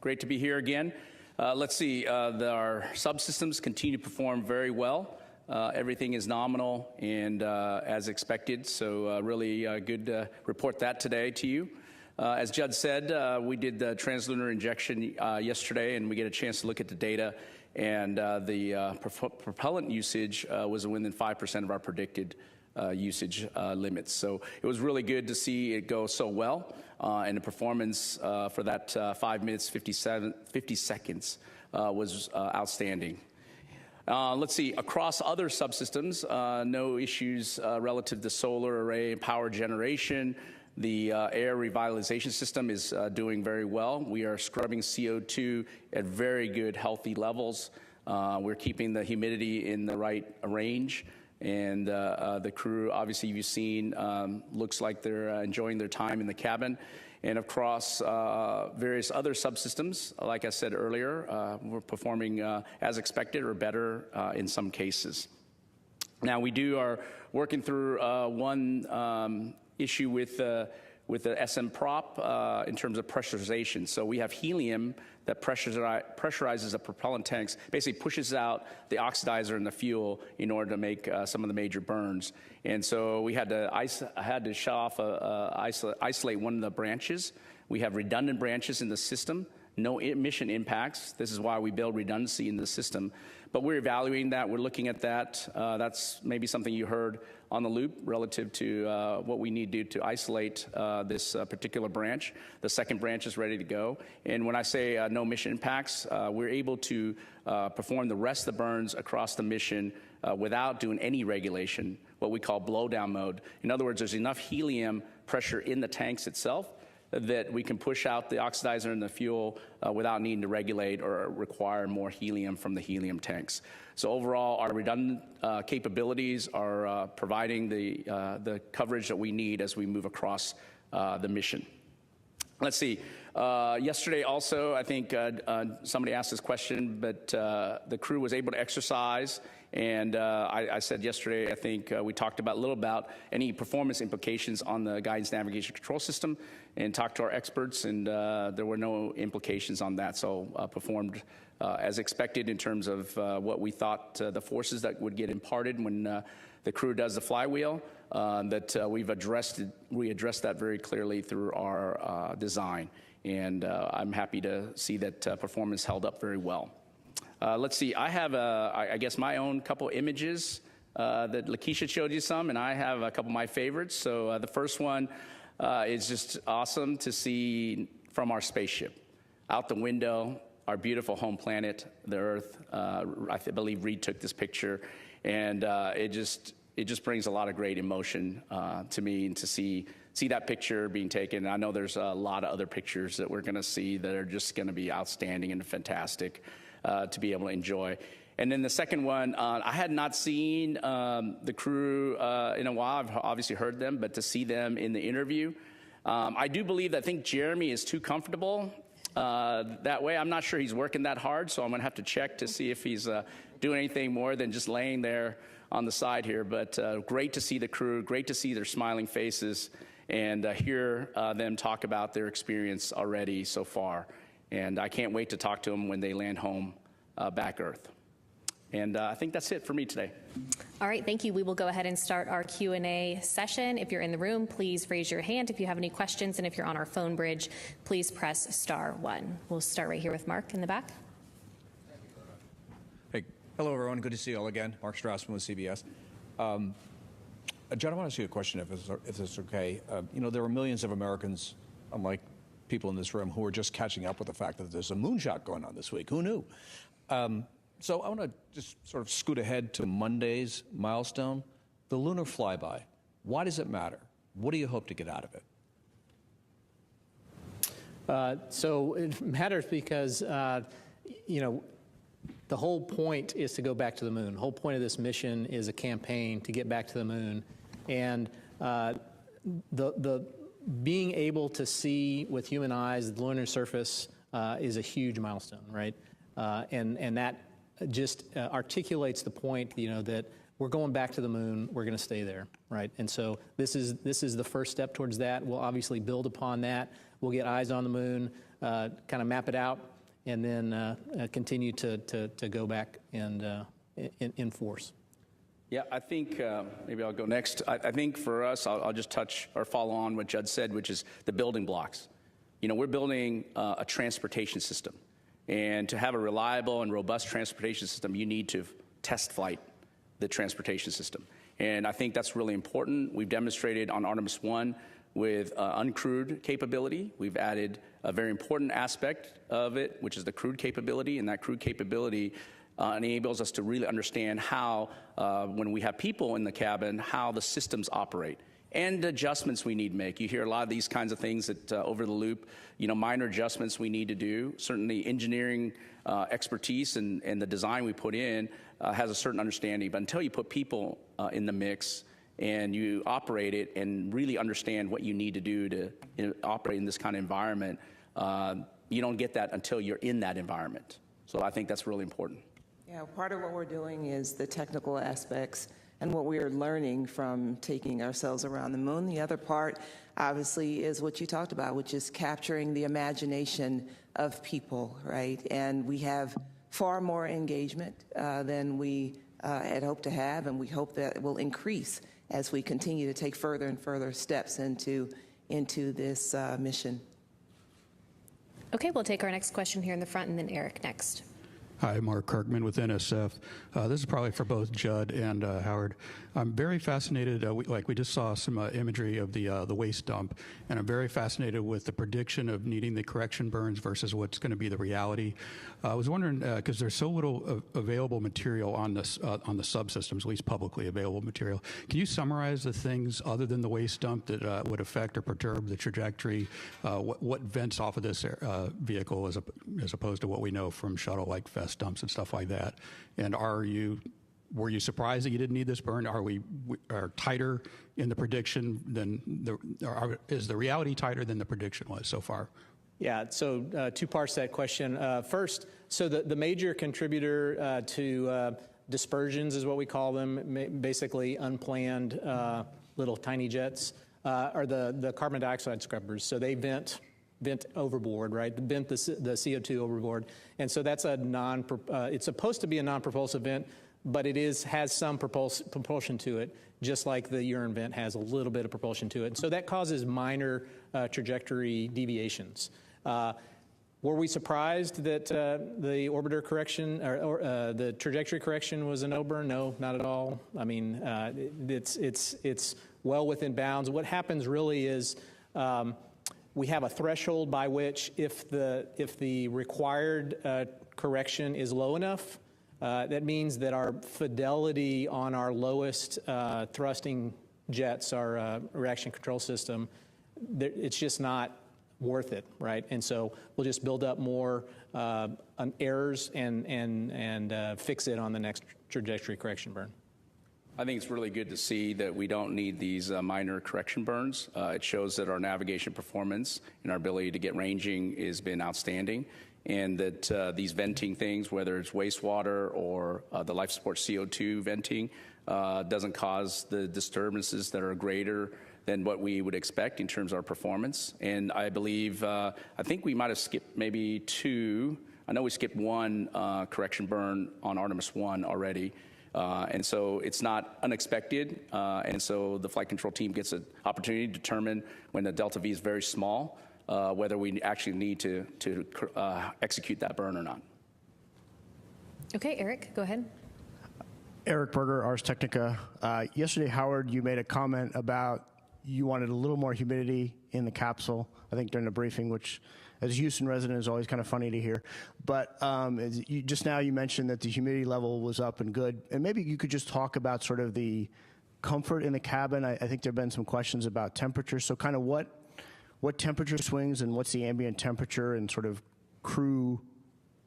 Speaker 7: Great to be here again. Let's see, our subsystems continue to perform very well. Everything is nominal and as expected, so really good to report that today to you. As Judd said, we did the translunar injection yesterday, and we get a chance to look at the data, and the propellant usage was within 5% of our predicted usage limits. So it was really good to see it go so well, and the performance for that 5 minutes, 50 seconds was outstanding. Let's see, across other subsystems, no issues relative to solar array and power generation. The air revitalization system is doing very well. We are scrubbing CO2 at very good, healthy levels. We're keeping the humidity in the right range. And the crew, obviously, you've seen, looks like they're enjoying their time in the cabin. And across various other subsystems, like I said earlier, we're performing as expected or better in some cases. Now, we are working through one issue with the SM prop in terms of pressurization. So we have helium that pressurizes the propellant tanks, basically pushes out the oxidizer and the fuel in order to make some of the major burns. And so we had to shut off, isolate one of the branches. We have redundant branches in the system, no emission impacts. This is why we build redundancy in the system. But we're evaluating that. We're looking at that. That's maybe something you heard on the loop relative to what we need to do to isolate this particular branch. The second branch is ready to go. And when I say no mission impacts, we're able to perform the rest of the burns across the mission without doing any regulation, what we call blowdown mode. In other words, there's enough helium pressure in the tanks itself that we can push out the oxidizer and the fuel without needing to regulate or require more helium from the helium tanks. So overall, our redundant capabilities are providing the coverage that we need as we move across the mission. Let's see. Yesterday also, I think somebody asked this question, but the crew was able to exercise. And I said yesterday, I think we talked a little about any performance implications on the guidance navigation control system and talked to our experts, and there were no implications on that. So performed as expected in terms of what we thought the forces that would get imparted when the crew does the flywheel. that we addressed that very clearly through our design. And I'm happy to see that performance held up very well. Let's see, I have, I guess, my own couple images that Lakeisha showed you some, and I have a couple of my favorites. So the first one is just awesome to see from our spaceship. Out the window, our beautiful home planet, the Earth. I believe Reed took this picture, and it just brings a lot of great emotion to me, and to see that picture being taken. I know there's a lot of other pictures that we're going to see that are just going to be outstanding and fantastic to be able to enjoy. And then the second one, I had not seen the crew in a while. I've obviously heard them, but to see them in the interview, I do believe that I think Jeremy is too comfortable that way. I'm not sure he's working that hard, so I'm going to have to check to see if he's doing anything more than just laying there on the side here. But great to see the crew, great to see their smiling faces, and hear them talk about their experience already so far. And I can't wait to talk to them when they land home back Earth. And I think that's it for me today.
Speaker 25: All right, thank you. We will go ahead and start our Q&A session. If you're in the room, please raise your hand if you have any questions. And if you're on our phone bridge, please press *1. We'll start right here with Mark in the back.
Speaker 9: Hey, hello, everyone. Good to see you all again. Mark Strassman with CBS. John, I want to ask you a question, if it's okay. There are millions of Americans, unlike people in this room, who are just catching up with the fact that there's a moonshot going on this week. Who knew? So I want to just sort of scoot ahead to Monday's milestone, the lunar flyby. Why does it matter? What do you hope to get out of it?
Speaker 4: So it matters because, the whole point is to go back to the moon. The whole point of this mission is a campaign to get back to the moon. And the being able to see with human eyes the lunar surface is a huge milestone, right? And that just articulates the point, that we're going back to the moon, we're going to stay there, right? And so this is the first step towards that. We'll obviously build upon that. We'll get eyes on the moon, kind of map it out, and then continue to go back and in force.
Speaker 7: Yeah, I think maybe I'll go next. I think for us, I'll just touch or follow on what Judd said, which is the building blocks. We're building a transportation system. And to have a reliable and robust transportation system, you need to test flight the transportation system. And I think that's really important. We've demonstrated on Artemis 1 with uncrewed capability. We've added a very important aspect of it, which is the crewed capability. And that crewed capability enables us to really understand how, when we have people in the cabin, how the systems operate. And adjustments we need to make. You hear a lot of these kinds of things that over the loop, minor adjustments we need to do. Certainly engineering expertise and the design we put in has a certain understanding. But until you put people in the mix and you operate it and really understand what you need to do to operate in this kind of environment, you don't get that until you're in that environment. So I think that's really important.
Speaker 26: Yeah, part of what we're doing is the technical aspects and what we are learning from taking ourselves around the moon. The other part, obviously, is what you talked about, which is capturing the imagination of people, right? And we have far more engagement than we had hoped to have, and we hope that it will increase as we continue to take further and further steps into this mission.
Speaker 25: Okay, we'll take our next question here in the front, and then Eric next.
Speaker 10: Hi, Mark Kirkman with NSF. This is probably for both Judd and Howard. I'm very fascinated, we just saw some imagery of the waste dump, and I'm very fascinated with the prediction of needing the correction burns versus what's going to be the reality. I was wondering, because there's so little available material on the subsystems, at least publicly available material. Can you summarize the things other than the waste dump that would affect or perturb the trajectory? What vents off of this vehicle as opposed to what we know from shuttle like Fest dumps and stuff like that? And were you surprised that you didn't need this burn? Are we tighter in the prediction is the reality tighter than the prediction was so far?
Speaker 4: Yeah, so two parts to that question. First, so the major contributor to dispersions is what we call them, basically unplanned little tiny jets, are the carbon dioxide scrubbers. So they vent overboard, right? Vent the CO2 overboard. And so that's it's supposed to be a non-propulsive vent, but it has some propulsion to it, just like the urine vent has a little bit of propulsion to it. And so that causes minor trajectory deviations. Were we surprised that the orbiter correction or the trajectory correction was a no-burn? No, not at all. I mean, it's well within bounds. What happens really is we have a threshold by which if the required correction is low enough, that means that our fidelity on our lowest thrusting jets, our reaction control system, it's just not worth it, right? And so we'll just build up more errors and fix it on the next trajectory correction burn.
Speaker 7: I think it's really good to see that we don't need these minor correction burns. It shows that our navigation performance and our ability to get ranging has been outstanding, and that these venting things, whether it's wastewater or the life support CO2 venting, doesn't cause the disturbances that are greater than what we would expect in terms of our performance. And I believe, I think we might have skipped maybe two. I know we skipped one correction burn on Artemis 1 already. And so it's not unexpected. And so the flight control team gets an opportunity to determine when the delta V is very small, whether we actually need to execute that burn or not.
Speaker 25: Okay, Eric, go ahead.
Speaker 1: Eric Berger, Ars Technica. Yesterday, Howard, you made a comment about you wanted a little more humidity in the capsule, I think during the briefing, which as a Houston resident is always kind of funny to hear. But just now you mentioned that the humidity level was up and good. And maybe you could just talk about sort of the comfort in the cabin. I think there have been some questions about temperature. So kind of what temperature swings and what's the ambient temperature and sort of crew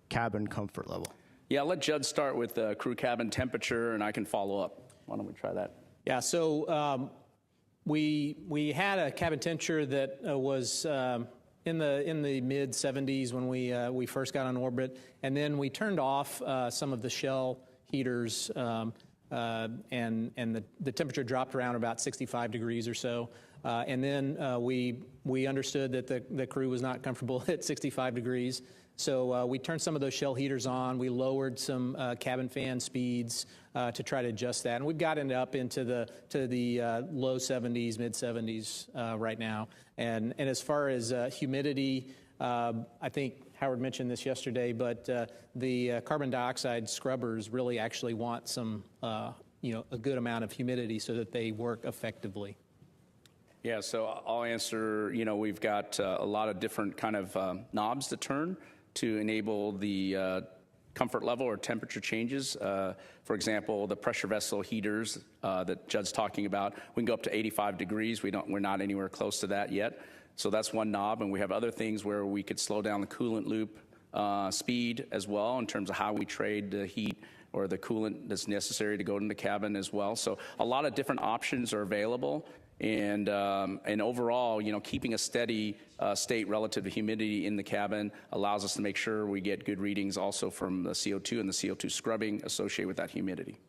Speaker 1: cabin comfort level?
Speaker 7: Yeah, I'll let Judd start with the crew cabin temperature, and I can follow up. Why don't we try that?
Speaker 4: Yeah, so we had a cabin temperature that was in the mid 70s when we first got on orbit, and then we turned off some of the shell heaters, and the temperature dropped around about 65 degrees or so. And then we understood that the crew was not comfortable at 65 degrees. So we turned some of those shell heaters on. We lowered some cabin fan speeds to try to adjust that. And we've gotten it up into the low 70s, mid 70s right now. And as far as humidity, I think Howard mentioned this yesterday, but the carbon dioxide scrubbers really actually want some, a good amount of humidity so that they work effectively.
Speaker 7: Yeah, so I'll answer, we've got a lot of different kind of knobs to turn to enable the comfort level or temperature changes. For example, the pressure vessel heaters that Judd's talking about, we can go up to 85 degrees. We're not anywhere close to that yet. So that's one knob, and we have other things where we could slow down the coolant loop speed as well in terms of how we trade the heat or the coolant that's necessary to go into the cabin as well. So a lot of different options are available. And overall, keeping a steady state relative to humidity in the cabin allows us to make sure we get good readings also from the CO2 and the CO2 scrubbing associated with that humidity.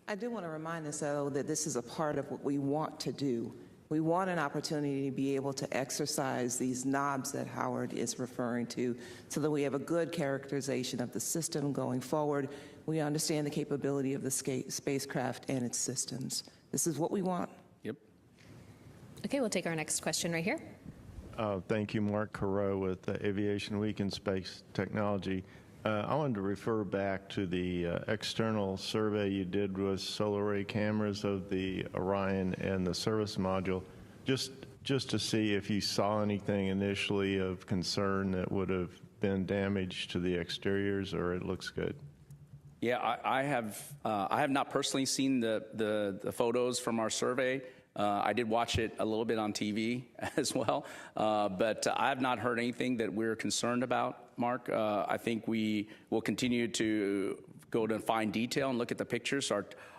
Speaker 26: I do want to remind us, though, that this is a part of what we want to do. We want an opportunity to be able to exercise these knobs that Howard is referring to so that we have a good characterization of the system going forward. We understand the capability of the spacecraft and its systems. This is what we want.
Speaker 25: Okay, we'll take our next question right here.
Speaker 11: Thank you, Mark Carreau with Aviation Week in Space Technology. I wanted to refer back to the external survey you did with solar array cameras of the Orion and the service module, just to see if you saw anything initially of concern that would have been damage to the exteriors, or it looks good.
Speaker 7: Yeah, I have not personally seen the photos from our survey. I did watch it a little bit on TV as well, but I have not heard anything that we're concerned about, Mark. I think we will continue to go to fine detail and look at the pictures.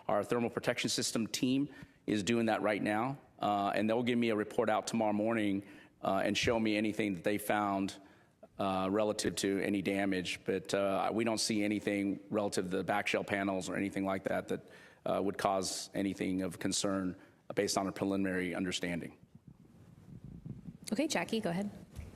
Speaker 7: Our thermal protection system team is doing that right now, and they'll give me a report out tomorrow morning and show me anything that they found relative to any damage. But we don't see anything relative to the back shell panels or anything like that that would cause anything of concern based on a preliminary understanding.
Speaker 25: Okay, Jackie, go ahead.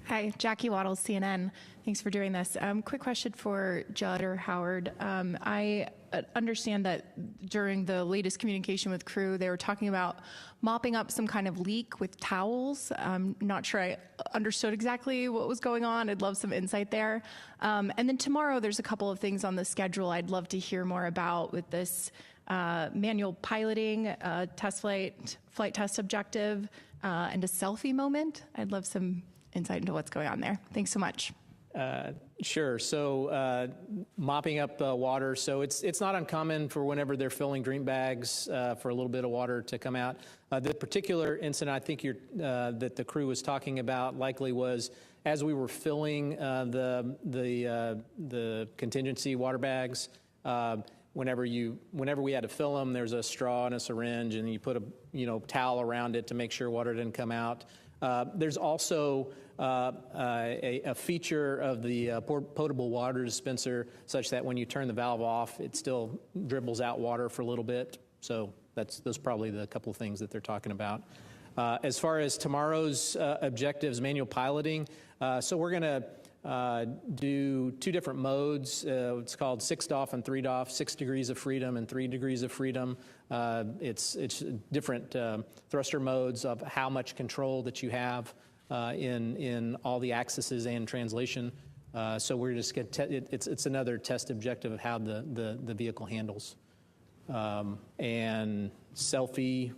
Speaker 14: Hi, Jackie Waddles, CNN. Thanks for doing this. Quick question for Judd or Howard. I
Speaker 13: understand that during the latest communication with crew, they were talking about mopping up some kind of leak with towels. I'm not sure I understood exactly what was going on. I'd love some insight there. And then tomorrow, there's a couple of things on the schedule I'd love to hear more about with this manual piloting, test flight test objective, and a selfie moment. I'd love some insight into what's going on there. Thanks so much.
Speaker 4: Sure. So mopping up water. So it's not uncommon for whenever they're filling drink bags for a little bit of water to come out. The particular incident I think that the crew was talking about likely was as we were filling the contingency water bags. Whenever we had to fill them, there's a straw and a syringe, and you put a towel around it to make sure water didn't come out. There's also a feature of the potable water dispenser such that when you turn the valve off, it still dribbles out water for a little bit. So those are probably the couple of things that they're talking about. As far as tomorrow's objectives, manual piloting, so we're going to do two different modes. It's called 6 DOF and 3 DOF, 6 degrees of freedom and 3 degrees of freedom. It's different thruster modes of how much control that you have in all the axes and translation. So we're just it's another test objective of how the vehicle handles. And selfie,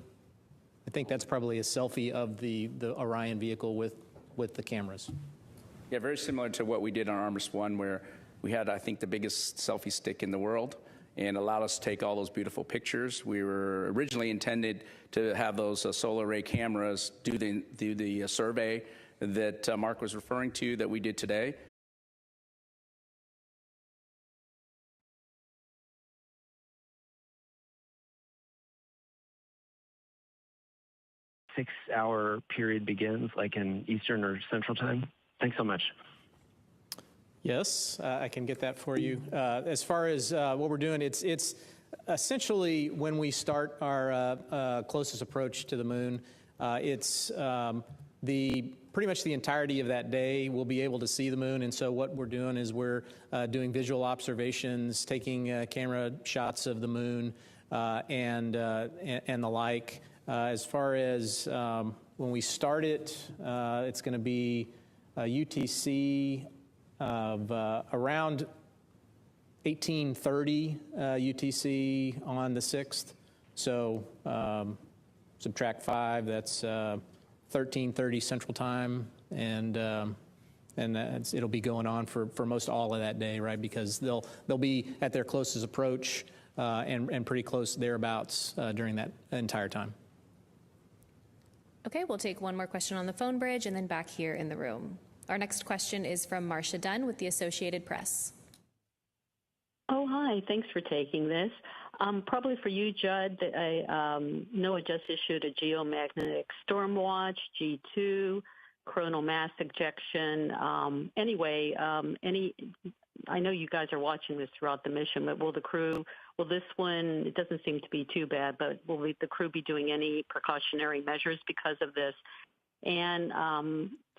Speaker 4: I think that's probably a selfie of the Orion vehicle with the cameras.
Speaker 7: Yeah, very similar to what we did on Artemis 1, where we had, I think, the biggest selfie stick in the world and allowed us to take all those beautiful pictures. We were originally intended to have those solar array cameras do the survey that Mark was referring to that we did today.
Speaker 14: Six-hour period begins, like in Eastern or Central Time? Thanks so much.
Speaker 4: Yes, I can get that for you. As far as what we're doing, it's essentially when we start our closest approach to the moon, it's pretty much the entirety of that day we'll be able to see the moon. And so what we're doing is we're doing visual observations, taking camera shots of the moon and the like. As far as when we start it, it's going to be UTC of around 1830 UTC on the 6th. So subtract 5, that's 1330 Central Time, and it'll be going on for most all of that day, right? Because they'll be at their closest approach and pretty close thereabouts during that entire time.
Speaker 25: Okay, we'll take one more question on the phone bridge and then back here in the room. Our next question is from Marcia Dunn with the Associated Press.
Speaker 15: Oh, hi. Thanks for taking this. Probably for you, Judd. NOAA just issued a geomagnetic storm watch, G2, coronal mass ejection. I know you guys are watching this throughout the mission, but will this one, it doesn't seem to be too bad, but will the crew be doing any precautionary measures because of this? And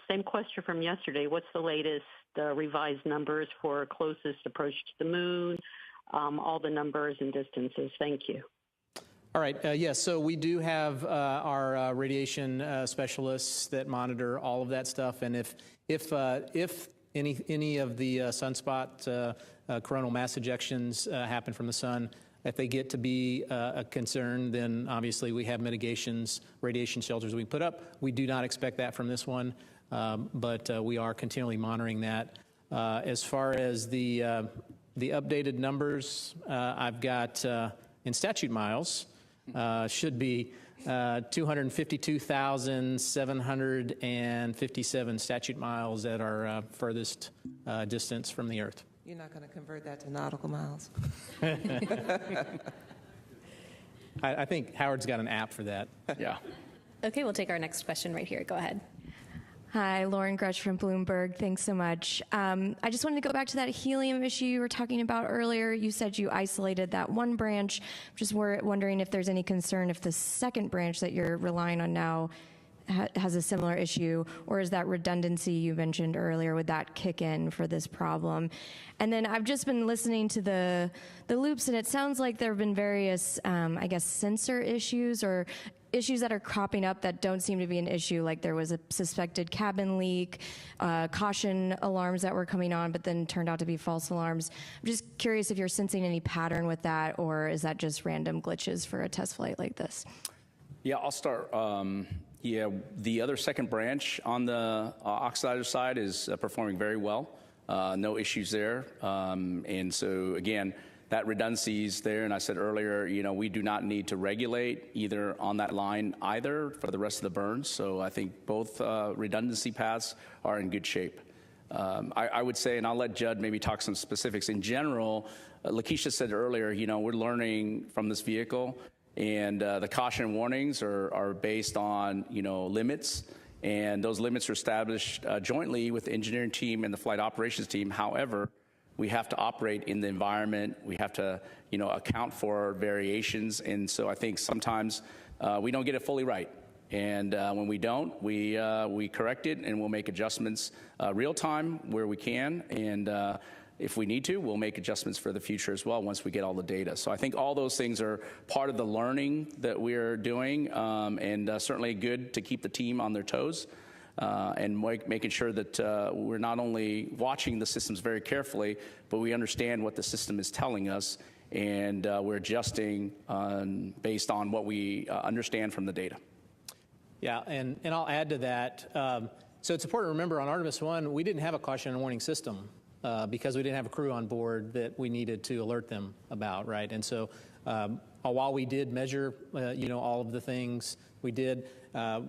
Speaker 15: same question from yesterday. What's the latest revised numbers for closest approach to the moon, all the numbers and distances? Thank you.
Speaker 4: All right. Yes. So we do have our radiation specialists that monitor all of that stuff. And if any of the sunspot coronal mass ejections happen from the sun, if they get to be a concern, then obviously we have mitigations, radiation shelters we put up. We do not expect that from this one, but we are continually monitoring that. As far as the updated numbers, I've got in statute miles, should be 252,757 statute miles at our furthest distance from the Earth.
Speaker 26: You're not going to convert that to nautical miles?
Speaker 4: I think Howard's got an app for that. Yeah.
Speaker 25: Okay, we'll take our next question right here. Go ahead.
Speaker 16: Hi, Lauren Grutch from Bloomberg. Thanks so much. I just wanted to go back to that helium issue you were talking about earlier. You said you isolated that one branch. Just wondering if there's any concern if the second branch that you're relying on now has a similar issue, or is that redundancy you mentioned earlier, would that kick in for this problem? And then I've just been listening to the loops, and it sounds like there have been various, I guess, sensor issues or issues that are cropping up that don't seem to be an issue, like there was a suspected cabin leak, caution alarms that were coming on, but then turned out to be false alarms. I'm just curious if you're sensing any pattern with that, or is that just random glitches for a test flight like this?
Speaker 7: Yeah, I'll start. Yeah, the other second branch on the oxidizer side is performing very well. No issues there. And so, again, that redundancy is there. And I said earlier, we do not need to regulate either on that line either for the rest of the burns. So I think both redundancy paths are in good shape. I would say, and I'll let Judd maybe talk some specifics. In general, Lakeisha said earlier, we're learning from this vehicle. And the caution warnings are based on, limits. And those limits are established jointly with the engineering team and the flight operations team. However, we have to operate in the environment. We have to, account for variations. And so I think sometimes we don't get it fully right. And when we don't, we correct it and we'll make adjustments real time where we can. And if we need to, we'll make adjustments for the future as well once we get all the data. So I think all those things are part of the learning that we're doing, and certainly good to keep the team on their toes and making sure that we're not only watching the systems very carefully, but we understand what the system is telling us, and we're adjusting based on what we understand from the data.
Speaker 4: Yeah, and I'll add to that. So it's important to remember on Artemis 1, we didn't have a caution and warning system. Because we didn't have a crew on board that we needed to alert them about, right? And so while we did measure, all of the things we did,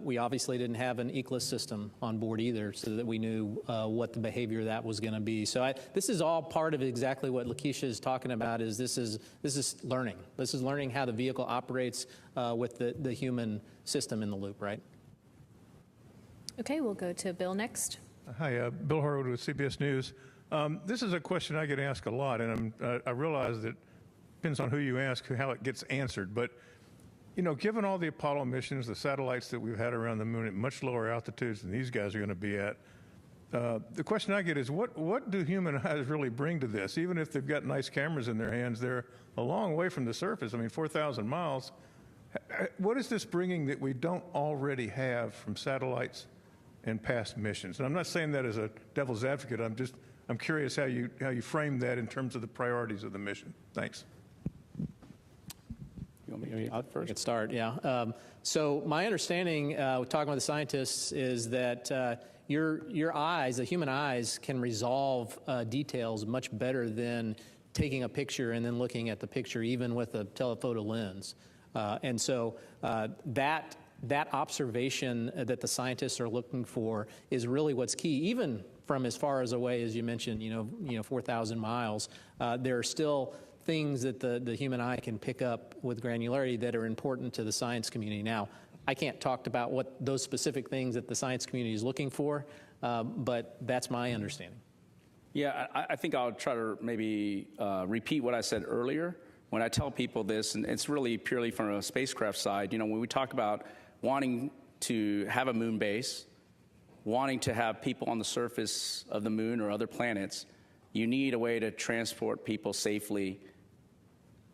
Speaker 4: we obviously didn't have an ECLIS system on board either, so that we knew what the behavior of that was going to be. So this is all part of exactly what Lakeisha is talking about. Is this is learning. This is learning how the vehicle operates with the human system in the loop, right?
Speaker 25: Okay, we'll go to Bill next.
Speaker 2: Hi, Bill Harwood with CBS News. This is a question I get asked a lot, and I realize that it depends on who you ask how it gets answered. But, given all the Apollo missions, the satellites that we've had around the moon at much lower altitudes than these guys are going to be at, the question I get is what do human eyes really bring to this? Even if they've got nice cameras in their hands, they're a long way from the surface. I mean, 4,000 miles. What is this bringing that we don't already have from satellites and past missions? And I'm not saying that as a devil's advocate. I'm curious how you frame that in terms of the priorities of the mission. Thanks.
Speaker 4: You want me to first? I could start, yeah. So my understanding, talking with the scientists, is that your eyes, the human eyes, can resolve details much better than taking a picture and then looking at the picture, even with a telephoto lens. And so that observation that the scientists are looking for is really what's key, even from as far as away as you mentioned, 4,000 miles. There are still things that the human eye can pick up with granularity that are important to the science community. Now, I can't talk about what those specific things that the science community is looking for, but that's my understanding.
Speaker 7: Yeah, I think I'll try to maybe repeat what I said earlier. When I tell people this, and it's really purely from a spacecraft side, when we talk about wanting to have a moon base, wanting to have people on the surface of the moon or other planets, you need a way to transport people safely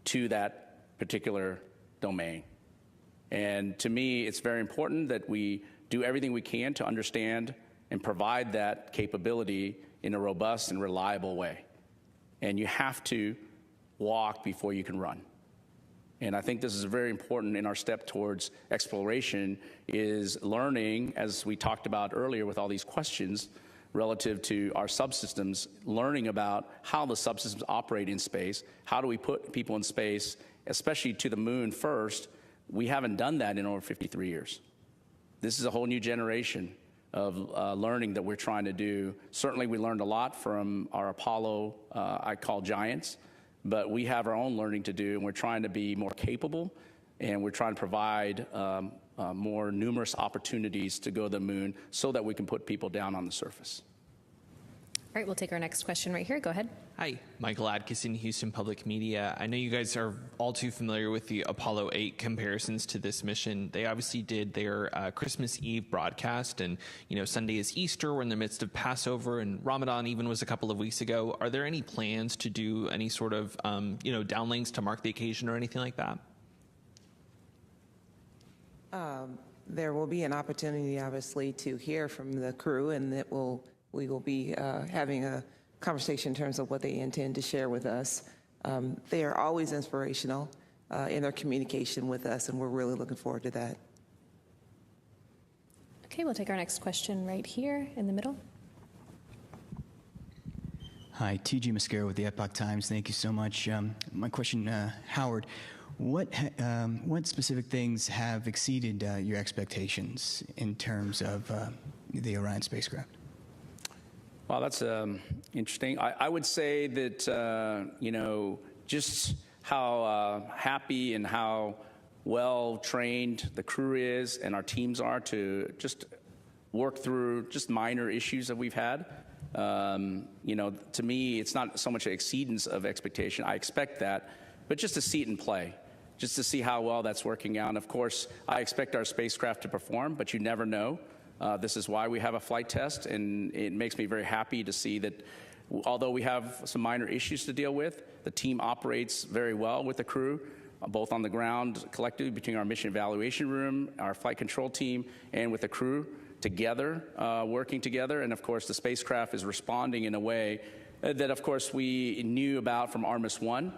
Speaker 7: to that particular domain. And to me, it's very important that we do everything we can to understand and provide that capability in a robust and reliable way. And you have to walk before you can run. And I think this is very important in our step towards exploration, is learning, as we talked about earlier with all these questions relative to our subsystems, learning about how the subsystems operate in space. How do we put people in space, especially to the moon first? We haven't done that in over 53 years. This is a whole new generation of learning that we're trying to do. Certainly we learned a lot from our Apollo, I call giants, but we have our own learning to do, and we're trying to be more capable, and we're trying to provide more numerous opportunities to go to the moon so that we can put people down on the surface.
Speaker 25: All right, we'll take our next question right here. Go ahead.
Speaker 5: Hi, Michael Adkison, Houston Public Media. I know you guys are all too familiar with the Apollo 8 comparisons to this mission. They obviously did their Christmas Eve broadcast, and Sunday is Easter. We're in the midst of Passover, and Ramadan even was a couple of weeks ago. Are there any plans to do any sort of downlinks to mark the occasion or anything like that?
Speaker 26: There will be an opportunity, obviously, to hear from the crew, and we will be having a conversation in terms of what they intend to share with us. They are always inspirational in their communication with us, and we're really looking forward to that.
Speaker 25: Okay, we'll take our next question right here in the middle.
Speaker 6: Hi, T.G. Mascaro with the Epoch Times. Thank you so much. My question, Howard, what specific things have exceeded your expectations in terms of the Orion spacecraft?
Speaker 7: Wow, that's interesting. I would say that, just how happy and how well trained the crew is and our teams are to just work through just minor issues that we've had. To me, it's not so much an exceedance of expectation. I expect that, but just to see it in play, just to see how well that's working out. And of course, I expect our spacecraft to perform, but you never know. This is why we have a flight test, and it makes me very happy to see that although we have some minor issues to deal with, the team operates very well with the crew, both on the ground collectively between our mission evaluation room, our flight control team, and with the crew together, working together. And of course, the spacecraft is responding in a way that, of course, we knew about from Artemis 1.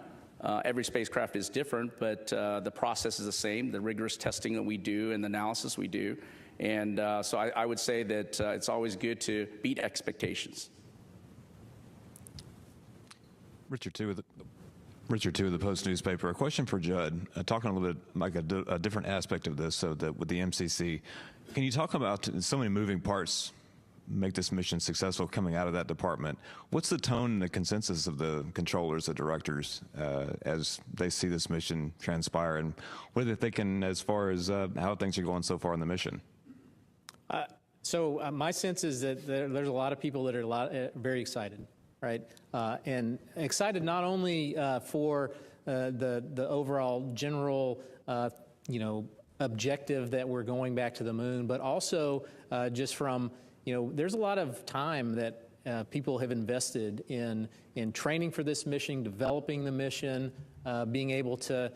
Speaker 7: Every spacecraft is different, but the process is the same, the rigorous testing that we do and the analysis we do. And so I would say that it's always good to beat expectations.
Speaker 12: Richard Two of the Post newspaper. A question for Judd. Talking a little bit like a different aspect of this, so that with the MCC, can you talk about so many moving parts make this mission successful coming out of that department? What's the tone and the consensus of the controllers, the directors, as they see this mission transpire, and what are they thinking as far as how things are going so far in the mission?
Speaker 4: So my sense is that there's a lot of people that are very excited, right? And excited not only for the overall general, objective that we're going back to the moon, but also just from, there's a lot of time that people have invested in training for this mission, developing the mission, being able to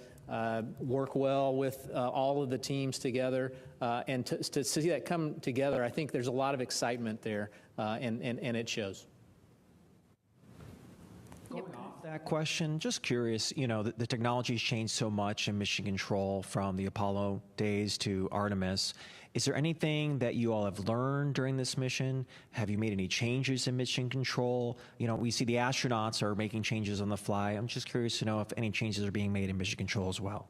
Speaker 4: work well with all of the teams together, and to see that come together. I think there's a lot of excitement there, and it shows.
Speaker 18: Going off that question, just curious, the technology's changed so much in mission control from the Apollo days to Artemis. Is there anything that you all have learned during this mission? Have you made any changes in mission control? We see the astronauts are making changes on the fly. I'm just curious to know if any changes are being made in mission control as well.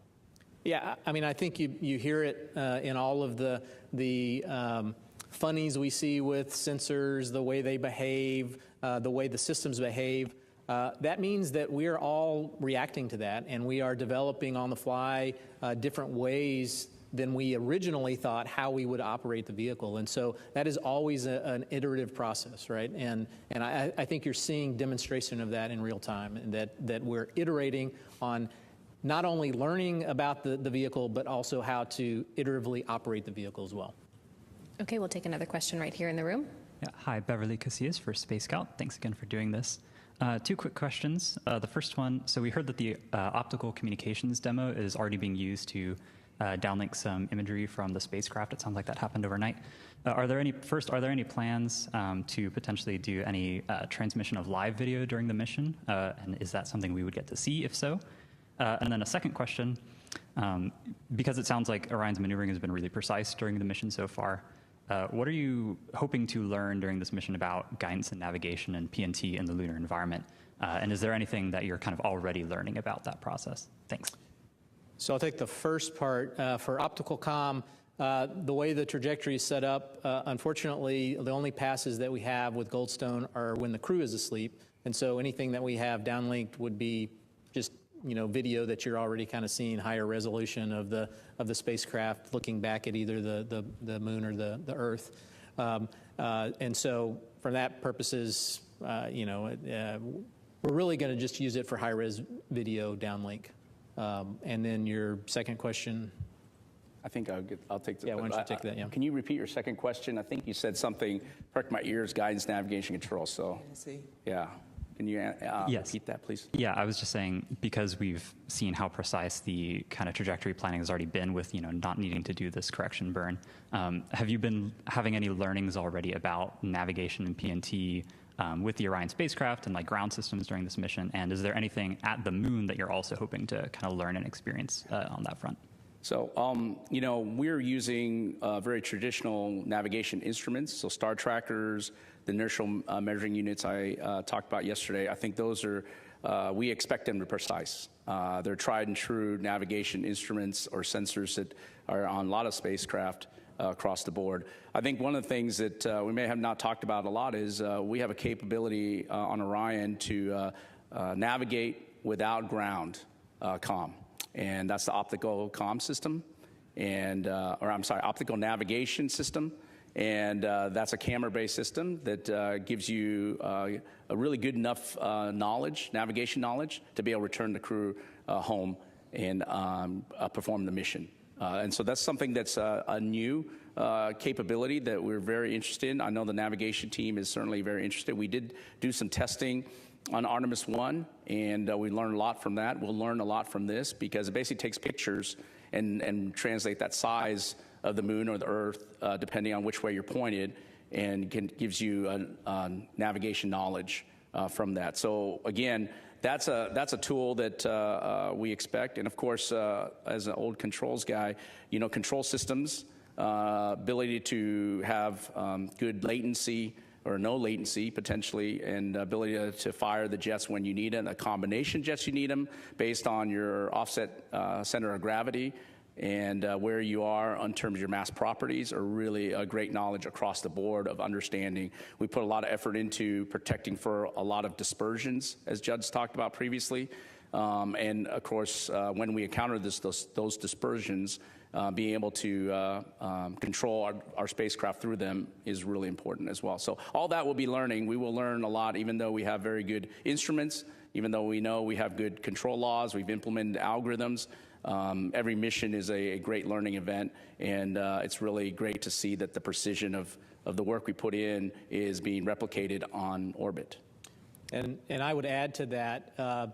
Speaker 4: Yeah, I mean, I think you hear it in all of the funnies we see with sensors, the way they behave, the way the systems behave. That means that we are all reacting to that, and we are developing on the fly different ways than we originally thought how we would operate the vehicle. And so that is always an iterative process, right? And I think you're seeing demonstration of that in real time, and that we're iterating on not only learning about the vehicle, but also how to iteratively operate the vehicle as well.
Speaker 25: Okay, we'll take another question right here in the room.
Speaker 19: Yeah, hi, Beverly Casillas for Space Scout. Thanks again for doing this. Two quick questions. The first one, so we heard that the optical communications demo is already being used to downlink some imagery from the spacecraft. It sounds like that happened overnight. Are there any plans to potentially do any transmission of live video during the mission? And is that something we would get to see, if so? And then a second question, because it sounds like Orion's maneuvering has been really precise during the mission so far, what are you hoping to learn during this mission about guidance and navigation and PNT in the lunar environment? And is there anything that you're kind of already learning about that process? Thanks.
Speaker 4: So I'll take the first part. For optical comm, the way the trajectory is set up, unfortunately, the only passes that we have with Goldstone are when the crew is asleep. And so anything that we have downlinked would be just video that you're already kind of seeing, higher resolution of the spacecraft looking back at either the moon or the Earth. And so for that purposes, we're really going to just use it for high-res video downlink. And then your second question.
Speaker 7: I think I'll take the.
Speaker 4: Yeah, why don't you take that? Yeah.
Speaker 7: Can you repeat your second question? I think you said something. Perk my ears, guidance, navigation, control. So. Yeah. Can you
Speaker 19: yes.
Speaker 7: repeat that, please?
Speaker 19: Yeah, I was just saying, because we've seen how precise the kind of trajectory planning has already been with, not needing to do this correction burn. Have you been having any learnings already about navigation and PNT with the Orion spacecraft and ground systems during this mission? And is there anything at the moon that you're also hoping to kind of learn and experience on that front?
Speaker 7: So, we're using very traditional navigation instruments, so star trackers, the inertial measuring units I talked about yesterday. I think those are, we expect them to be precise. They're tried and true navigation instruments or sensors that are on a lot of spacecraft across the board. I think one of the things that we may have not talked about a lot is we have a capability on Orion to navigate without ground comm. And that's the optical comm system, optical navigation system. And that's a camera-based system that gives you a really good enough navigation knowledge, to be able to return the crew home and perform the mission. And so that's something that's a new capability that we're very interested in. I know the navigation team is certainly very interested. We did do some testing on Artemis 1, and we learned a lot from that. We'll learn a lot from this, because it basically takes pictures and translate that size of the moon or the Earth, depending on which way you're pointed, and gives you navigation knowledge from that. So again, that's a tool that we expect. And of course, as an old controls guy, control systems, ability to have good latency or no latency potentially, and ability to fire the jets when you need it, and a combination jets you need them based on your offset center of gravity and where you are in terms of your mass properties, are really a great knowledge across the board of understanding. We put a lot of effort into protecting for a lot of dispersions, as Judd's talked about previously. And of course, when we encounter those dispersions, being able to control our spacecraft through them is really important as well. So all that we'll be learning. We will learn a lot, even though we have very good instruments, even though we know we have good control laws, we've implemented algorithms. Every mission is a great learning event, and it's really great to see that the precision of the work we put in is being replicated on orbit.
Speaker 4: And I would add to that,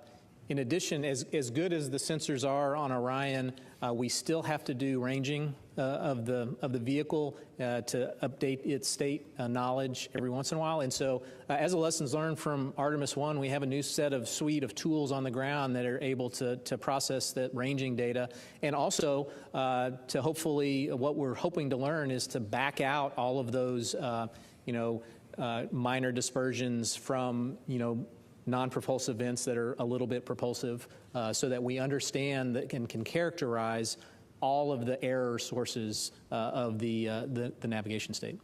Speaker 4: in addition, as good as the sensors are on Orion, we still have to do ranging of the vehicle to update its state knowledge every once in a while. And so, as a lessons learned from Artemis 1, we have a new suite of tools on the ground that are able to process that ranging data, and also to hopefully, what we're hoping to learn is to back out all of those, minor dispersions from, non-propulsive events that are a little bit propulsive, so that we understand that can characterize all of the error sources of the navigation state.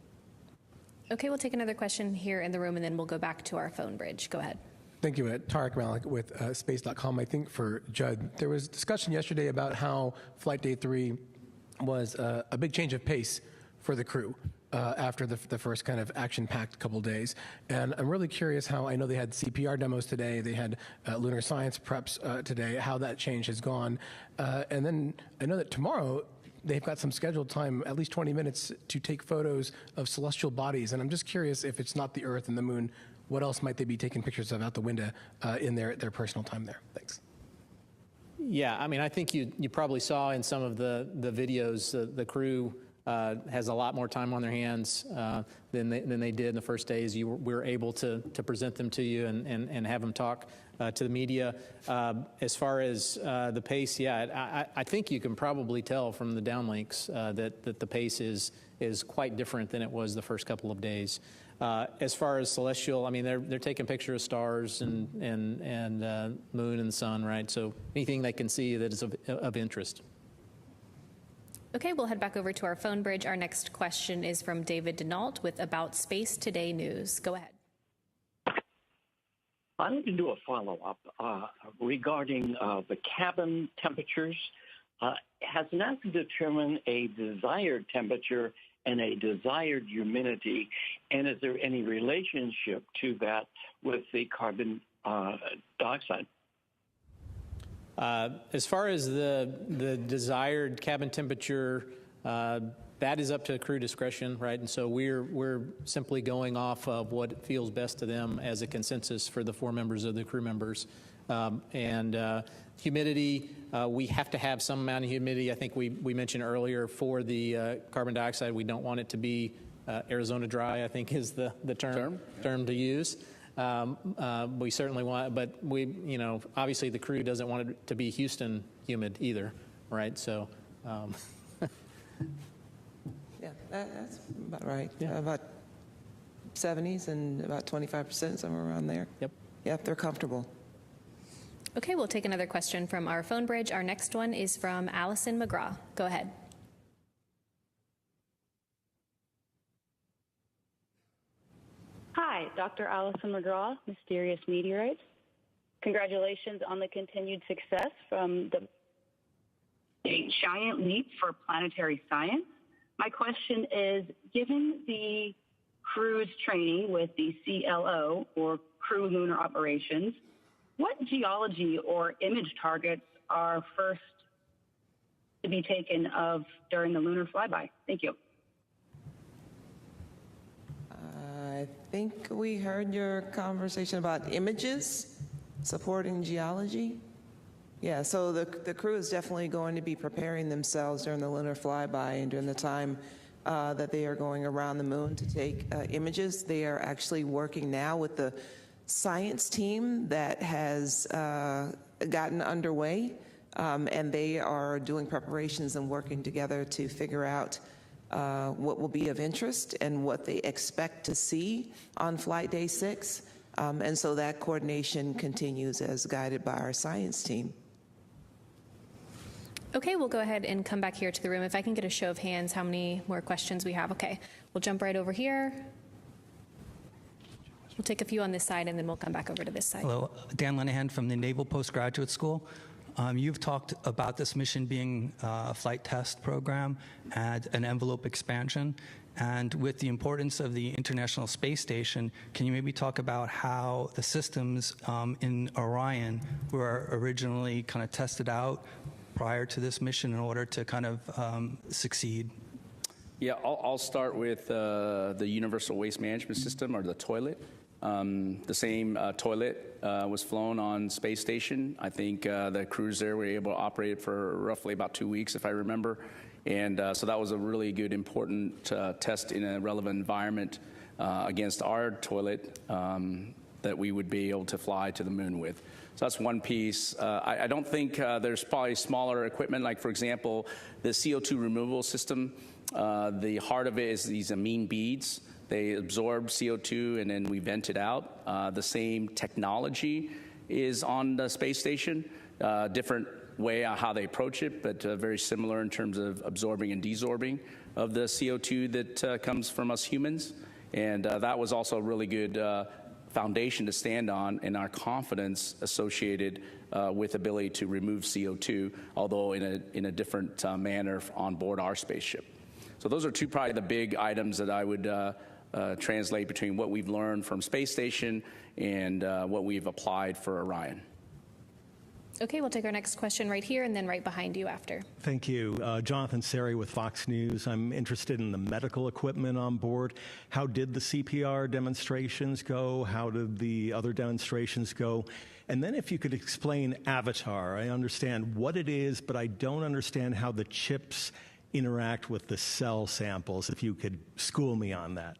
Speaker 25: Okay, we'll take another question here in the room, and then we'll go back to our phone bridge. Go ahead.
Speaker 3: Thank you. Tarek Malik with Space.com. I think for Judd, there was discussion yesterday about how Flight Day 3 was a big change of pace for the crew. After the first kind of action-packed couple days. And I'm really curious how, I know they had CPR demos today, they had lunar science preps today, how that change has gone. And then I know that tomorrow they've got some scheduled time, at least 20 minutes, to take photos of celestial bodies. And I'm just curious, if it's not the Earth and the Moon, what else might they be taking pictures of out the window in their personal time there? Thanks.
Speaker 4: Yeah, I mean, I think you probably saw in some of the videos, the crew has a lot more time on their hands than they did in the first days. We were able to present them to you and have them talk to the media. As far as the pace, yeah, I think you can probably tell from the downlinks that the pace is quite different than it was the first couple of days. As far as celestial, I mean, they're taking pictures of stars and moon and sun, right? So anything they can see that is of interest.
Speaker 25: Okay, we'll head back over to our phone bridge. Our next question is from David Denault with About Space Today News. Go ahead.
Speaker 17: I'd like to do a follow-up regarding the cabin temperatures. Has NASA determined a desired temperature and a desired humidity? And is there any relationship to that with the carbon dioxide?
Speaker 4: As far as the desired cabin temperature, that is up to crew discretion, right? And so we're simply going off of what feels best to them as a consensus for the 4 members of the crew members. Humidity, we have to have some amount of humidity. I think we mentioned earlier for the carbon dioxide, we don't want it to be Arizona dry, I think is the term to use. We certainly want, but obviously the crew doesn't want it to be Houston humid either, right? So.
Speaker 26: Yeah, that's about right. Yeah. About 70s and about 25%, somewhere around there. Yep, they're comfortable.
Speaker 25: Okay, we'll take another question from our phone bridge. Our next one is from Allison McGraw. Go ahead.
Speaker 8: Hi, Dr. Allison McGraw, Mysterious Meteorites. Congratulations on the continued success from a giant leap for planetary science. My question is, given the crew's training with the CLO, or Crew Lunar Operations, what geology or image targets are first to be taken of during the lunar flyby? Thank you.
Speaker 26: I think we heard your conversation about images supporting geology. Yeah, so the crew is definitely going to be preparing themselves during the lunar flyby and during the time that they are going around the moon to take images. They are actually working now with the science team that has gotten underway, and they are doing preparations and working together to figure out what will be of interest and what they expect to see on flight day 6. And so that coordination continues as guided by our science team.
Speaker 25: Okay, we'll go ahead and come back here to the room. If I can get a show of hands, how many more questions we have. Okay, we'll jump right over here. We'll take a few on this side, and then we'll come back over to this side.
Speaker 20: Hello, Dan Lenahan from the Naval Postgraduate School. You've talked about this mission being a flight test program and an envelope expansion. And with the importance of the International Space Station, can you maybe talk about how the systems in Orion were originally kind of tested out prior to this mission in order to kind of succeed?
Speaker 7: Yeah, I'll start with the Universal Waste Management System, or the toilet. The same toilet was flown on space station. I think the crews there were able to operate it for roughly about 2 weeks, if I remember. And so that was a really good, important test in a relevant environment against our toilet that we would be able to fly to the moon with. So that's one piece. I don't think there's probably smaller equipment, like, for example, the CO2 removal system. The heart of it is these amine beads. They absorb CO2 and then we vent it out. The same technology is on the space station, different way on how they approach it, but very similar in terms of absorbing and desorbing of the CO2 that comes from us humans. And that was also a really good foundation to stand on, and our confidence associated with ability to remove CO2, although in a different manner on board our spaceship. So those are probably the big items that I would translate between what we've learned from space station and what we've applied for Orion.
Speaker 25: Okay, we'll take our next question right here and then right behind you after.
Speaker 21: Thank you. Jonathan Seri with Fox News. I'm interested in the medical equipment on board. How did the CPR demonstrations go? How did the other demonstrations go? And then if you could explain Avatar. I understand what it is, but I don't understand how the chips interact with the cell samples. If you could school me on that.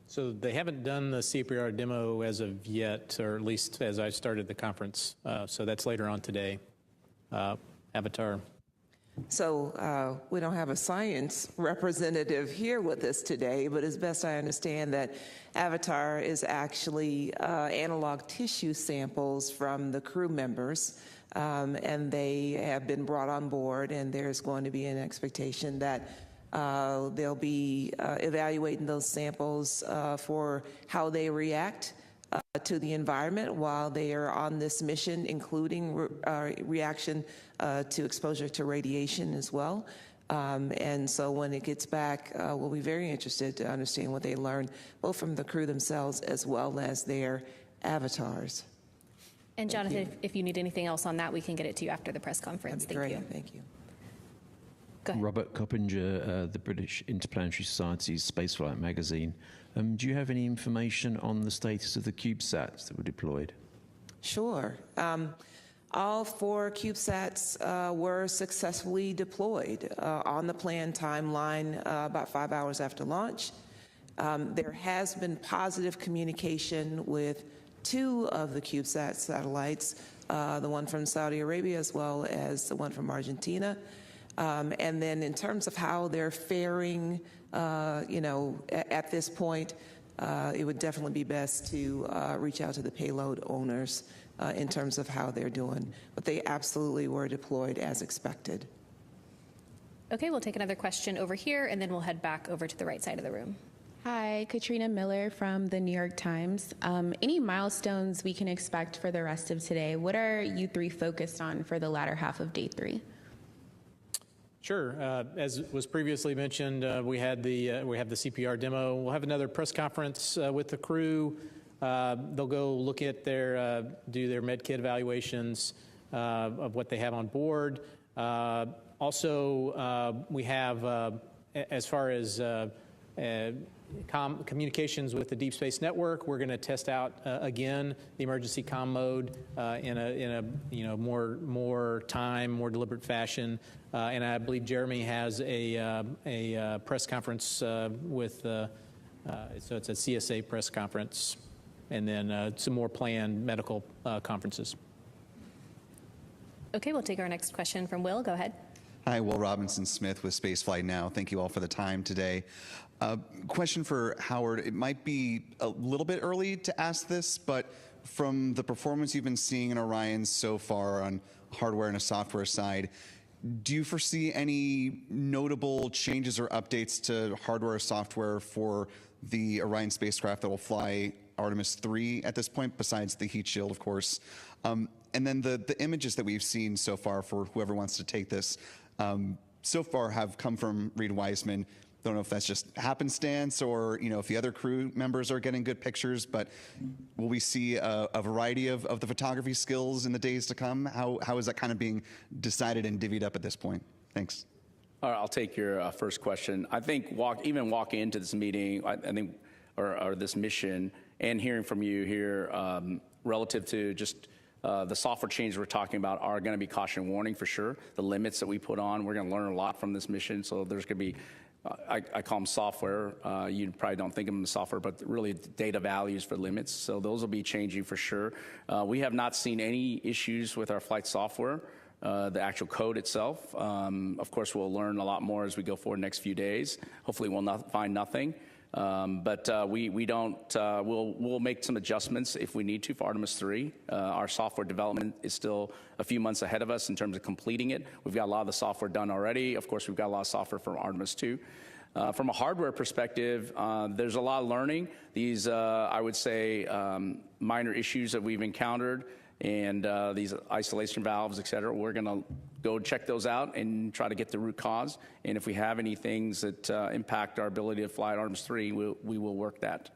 Speaker 4: So they haven't done the CPR demo as of yet, or at least as I started the conference. So that's later on today. Avatar.
Speaker 26: So we don't have a science representative here with us today, but as best I understand that Avatar is actually analog tissue samples from the crew members, and they have been brought on board, and there's going to be an expectation that they'll be evaluating those samples for how they react to the environment while they are on this mission, including reaction to exposure to radiation as well. And so when it gets back, we'll be very interested to understand what they learned, both from the crew themselves as well as their avatars.
Speaker 25: And Jonathan, if you need anything else on that, we can get it to you after the press conference. Thank you.
Speaker 26: Thank you.
Speaker 25: Go ahead.
Speaker 1: Robert Coppinger, the British Interplanetary Society's Spaceflight magazine. Do you have any information on the status of the CubeSats that were deployed?
Speaker 26: Sure. All 4 CubeSats were successfully deployed on the planned timeline about 5 hours after launch. There has been positive communication with 2 of the CubeSat satellites, the one from Saudi Arabia as well as the one from Argentina. And then in terms of how they're faring, at this point, it would definitely be best to reach out to the payload owners in terms of how they're doing. But they absolutely were deployed as expected.
Speaker 25: Okay, we'll take another question over here, and then we'll head back over to the right side of the room.
Speaker 9: Hi, Katrina Miller from the New York Times. Any milestones we can expect for the rest of today? What are you 3 focused on for the latter half of day 3?
Speaker 4: Sure. As was previously mentioned, we have the CPR demo. We'll have another press conference with the crew. They'll go look at do their med kit evaluations of what they have on board. Also, we have, as far as communications with the Deep Space Network, we're going to test out again the emergency comm mode in a more deliberate fashion. And I believe Jeremy has a press conference with so it's a CSA press conference, and then some more planned medical conferences.
Speaker 25: Okay, we'll take our next question from Will. Go ahead.
Speaker 10: Hi, Will Robinson Smith with Spaceflight Now. Thank you all for the time today. Question for Howard. It might be a little bit early to ask this, but from the performance you've been seeing in Orion so far on hardware and a software side, do you foresee any notable changes or updates to hardware or software for the Orion spacecraft that will fly Artemis 3 at this point, besides the heat shield, of course? And then the images that we've seen so far, for whoever wants to take this, so far have come from Reed Wiseman. Don't know if that's just happenstance or, if the other crew members are getting good pictures, but will we see a variety of the photography skills in the days to come? How is that kind of being decided and divvied up at this point? Thanks.
Speaker 7: All right, I'll take your first question. I think even walking into this meeting, I think, or this mission, and hearing from you here relative to just the software changes we're talking about are going to be caution and warning for sure. The limits that we put on, we're going to learn a lot from this mission. So there's going to be, I call them software. You probably don't think of them as software, but really data values for limits. So those will be changing for sure. We have not seen any issues with our flight software, the actual code itself. Of course, we'll learn a lot more as we go forward the next few days. Hopefully we'll find nothing. But we don't, we'll make some adjustments if we need to for Artemis 3. Our software development is still a few months ahead of us in terms of completing it. We've got a lot of the software done already. Of course, we've got a lot of software from Artemis 2. From a hardware perspective, there's a lot of learning. These, I would say, minor issues that we've encountered and these isolation valves, et cetera, we're going to go check those out and try to get the root cause. And if we have any things that impact our ability to fly at Artemis 3, we will work that.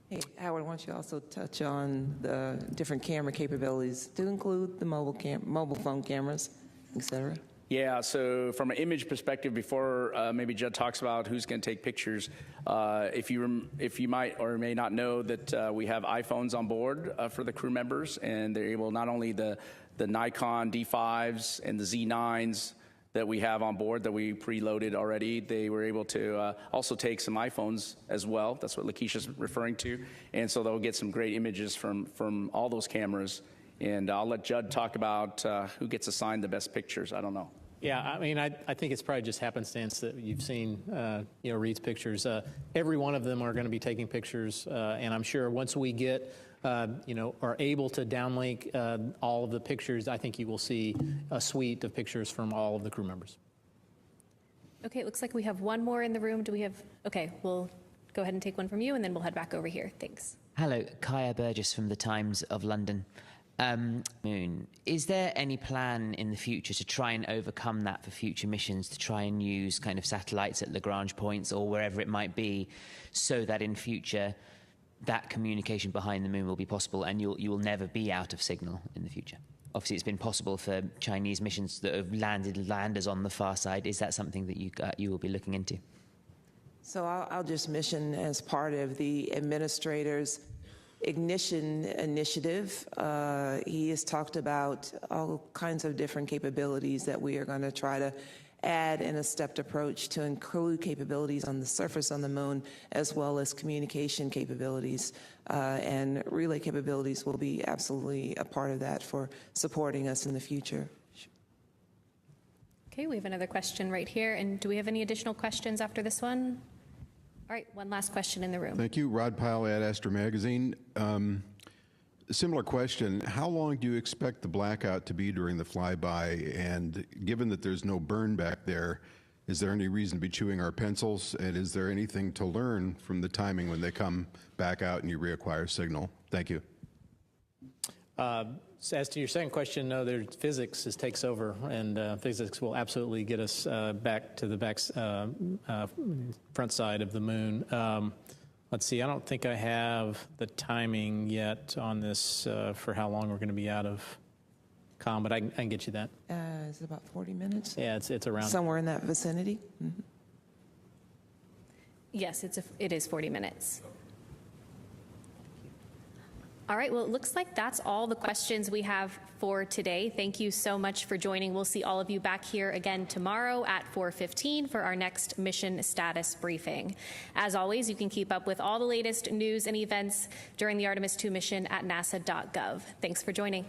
Speaker 26: Hey, Howard, why don't you also touch on the different camera capabilities to include the mobile phone cameras, et cetera?
Speaker 7: Yeah, so from an image perspective, before maybe Judd talks about who's going to take pictures, if you might or may not know that we have iPhones on board for the crew members, and they're able, not only the Nikon D5s and the Z9s that we have on board that we preloaded already, they were able to also take some iPhones as well. That's what Lakeisha's referring to. And so they'll get some great images from all those cameras. And I'll let Judd talk about who gets assigned the best pictures. I don't know.
Speaker 4: Yeah, I mean, I think it's probably just happenstance that you've seen, Reed's pictures. Every one of them are going to be taking pictures, and I'm sure once we get, are able to downlink all of the pictures, I think you will see a suite of pictures from all of the crew members.
Speaker 25: Okay, it looks like we have one more in the room. Do we have? Okay, we'll go ahead and take one from you, and then we'll head back over here. Thanks.
Speaker 22: Hello, Kaya Burgess from the Times of London.
Speaker 11: Moon. Is there any plan in the future to try and overcome that for future missions, to try and use kind of satellites at Lagrange points or wherever it might be, so that in future that communication behind the moon will be possible and you will never be out of signal in the future? Obviously, it's been possible for Chinese missions that have landed landers on the far side. Is that something that you will be looking into?
Speaker 26: So I'll just mention, as part of the administrator's Ignition initiative, he has talked about all kinds of different capabilities that we are going to try to add in a stepped approach to include capabilities on the surface on the moon, as well as communication capabilities. And relay capabilities will be absolutely a part of that for supporting us in the future.
Speaker 25: Okay, we have another question right here. And do we have any additional questions after this one? All right, one last question in the room.
Speaker 13: Thank you. Rod Pyle at Astra Magazine. Similar question. How long do you expect the blackout to be during the flyby? And given that there's no burn back there, is there any reason to be chewing our pencils? And is there anything to learn from the timing when they come back out and you reacquire signal? Thank you.
Speaker 4: So as to your second question, no, physics takes over, and physics will absolutely get us back to the front side of the moon. Let's see, I don't think I have the timing yet on this for how long we're going to be out of comm, but I can get you that.
Speaker 26: Is it about 40 minutes?
Speaker 4: Yeah, it's around.
Speaker 26: Somewhere in that vicinity? Mm-hmm.
Speaker 25: Yes, it is 40 minutes. All right, well, it looks like that's all the questions we have for today. Thank you so much for joining. We'll see all of you back here again tomorrow at 4:15 for our next mission status briefing. As always, you can keep up with all the latest news and events during the Artemis II mission at nasa.gov. Thanks for joining.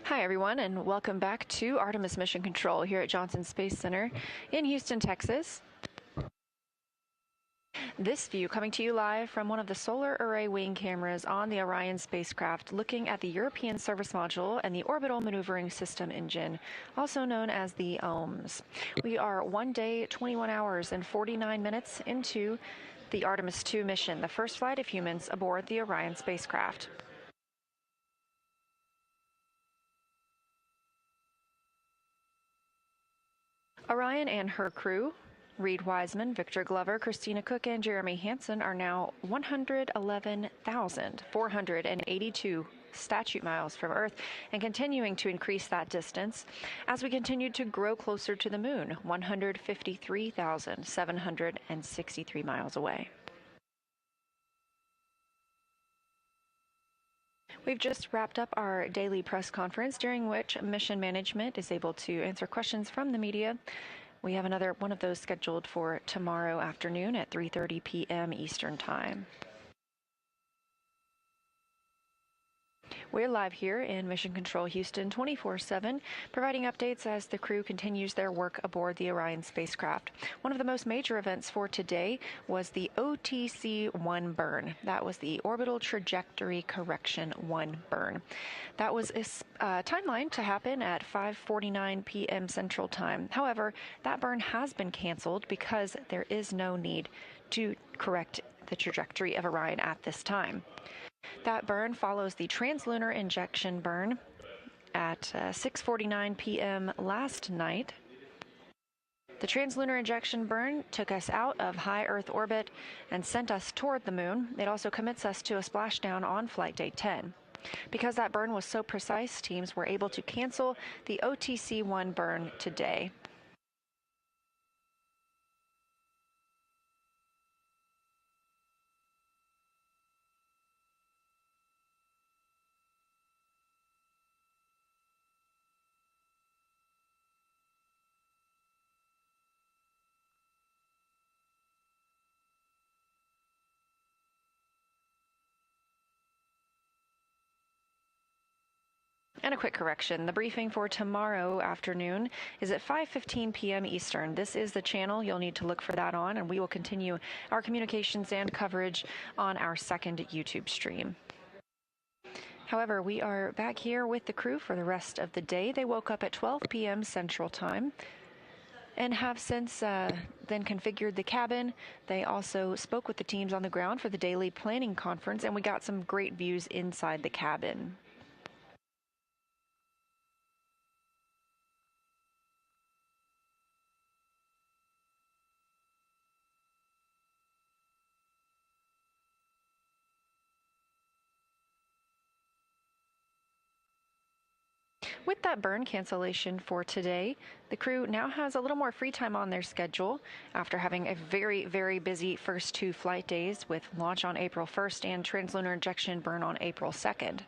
Speaker 14: Hi, everyone, and welcome back to Artemis Mission Control here at Johnson Space Center in Houston, Texas. This view coming to you live from one of the solar array wing cameras on the Orion spacecraft, looking at the European Service Module and the Orbital Maneuvering System engine, also known as the OMS. We are 1 day, 21 hours, and 49 minutes into the Artemis II mission, the first flight of humans aboard the Orion spacecraft. Orion and her crew, Reed Wiseman, Victor Glover, Christina Cook, and Jeremy Hansen, are now 111,482 statute miles from Earth and continuing to increase that distance as we continue to grow closer to the moon, 153,763 miles away. We've just wrapped up our daily press conference, during which mission management is able to answer questions from the media. We have another one of those scheduled for tomorrow afternoon at 3:30 p.m. Eastern Time. We're live here in Mission Control Houston 24/7, providing updates as the crew continues their work aboard the Orion spacecraft. One of the most major events for today was the OTC-1 burn. That was the Orbital Trajectory Correction 1 burn. That was a timeline to happen at 5:49 p.m. Central Time. However, that burn has been canceled because there is no need to correct the trajectory of Orion at this time. That burn follows the translunar injection burn at 6:49 p.m. last night. The translunar injection burn took us out of high Earth orbit and sent us toward the moon. It also commits us to a splashdown on flight day 10. Because that burn was so precise, teams were able to cancel the OTC-1 burn today. And a quick correction, the briefing for tomorrow afternoon is at 5:15 p.m. Eastern. This is the channel you'll need to look for that on, and we will continue our communications and coverage on our second YouTube stream. However, we are back here with the crew for the rest of the day. They woke up at 12 p.m. Central Time and have since then configured the cabin. They also spoke with the teams on the ground for the daily planning conference, and we got some great views inside the cabin. With that burn cancellation for today, the crew now has a little more free time on their schedule after having a very, very busy first 2 flight days with launch on April 1st and translunar injection burn on April 2nd.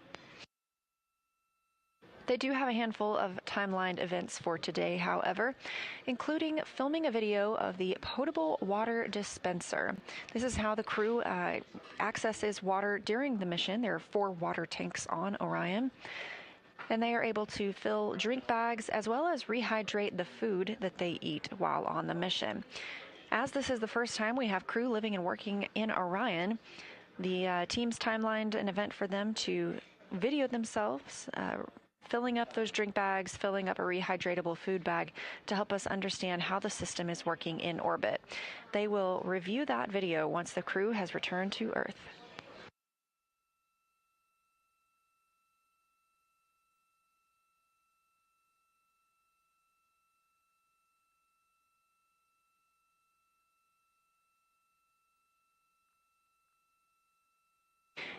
Speaker 14: They do have a handful of timelined events for today, however, including filming a video of the potable water dispenser. This is how the crew accesses water during the mission. There are 4 water tanks on Orion, and they are able to fill drink bags as well as rehydrate the food that they eat while on the mission. As this is the first time we have crew living and working in Orion, the team's timelined an event for them to video themselves filling up those drink bags, filling up a rehydratable food bag to help us understand how the system is working in orbit. They will review that video once the crew has returned to Earth.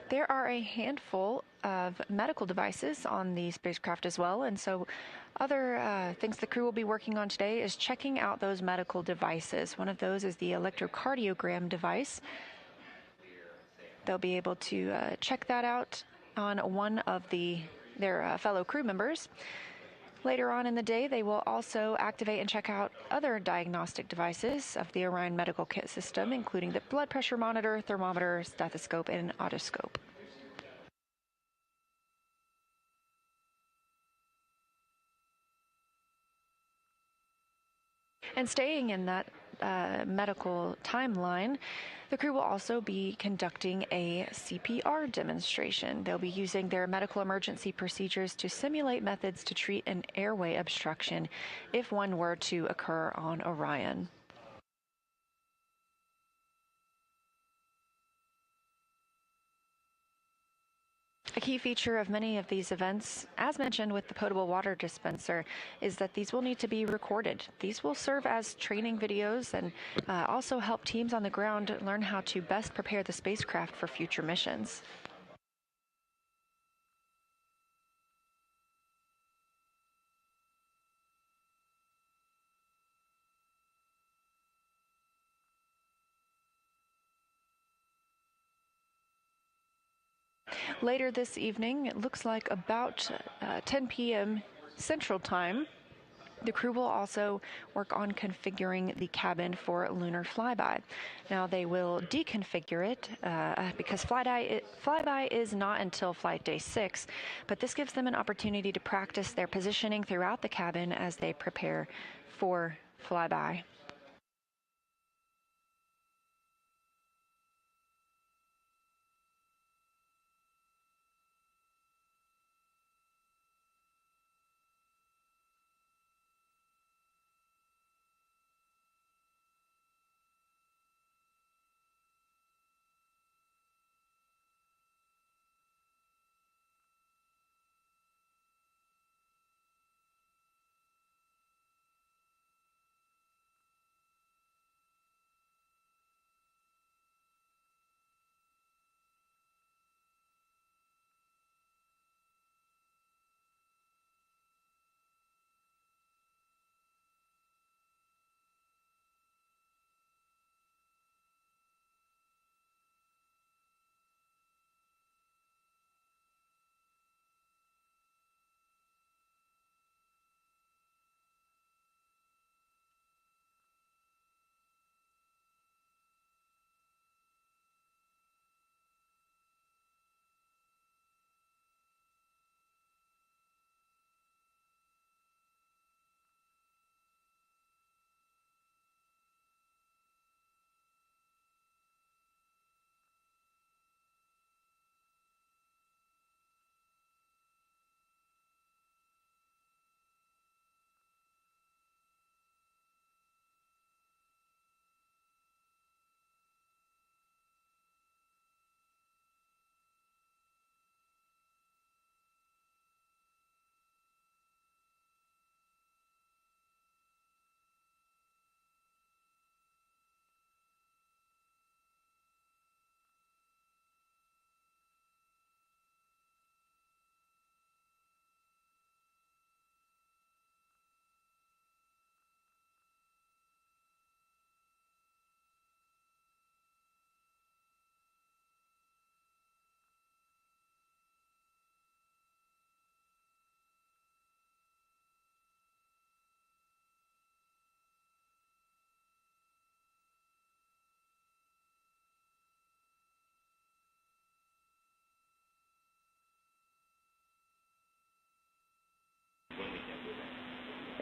Speaker 14: There are a handful of medical devices on the spacecraft as well, and so other things the crew will be working on today is checking out those medical devices. One of those is the electrocardiogram device. They'll be able to check that out on one of their fellow crew members. Later on in the day, they will also activate and check out other diagnostic devices of the Orion medical kit system, including the blood pressure monitor, thermometer, stethoscope, and otoscope. And staying in that medical timeline, the crew will also be conducting a CPR demonstration. They'll be using their medical emergency procedures to simulate methods to treat an airway obstruction if one were to occur on Orion. A key feature of many of these events, as mentioned with the potable water dispenser, is that these will need to be recorded. These will serve as training videos and also help teams on the ground learn how to best prepare the spacecraft for future missions. Later this evening, it looks like about 10 p.m. Central Time, the crew will also work on configuring the cabin for lunar flyby. Now, they will deconfigure it because flyby is not until flight day 6, but this gives them an opportunity to practice their positioning throughout the cabin as they prepare for flyby.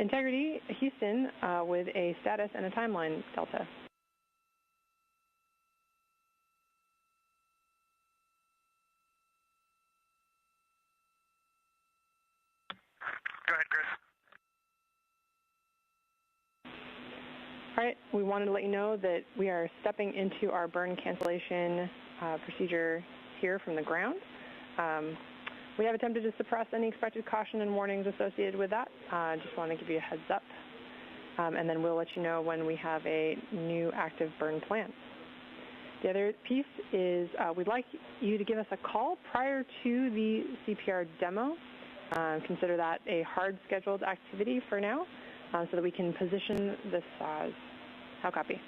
Speaker 2: Integrity, Houston, with a status and a timeline, Delta.
Speaker 15: Go ahead, Chris.
Speaker 2: All right, we wanted to let you know that we are stepping into our burn cancellation procedure here from the ground. We have attempted to suppress any expected caution and warnings associated with that. Just want to give you a heads up. And then we'll let you know when we have a new active burn plan. The other piece is we'd like you to give us a call prior to the CPR demo. Consider that a hard scheduled activity for now so that we can position the saws. How copy?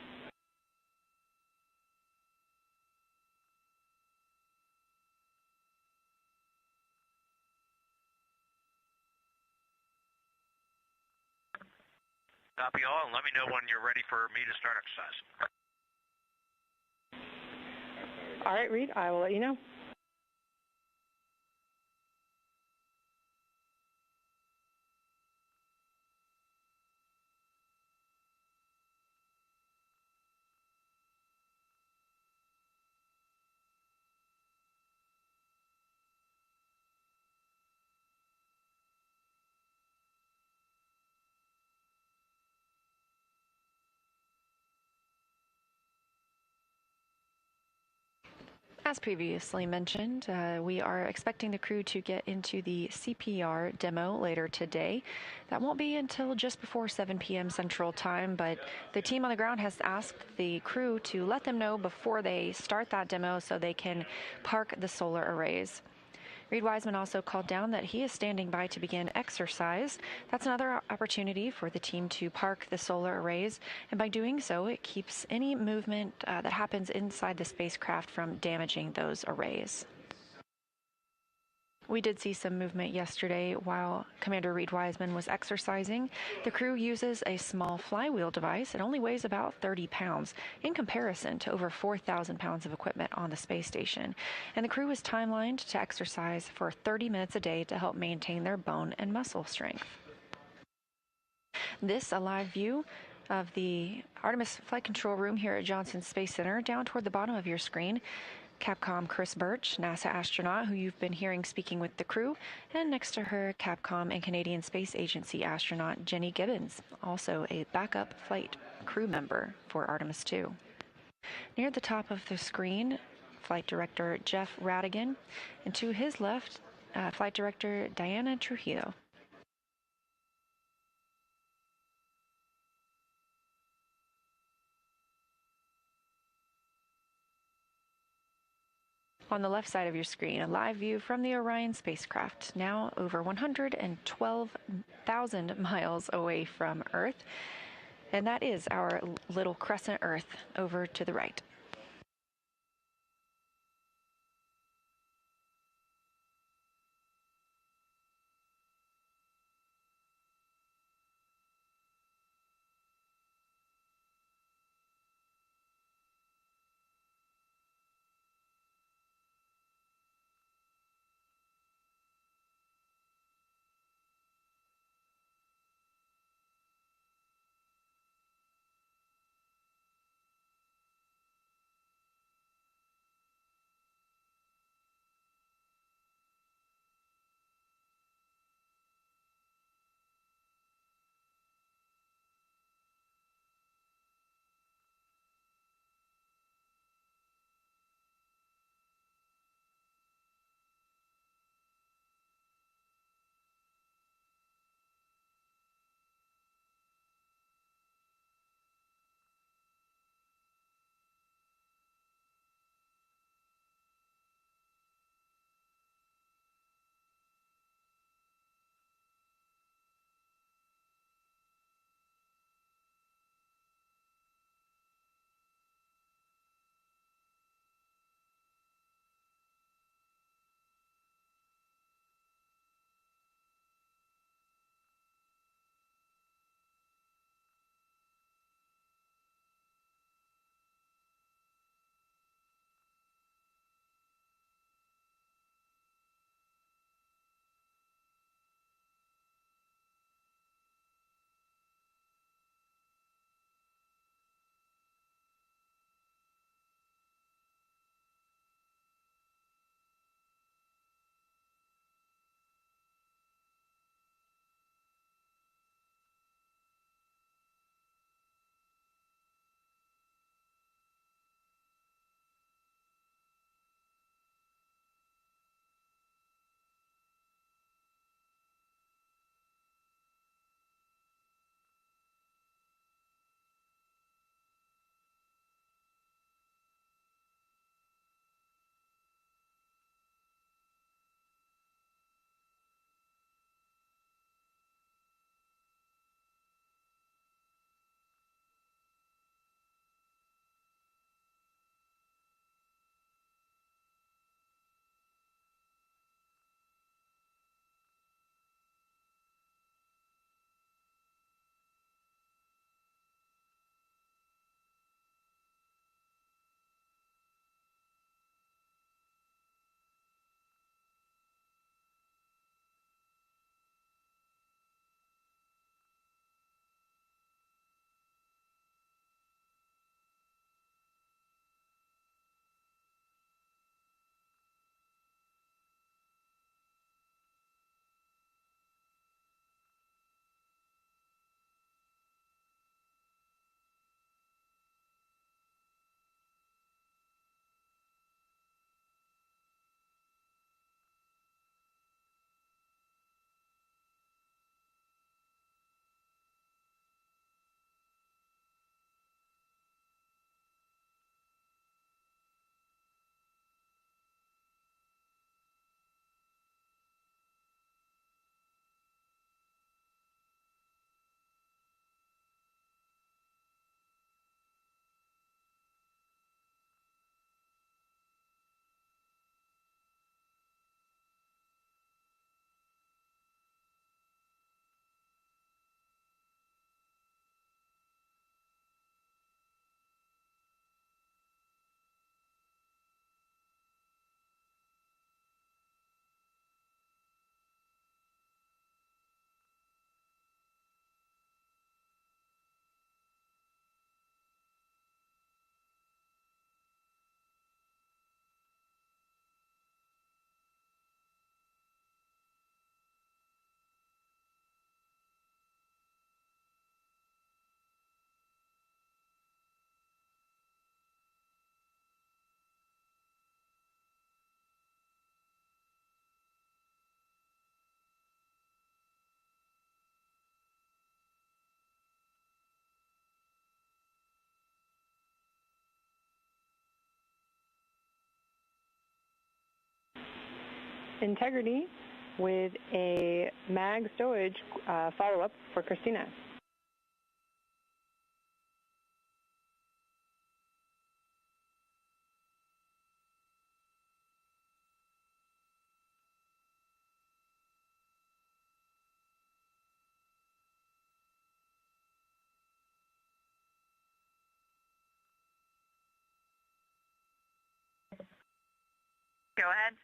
Speaker 15: Copy all, and let me know when you're ready for me to start exercise.
Speaker 2: All right, Reed, I will let you know.
Speaker 14: As previously mentioned, we are expecting the crew to get into the CPR demo later today. That won't be until just before 7 p.m. Central Time, but the team on the ground has asked the crew to let them know before they start that demo so they can park the solar arrays. Reed Wiseman also called down that he is standing by to begin exercise. That's another opportunity for the team to park the solar arrays, and by doing so, it keeps any movement that happens inside the spacecraft from damaging those arrays. We did see some movement yesterday while Commander Reed Wiseman was exercising. The crew uses a small flywheel device. It only weighs about 30 pounds in comparison to over 4,000 pounds of equipment on the space station. And the crew is timelined to exercise for 30 minutes a day to help maintain their bone and muscle strength. This a live view of the Artemis Flight Control Room here at Johnson Space Center. Down toward the bottom of your screen, Capcom Chris Birch, NASA astronaut who you've been hearing speaking with the crew, and next to her, Capcom and Canadian Space Agency astronaut Jenny Gibbons, also a backup flight crew member for Artemis II. Near the top of the screen, Flight Director Jeff Radigan, and to his left, Flight Director Diana Trujillo. On the left side of your screen, a live view from the Orion spacecraft, now over 112,000 miles away from Earth. And that is our little crescent Earth over to the right.
Speaker 2: Integrity with a mag stowage follow-up for Christina.
Speaker 15: Go ahead.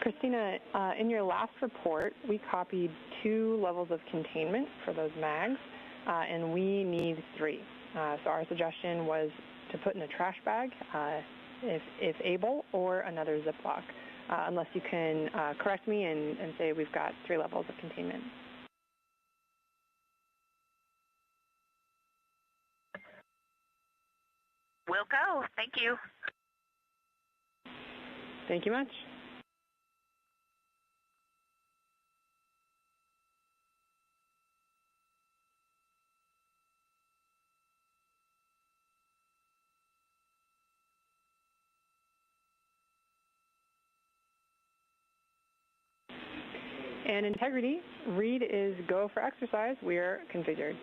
Speaker 2: Christina, in your last report, we copied 2 levels of containment for those mags, and we need 3. So our suggestion was to put in a trash bag, if able, or another Ziploc, unless you can correct me and say we've got 3 levels of containment.
Speaker 15: We'll go. Thank you.
Speaker 2: Thank you much. And Integrity, read is go for exercise. We are configured.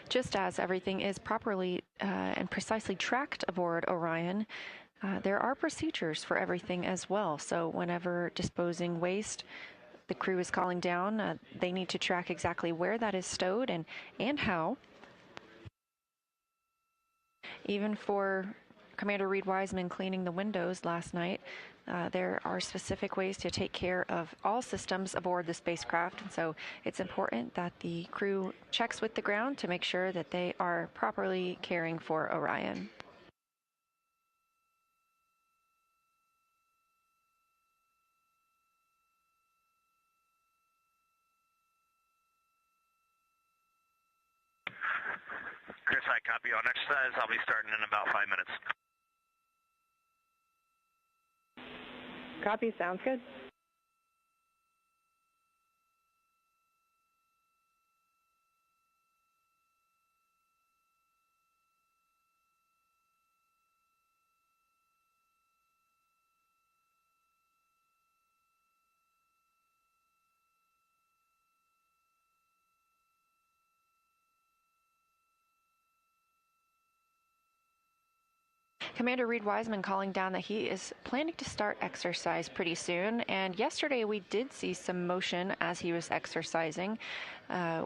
Speaker 14: Just as everything is properly and precisely tracked aboard Orion, there are procedures for everything as well. So whenever disposing waste, the crew is calling down, they need to track exactly where that is stowed and how. Even for Commander Reed Wiseman cleaning the windows last night, there are specific ways to take care of all systems aboard the spacecraft, and so it's important that the crew checks with the ground to make sure that they are properly caring for Orion.
Speaker 15: Chris, I copy on exercise. I'll be starting in about 5 minutes.
Speaker 2: Copy, sounds good.
Speaker 14: Commander Reed Wiseman calling down that he is planning to start exercise pretty soon, and yesterday we did see some motion as he was exercising.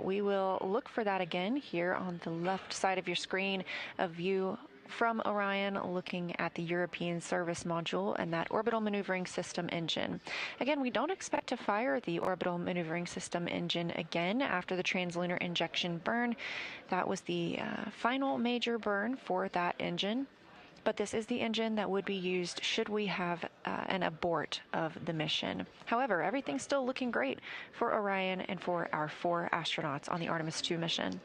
Speaker 14: We will look for that again here on the left side of your screen, a view from Orion looking at the European service module and that orbital maneuvering system engine. Again, we don't expect to fire the orbital maneuvering system engine again after the translunar injection burn. That was the final major burn for that engine. But this is the engine that would be used should we have an abort of the mission. However, everything's still looking great for Orion and for our 4 astronauts on the Artemis II mission.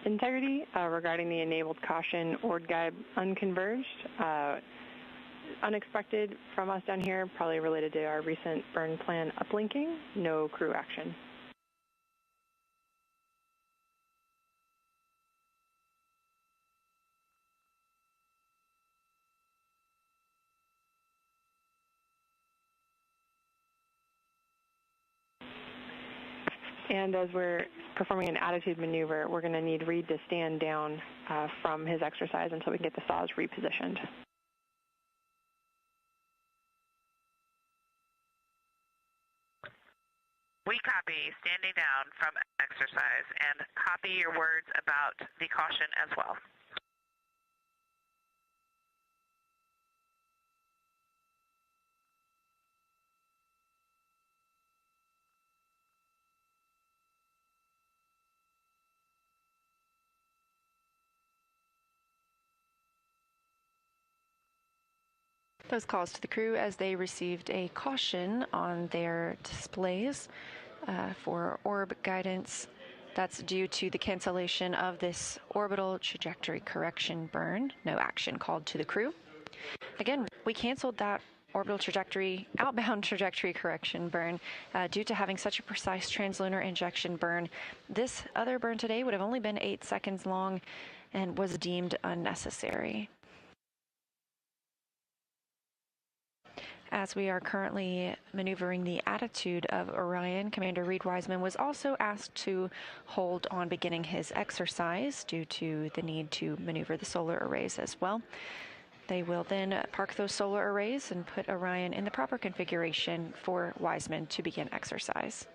Speaker 2: integrity regarding the enabled caution ORD guide unconverged. Unexpected from us down here, probably related to our recent burn plan uplinking. No crew action. And as we're performing an attitude maneuver, we're going to need Reed to stand down from his exercise until we can get the saws repositioned.
Speaker 5: We copy standing down from exercise and copy your words about the caution as well.
Speaker 14: Those calls to the crew as they received a caution on their displays for orb guidance. That's due to the cancellation of this orbital trajectory correction burn. No action called to the crew. Again, we canceled that orbital trajectory, outbound trajectory correction burn due to having such a precise translunar injection burn. This other burn today would have only been 8 seconds long and was deemed unnecessary. As we are currently maneuvering the attitude of Orion, Commander Reed Wiseman was also asked to hold on beginning his exercise due to the need to maneuver the solar arrays as well. They will then park those solar arrays and put Orion in the proper configuration for Wiseman to begin exercise.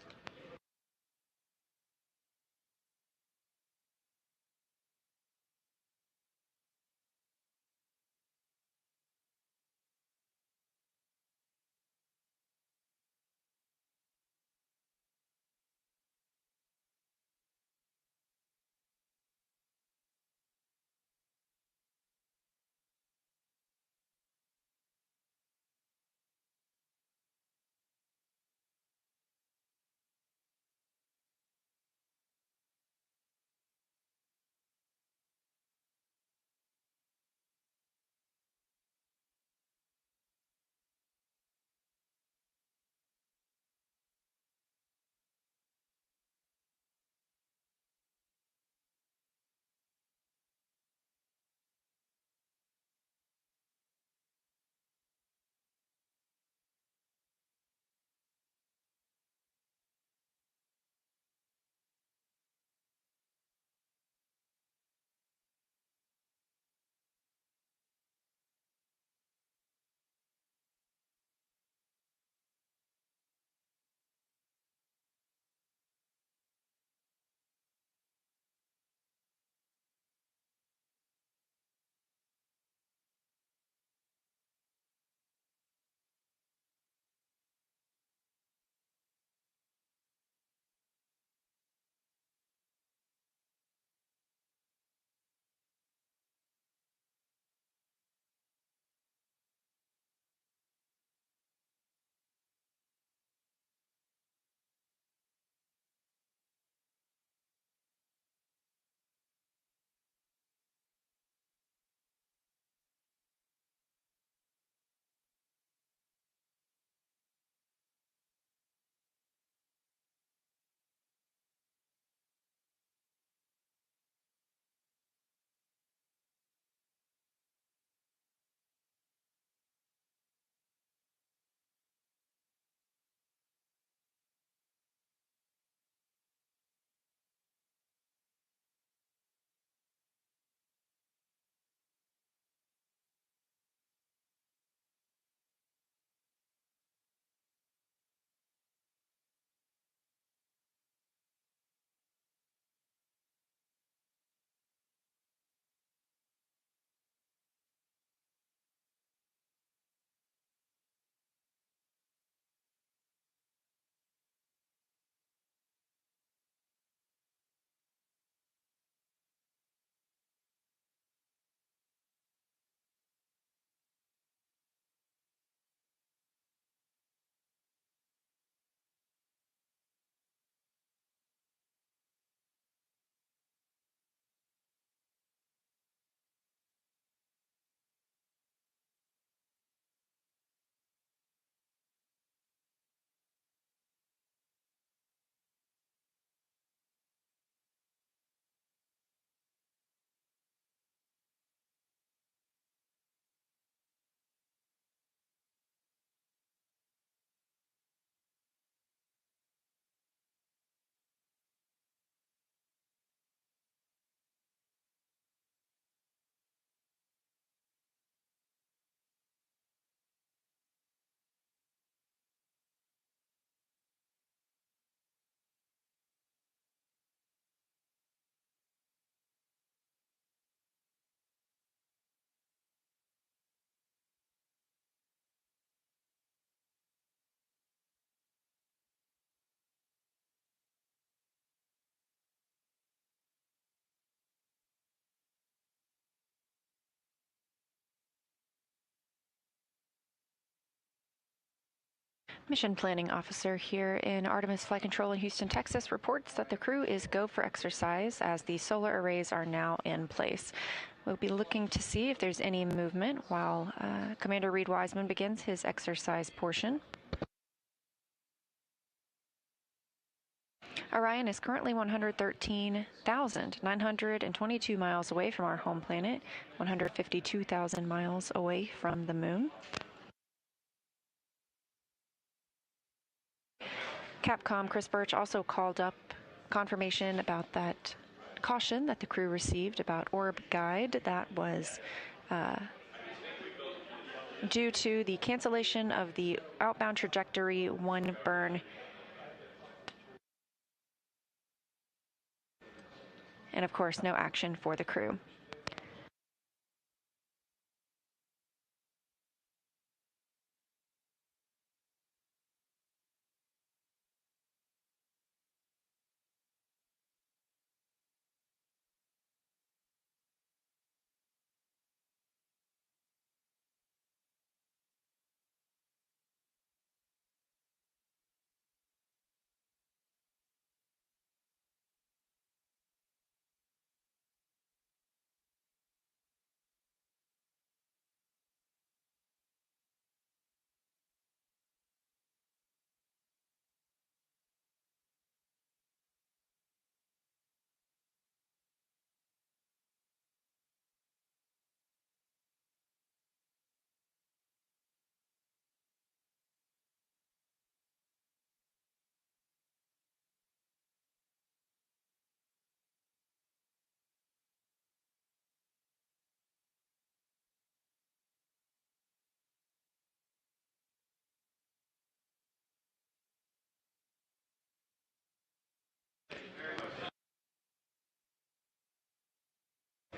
Speaker 14: Mission Planning Officer here in Artemis Flight Control in Houston, Texas, reports that the crew is go for exercise as the solar arrays are now in place. We'll be looking to see if there's any movement while Commander Reed Wiseman begins his exercise portion. Orion is currently 113,922 miles away from our home planet, 152,000 miles away from the moon. Capcom Chris Birch also called up confirmation about that caution that the crew received about orb guide that was due to the cancellation of the outbound trajectory 1 burn. And of course, no action for the crew.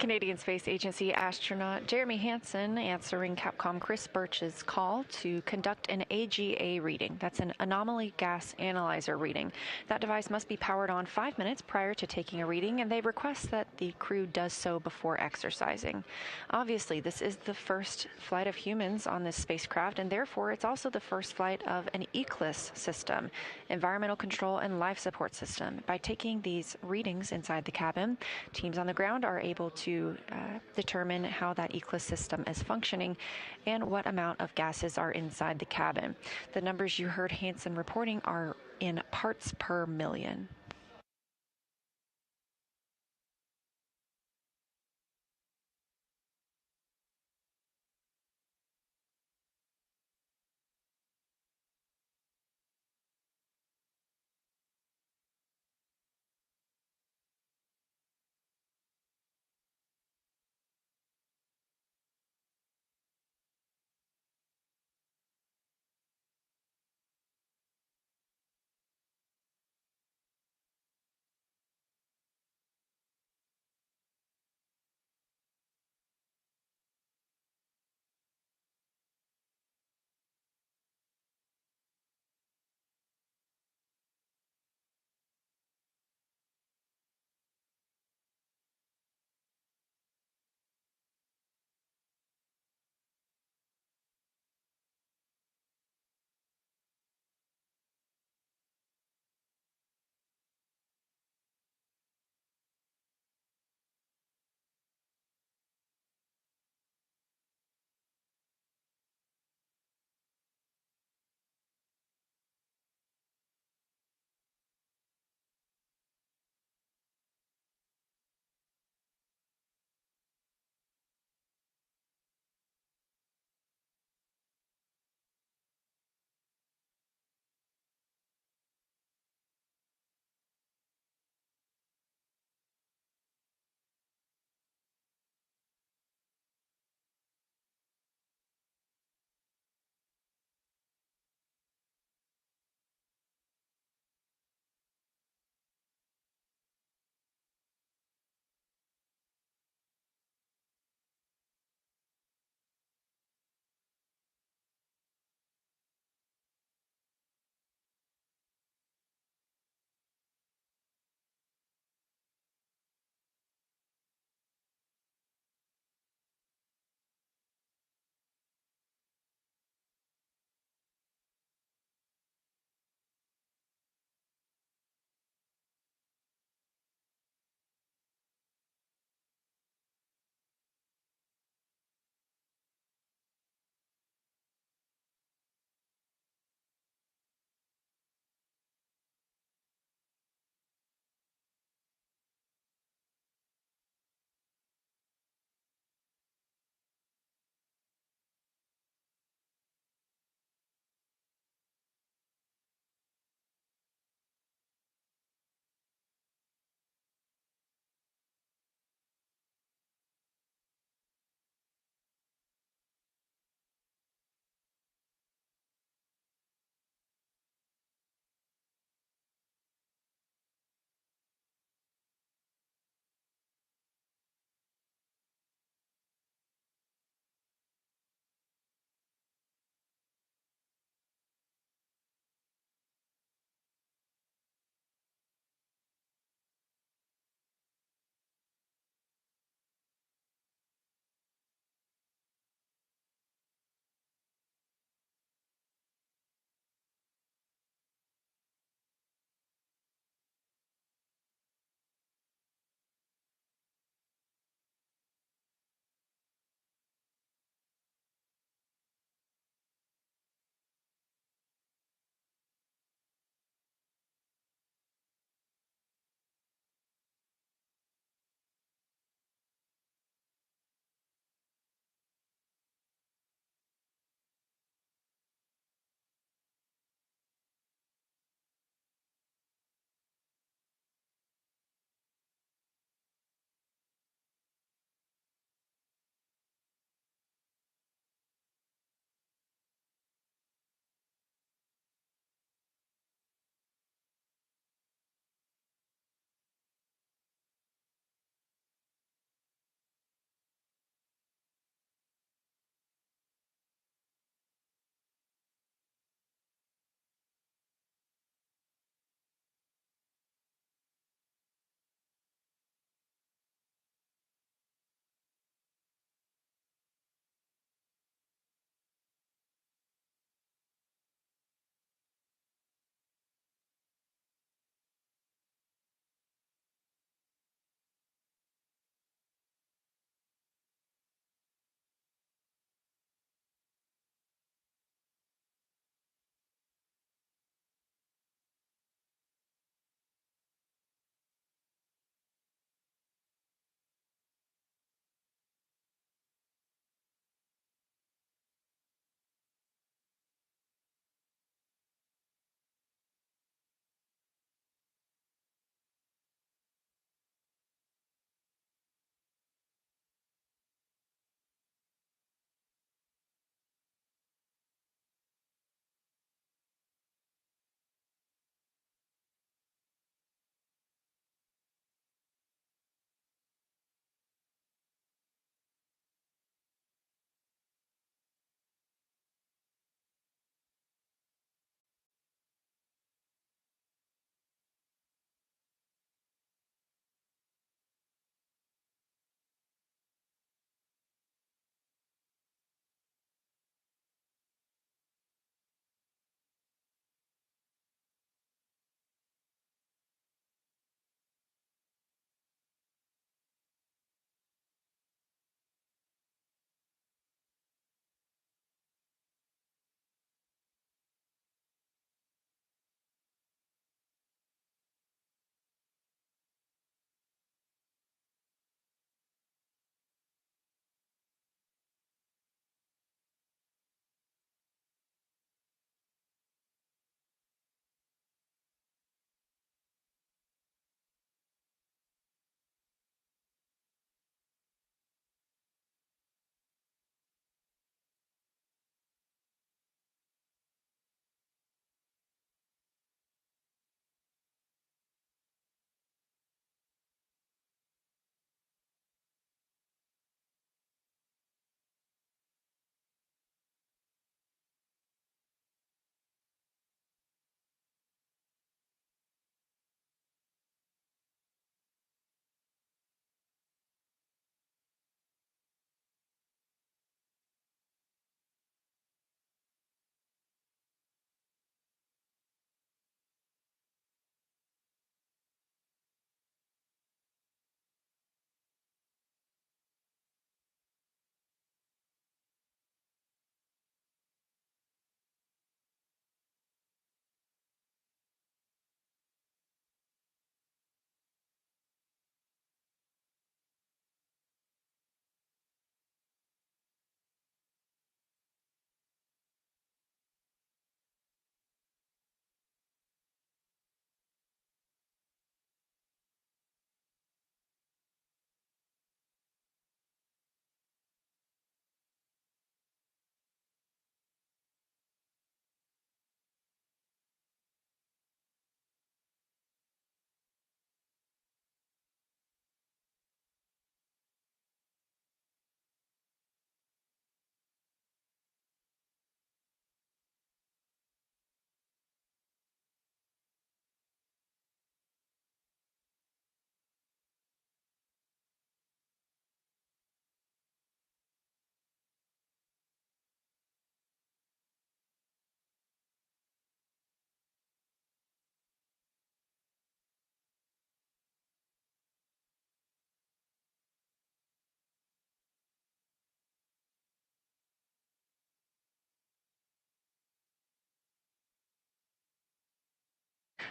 Speaker 14: Canadian Space Agency astronaut Jeremy Hansen answering Capcom Chris Birch's call to conduct an AGA reading. That's an anomaly gas analyzer reading. That device must be powered on 5 minutes prior to taking a reading, and they request that the crew does so before exercising. Obviously, this is the first flight of humans on this spacecraft, and therefore it's also the first flight of an ECLSS system, environmental control and life support system. By taking these readings inside the cabin, teams on the ground are able to determine how that ECLSS system is functioning and what amount of gases are inside the cabin. The numbers you heard Hansen reporting are in parts per million.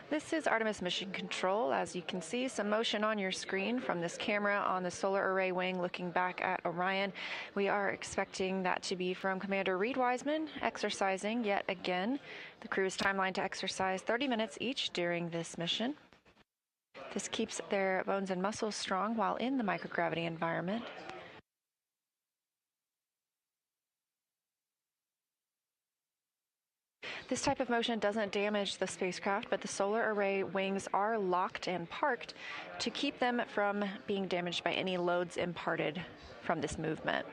Speaker 14: This is Artemis Mission Control. As you can see, some motion on your screen from this camera on the solar array wing looking back at Orion. We are expecting that to be from Commander Reed Wiseman, exercising yet again. The crew is timelined to exercise 30 minutes each during this mission. This keeps their bones and muscles strong while in the microgravity environment. This type of motion doesn't damage the spacecraft, but the solar array wings are locked and parked to keep them from being damaged by any loads imparted from this movement.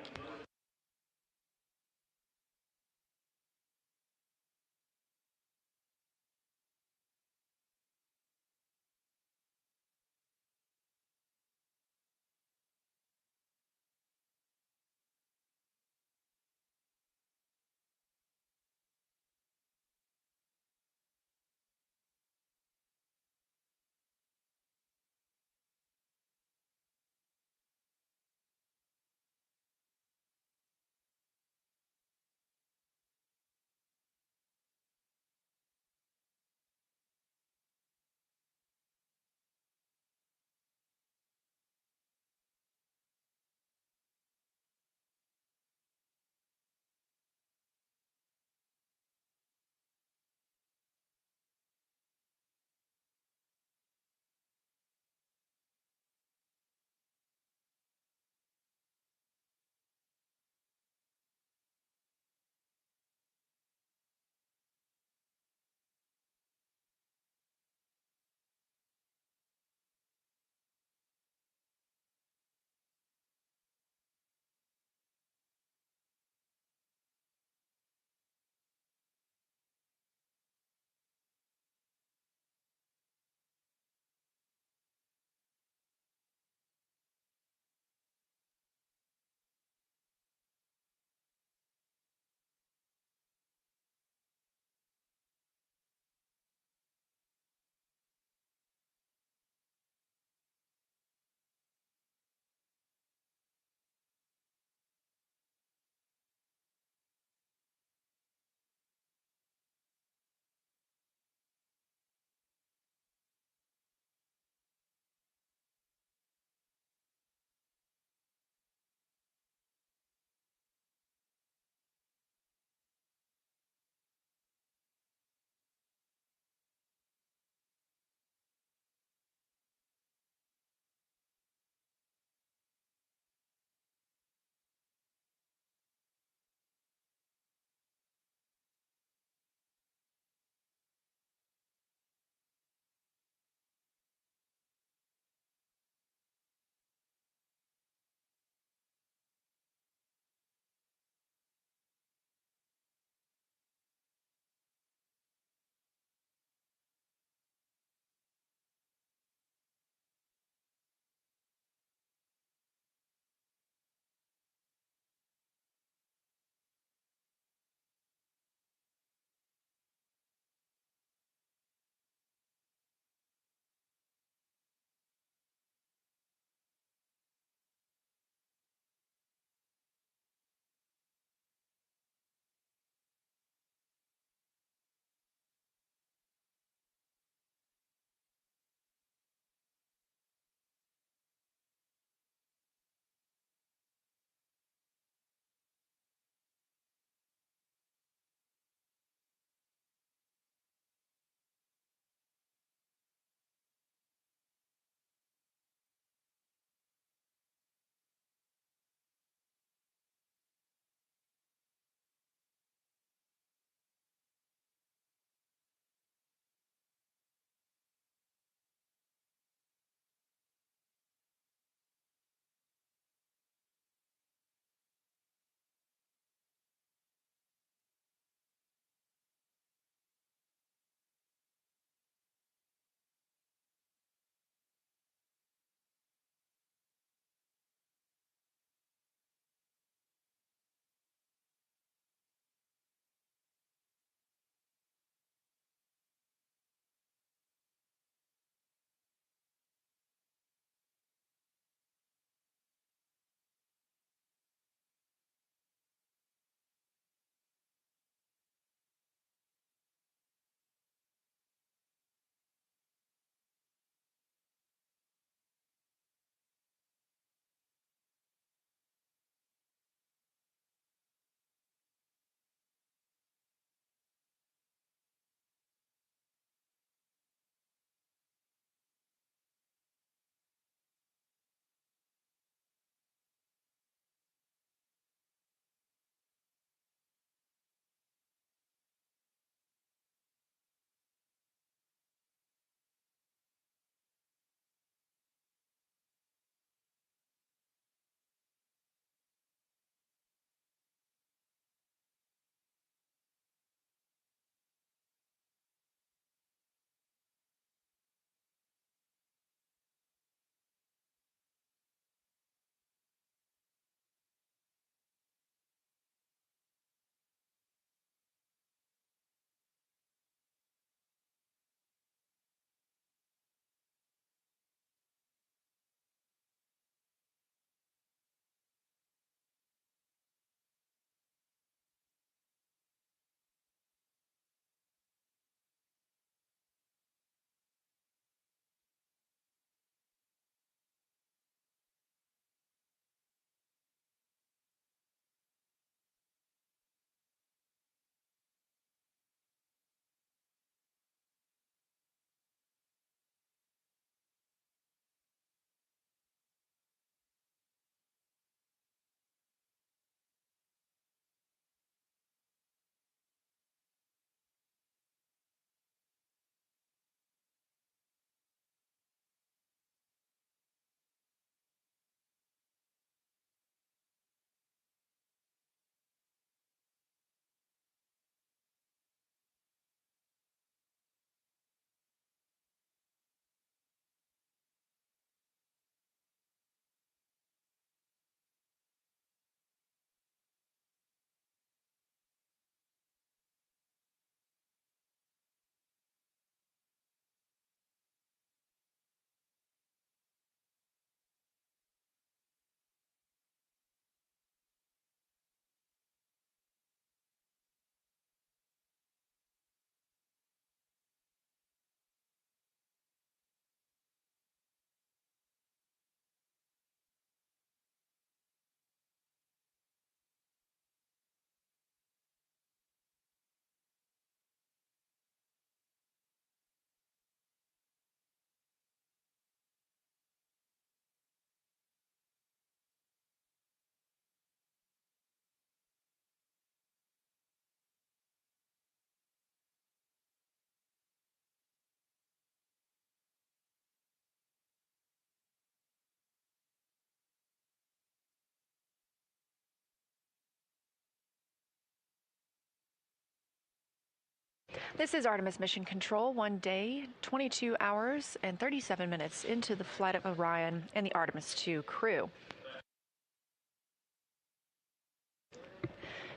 Speaker 14: This is Artemis Mission Control, 1 day, 22 hours, and 37 minutes into the flight of Orion and the Artemis II crew.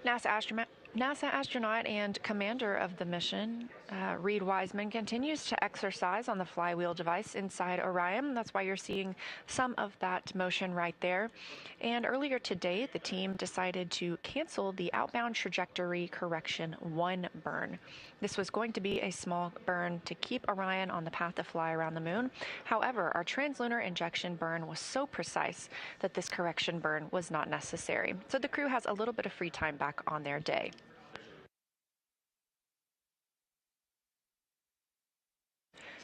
Speaker 14: NASA astronaut and commander of the mission, Reed Wiseman, continues to exercise on the flywheel device inside Orion. That's why you're seeing some of that motion right there. And earlier today, the team decided to cancel the outbound trajectory correction 1 burn. This was going to be a small burn to keep Orion on the path to fly around the moon. However, our translunar injection burn was so precise that this correction burn was not necessary. So the crew has a little bit of free time back on their day.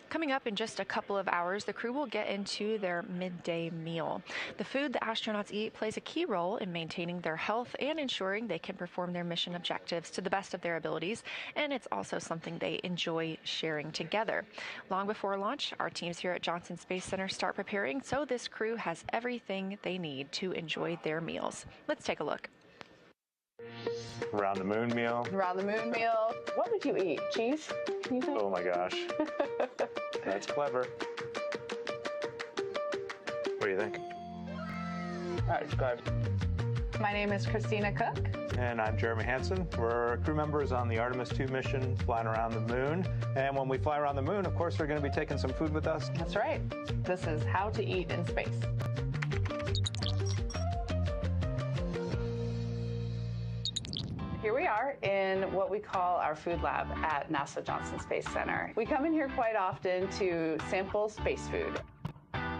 Speaker 14: Coming up in just a couple of hours, the crew will get into their midday meal. The food the astronauts eat plays a key role in maintaining their health and ensuring they can perform their mission objectives to the best of their abilities, and it's also something they enjoy sharing together. Long before launch, our teams here at Johnson Space Center start preparing, so this crew has everything they need to enjoy their meals. Let's take a look.
Speaker 6: Around the moon meal.
Speaker 12: Around the moon meal. What would you eat? Cheese? Can you think?
Speaker 6: Oh my gosh. That's clever. What do you think?
Speaker 12: All right,
Speaker 6: describe.
Speaker 12: My name is Christina Cook.
Speaker 6: And I'm Jeremy Hansen. We're crew members on the Artemis II mission flying around the moon. And when we fly around the moon, of course, we're going to be taking some food with us.
Speaker 12: That's right. This is how to eat in space. Here we are in what we call our food lab at NASA Johnson Space Center. We come in here quite often to sample space food.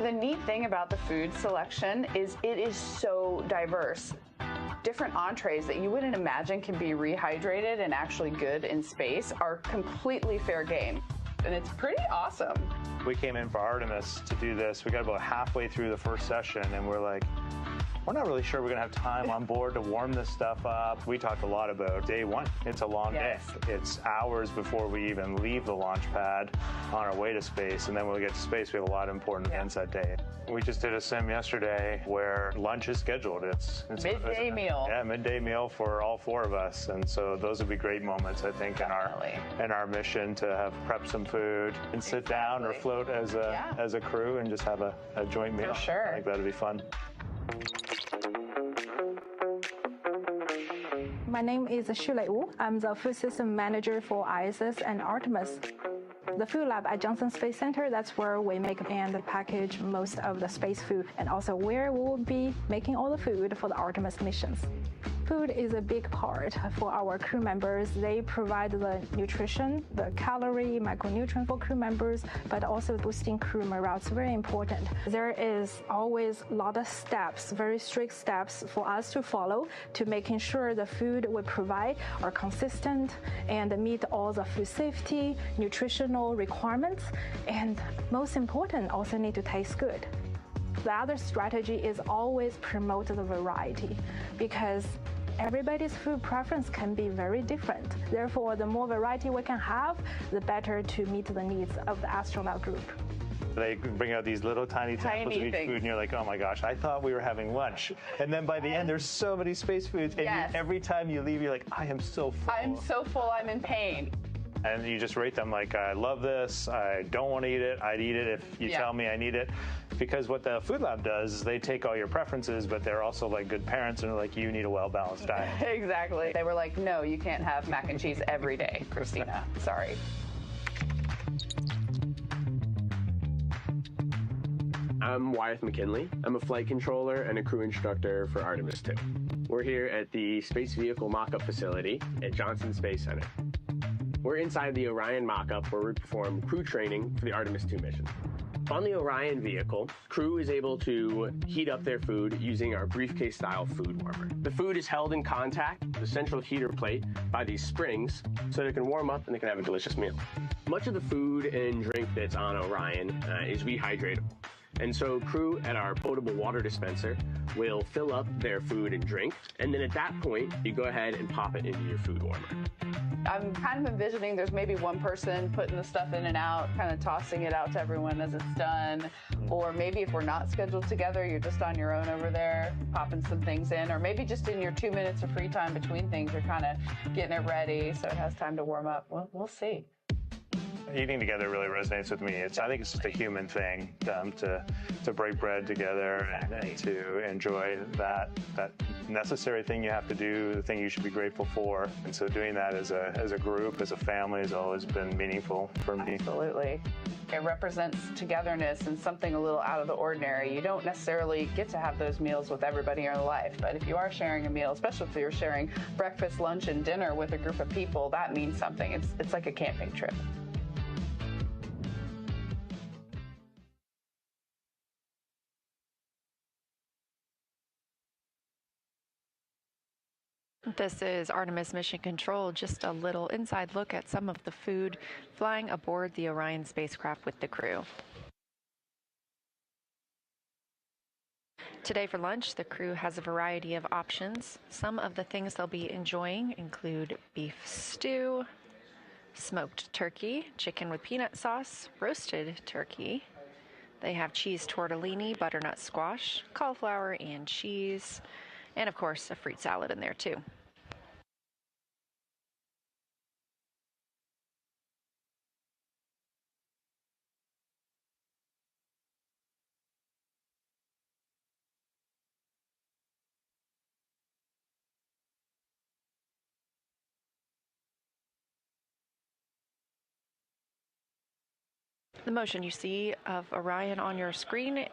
Speaker 12: The neat thing about the food selection is it is so diverse. Different entrees that you wouldn't imagine can be rehydrated and actually good in space are completely fair game. And it's pretty awesome.
Speaker 6: We came in for Artemis to do this. We got about halfway through the first session and we're like, we're not really sure we're going to have time on board to warm this stuff up. We talked a lot about day one. It's a long day. It's hours before we even leave the launch pad on our way to space. And then when we get to space, we have a lot of important events that day. We just did a sim yesterday where lunch is scheduled. It's
Speaker 12: midday meal.
Speaker 6: Yeah, midday meal for all 4 of us. And so those would be great moments, I think, in our mission to have prepped some food and sit down or float as a crew and just have a joint meal.
Speaker 12: For sure.
Speaker 6: I think that would be fun.
Speaker 16: My name is Shulei Wu. I'm the food system manager for ISS and Artemis. The food lab at Johnson Space Center, that's where we make and package most of the space food, and also where we will be making all the food for the Artemis missions. Food is a big part for our crew members. They provide the nutrition, the calorie, micronutrient for crew members, but also boosting crew morale. It's very important. There is always a lot of steps, very strict steps for us to follow to making sure the food we provide are consistent and meet all the food safety, nutritional requirements, and most important, also need to taste good. The other strategy is always promote the variety, because everybody's food preference can be very different. Therefore, the more variety we can have, the better to meet the needs of the astronaut group.
Speaker 6: They bring out these little tiny samples of each food, and you're like, oh my gosh, I thought we were having lunch. And then by the end, there's so many space foods, and every time you leave, you're like, I am so full.
Speaker 12: I'm so full, I'm in pain.
Speaker 6: And you just rate them like, I love this, I don't want to eat it, I'd eat it if you tell me I need it. Because what the food lab does is they take all your preferences, but they're also like good parents and they're like, you need a well-balanced diet.
Speaker 12: Exactly. They were like, no, you can't have mac and cheese every day, Christina. Sorry.
Speaker 22: I'm Wyeth McKinley. I'm a flight controller and a crew instructor for Artemis II. We're here at the Space Vehicle Mock-Up Facility at Johnson Space Center. We're inside the Orion mock-up where we perform crew training for the Artemis II mission. On the Orion vehicle, crew is able to heat up their food using our briefcase-style food warmer. The food is held in contact with the central heater plate by these springs so that it can warm up and they can have a delicious meal. Much of the food and drink that's on Orion is rehydratable. And so crew at our potable water dispenser will fill up their food and drink, and then at that point, you go ahead and pop it into your food warmer.
Speaker 12: I'm kind of envisioning there's maybe one person putting the stuff in and out, kind of tossing it out to everyone as it's done. Or maybe if we're not scheduled together, you're just on your own over there, popping some things in. Or maybe just in your 2 minutes of free time between things, you're kind of getting it ready so it has time to warm up. Well, we'll see.
Speaker 6: Eating together really resonates with me. I think it's just a human thing to break bread together and to enjoy that necessary thing you have to do, the thing you should be grateful for. And so doing that as a group, as a family, has always been meaningful for me.
Speaker 12: Absolutely. It represents togetherness and something a little out of the ordinary. You don't necessarily get to have those meals with everybody in your life, but if you are sharing a meal, especially if you're sharing breakfast, lunch, and dinner with a group of people, that means something. It's like a camping trip.
Speaker 14: This is Artemis Mission Control, just a little inside look at some of the food flying aboard the Orion spacecraft with the crew. Today for lunch, the crew has a variety of options. Some of the things they'll be enjoying include beef stew, smoked turkey, chicken with peanut sauce, roasted turkey. They have cheese tortellini, butternut squash, cauliflower and cheese, and of course a fruit salad in there too. The motion you see of Orion on your screen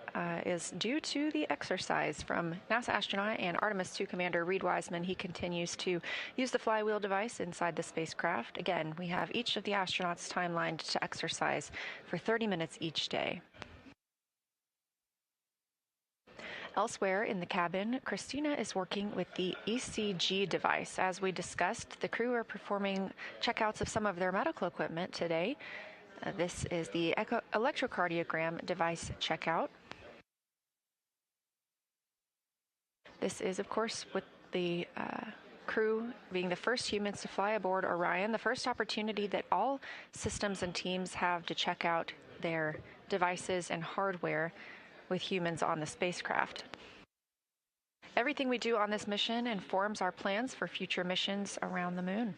Speaker 14: is due to the exercise from NASA astronaut and Artemis II Commander Reed Wiseman. He continues to use the flywheel device inside the spacecraft. Again, we have each of the astronauts timelined to exercise for 30 minutes each day. Elsewhere in the cabin, Christina is working with the ECG device. As we discussed, the crew are performing checkouts of some of their medical equipment today. This is the electrocardiogram device checkout. This is, of course, with the crew being the first humans to fly aboard Orion, the first opportunity that all systems and teams have to check out their devices and hardware with humans on the spacecraft. Everything we do on this mission informs our plans for future missions around the moon.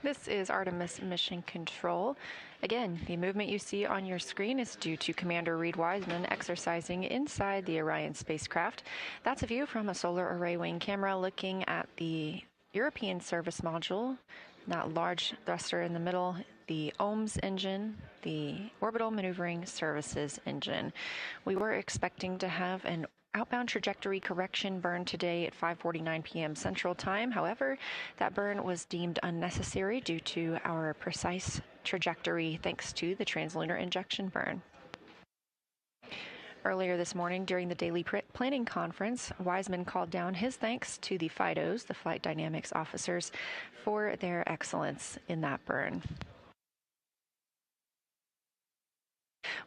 Speaker 14: This is Artemis Mission Control. Again, the movement you see on your screen is due to Commander Reed Wiseman exercising inside the Orion spacecraft. That's a view from a solar array wing camera looking at the European service module, that large thruster in the middle, the OMS engine, the Orbital Maneuvering Services engine. We were expecting to have an outbound trajectory correction burn today at 5:49 p.m. Central Time. However, that burn was deemed unnecessary due to our precise trajectory thanks to the translunar injection burn. Earlier this morning during the daily planning conference, Wiseman called down his thanks to the FIDOs, the Flight Dynamics Officers, for their excellence in that burn.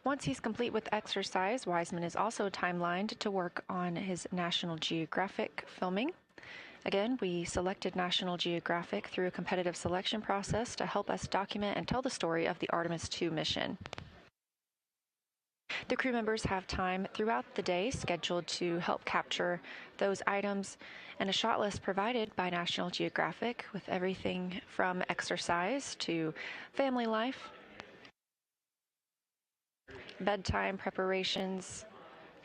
Speaker 14: Once he's complete with exercise, Wiseman is also timelined to work on his National Geographic filming. Again, we selected National Geographic through a competitive selection process to help us document and tell the story of the Artemis II mission. The crew members have time throughout the day scheduled to help capture those items, and a shot list provided by National Geographic with everything from exercise to family life, bedtime preparations,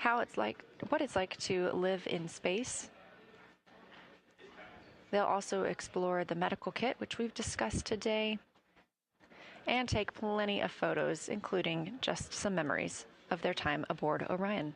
Speaker 14: what it's like to live in space. They'll also explore the medical kit, which we've discussed today, and take plenty of photos, including just some memories of their time aboard Orion.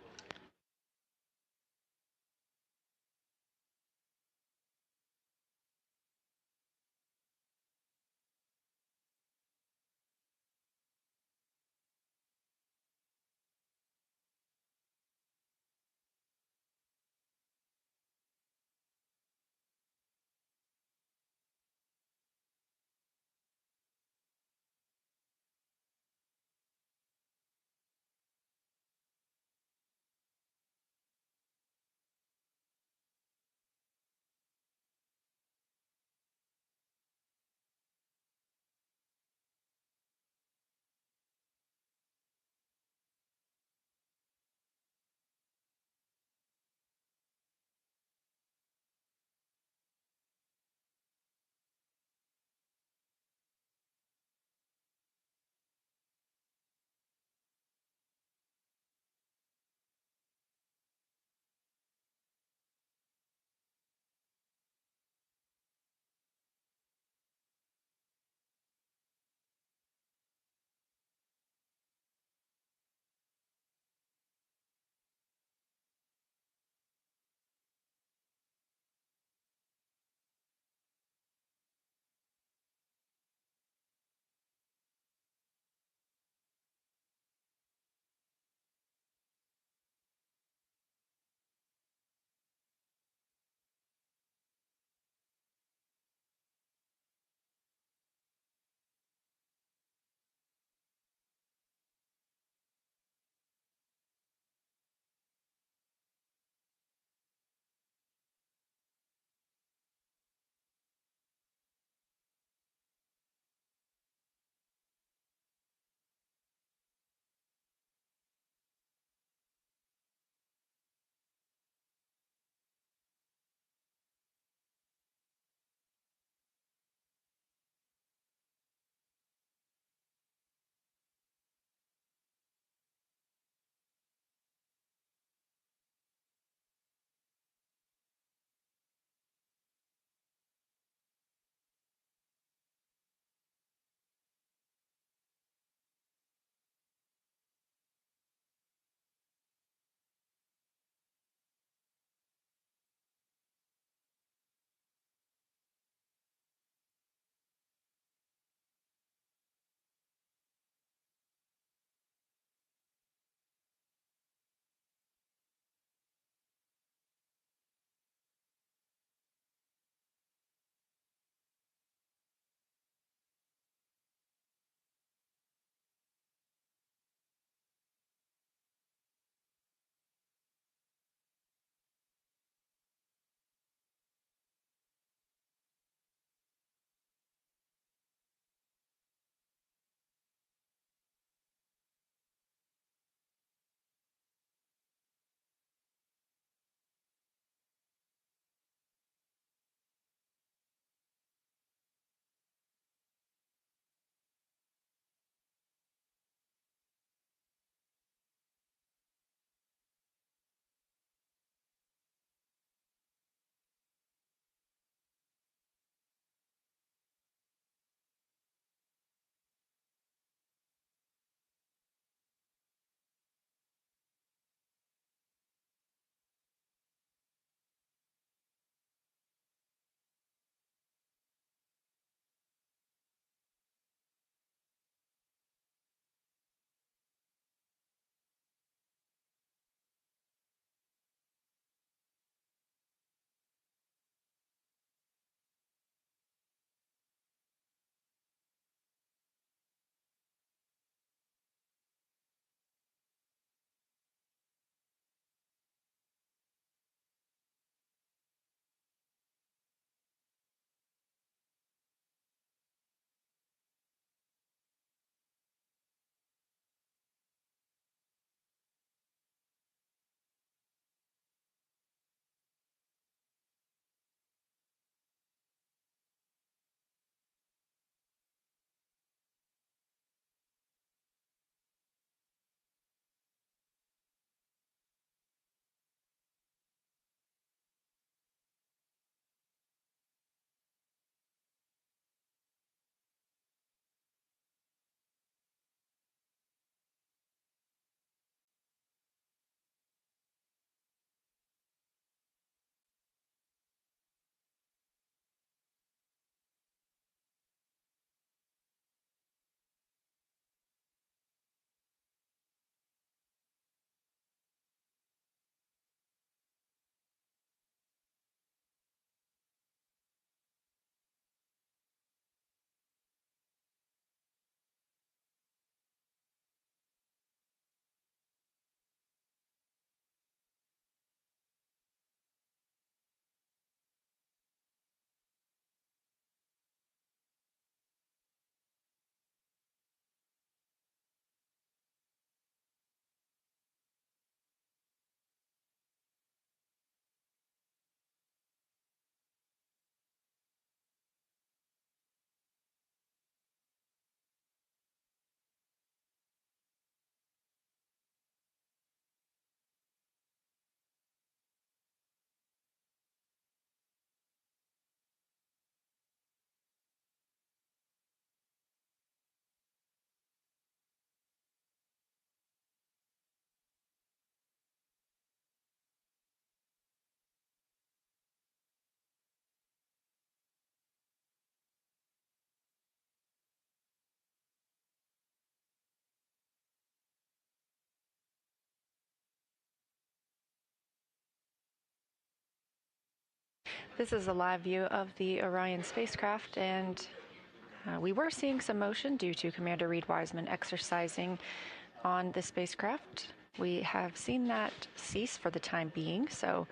Speaker 14: This is a live view of the Orion spacecraft, and we were seeing some motion due to Commander Reed Wiseman exercising on the spacecraft. We have seen that cease for the time being, so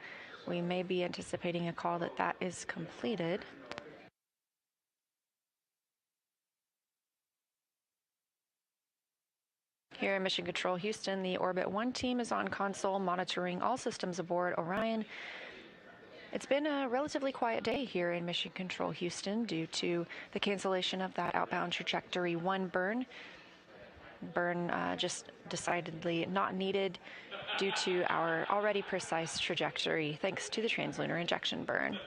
Speaker 14: we may be anticipating a call that that is completed. Here in Mission Control Houston, the Orbit 1 team is on console monitoring all systems aboard Orion. It's been a relatively quiet day here in Mission Control Houston due to the cancellation of that outbound trajectory 1 burn. Just decidedly not needed due to our already precise trajectory thanks to the translunar injection burn.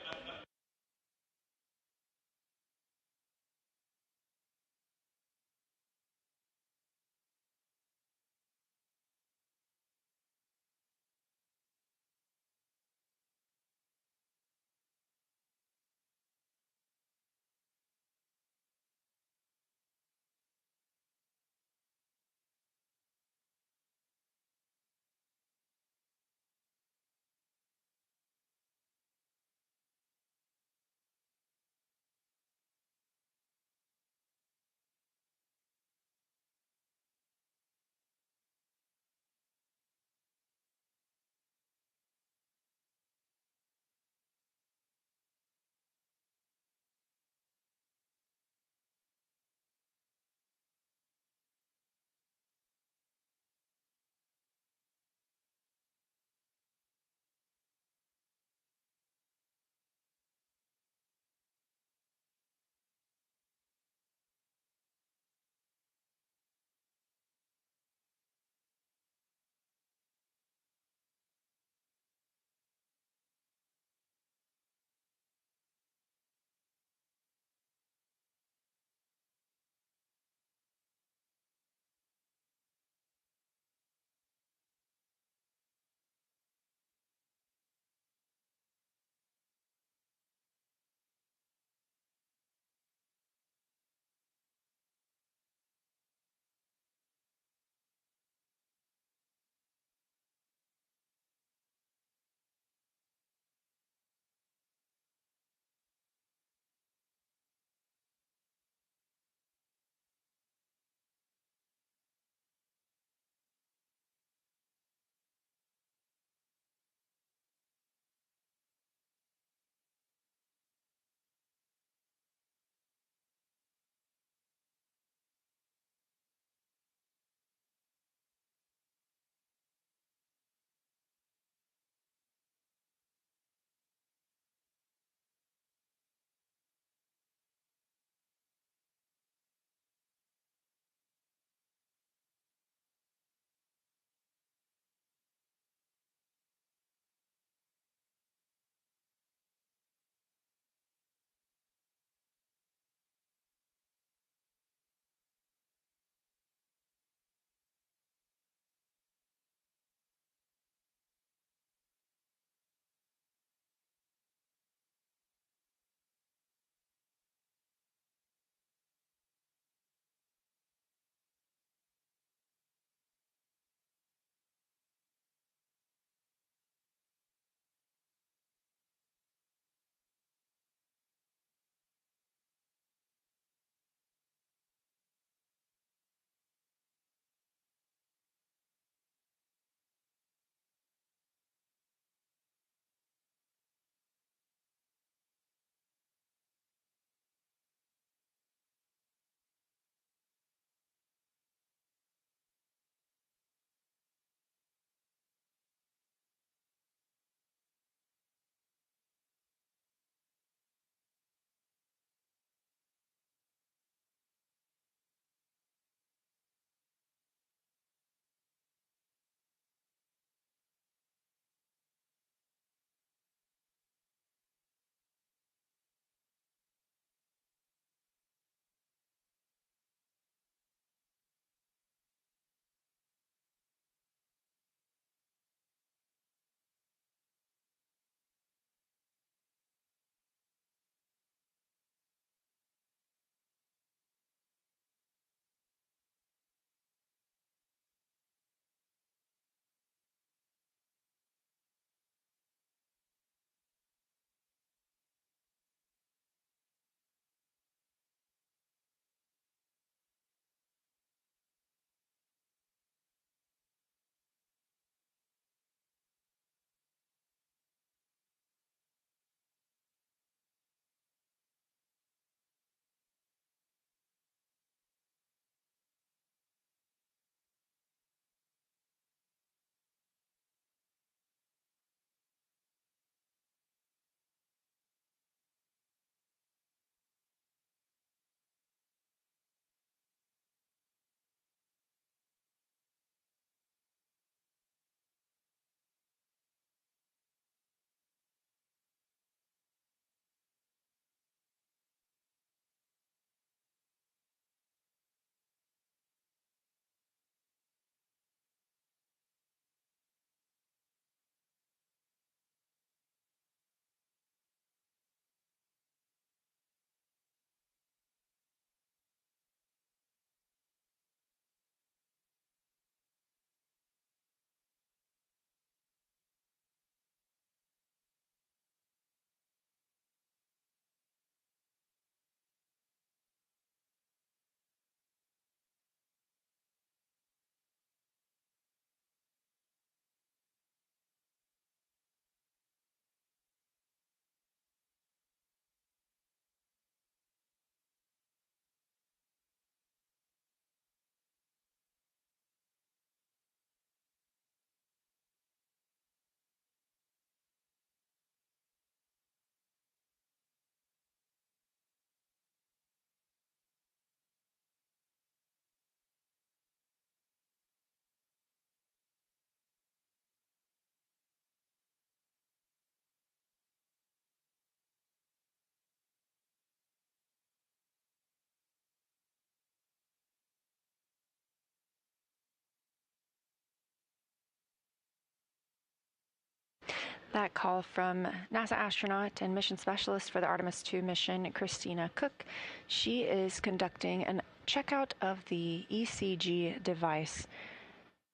Speaker 14: That call from NASA astronaut and mission specialist for the Artemis II mission, Christina Cook. She is conducting a checkout of the ECG device.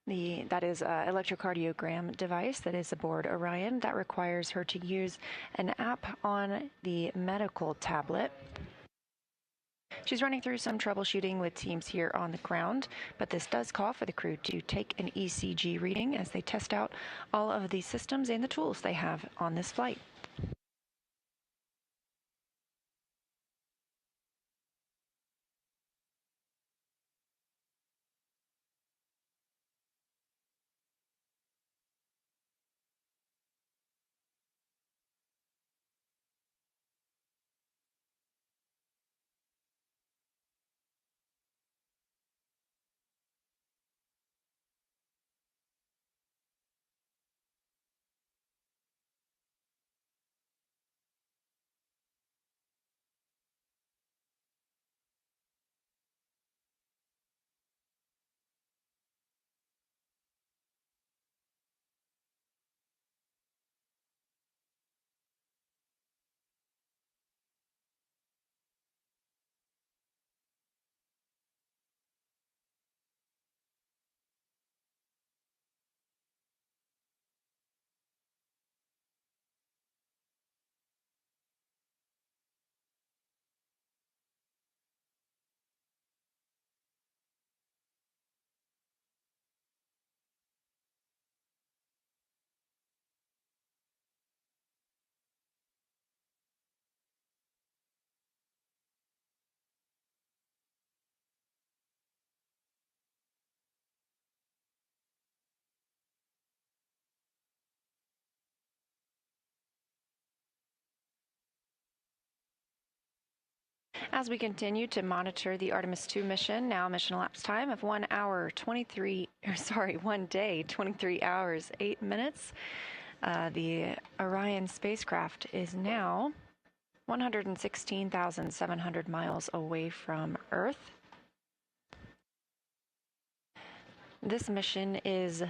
Speaker 14: That is an electrocardiogram device that is aboard Orion that requires her to use an app on the medical tablet. She's running through some troubleshooting with teams here on the ground, but this does call for the crew to take an ECG reading as they test out all of the systems and the tools they have on this flight. As we continue to monitor the Artemis II mission, now mission elapsed time of 1 day, 23 hours, 8 minutes. The Orion spacecraft is now 116,700 miles away from Earth. This mission is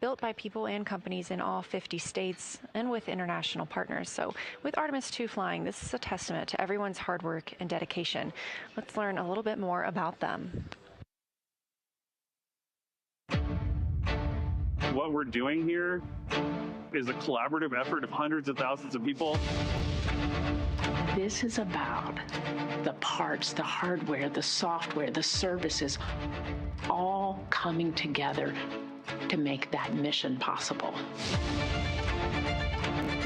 Speaker 14: built by people and companies in all 50 states and with international partners. So with Artemis II flying, this is a testament to everyone's hard work and dedication. Let's learn a little bit more about them.
Speaker 3: What we're doing here is a collaborative effort of hundreds of thousands of people.
Speaker 17: This is about the parts, the hardware, the software, the services, all coming together to make that mission possible.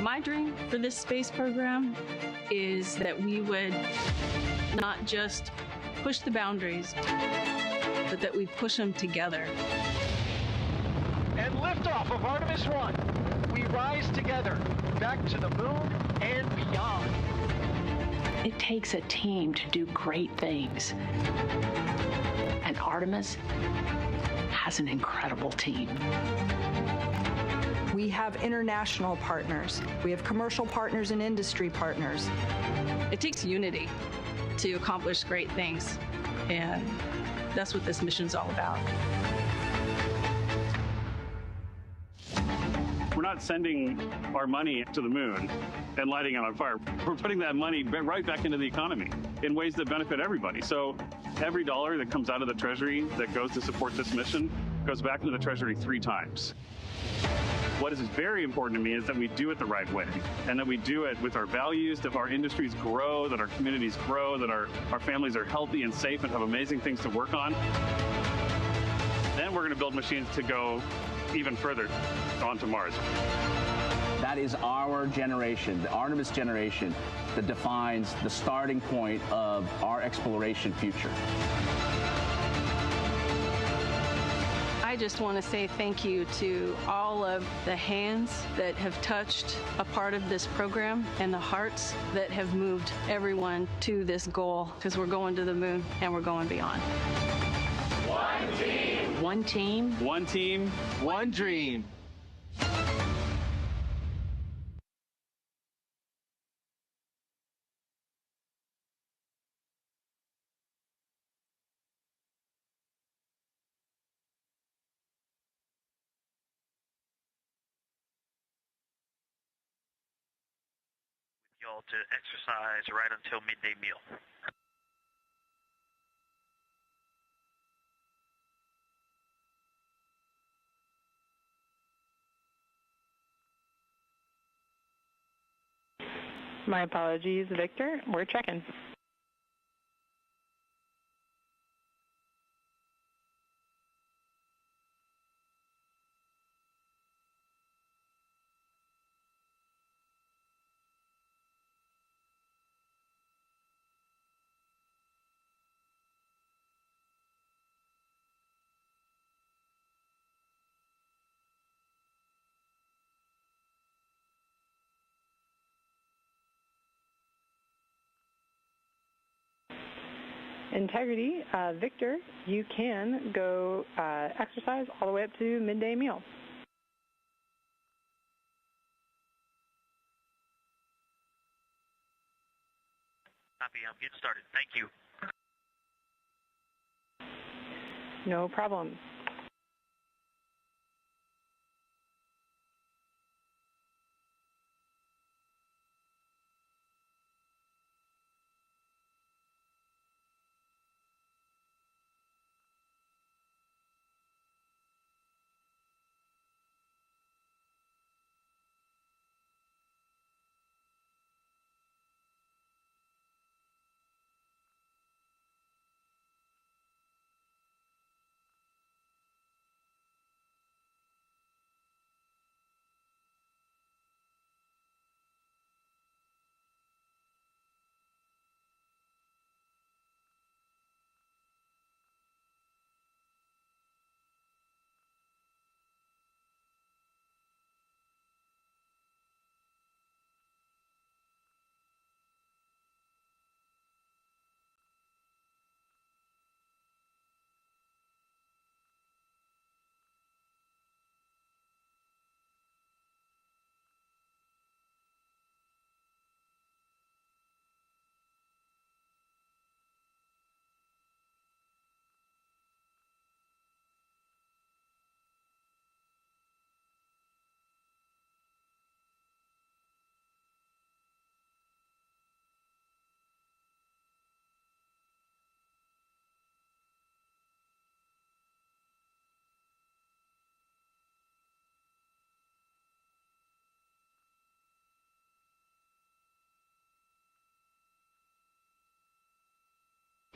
Speaker 18: My dream for this space program is that we would not just push the boundaries, but that we push them together.
Speaker 19: And liftoff of Artemis 1. We rise together, back to the moon and beyond.
Speaker 17: It takes a team to do great things. And Artemis has an incredible team.
Speaker 23: We have international partners. We have commercial partners and industry partners.
Speaker 18: It takes unity to accomplish great things, and that's what this mission's all about.
Speaker 3: We're not sending our money to the moon and lighting it on fire. We're putting that money right back into the economy in ways that benefit everybody. So every dollar that comes out of the Treasury that goes to support this mission goes back into the Treasury 3 times. What is very important to me is that we do it the right way, and that we do it with our values, that our industries grow, that our communities grow, that our families are healthy and safe and have amazing things to work on. Then we're going to build machines to go even further onto Mars.
Speaker 7: That is our generation, the Artemis generation, that defines the starting point of our exploration future.
Speaker 18: I just want to say thank you to all of the hands that have touched a part of this program and the hearts that have moved everyone to this goal, because we're going to the moon and we're going beyond.
Speaker 17: One team. One team.
Speaker 3: One team.
Speaker 19: One dream.
Speaker 15: Y'all to exercise right until midday meal.
Speaker 2: My apologies, Victor. We're checking. Integrity, Victor, you can go exercise all the way up to midday meal.
Speaker 15: Copy, I'm getting started. Thank you.
Speaker 2: No problem.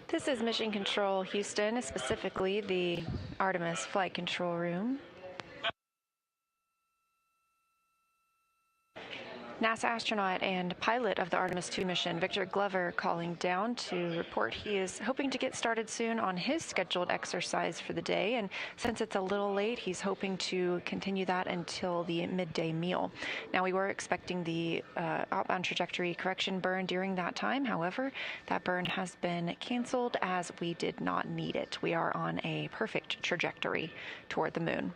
Speaker 14: This is Mission Control Houston, specifically the Artemis Flight Control Room. NASA astronaut and pilot of the Artemis II mission, Victor Glover, calling down to report he is hoping to get started soon on his scheduled exercise for the day. And since it's a little late, he's hoping to continue that until the midday meal. Now, we were expecting the outbound trajectory correction burn during that time. However, that burn has been canceled as we did not need it. We are on a perfect trajectory toward the moon.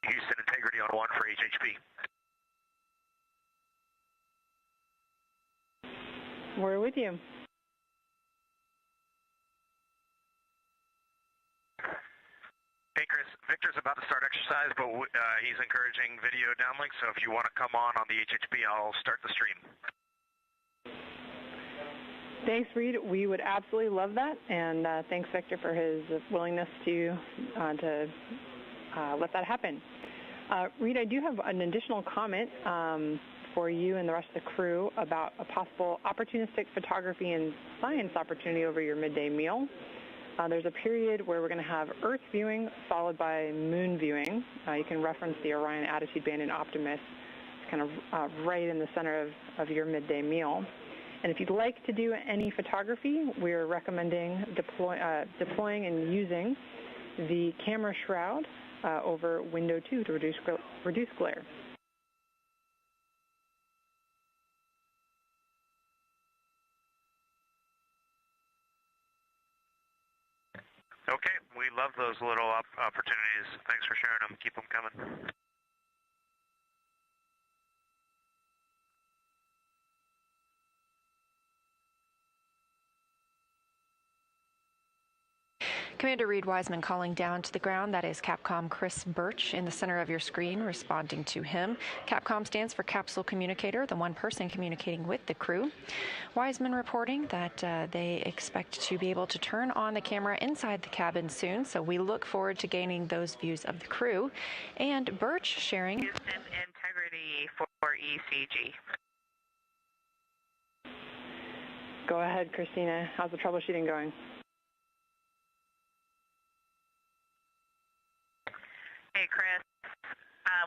Speaker 15: Houston, integrity on 1 for HHP.
Speaker 2: We're with you.
Speaker 15: Hey, Chris, Victor's about to start exercise, but he's encouraging video downlink, so if you want to come on the HHP, I'll start the stream.
Speaker 2: Thanks, Reed. We would absolutely love that, and thanks, Victor, for his willingness to let that happen. Reed, I do have an additional comment for you and the rest of the crew about a possible opportunistic photography and science opportunity over your midday meal. There's a period where we're going to have Earth viewing followed by moon viewing. You can reference the Orion Attitude Band and Optimus. It's kind of right in the center of your midday meal. And if you'd like to do any photography, we're recommending deploying and using the camera shroud over window 2 to reduce glare.
Speaker 15: Okay, we love those little opportunities. Thanks for sharing them. Keep them coming.
Speaker 14: Commander Reed Wiseman calling down to the ground. That is Capcom Chris Birch in the center of your screen responding to him. Capcom stands for Capsule Communicator, the one person communicating with the crew. Wiseman reporting that they expect to be able to turn on the camera inside the cabin soon, so we look forward to gaining those views of the crew. And Birch sharing
Speaker 5: Houston integrity for ECG.
Speaker 2: Go ahead, Christina. How's the troubleshooting going?
Speaker 5: Hey, Chris.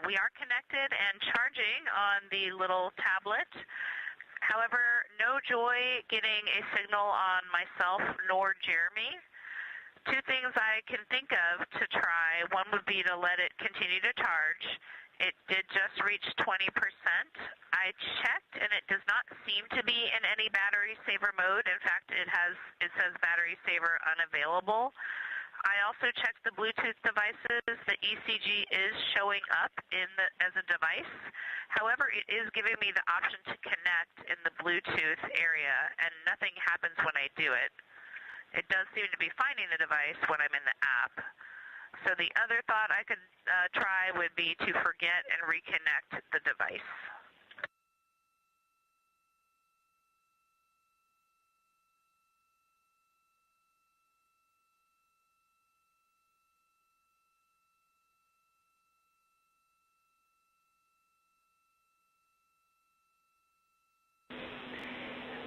Speaker 5: We are connected and charging on the little tablet. However, no joy getting a signal on myself nor Jeremy. Two things I can think of to try. One would be to let it continue to charge. It did just reach 20%. I checked, and it does not seem to be in any battery saver mode. In fact, it says battery saver unavailable. I also checked the Bluetooth devices. The ECG is showing up as a device. However, it is giving me the option to connect in the Bluetooth area, and nothing happens when I do it. It does seem to be finding the device when I'm in the app. So the other thought I could try would be to forget and reconnect the device.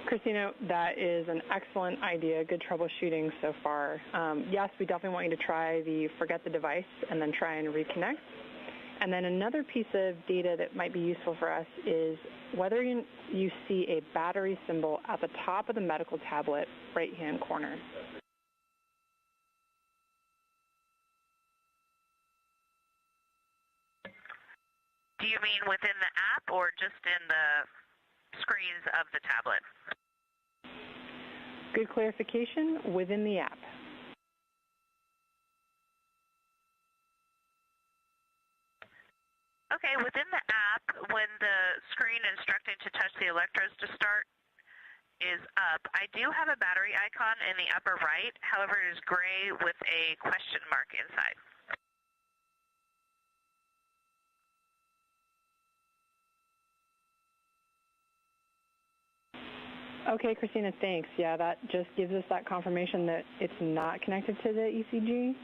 Speaker 2: Christina, that is an excellent idea. Good troubleshooting so far. Yes, we definitely want you to try the forget the device and then try and reconnect. And then another piece of data that might be useful for us is whether you see a battery symbol at the top of the medical tablet right-hand corner.
Speaker 5: Do you mean within the app or just in the screens of the tablet?
Speaker 2: Good clarification, within the app.
Speaker 5: Okay, within the app, when the screen instructing to touch the electrodes to start is up, I do have a battery icon in the upper right. However, it is gray with a question mark inside.
Speaker 2: Okay, Christina, thanks. Yeah, that just gives us that confirmation that it's not connected to the ECG.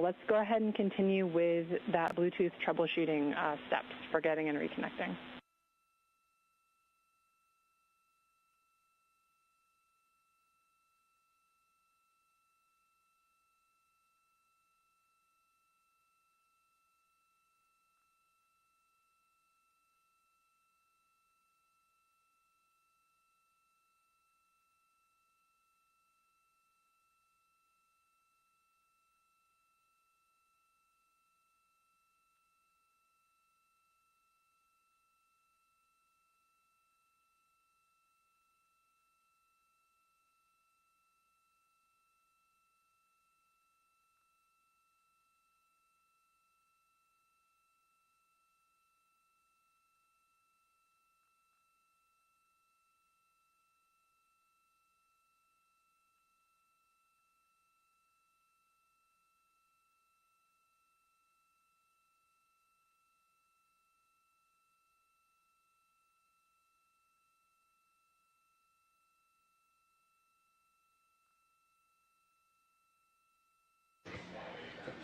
Speaker 2: Let's go ahead and continue with that Bluetooth troubleshooting steps, forgetting and reconnecting.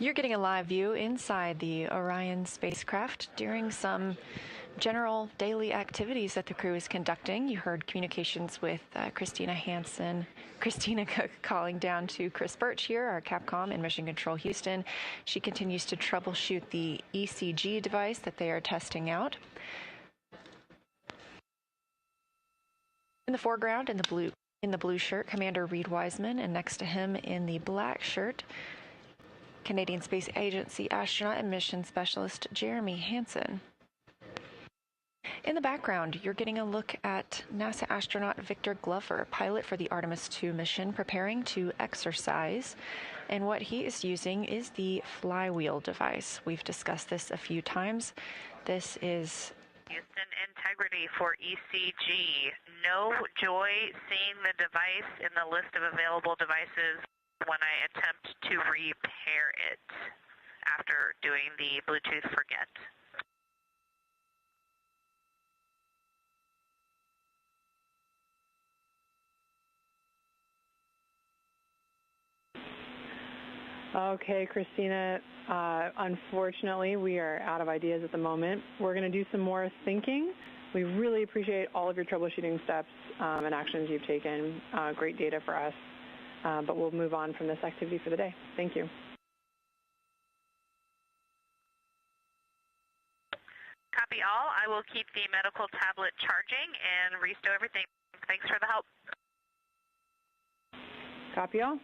Speaker 14: You're getting a live view inside the Orion spacecraft during some general daily activities that the crew is conducting. You heard communications with Christina Hansen, Christina Cook calling down to Chris Birch here, our Capcom in Mission Control Houston. She continues to troubleshoot the ECG device that they are testing out. In the foreground, in the blue shirt, Commander Reed Wiseman, and next to him in the black shirt, Canadian Space Agency astronaut and mission specialist Jeremy Hansen. In the background, you're getting a look at NASA astronaut Victor Glover, pilot for the Artemis II mission, preparing to exercise. And what he is using is the flywheel device. We've discussed this a few times. This is
Speaker 5: Houston, integrity for ECG. No joy seeing the device in the list of available devices when I attempt to repair it after doing the Bluetooth forget.
Speaker 2: Okay, Christina, unfortunately, we are out of ideas at the moment. We're going to do some more thinking. We really appreciate all of your troubleshooting steps and actions you've taken. Great data for us, but we'll move on from this activity for the day. Thank you.
Speaker 5: Copy all. I will keep the medical tablet charging and restow everything. Thanks for the help.
Speaker 2: Copy all.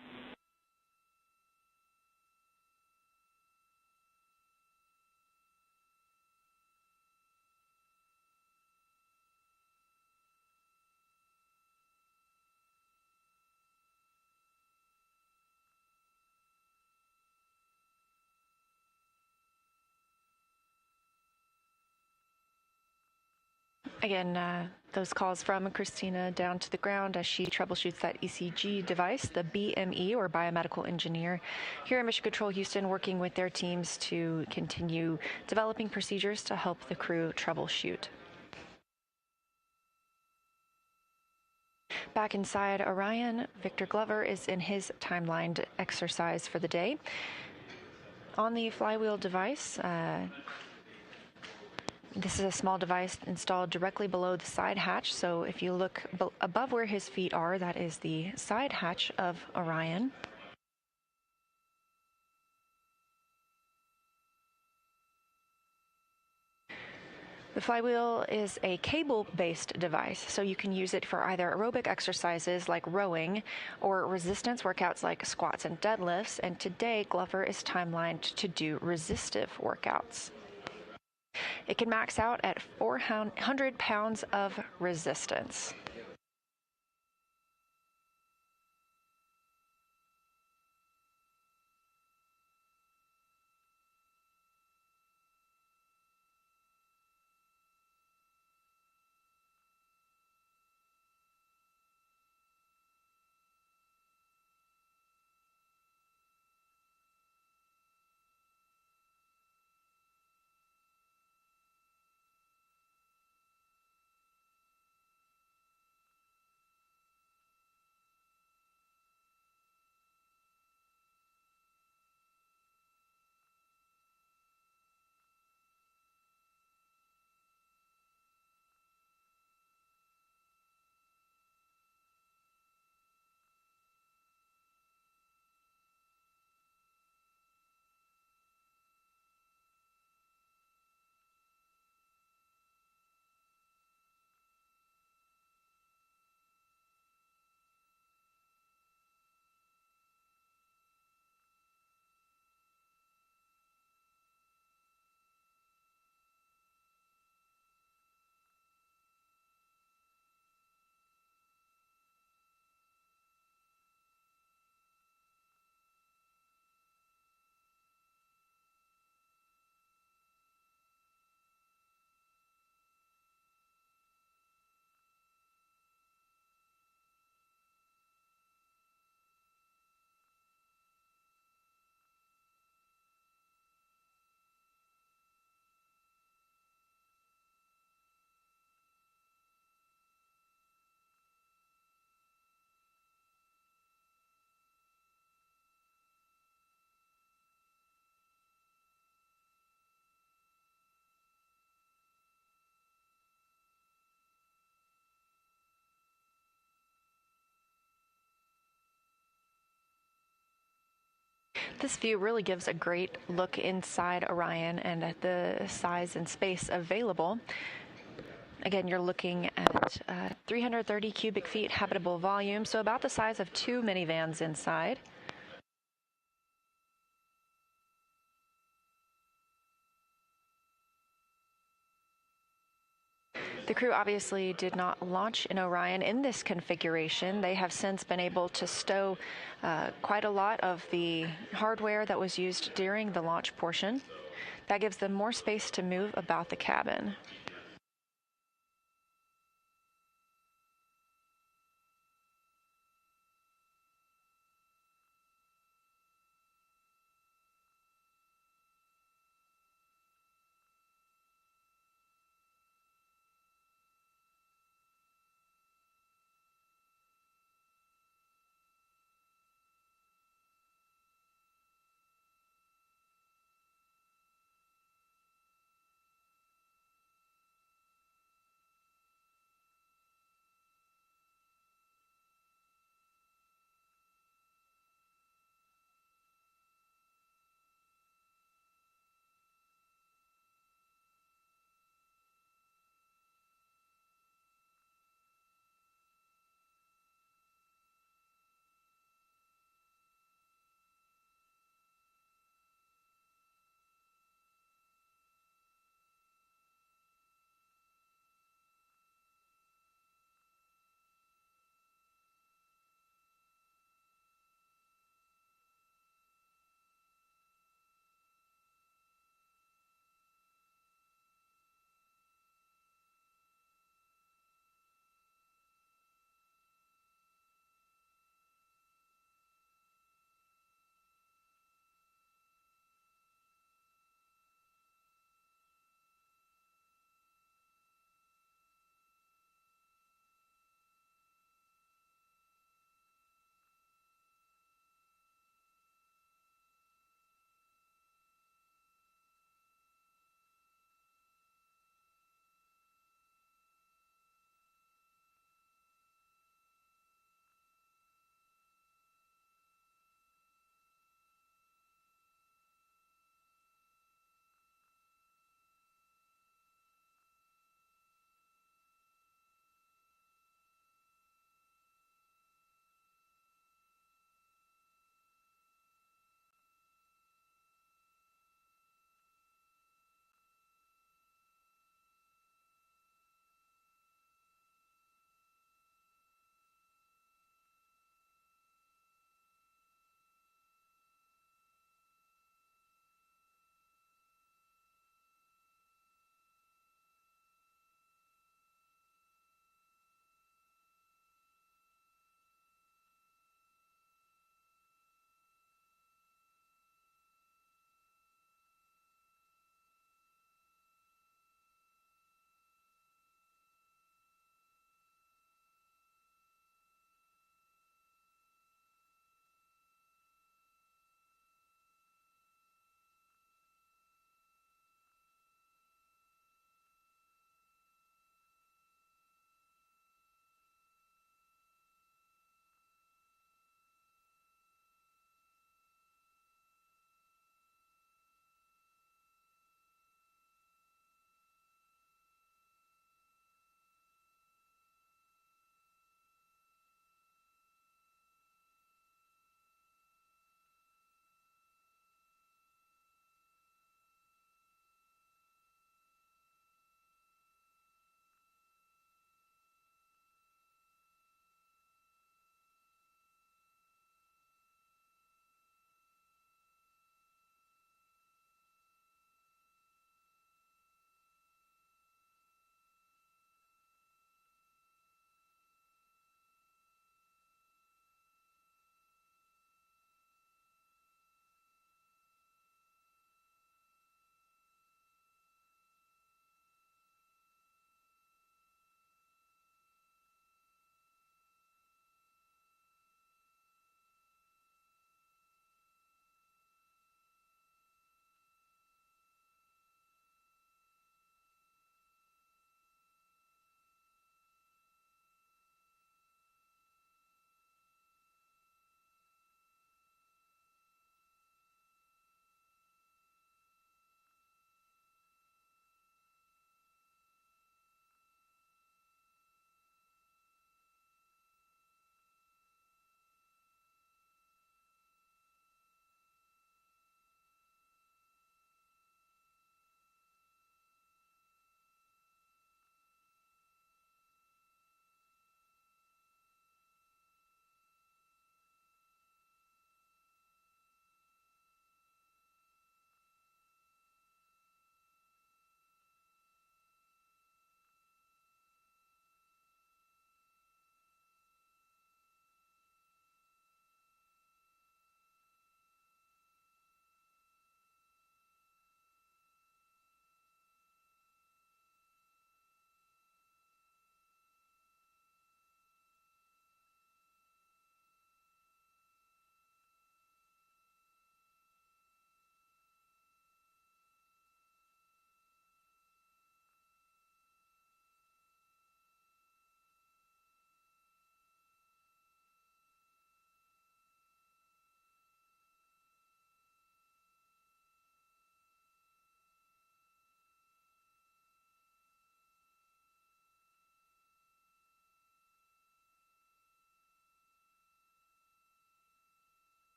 Speaker 14: Again, those calls from Christina down to the ground as she troubleshoots that ECG device, the BME, or biomedical engineer, here in Mission Control Houston, working with their teams to continue developing procedures to help the crew troubleshoot. Back inside Orion, Victor Glover is in his timelined exercise for the day. On the flywheel device, this is a small device installed directly below the side hatch, so if you look above where his feet are, that is the side hatch of Orion. The flywheel is a cable-based device, so you can use it for either aerobic exercises like rowing or resistance workouts like squats and deadlifts, and today Glover is timelined to do resistive workouts. It can max out at 400 pounds of resistance. This view really gives a great look inside Orion and at the size and space available. Again, you're looking at 330 cubic feet habitable volume, so about the size of 2 minivans inside. The crew obviously did not launch in Orion in this configuration. They have since been able to stow quite a lot of the hardware that was used during the launch portion. That gives them more space to move about the cabin.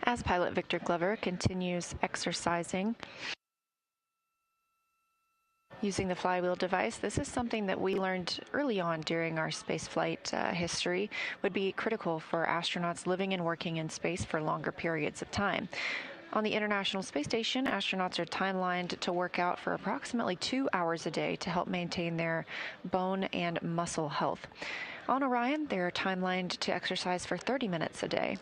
Speaker 14: As pilot Victor Glover continues exercising using the flywheel device, this is something that we learned early on during our spaceflight history would be critical for astronauts living and working in space for longer periods of time. On the International Space Station, astronauts are timelined to work out for approximately 2 hours a day to help maintain their bone and muscle health. On Orion, they're timelined to exercise for 30 minutes a day.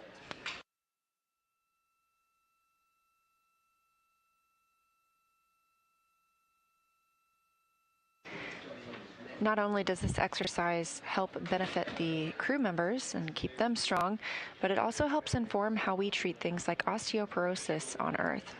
Speaker 14: Not only does this exercise help benefit the crew members and keep them strong, but it also helps inform how we treat things like osteoporosis on Earth.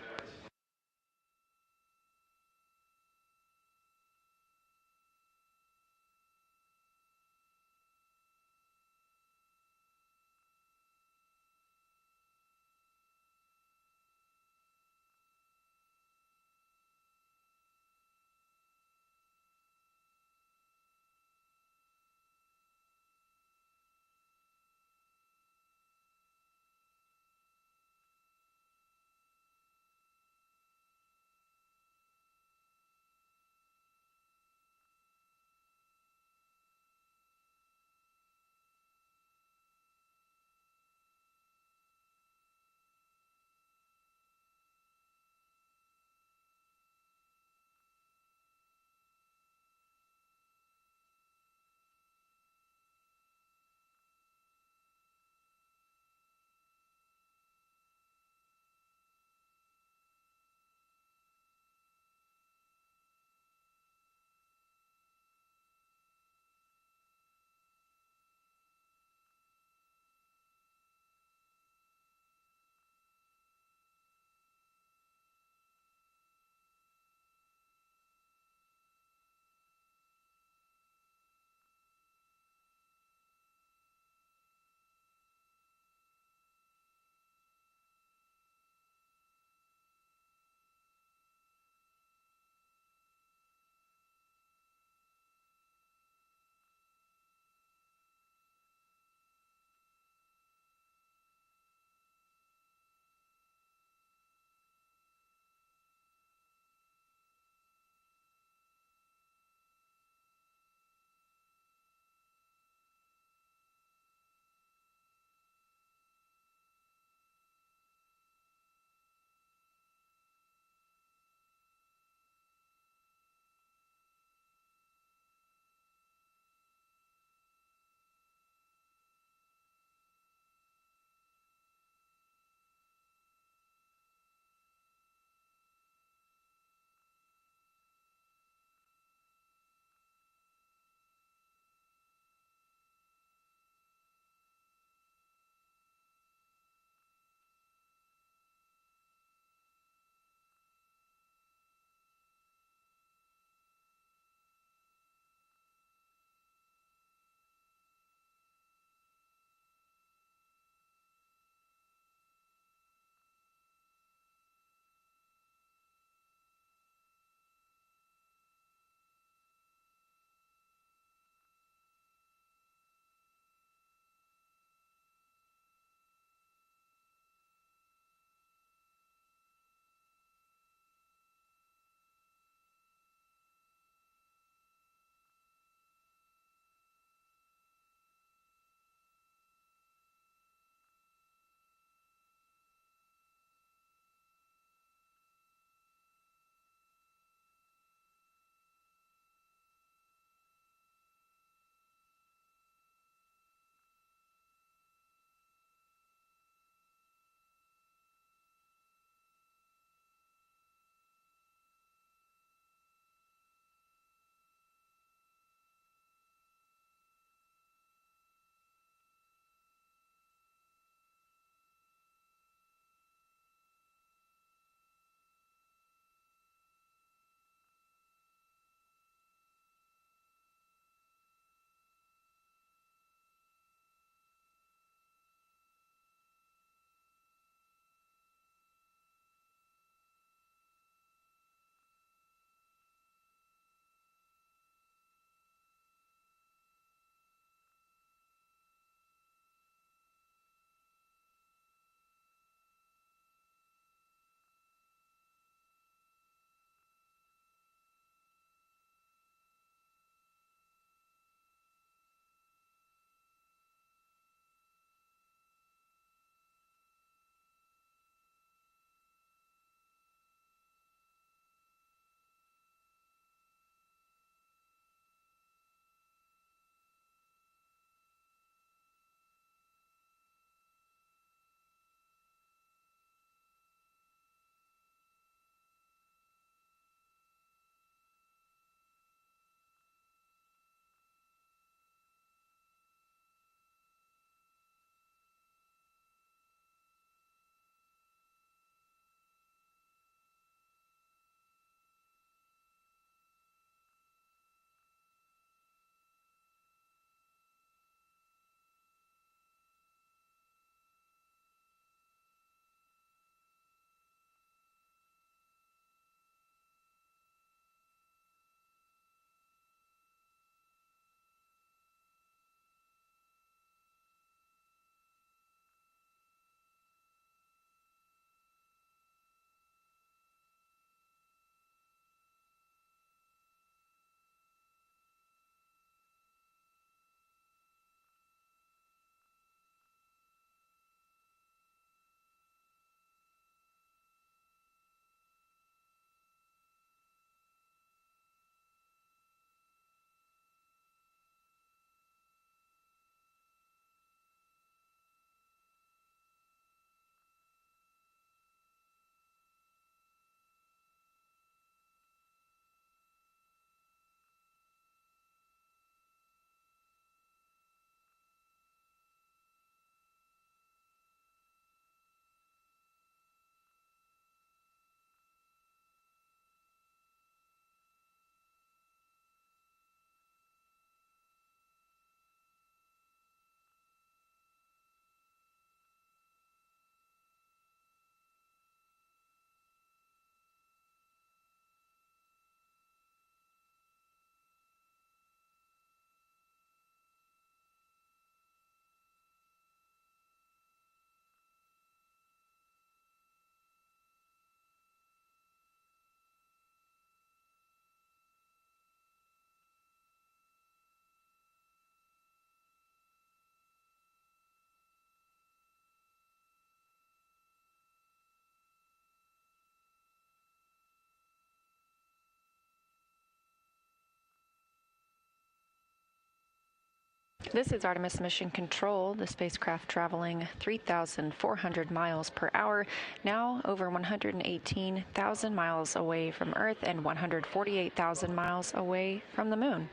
Speaker 14: This is Artemis Mission Control, the spacecraft traveling 3,400 miles per hour, now over 118,000 miles away from Earth and 148,000 miles away from the Moon.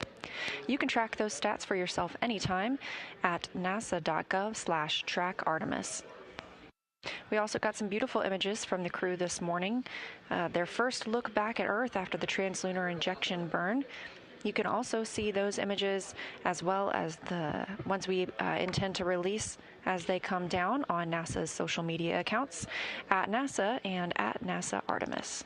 Speaker 14: You can track those stats for yourself anytime at nasa.gov/trackartemis. We also got some beautiful images from the crew this morning. Their first look back at Earth after the translunar injection burn. You can also see those images as well as the ones we intend to release as they come down on NASA's social media accounts at NASA and at NASA Artemis.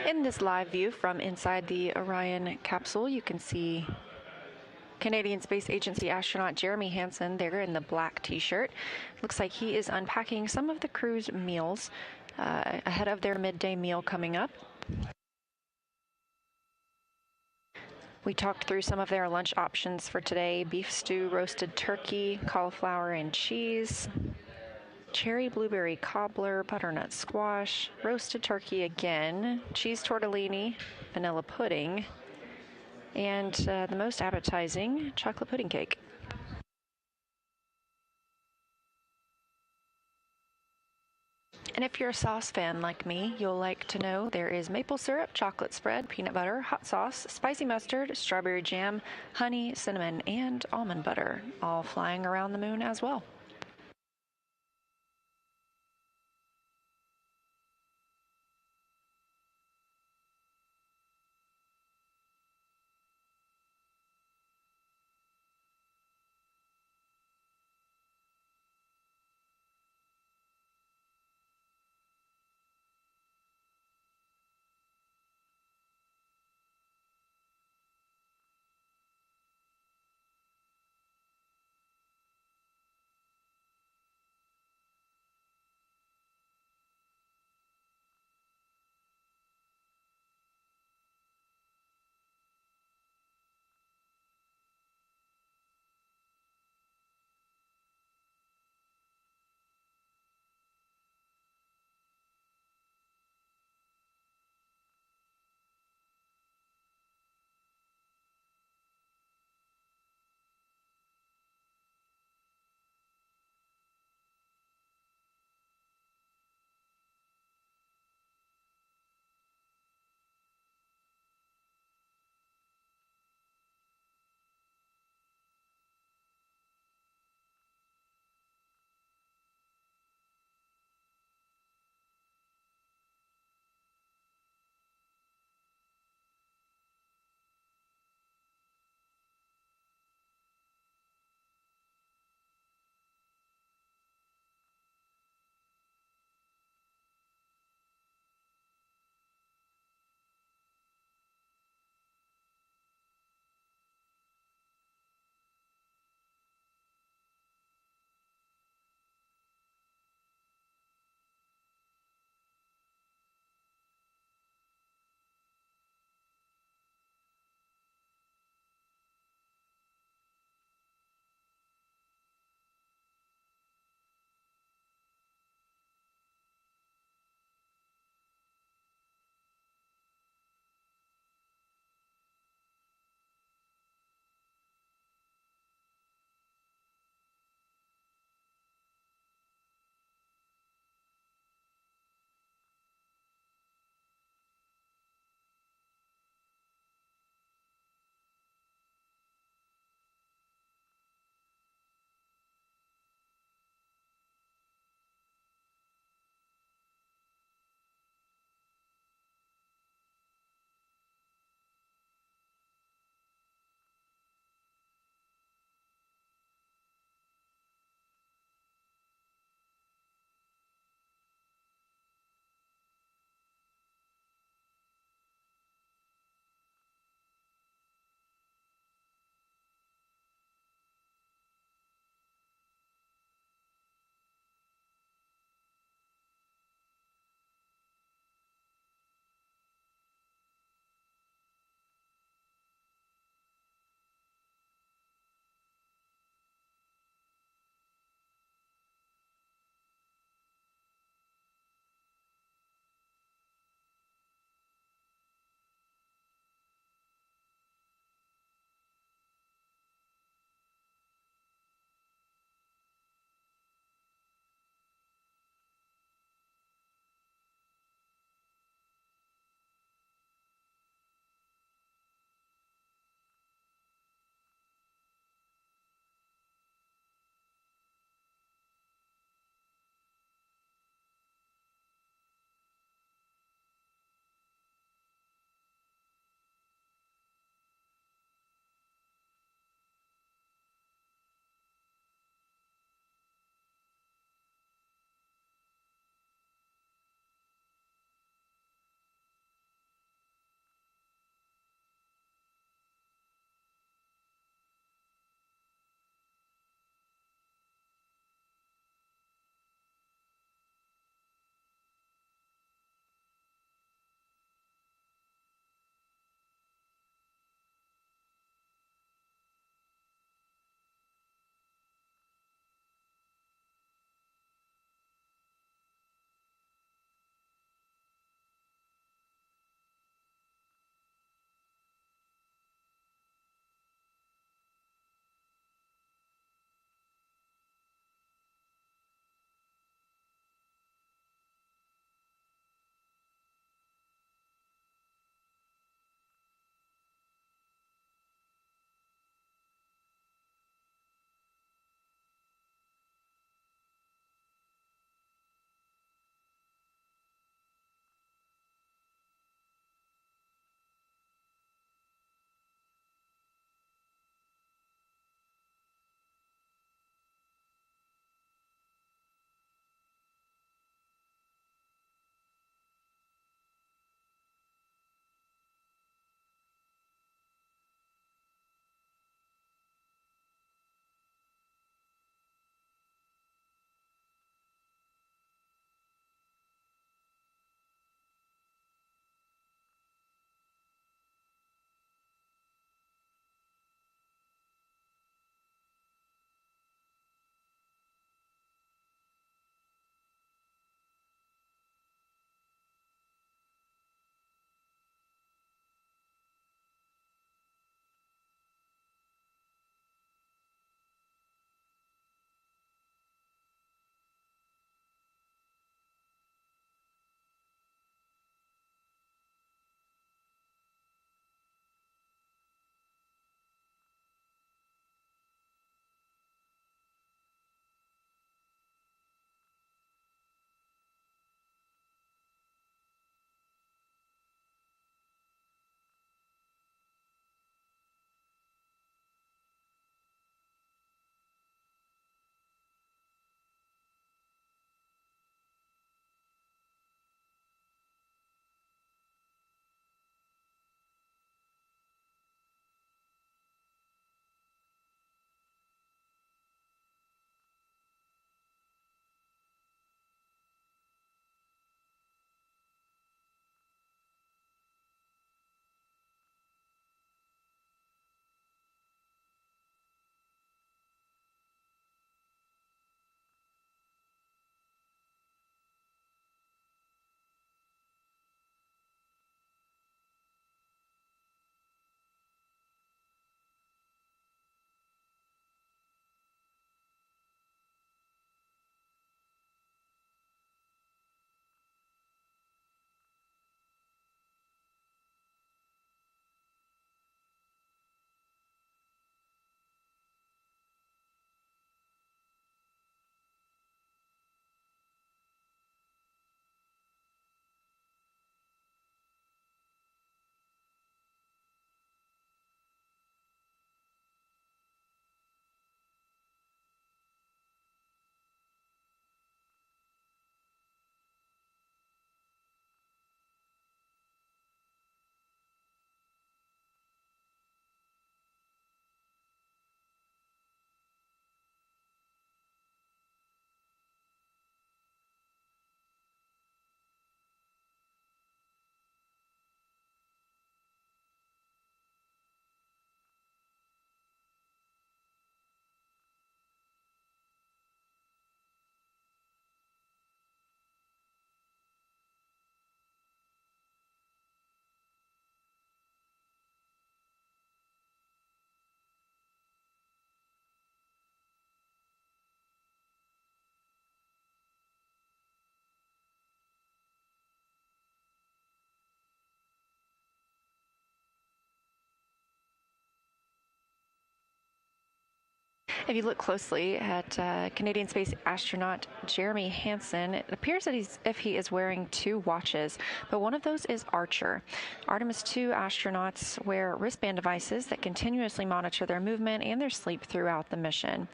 Speaker 14: In this live view from inside the Orion capsule, you can see Canadian Space Agency astronaut Jeremy Hansen there in the black t-shirt. Looks like he is unpacking some of the crew's meals ahead of their midday meal coming up. We talked through some of their lunch options for today: beef stew, roasted turkey, cauliflower and cheese, cherry blueberry cobbler, butternut squash, roasted turkey again, cheese tortellini, vanilla pudding, and the most appetizing, chocolate pudding cake. And if you're a sauce fan like me, you'll like to know there is maple syrup, chocolate spread, peanut butter, hot sauce, spicy mustard, strawberry jam, honey, cinnamon, and almond butter, all flying around the moon as well. If you look closely at Canadian space astronaut Jeremy Hansen, it appears that if he is wearing two watches, but one of those is Archer. Artemis 2 astronauts wear wristband devices that continuously monitor their movement and their sleep throughout the mission.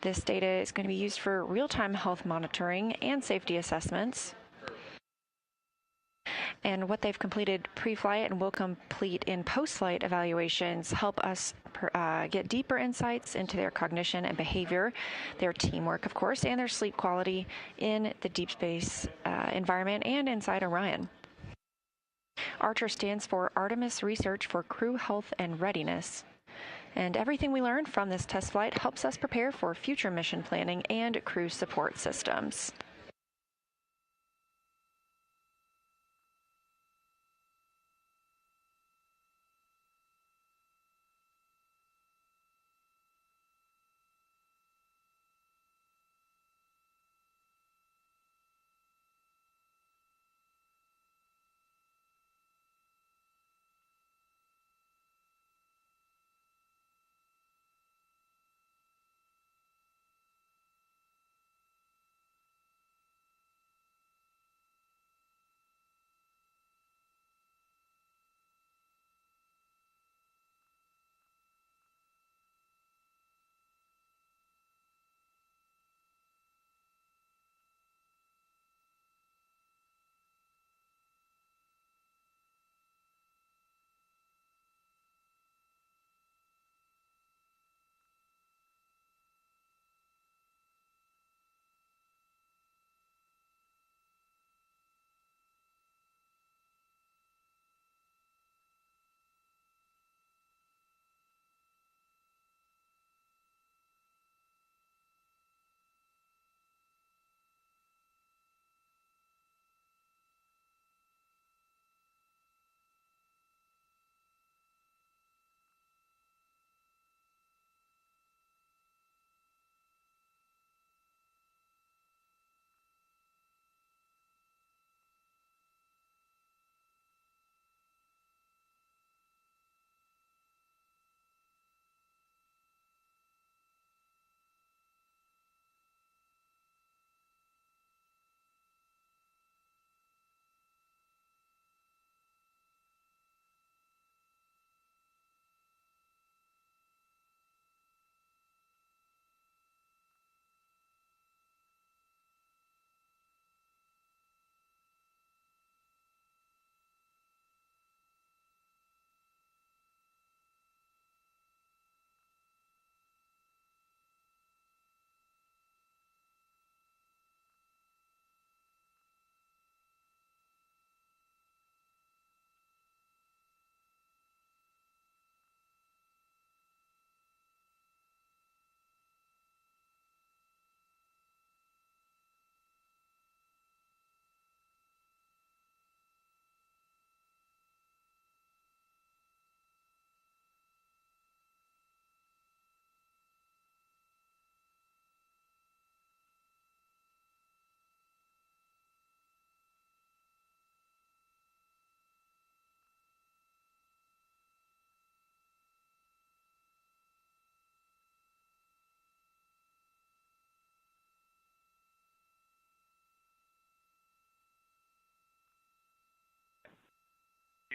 Speaker 14: This data is going to be used for real-time health monitoring and safety assessments. And what they've completed pre-flight and will complete in post-flight evaluations help us get deeper insights into their cognition and behavior, their teamwork, of course, and their sleep quality in the deep space environment and inside Orion. Archer stands for Artemis Research for Crew Health and Readiness. And everything we learn from this test flight helps us prepare for future mission planning and crew support systems.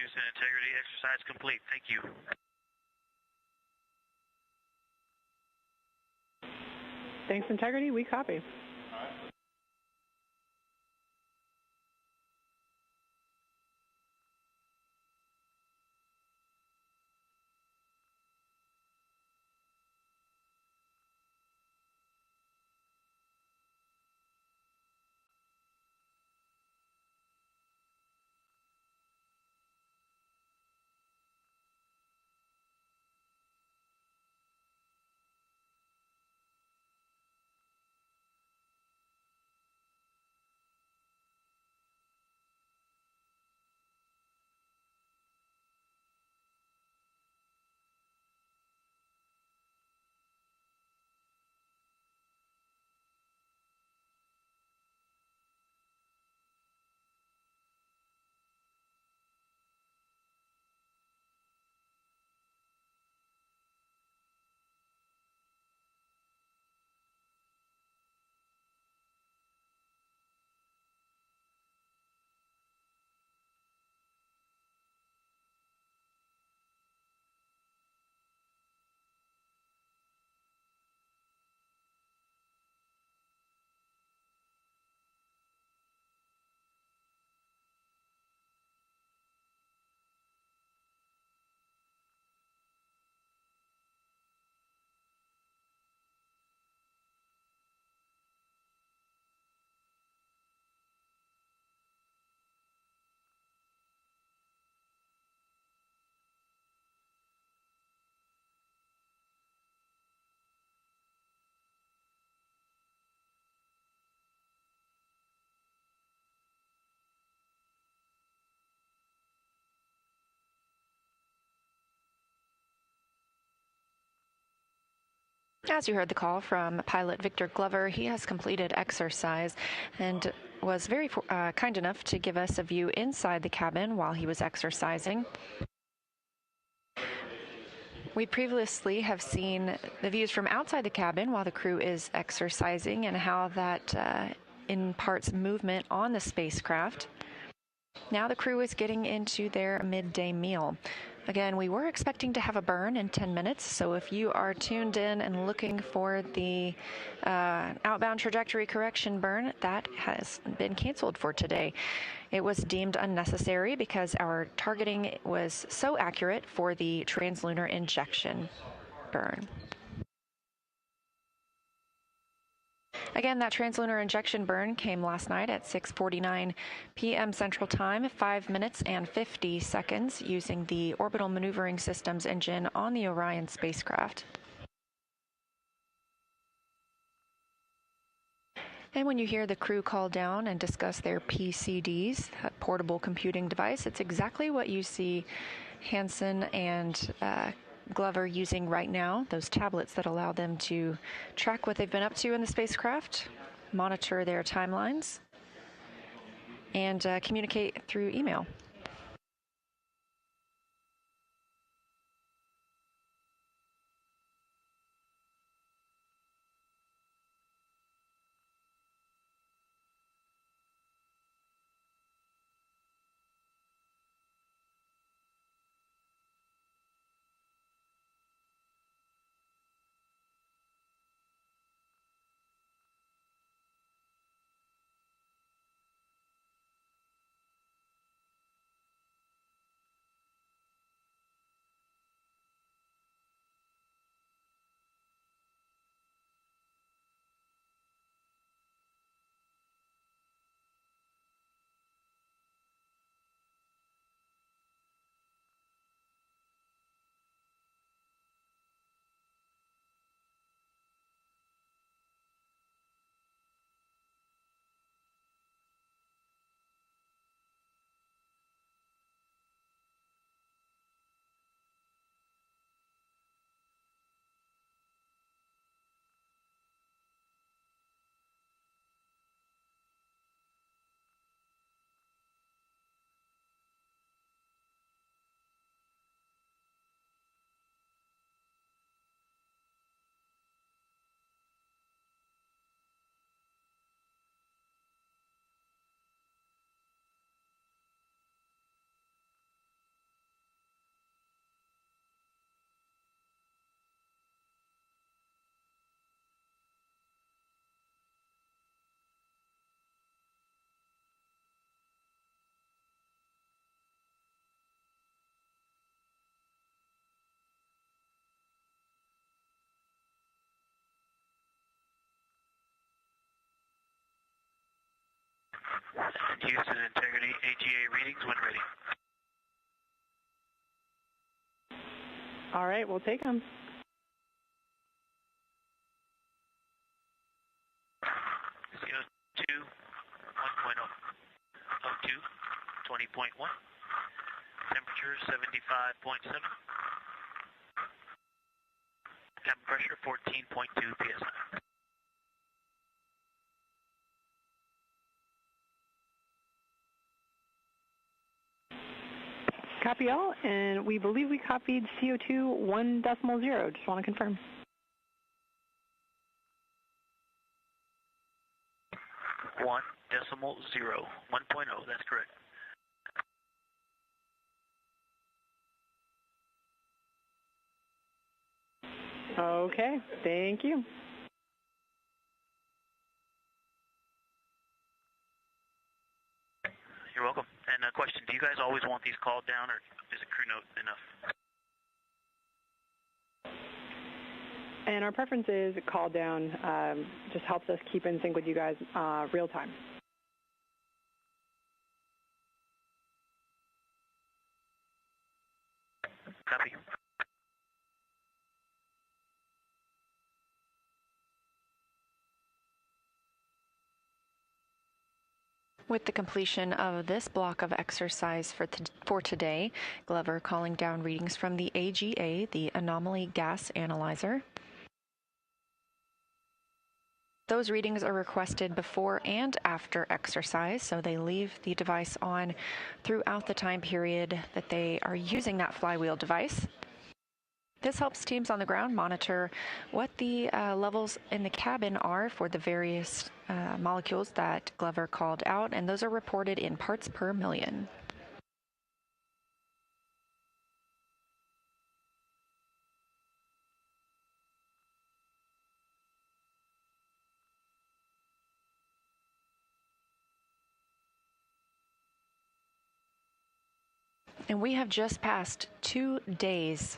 Speaker 15: Houston, integrity exercise complete. Thank you.
Speaker 2: Thanks, integrity. We copy.
Speaker 14: As you heard the call from pilot Victor Glover, he has completed exercise and was very kind enough to give us a view inside the cabin while he was exercising. We previously have seen the views from outside the cabin while the crew is exercising and how that imparts movement on the spacecraft. Now the crew is getting into their midday meal. Again, we were expecting to have a burn in 10 minutes, so if you are tuned in and looking for the outbound trajectory correction burn, that has been canceled for today. It was deemed unnecessary because our targeting was so accurate for the translunar injection burn. Again, that translunar injection burn came last night at 6:49 p.m. Central Time, 5 minutes and 50 seconds, using the Orbital Maneuvering Systems engine on the Orion spacecraft. And when you hear the crew call down and discuss their PCDs, that portable computing device, it's exactly what you see Hansen and Glover using right now, those tablets that allow them to track what they've been up to in the spacecraft, monitor their timelines, and communicate through email.
Speaker 15: Houston Integrity AGA readings when ready.
Speaker 2: All right, we'll take them.
Speaker 15: CO2 1.0, O2 20.1, temperature 75.7, cabin pressure 14.2 psi.
Speaker 2: Copy all, and we believe we copied CO2 1.0. Just want to confirm.
Speaker 15: One decimal zero, 1.0, that's correct.
Speaker 2: Okay, thank you.
Speaker 15: You're welcome. And a question, do you guys always want these called down, or is a crew note enough?
Speaker 2: And our preference is call down. Just helps us keep in sync with you guys real time.
Speaker 15: Copy.
Speaker 14: With the completion of this block of exercise for today, Glover calling down readings from the AGA, the Anomaly Gas Analyzer. Those readings are requested before and after exercise, so they leave the device on throughout the time period that they are using that flywheel device. This helps teams on the ground monitor what the levels in the cabin are for the various molecules that Glover called out, and those are reported in parts per million. And we have just passed 2 days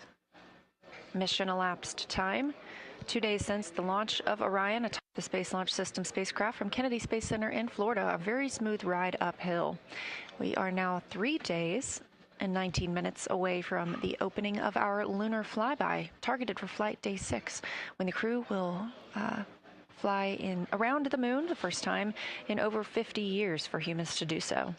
Speaker 14: mission elapsed time. 2 days since the launch of Orion atop the Space Launch System spacecraft from Kennedy Space Center in Florida, a very smooth ride uphill. We are now 3 days and 19 minutes away from the opening of our lunar flyby, targeted for flight day 6, when the crew will fly around the moon, the first time in over 50 years for humans to do so.